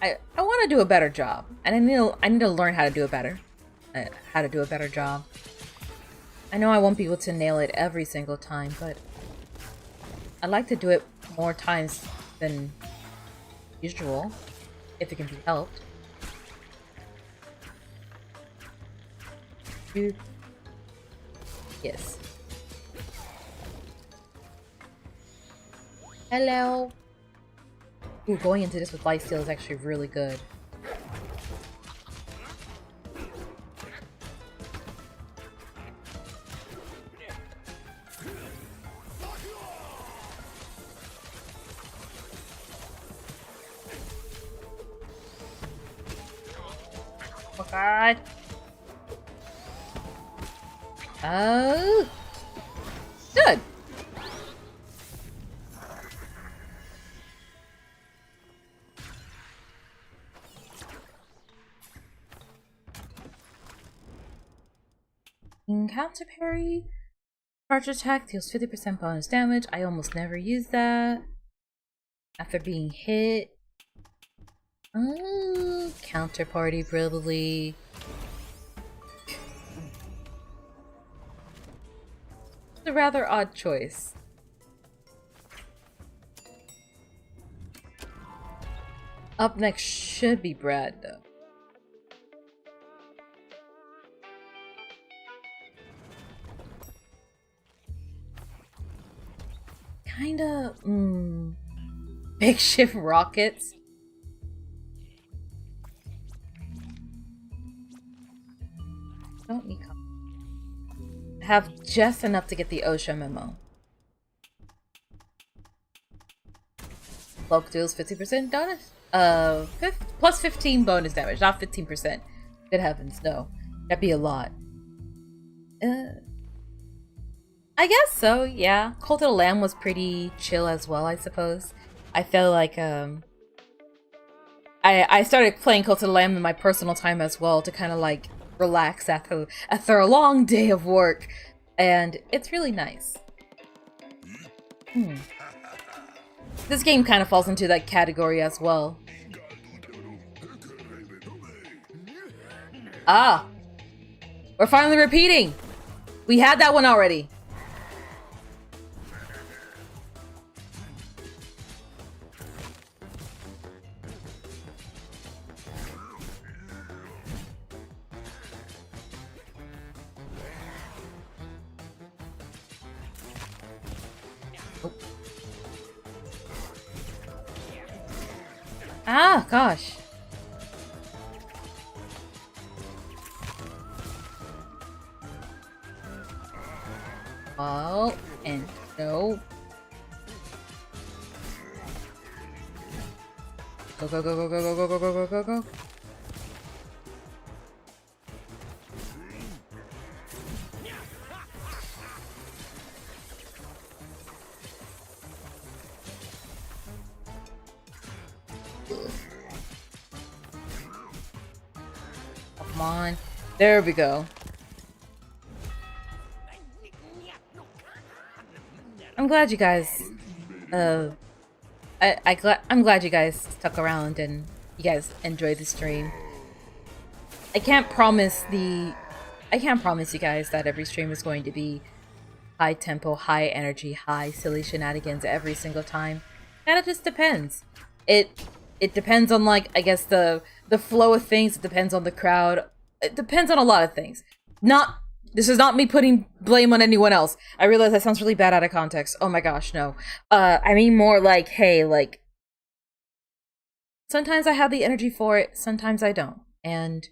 I want to do a better job, and I need to learn how to do a better job. I know I won't be able to nail it every single time, but I'd like to do it more times than usual, if it can be helped. Yes. Hello. Ooh, going into this with lifesteal is actually really good. Oh god. Oh. Good. Counter parry. Charge attack deals 50% bonus damage. I almost never use that. After being hit. Oh, counter party brutally. It's a rather odd choice. Up next should be Brad, though. Kinda, makeshift rockets. Don't need have just enough to get the OSHA memo. Cloak deals 50% bonus. Plus 15 bonus damage, not 15%. Good heavens, no. That'd be a lot. I guess so, yeah. Cult of the Lamb was pretty chill as well, I suppose. I feel like, I started playing Cult of the Lamb in my personal time as well to kind of like relax after a long day of work, and it's really nice. This game kind of falls into that category as well. Ah! We're finally repeating! We had that one already. Oh. Ah, gosh. Oh, and no. Go, go, go, go, go, go, go, go, go, go, go. Come on. There we go. I'm glad you guys, I'm glad you guys stuck around and you guys enjoyed the stream. I can't promise you guys that every stream is going to be high tempo, high energy, high silly shenanigans every single time. And it just depends. It depends on, like, I guess the flow of things. It depends on the crowd. It depends on a lot of things. This is not me putting blame on anyone else. I realize that sounds really bad out of context. Oh my gosh, no. I mean more like, hey, like, sometimes I have the energy for it, sometimes I don't. And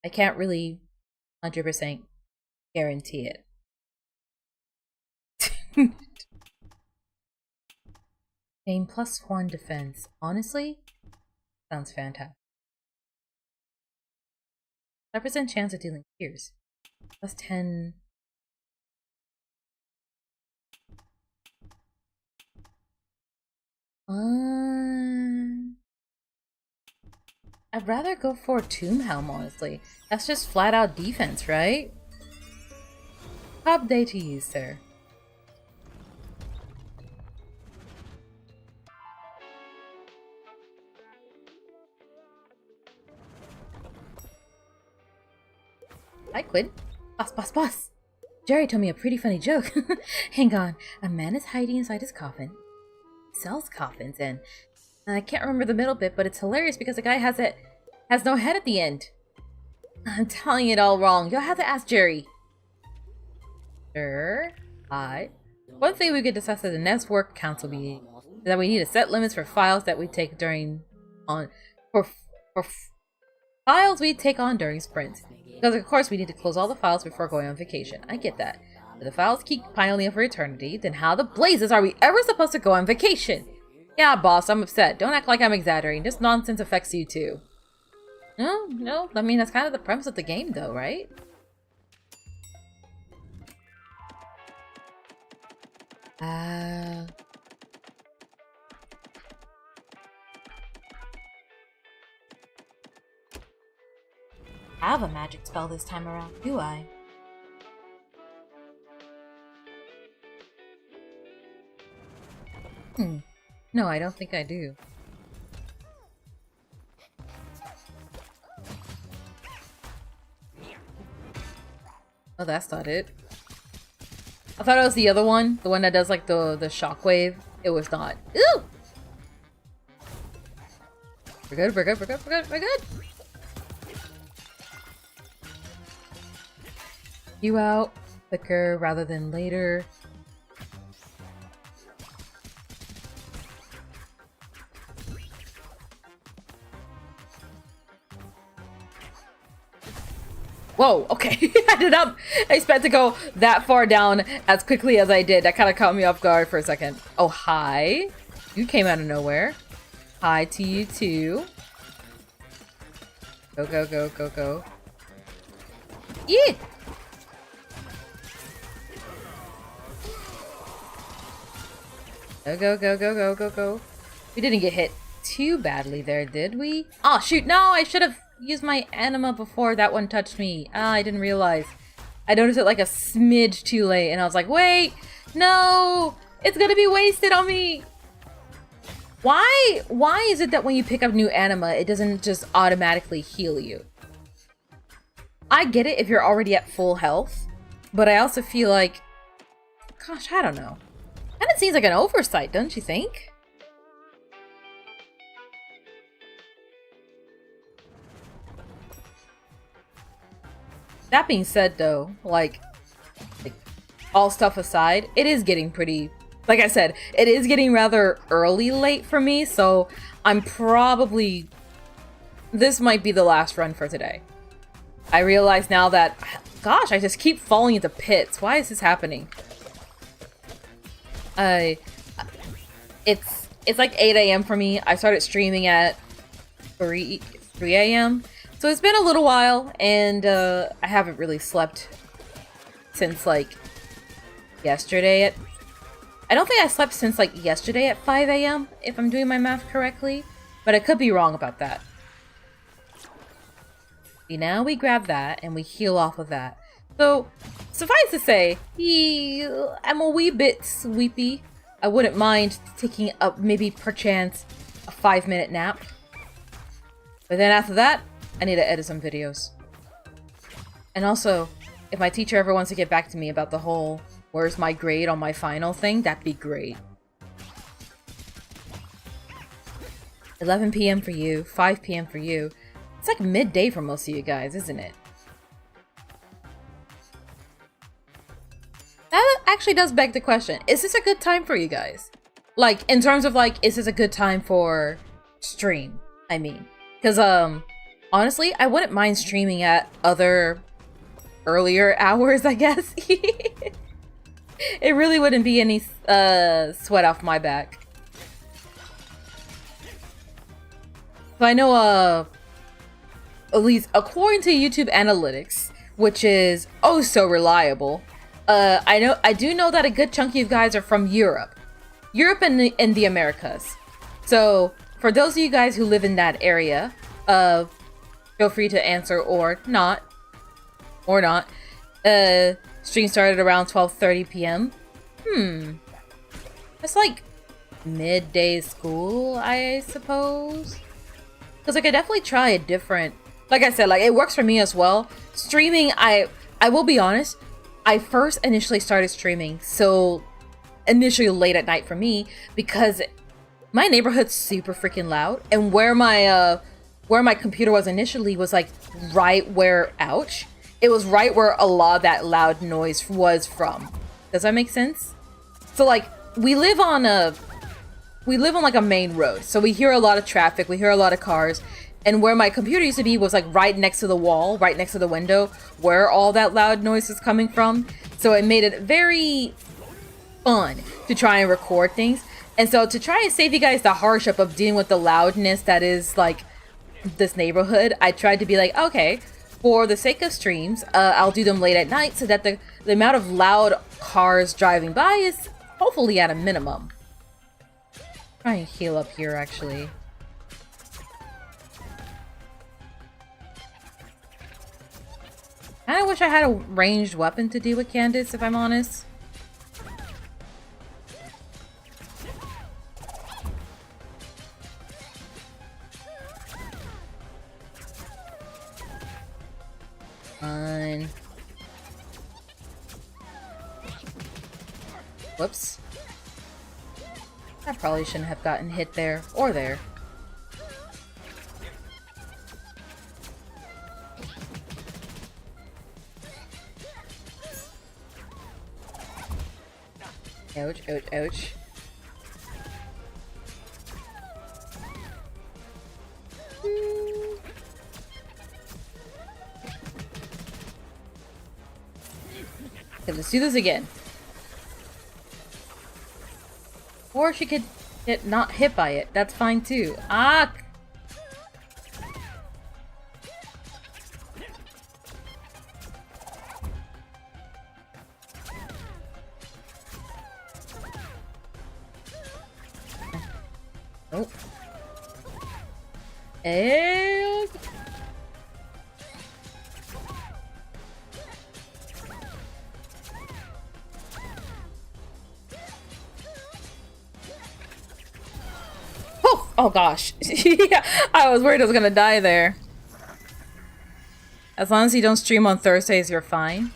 I can't really 100% guarantee it. Gain +1 defense. Honestly, sounds fantastic. 5% chance of dealing pierce. +10. I'd rather go for Tomb Helm, honestly. That's just flat out defense, right? Top day to use, sir. Hi, Quinn. Boss. Jerry told me a pretty funny joke. Hang on. A man is hiding inside his coffin. He sells coffins, and I can't remember the middle bit, but it's hilarious because the guy has no head at the end. I'm telling it all wrong. You'll have to ask Jerry. Sure. Hi. One thing we could discuss at the next work council meeting is that we need to set limits for files that we take during files we take on during sprints. Because of course we need to close all the files before going on vacation. I get that. But the files keep piling up for eternity, then how the blazes are we ever supposed to go on vacation? Yeah, boss, I'm upset. Don't act like I'm exaggerating. This nonsense affects you too. No. I mean, that's kind of the premise of the game though, right? I have a magic spell this time around, do I? No, I don't think I do. Oh, that's not it. I thought it was the other one, the one that does like the shockwave. It was not. Ooh! We're good. You out quicker rather than later. Whoa, okay. I did not expect to go that far down as quickly as I did. That kind of caught me off guard for a second. Oh, hi. You came out of nowhere. Hi to you too. Go. Yeah! Go. We didn't get hit too badly there, did we? Oh, shoot. No, I should have use my anima before that one touched me. Ah, I didn't realize. I noticed it like a smidge too late, and I was like, wait, no, it's gonna be wasted on me. Why is it that when you pick up new anima, it doesn't just automatically heal you? I get it if you're already at full health, but I also feel like, gosh, I don't know. Kind of seems like an oversight, don't you think? That being said, though, like all stuff aside, it is getting pretty, like I said, it is getting rather early late for me, so I'm probably, this might be the last run for today. I realize now that, gosh, I just keep falling into pits. Why is this happening? It's like 8 a.m. for me. I started streaming at 3 a.m. So it's been a little while, and I haven't really slept since like yesterday I don't think I slept since like yesterday at 5 a.m. if I'm doing my math correctly, but I could be wrong about that. See, now we grab that and we heal off of that. So suffice to say, I'm a wee bit sleepy. I wouldn't mind taking up maybe perchance a 5-minute nap. But then after that, I need to edit some videos. And also, if my teacher ever wants to get back to me about the whole where's my grade on my final thing, that'd be great. 11 p.m. for you, 5 p.m. for you. It's like midday for most of you guys, isn't it? That actually does beg the question. Is this a good time for you guys? Like, in terms of like, is this a good time for stream? I mean, because honestly, I wouldn't mind streaming at other earlier hours, I guess. It really wouldn't be any sweat off my back. So I know at least according to YouTube analytics, which is oh so reliable, I do know that a good chunk of you guys are from Europe and the Americas. So for those of you guys who live in that area, feel free to answer or not. Stream started around 12:30 p.m. That's like midday school, I suppose. Because I could definitely try a different, like I said, like it works for me as well. Streaming, I will be honest, I first initially started streaming so initially late at night for me because my neighborhood's super freaking loud, and where my computer was initially was like right where, ouch, it was right where a lot of that loud noise was from. Does that make sense? So like we live on like a main road, so we hear a lot of traffic, we hear a lot of cars, and where my computer used to be was like right next to the wall, right next to the window where all that loud noise is coming from. So it made it very fun to try and record things. And so to try and save you guys the hardship of dealing with the loudness that is like this neighborhood, I tried to be like, okay, for the sake of streams, I'll do them late at night so that the amount of loud cars driving by is hopefully at a minimum. Try and heal up here, actually. I wish I had a ranged weapon to deal with Candace, if I'm honest. Fine. Whoops. I probably shouldn't have gotten hit there, or there. Ouch, ouch, ouch. Okay, let's do this again. Or she could get not hit by it. That's fine too. Ah! Oh. And Oh gosh. Yeah, I was worried I was gonna die there. As long as you don't stream on Thursdays, you're fine.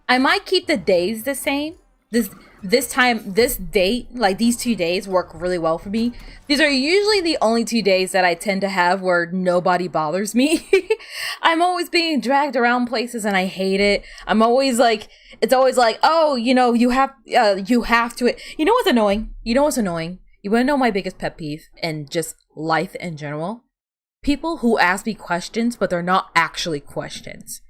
I might keep the days the same. This date, like these 2 days work really well for me. These are usually the only 2 days that I tend to have where nobody bothers me. I'm always being dragged around places and I hate it. I'm always like, it's always like, oh, you know, you have to. You know what's annoying? You know what's annoying? You wanna know my biggest pet peeve and just life in general? People who ask me questions, but they're not actually questions.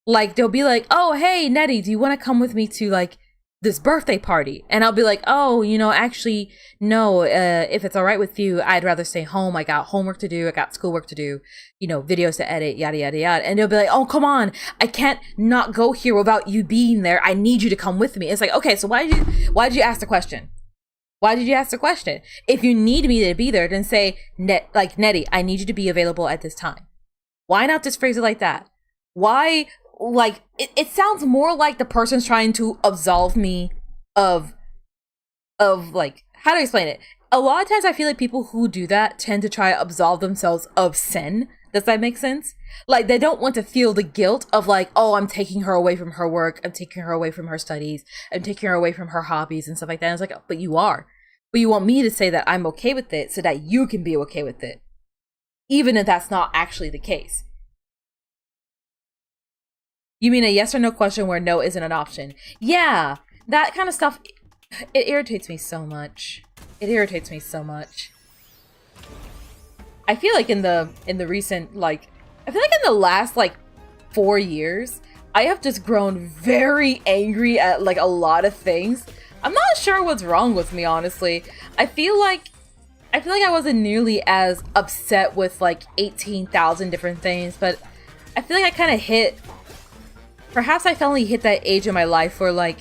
Like, they'll be like, oh, hey, Netty, do you want to come with me to, like, this birthday party? And I'll be like, oh, you know, actually, no, if it's all right with you, I'd rather stay home. I got homework to do. I got schoolwork to do, you know, videos to edit, yada, yada, yada. And they'll be like, oh, come on. I can't not go here without you being there. I need you to come with me. It's like, okay, so why did you ask the question? Why did you ask the question? If you need me to be there, then say, Netty, I need you to be available at this time. Why not just phrase it like that? Why, like, it sounds more like the person's trying to absolve me of like, how do I explain it? A lot of times I feel like people who do that tend to try to absolve themselves of sin. Does that make sense? Like, they don't want to feel the guilt of like, oh, I'm taking her away from her work. I'm taking her away from her studies. I'm taking her away from her hobbies and stuff like that. And it's like, oh, but you are. But you want me to say that I'm okay with it so that you can be okay with it. Even if that's not actually the case. You mean a yes or no question where no isn't an option? Yeah, that kind of stuff, it irritates me so much. It irritates me so much. I feel like in the recent, like, I feel like in the last, like, 4 years, I have just grown very angry at, like, a lot of things. I'm not sure what's wrong with me, honestly. I feel like I wasn't nearly as upset with, like, 18,000 different things, but I feel like I kind of hit... Perhaps I finally hit that age in my life where, like,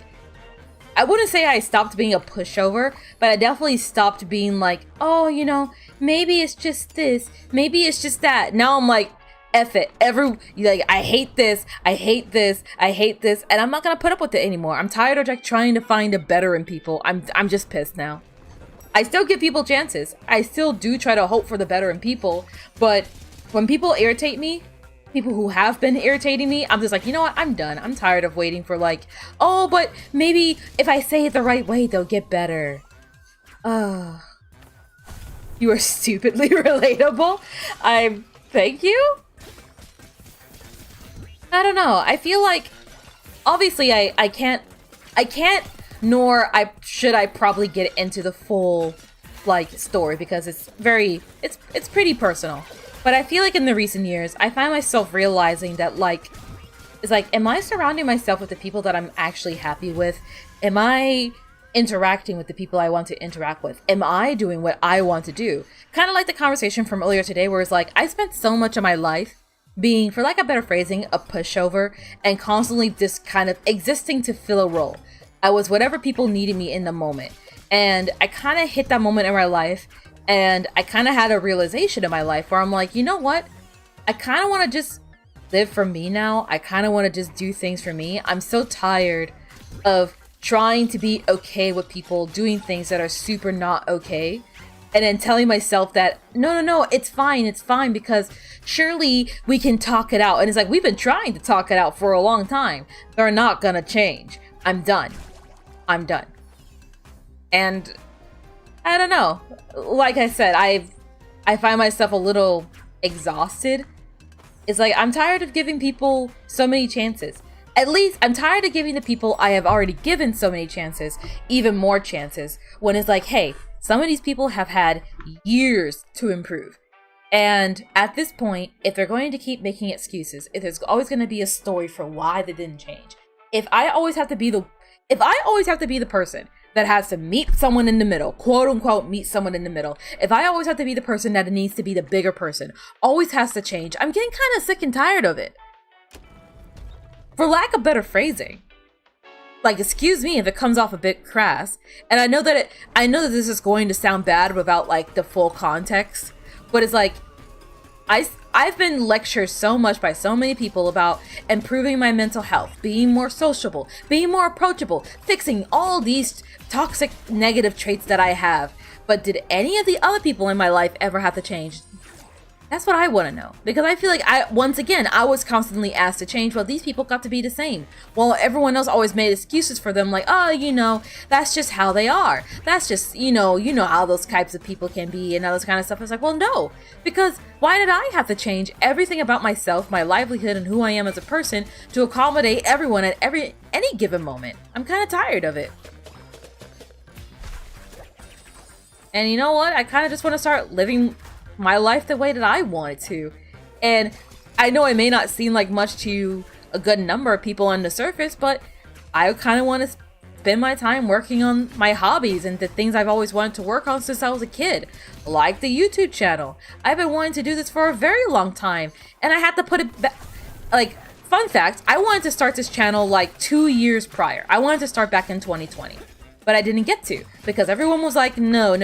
I wouldn't say I stopped being a pushover, but I definitely stopped being like, oh, you know, maybe it's just this, maybe it's just that. Now I'm like, F it. Like, I hate this, I hate this, I hate this, and I'm not gonna put up with it anymore. I'm tired of, like, trying to find a better in people. I'm just pissed now. I still give people chances. I still do try to hope for the better in people, but when people irritate me, people who have been irritating me, I'm just like, you know what? I'm done. I'm tired of waiting for like, oh, but maybe if I say it the right way, they'll get better. You are stupidly relatable. Thank you? I don't know. I feel like, obviously I can't, nor should I probably get into the full, like, story because it's pretty personal. But I feel like in the recent years, I find myself realizing that, like, it's like, am I surrounding myself with the people that I'm actually happy with? Am I interacting with the people I want to interact with? Am I doing what I want to do? Kind of like the conversation from earlier today where it's like, I spent so much of my life being, for lack of better phrasing, a pushover and constantly just kind of existing to fill a role. I was whatever people needed me in the moment. And I kind of hit that moment in my life. And I kind of had a realization in my life where I'm like, you know what? I kind of want to just live for me now. I kind of want to just do things for me. I'm so tired of trying to be okay with people doing things that are super not okay. And then telling myself that, no, it's fine because surely we can talk it out. And it's like, we've been trying to talk it out for a long time. They're not gonna change. I'm done. And I don't know. Like I said, I find myself a little exhausted. It's like, I'm tired of giving people so many chances. At least, I'm tired of giving the people I have already given so many chances, even more chances, when it's like, hey, some of these people have had years to improve. And at this point, if they're going to keep making excuses, if there's always going to be a story for why they didn't change, if I always have to be the person that has to meet someone in the middle, quote unquote, meet someone in the middle. If I always have to be the person that needs to be the bigger person, always has to change, I'm getting kind of sick and tired of it. For lack of better phrasing. Like, excuse me if it comes off a bit crass. And I know that this is going to sound bad without, like, the full context. But it's like, I've been lectured so much by so many people about improving my mental health, being more sociable, being more approachable, fixing all these toxic negative traits that I have. But did any of the other people in my life ever have to change? That's what I want to know. Because I feel like once again, I was constantly asked to change, while these people got to be the same. While everyone else always made excuses for them, like, oh, you know, that's just how they are. That's just, you know how those types of people can be and all this kind of stuff. It's like, well, no. Because why did I have to change everything about myself, my livelihood, and who I am as a person to accommodate everyone at any given moment? I'm kind of tired of it. And you know what? I kind of just want to start living my life the way that I want it to. And I know it may not seem like much to a good number of people on the surface, but I kind of want to spend my time working on my hobbies and the things I've always wanted to work on since I was a kid, like the YouTube channel. I've been wanting to do this for a very long time, and I had to put it back. Like, fun fact, I wanted to start this channel like 2 years prior. I wanted to start back in 2020. But I didn't get to, because everyone was like, no,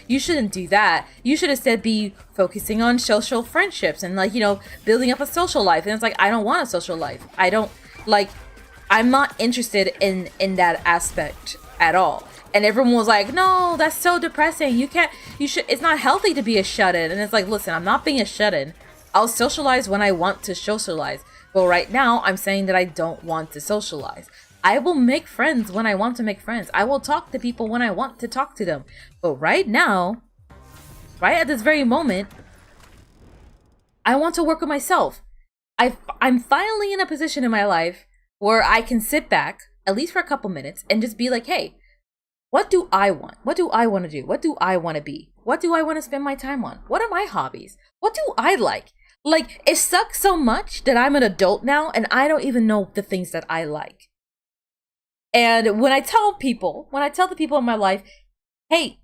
you shouldn't do that. You should instead be focusing on social friendships and, like, you know, building up a social life. And it's like, I don't want a social life. I'm not interested in that aspect at all. And everyone was like, no, that's so depressing. It's not healthy to be a shut-in. And it's like, listen, I'm not being a shut-in. I'll socialize when I want to socialize. But right now, I'm saying that I don't want to socialize. I will make friends when I want to make friends. I will talk to people when I want to talk to them. But right now, right at this very moment, I want to work with myself. I'm finally in a position in my life where I can sit back, at least for a couple minutes, and just be like, hey, what do I want? What do I want to do? What do I want to be? What do I want to spend my time on? What are my hobbies? What do I like? Like, it sucks so much that I'm an adult now and I don't even know the things that I like. And when I tell the people in my life, hey,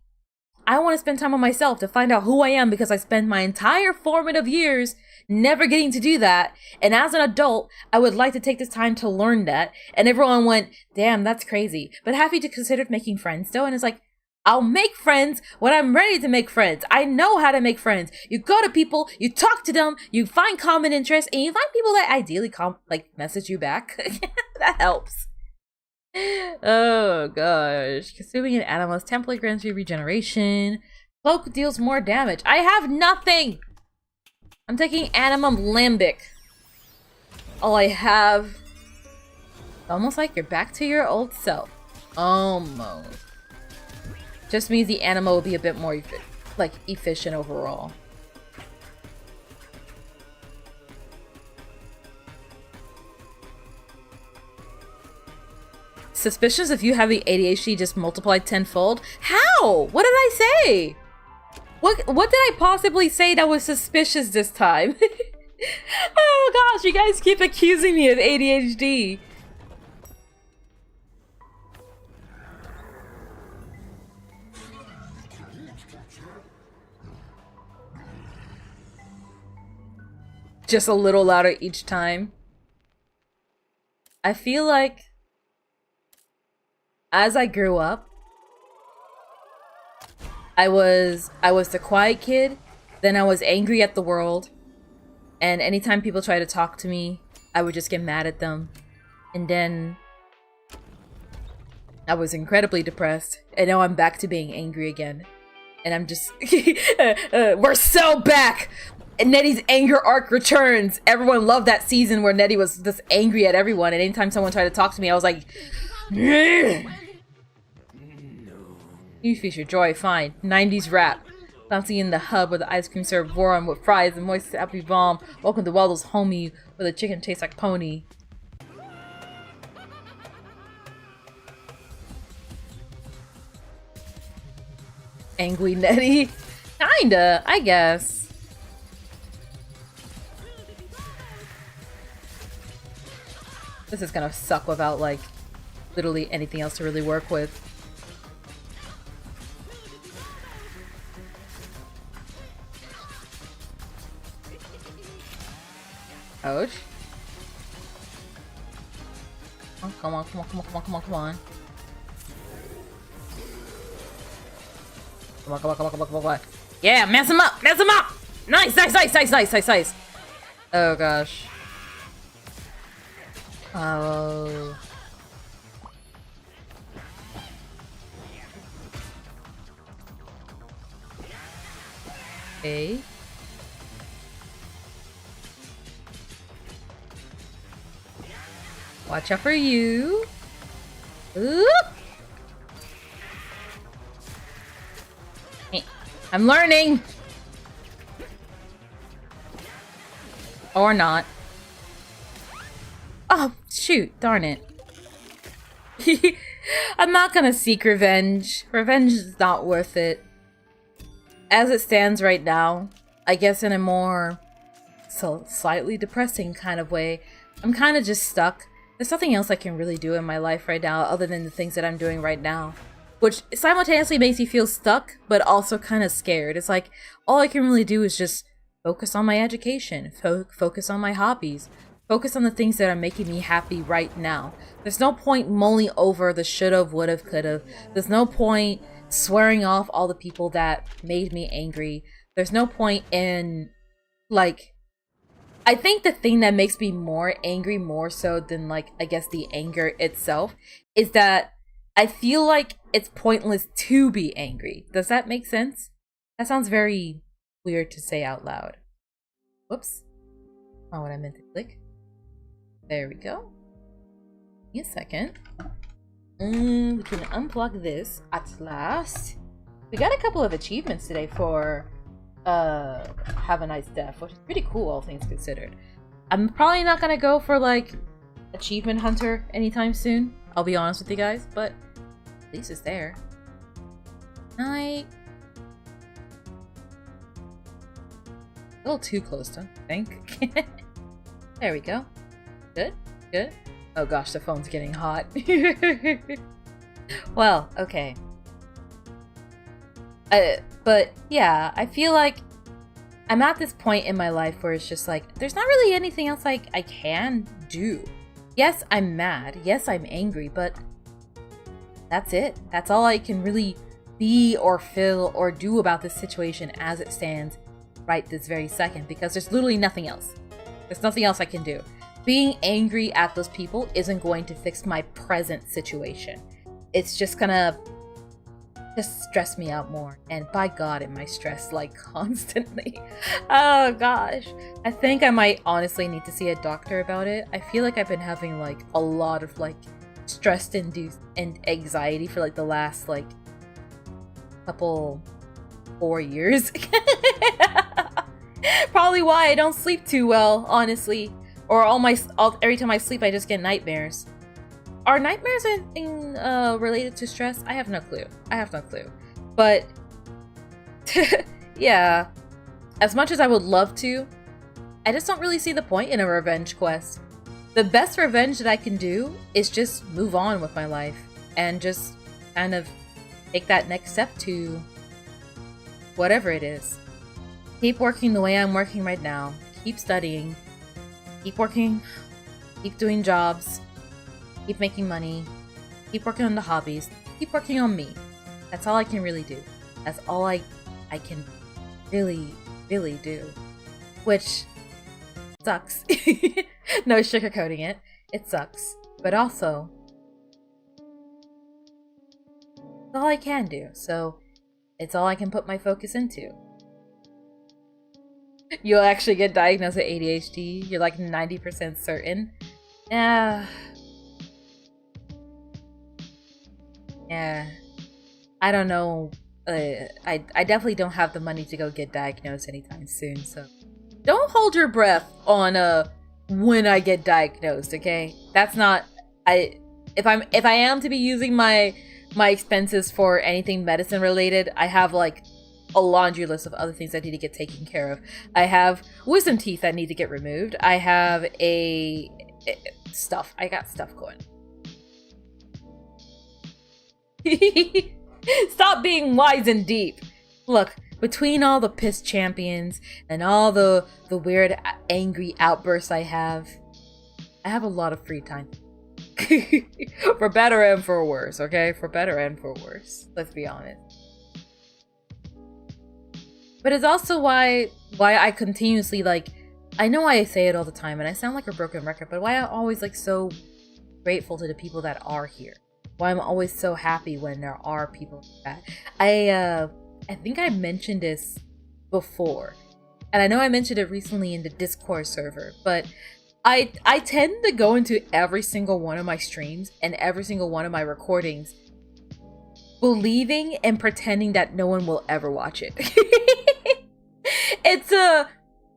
I want to spend time on myself to find out who I am, because I spent my entire formative years never getting to do that. And as an adult, I would like to take this time to learn that. And everyone went, damn, that's crazy. But have you considered making friends though? And it's like, I'll make friends when I'm ready to make friends. I know how to make friends. You go to people, you talk to them, you find common interests, and you find people that ideally message you back. That helps. Oh gosh. Consuming an animal's template grants you regeneration. Cloak deals more damage. I have nothing! I'm taking Animum Limbic. All I have... Almost like you're back to your old self. Almost. Just means the animal will be a bit more efficient overall. Suspicious if you have the ADHD just multiplied tenfold? How? What did I say? What did I possibly say that was suspicious this time? Oh gosh, you guys keep accusing me of ADHD. Just a little louder each time. I feel like as I grew up, I was the quiet kid, then I was angry at the world, and anytime people try to talk to me, I would just get mad at them. And then I was incredibly depressed, and now I'm back to being angry again. And I'm just we're so back! And Netty's anger arc returns. Everyone loved that season where Netty was just angry at everyone, and anytime someone tried to talk to me, I was like, you feast your joy, fine. 90s rap. Bouncing in the hub where the ice cream served warm with fries and moist happy bomb. Welcome to Waldo's homie where the chicken tastes like pony. Angry Netty? Kinda, I guess. This is gonna suck without, like, literally anything else to really work with. Ouch. Oh, come on, come on, come on, come on, come on, come on. Come on, come on, come on, come on, come on, come on. Yeah, mess him up! Mess him up! Nice, nice, nice, nice, nice, nice, nice. Oh, gosh. Oh. Okay. Watch out for you. Oop. Hey, I'm learning. Or not. Oh, shoot. Darn it. I'm not gonna seek revenge. Revenge is not worth it. As it stands right now, I guess in a more slightly depressing kind of way, I'm kind of just stuck. There's nothing else I can really do in my life right now other than the things that I'm doing right now. Which simultaneously makes me feel stuck, but also kind of scared. It's like, all I can really do is just focus on my education, focus on my hobbies, focus on the things that are making me happy right now. There's no point mulling over the should've, would've, could've. There's no point swearing off all the people that made me angry. There's no point in, like... I think the thing that makes me more angry, more so than, like, I guess the anger itself, is that I feel like it's pointless to be angry. Does that make sense? That sounds very weird to say out loud. Whoops. Not what I meant to click. There we go. Give me a second. We can unplug this at last. We got a couple of achievements today for Have a Nice Death, which is pretty cool, all things considered. I'm probably not gonna go for, like, Achievement Hunter anytime soon. I'll be honest with you guys, but at least it's there. Night. A little too close, don't you think? There we go. Good, good. Oh gosh, the phone's getting hot. Well, okay. But yeah, I feel like I'm at this point in my life where it's just like, there's not really anything else I can do. Yes, I'm mad. Yes, I'm angry, but that's it. That's all I can really be or feel or do about this situation as it stands right this very second, because there's literally nothing else. There's nothing else I can do. Being angry at those people isn't going to fix my present situation. It's just gonna just stress me out more. And by God, am I stressed, like, constantly. Oh gosh. I think I might honestly need to see a doctor about it. I feel like I've been having, like, a lot of, like, stress-induced and anxiety for, like, the last, like, couple 4 years. Probably why I don't sleep too well, honestly. Or every time I sleep, I just get nightmares. Are nightmares anything related to stress? I have no clue. I have no clue. But yeah, as much as I would love to, I just don't really see the point in a revenge quest. The best revenge that I can do is just move on with my life and just kind of take that next step to whatever it is. Keep working the way I'm working right now. Keep studying. Keep working. Keep doing jobs. Keep making money. Keep working on the hobbies. Keep working on me. That's all I can really do. That's all I can really, really do. Which sucks. No sugarcoating it. It sucks. But also, it's all I can do. So, it's all I can put my focus into. You'll actually get diagnosed with ADHD. You're like 90% certain. Yeah. I don't know. I definitely don't have the money to go get diagnosed anytime soon. So don't hold your breath on when I get diagnosed. Okay, that's not. If I am to be using my expenses for anything medicine related, I have like a laundry list of other things I need to get taken care of. I have wisdom teeth that need to get removed. I have stuff. I got stuff going. Stop being wise and deep. Look, between all the piss champions and all the weird angry outbursts I have a lot of free time. For better and for worse, okay? For better and for worse. Let's be honest. But it's also why I continuously, like, I know I say it all the time and I sound like a broken record, but why I'm always like so grateful to the people that are here. Why I'm always so happy when there are people like that. I think I mentioned this before. And I know I mentioned it recently in the Discord server, but I tend to go into every single one of my streams and every single one of my recordings believing and pretending that no one will ever watch it.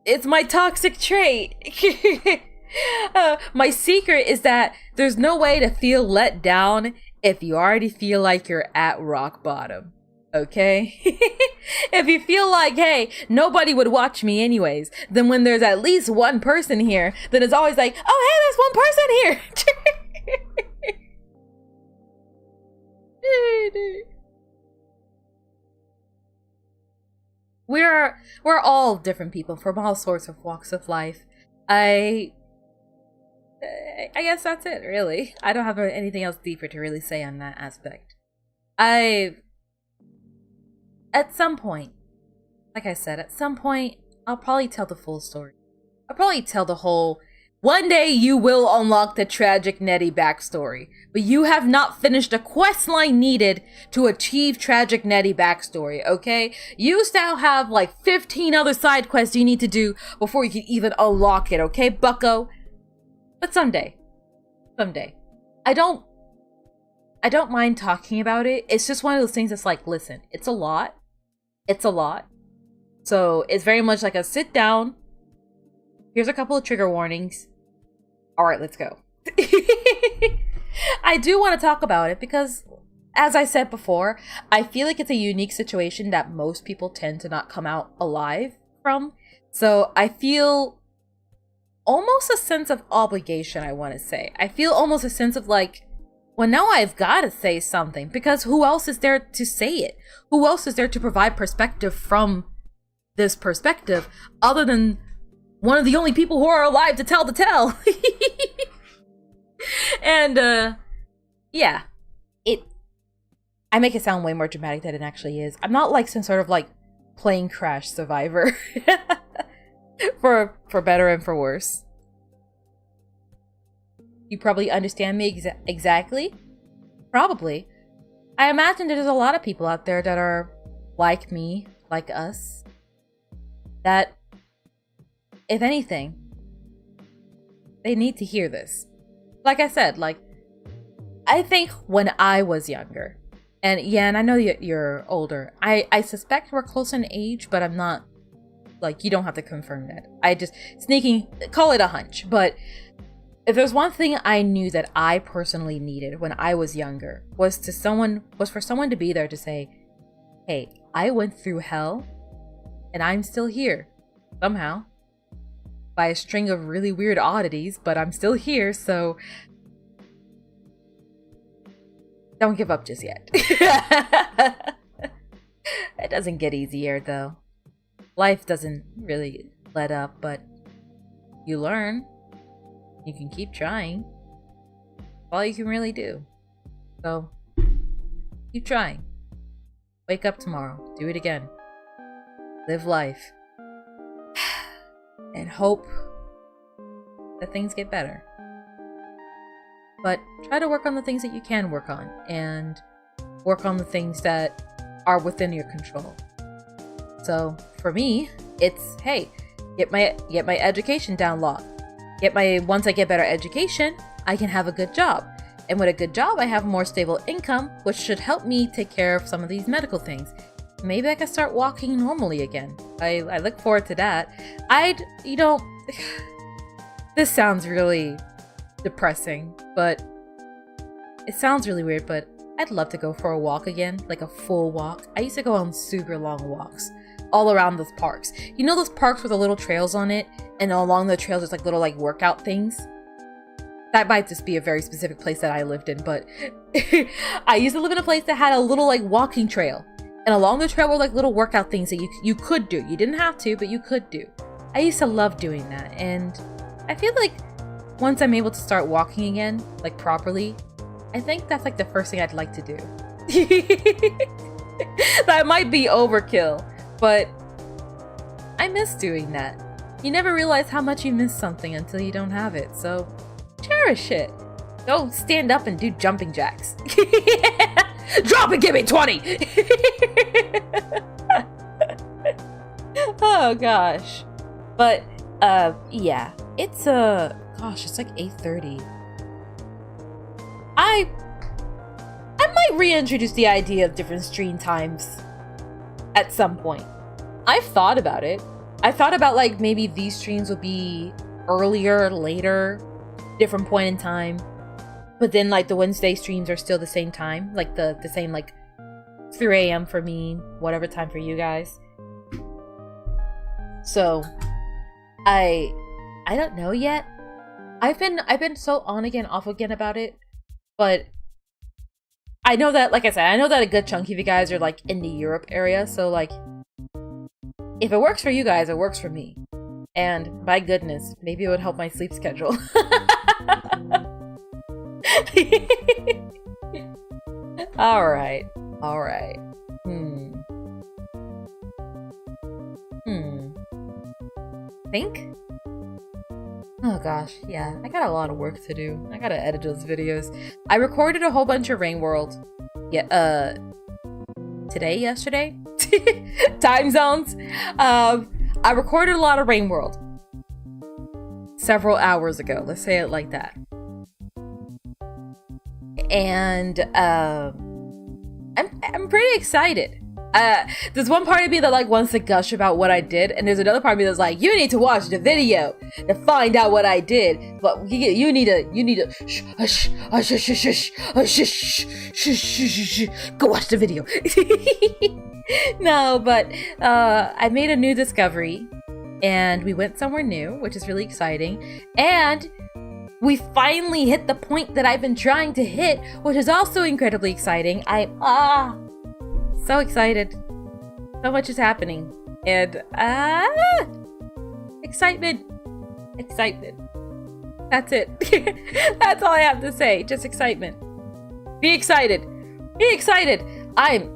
It's my toxic trait. My secret is that there's no way to feel let down if you already feel like you're at rock bottom. Okay? If you feel like, hey, nobody would watch me anyways, then when there's at least one person here, then it's always like, oh, hey, there's one person here. We're all different people from all sorts of walks of life. I guess that's it, really. I don't have anything else deeper to really say on that aspect. At some point, like I said, at some point, I'll probably tell the full story. I'll probably tell the whole, one day you will unlock the tragic Netty backstory, but you have not finished the quest line needed to achieve tragic Netty backstory, okay? You still have like 15 other side quests you need to do before you can even unlock it, okay, bucko? But someday. I don't mind talking about it. It's just one of those things that's like, listen, it's a lot. So it's very much like a sit down. Here's a couple of trigger warnings. All right, let's go. I do want to talk about it because, as I said before, I feel like it's a unique situation that most people tend to not come out alive from. So I feel almost a sense of obligation, I want to say. I feel almost a sense of like, well, now I've got to say something, because who else is there to say it? Who else is there to provide perspective from this perspective other than one of the only people who are alive to tell the tale? And, yeah. I make it sound way more dramatic than it actually is. I'm not like some sort of like plane crash survivor. For better and for worse. You probably understand me exactly? Probably. I imagine there's a lot of people out there that are like me, like us, that, if anything, they need to hear this. Like I said, like, I think when I was younger, and yeah, and I know you're older, I suspect we're close in age, but I'm not, like, you don't have to confirm that. I just, call it a hunch, but if there's one thing I knew that I personally needed when I was younger, was for someone to be there to say, hey, I went through hell, and I'm still here, somehow, by a string of really weird oddities, but I'm still here, so don't give up just yet. It doesn't get easier, though. Life doesn't really let up, but you learn. You can keep trying. All you can really do. So, keep trying. Wake up tomorrow. Do it again. Live life. And hope that things get better. But try to work on the things that you can work on. And work on the things that are within your control. So, for me, it's, hey, get my education down locked. Once I get better education, I can have a good job. And with a good job, I have more stable income, which should help me take care of some of these medical things. Maybe I can start walking normally again. I look forward to that. This sounds really depressing, but it sounds really weird, but I'd love to go for a walk again, like a full walk. I used to go on super long walks all around those parks. You know those parks with the little trails on it, and along the trails there's like little like workout things? That might just be a very specific place that I lived in, but I used to live in a place that had a little like walking trail, and along the trail were like little workout things that you could do. You didn't have to, but you could do. I used to love doing that, and I feel like once I'm able to start walking again, like properly, I think that's like the first thing I'd like to do. That might be overkill, but I miss doing that. You never realize how much you miss something until you don't have it, so cherish it. Go stand up and do jumping jacks. Drop and give me 20! Oh gosh. But yeah, it's gosh, it's like 8:30. I might reintroduce the idea of different stream times at some point. I've thought about it. I thought about like maybe these streams will be earlier, later, different point in time. But then like the Wednesday streams are still the same time, like the same like 3 a.m. for me, whatever time for you guys. So I don't know yet. I've been so on again, off again about it, but I know that, like I said, I know that a good chunk of you guys are like in the Europe area, so like if it works for you guys, it works for me. And my goodness, maybe it would help my sleep schedule. All right. Think? Oh gosh, yeah, I got a lot of work to do. I gotta edit those videos. I recorded a whole bunch of Rain World. Yeah, yesterday? Time zones. I recorded a lot of Rain World. Several hours ago, let's say it like that. And, I'm pretty excited. There's one part of me that like wants to gush about what I did, and there's another part of me that's like, you need to watch the video to find out what I did. But you need to go watch the video. No, but I made a new discovery, and we went somewhere new, which is really exciting, and we finally hit the point that I've been trying to hit, which is also incredibly exciting. So excited. So much is happening. And excitement. That's it. That's all I have to say. Just excitement. Be excited. Oh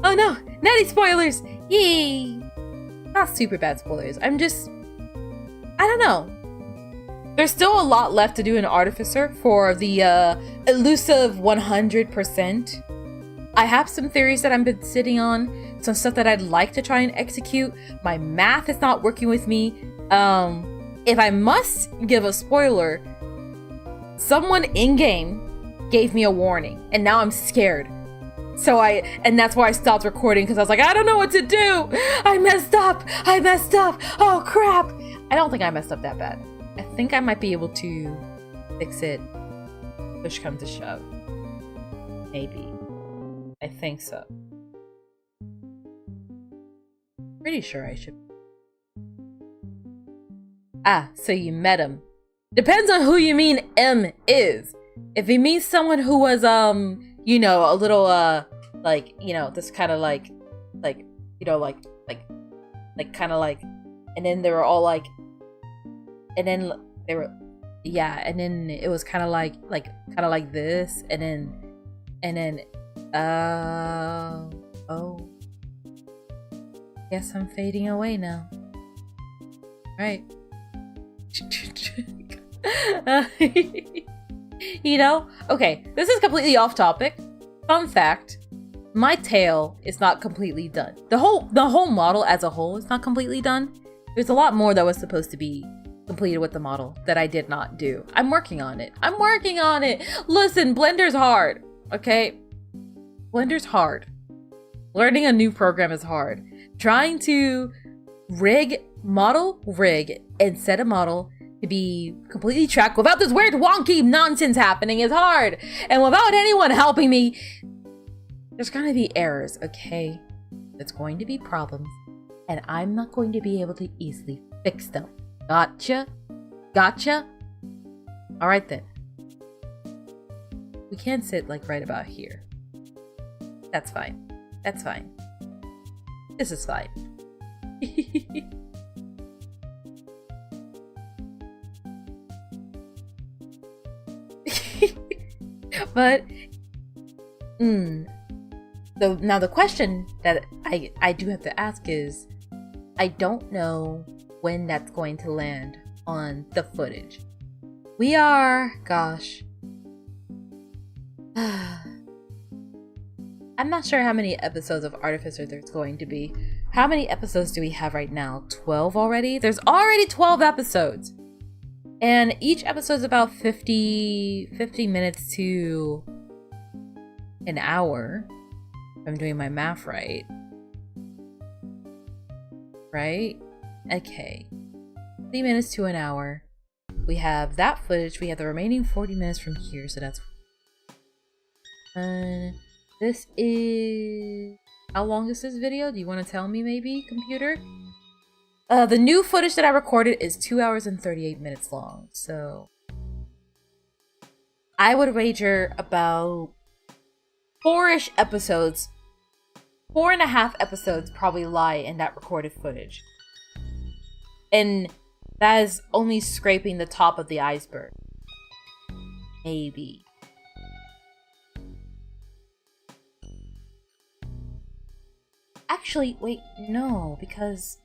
no, Netty spoilers. Yay. Not super bad spoilers. I don't know. There's still a lot left to do in Artificer for the elusive 100%. I have some theories that I've been sitting on, some stuff that I'd like to try and execute. My math is not working with me. If I must give a spoiler, someone in-game gave me a warning, and now I'm scared. And that's why I stopped recording, because I was like, I don't know what to do! I messed up! Oh crap! I don't think I messed up that bad. I think I might be able to fix it. Push comes to shove. Maybe. I think so. Pretty sure I should. So you met him. Depends on who you mean M is. If he means someone who was, you know, a little, like, you know, this kind of like, you know, like, kind of like, and then they were all like, and then they were, yeah, and then it was kind of like this, and then, oh, guess I'm fading away now. Right. You know, okay, this is completely off topic. Fun fact, my tail is not completely done. The whole model as a whole is not completely done. There's a lot more that was supposed to be completed with the model that I did not do. I'm working on it. Listen, Blender's hard, okay? Blender's hard. Learning a new program is hard. Trying to model rig and set a model to be completely tracked without this weird wonky nonsense happening is hard. And without anyone helping me, there's gonna be errors, okay? There's going to be problems, and I'm not going to be able to easily fix them. Gotcha? Alright then. We can sit like right about here. That's fine. This is fine. But now the question that I do have to ask is, I don't know when that's going to land on the footage. We are, gosh, I'm not sure how many episodes of Artificer there's going to be. How many episodes do we have right now? 12 already? There's already 12 episodes. And each episode's about 50 minutes to an hour. If I'm doing my math right. Right? Okay. 50 minutes to an hour. We have that footage. We have the remaining 40 minutes from here, so that's... this is... How long is this video? Do you want to tell me, maybe, computer? The new footage that I recorded is 2 hours and 38 minutes long, so... I would wager about 4-ish episodes. 4.5 episodes probably lie in that recorded footage. And that is only scraping the top of the iceberg. Maybe. Actually, wait, no, because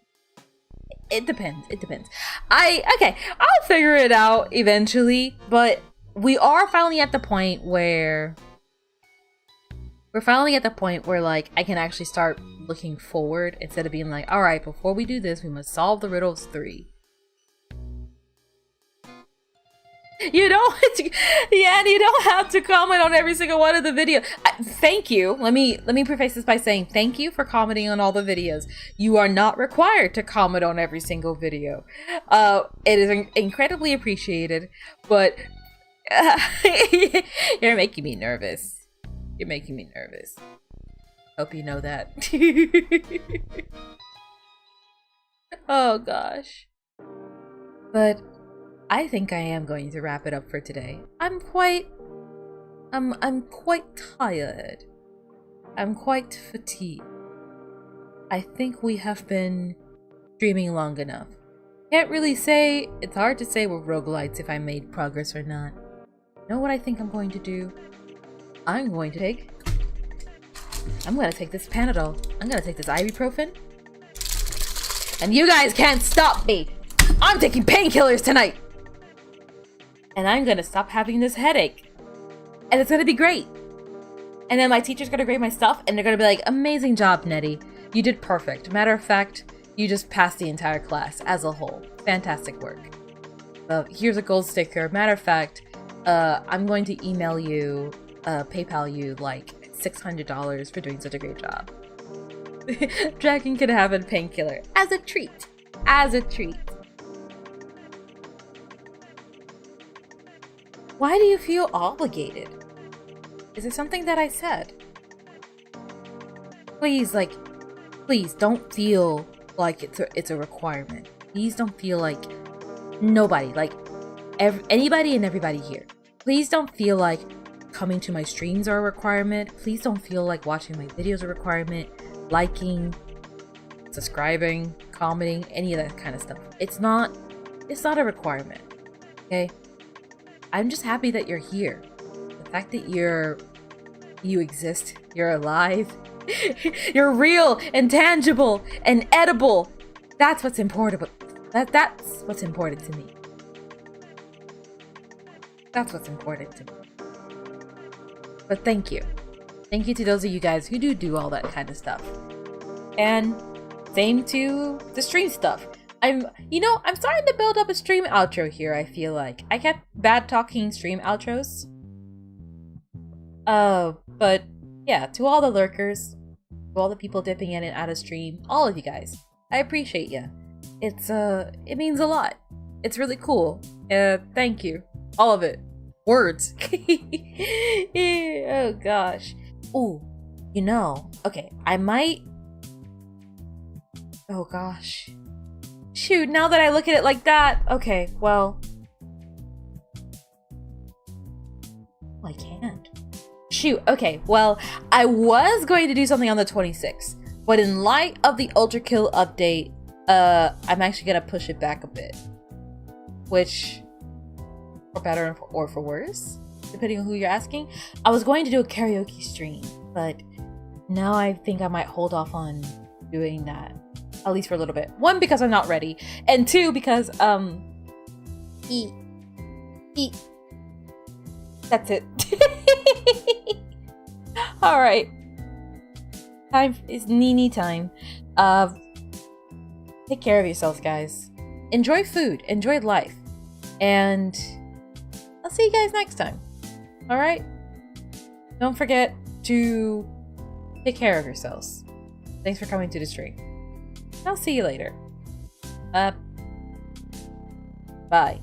it depends. Okay, I'll figure it out eventually, but we are finally at the point where like I can actually start looking forward instead of being like, all right, before we do this, we must solve the riddles 3. You don't have to comment on every single one of the videos. Thank you. Let me preface this by saying thank you for commenting on all the videos. You are not required to comment on every single video. It is incredibly appreciated, but you're making me nervous. You're making me nervous. Hope you know that. Oh gosh. But I think I am going to wrap it up for today. I'm quite tired. I'm quite fatigued. I think we have been streaming long enough. Can't really say, it's hard to say with roguelites if I made progress or not. You know what I think I'm going to do? I'm gonna take this Panadol. I'm gonna take this ibuprofen. And you guys can't stop me! I'm taking painkillers tonight! And I'm gonna stop having this headache. And it's gonna be great. And then my teacher's gonna grade my stuff and they're gonna be like, amazing job, Netty. You did perfect. Matter of fact, you just passed the entire class as a whole. Fantastic work. Here's a gold sticker. Matter of fact, I'm going to email you, PayPal you like $600 for doing such a great job. Dragon can have a painkiller as a treat. As a treat. Why do you feel obligated? Is it something that I said? Please don't feel like it's a requirement. Please don't feel like nobody, like anybody and everybody here. Please don't feel like coming to my streams are a requirement. Please don't feel like watching my videos are a requirement. Liking, subscribing, commenting, any of that kind of stuff. It's not a requirement. Okay? I'm just happy that you're here. The fact that you exist, you're alive, you're real and tangible and edible. That's what's important. That's what's important to me. That's what's important to me. But thank you. Thank you to those of you guys who do all that kind of stuff. And same to the stream stuff. I'm starting to build up a stream outro here, I feel like. I kept bad talking stream outros. But yeah, to all the lurkers, to all the people dipping in and out of stream, all of you guys, I appreciate you. It means a lot. It's really cool. Thank you. All of it. Words. Oh gosh. Ooh, okay, I might... Oh gosh. Shoot, now that I look at it like that, okay, well... I can't. Shoot, okay, well, I was going to do something on the 26th, but in light of the Ultra Kill update, I'm actually gonna push it back a bit. Which, for better or for worse, depending on who you're asking. I was going to do a karaoke stream, but now I think I might hold off on doing that. At least for a little bit. 1, because I'm not ready. And 2, because, that's it. Alright. Time is Nini time. Uh, take care of yourselves, guys. Enjoy food. Enjoy life. And I'll see you guys next time. All right? Don't forget to take care of yourselves. Thanks for coming to the stream. I'll see you later. Bye.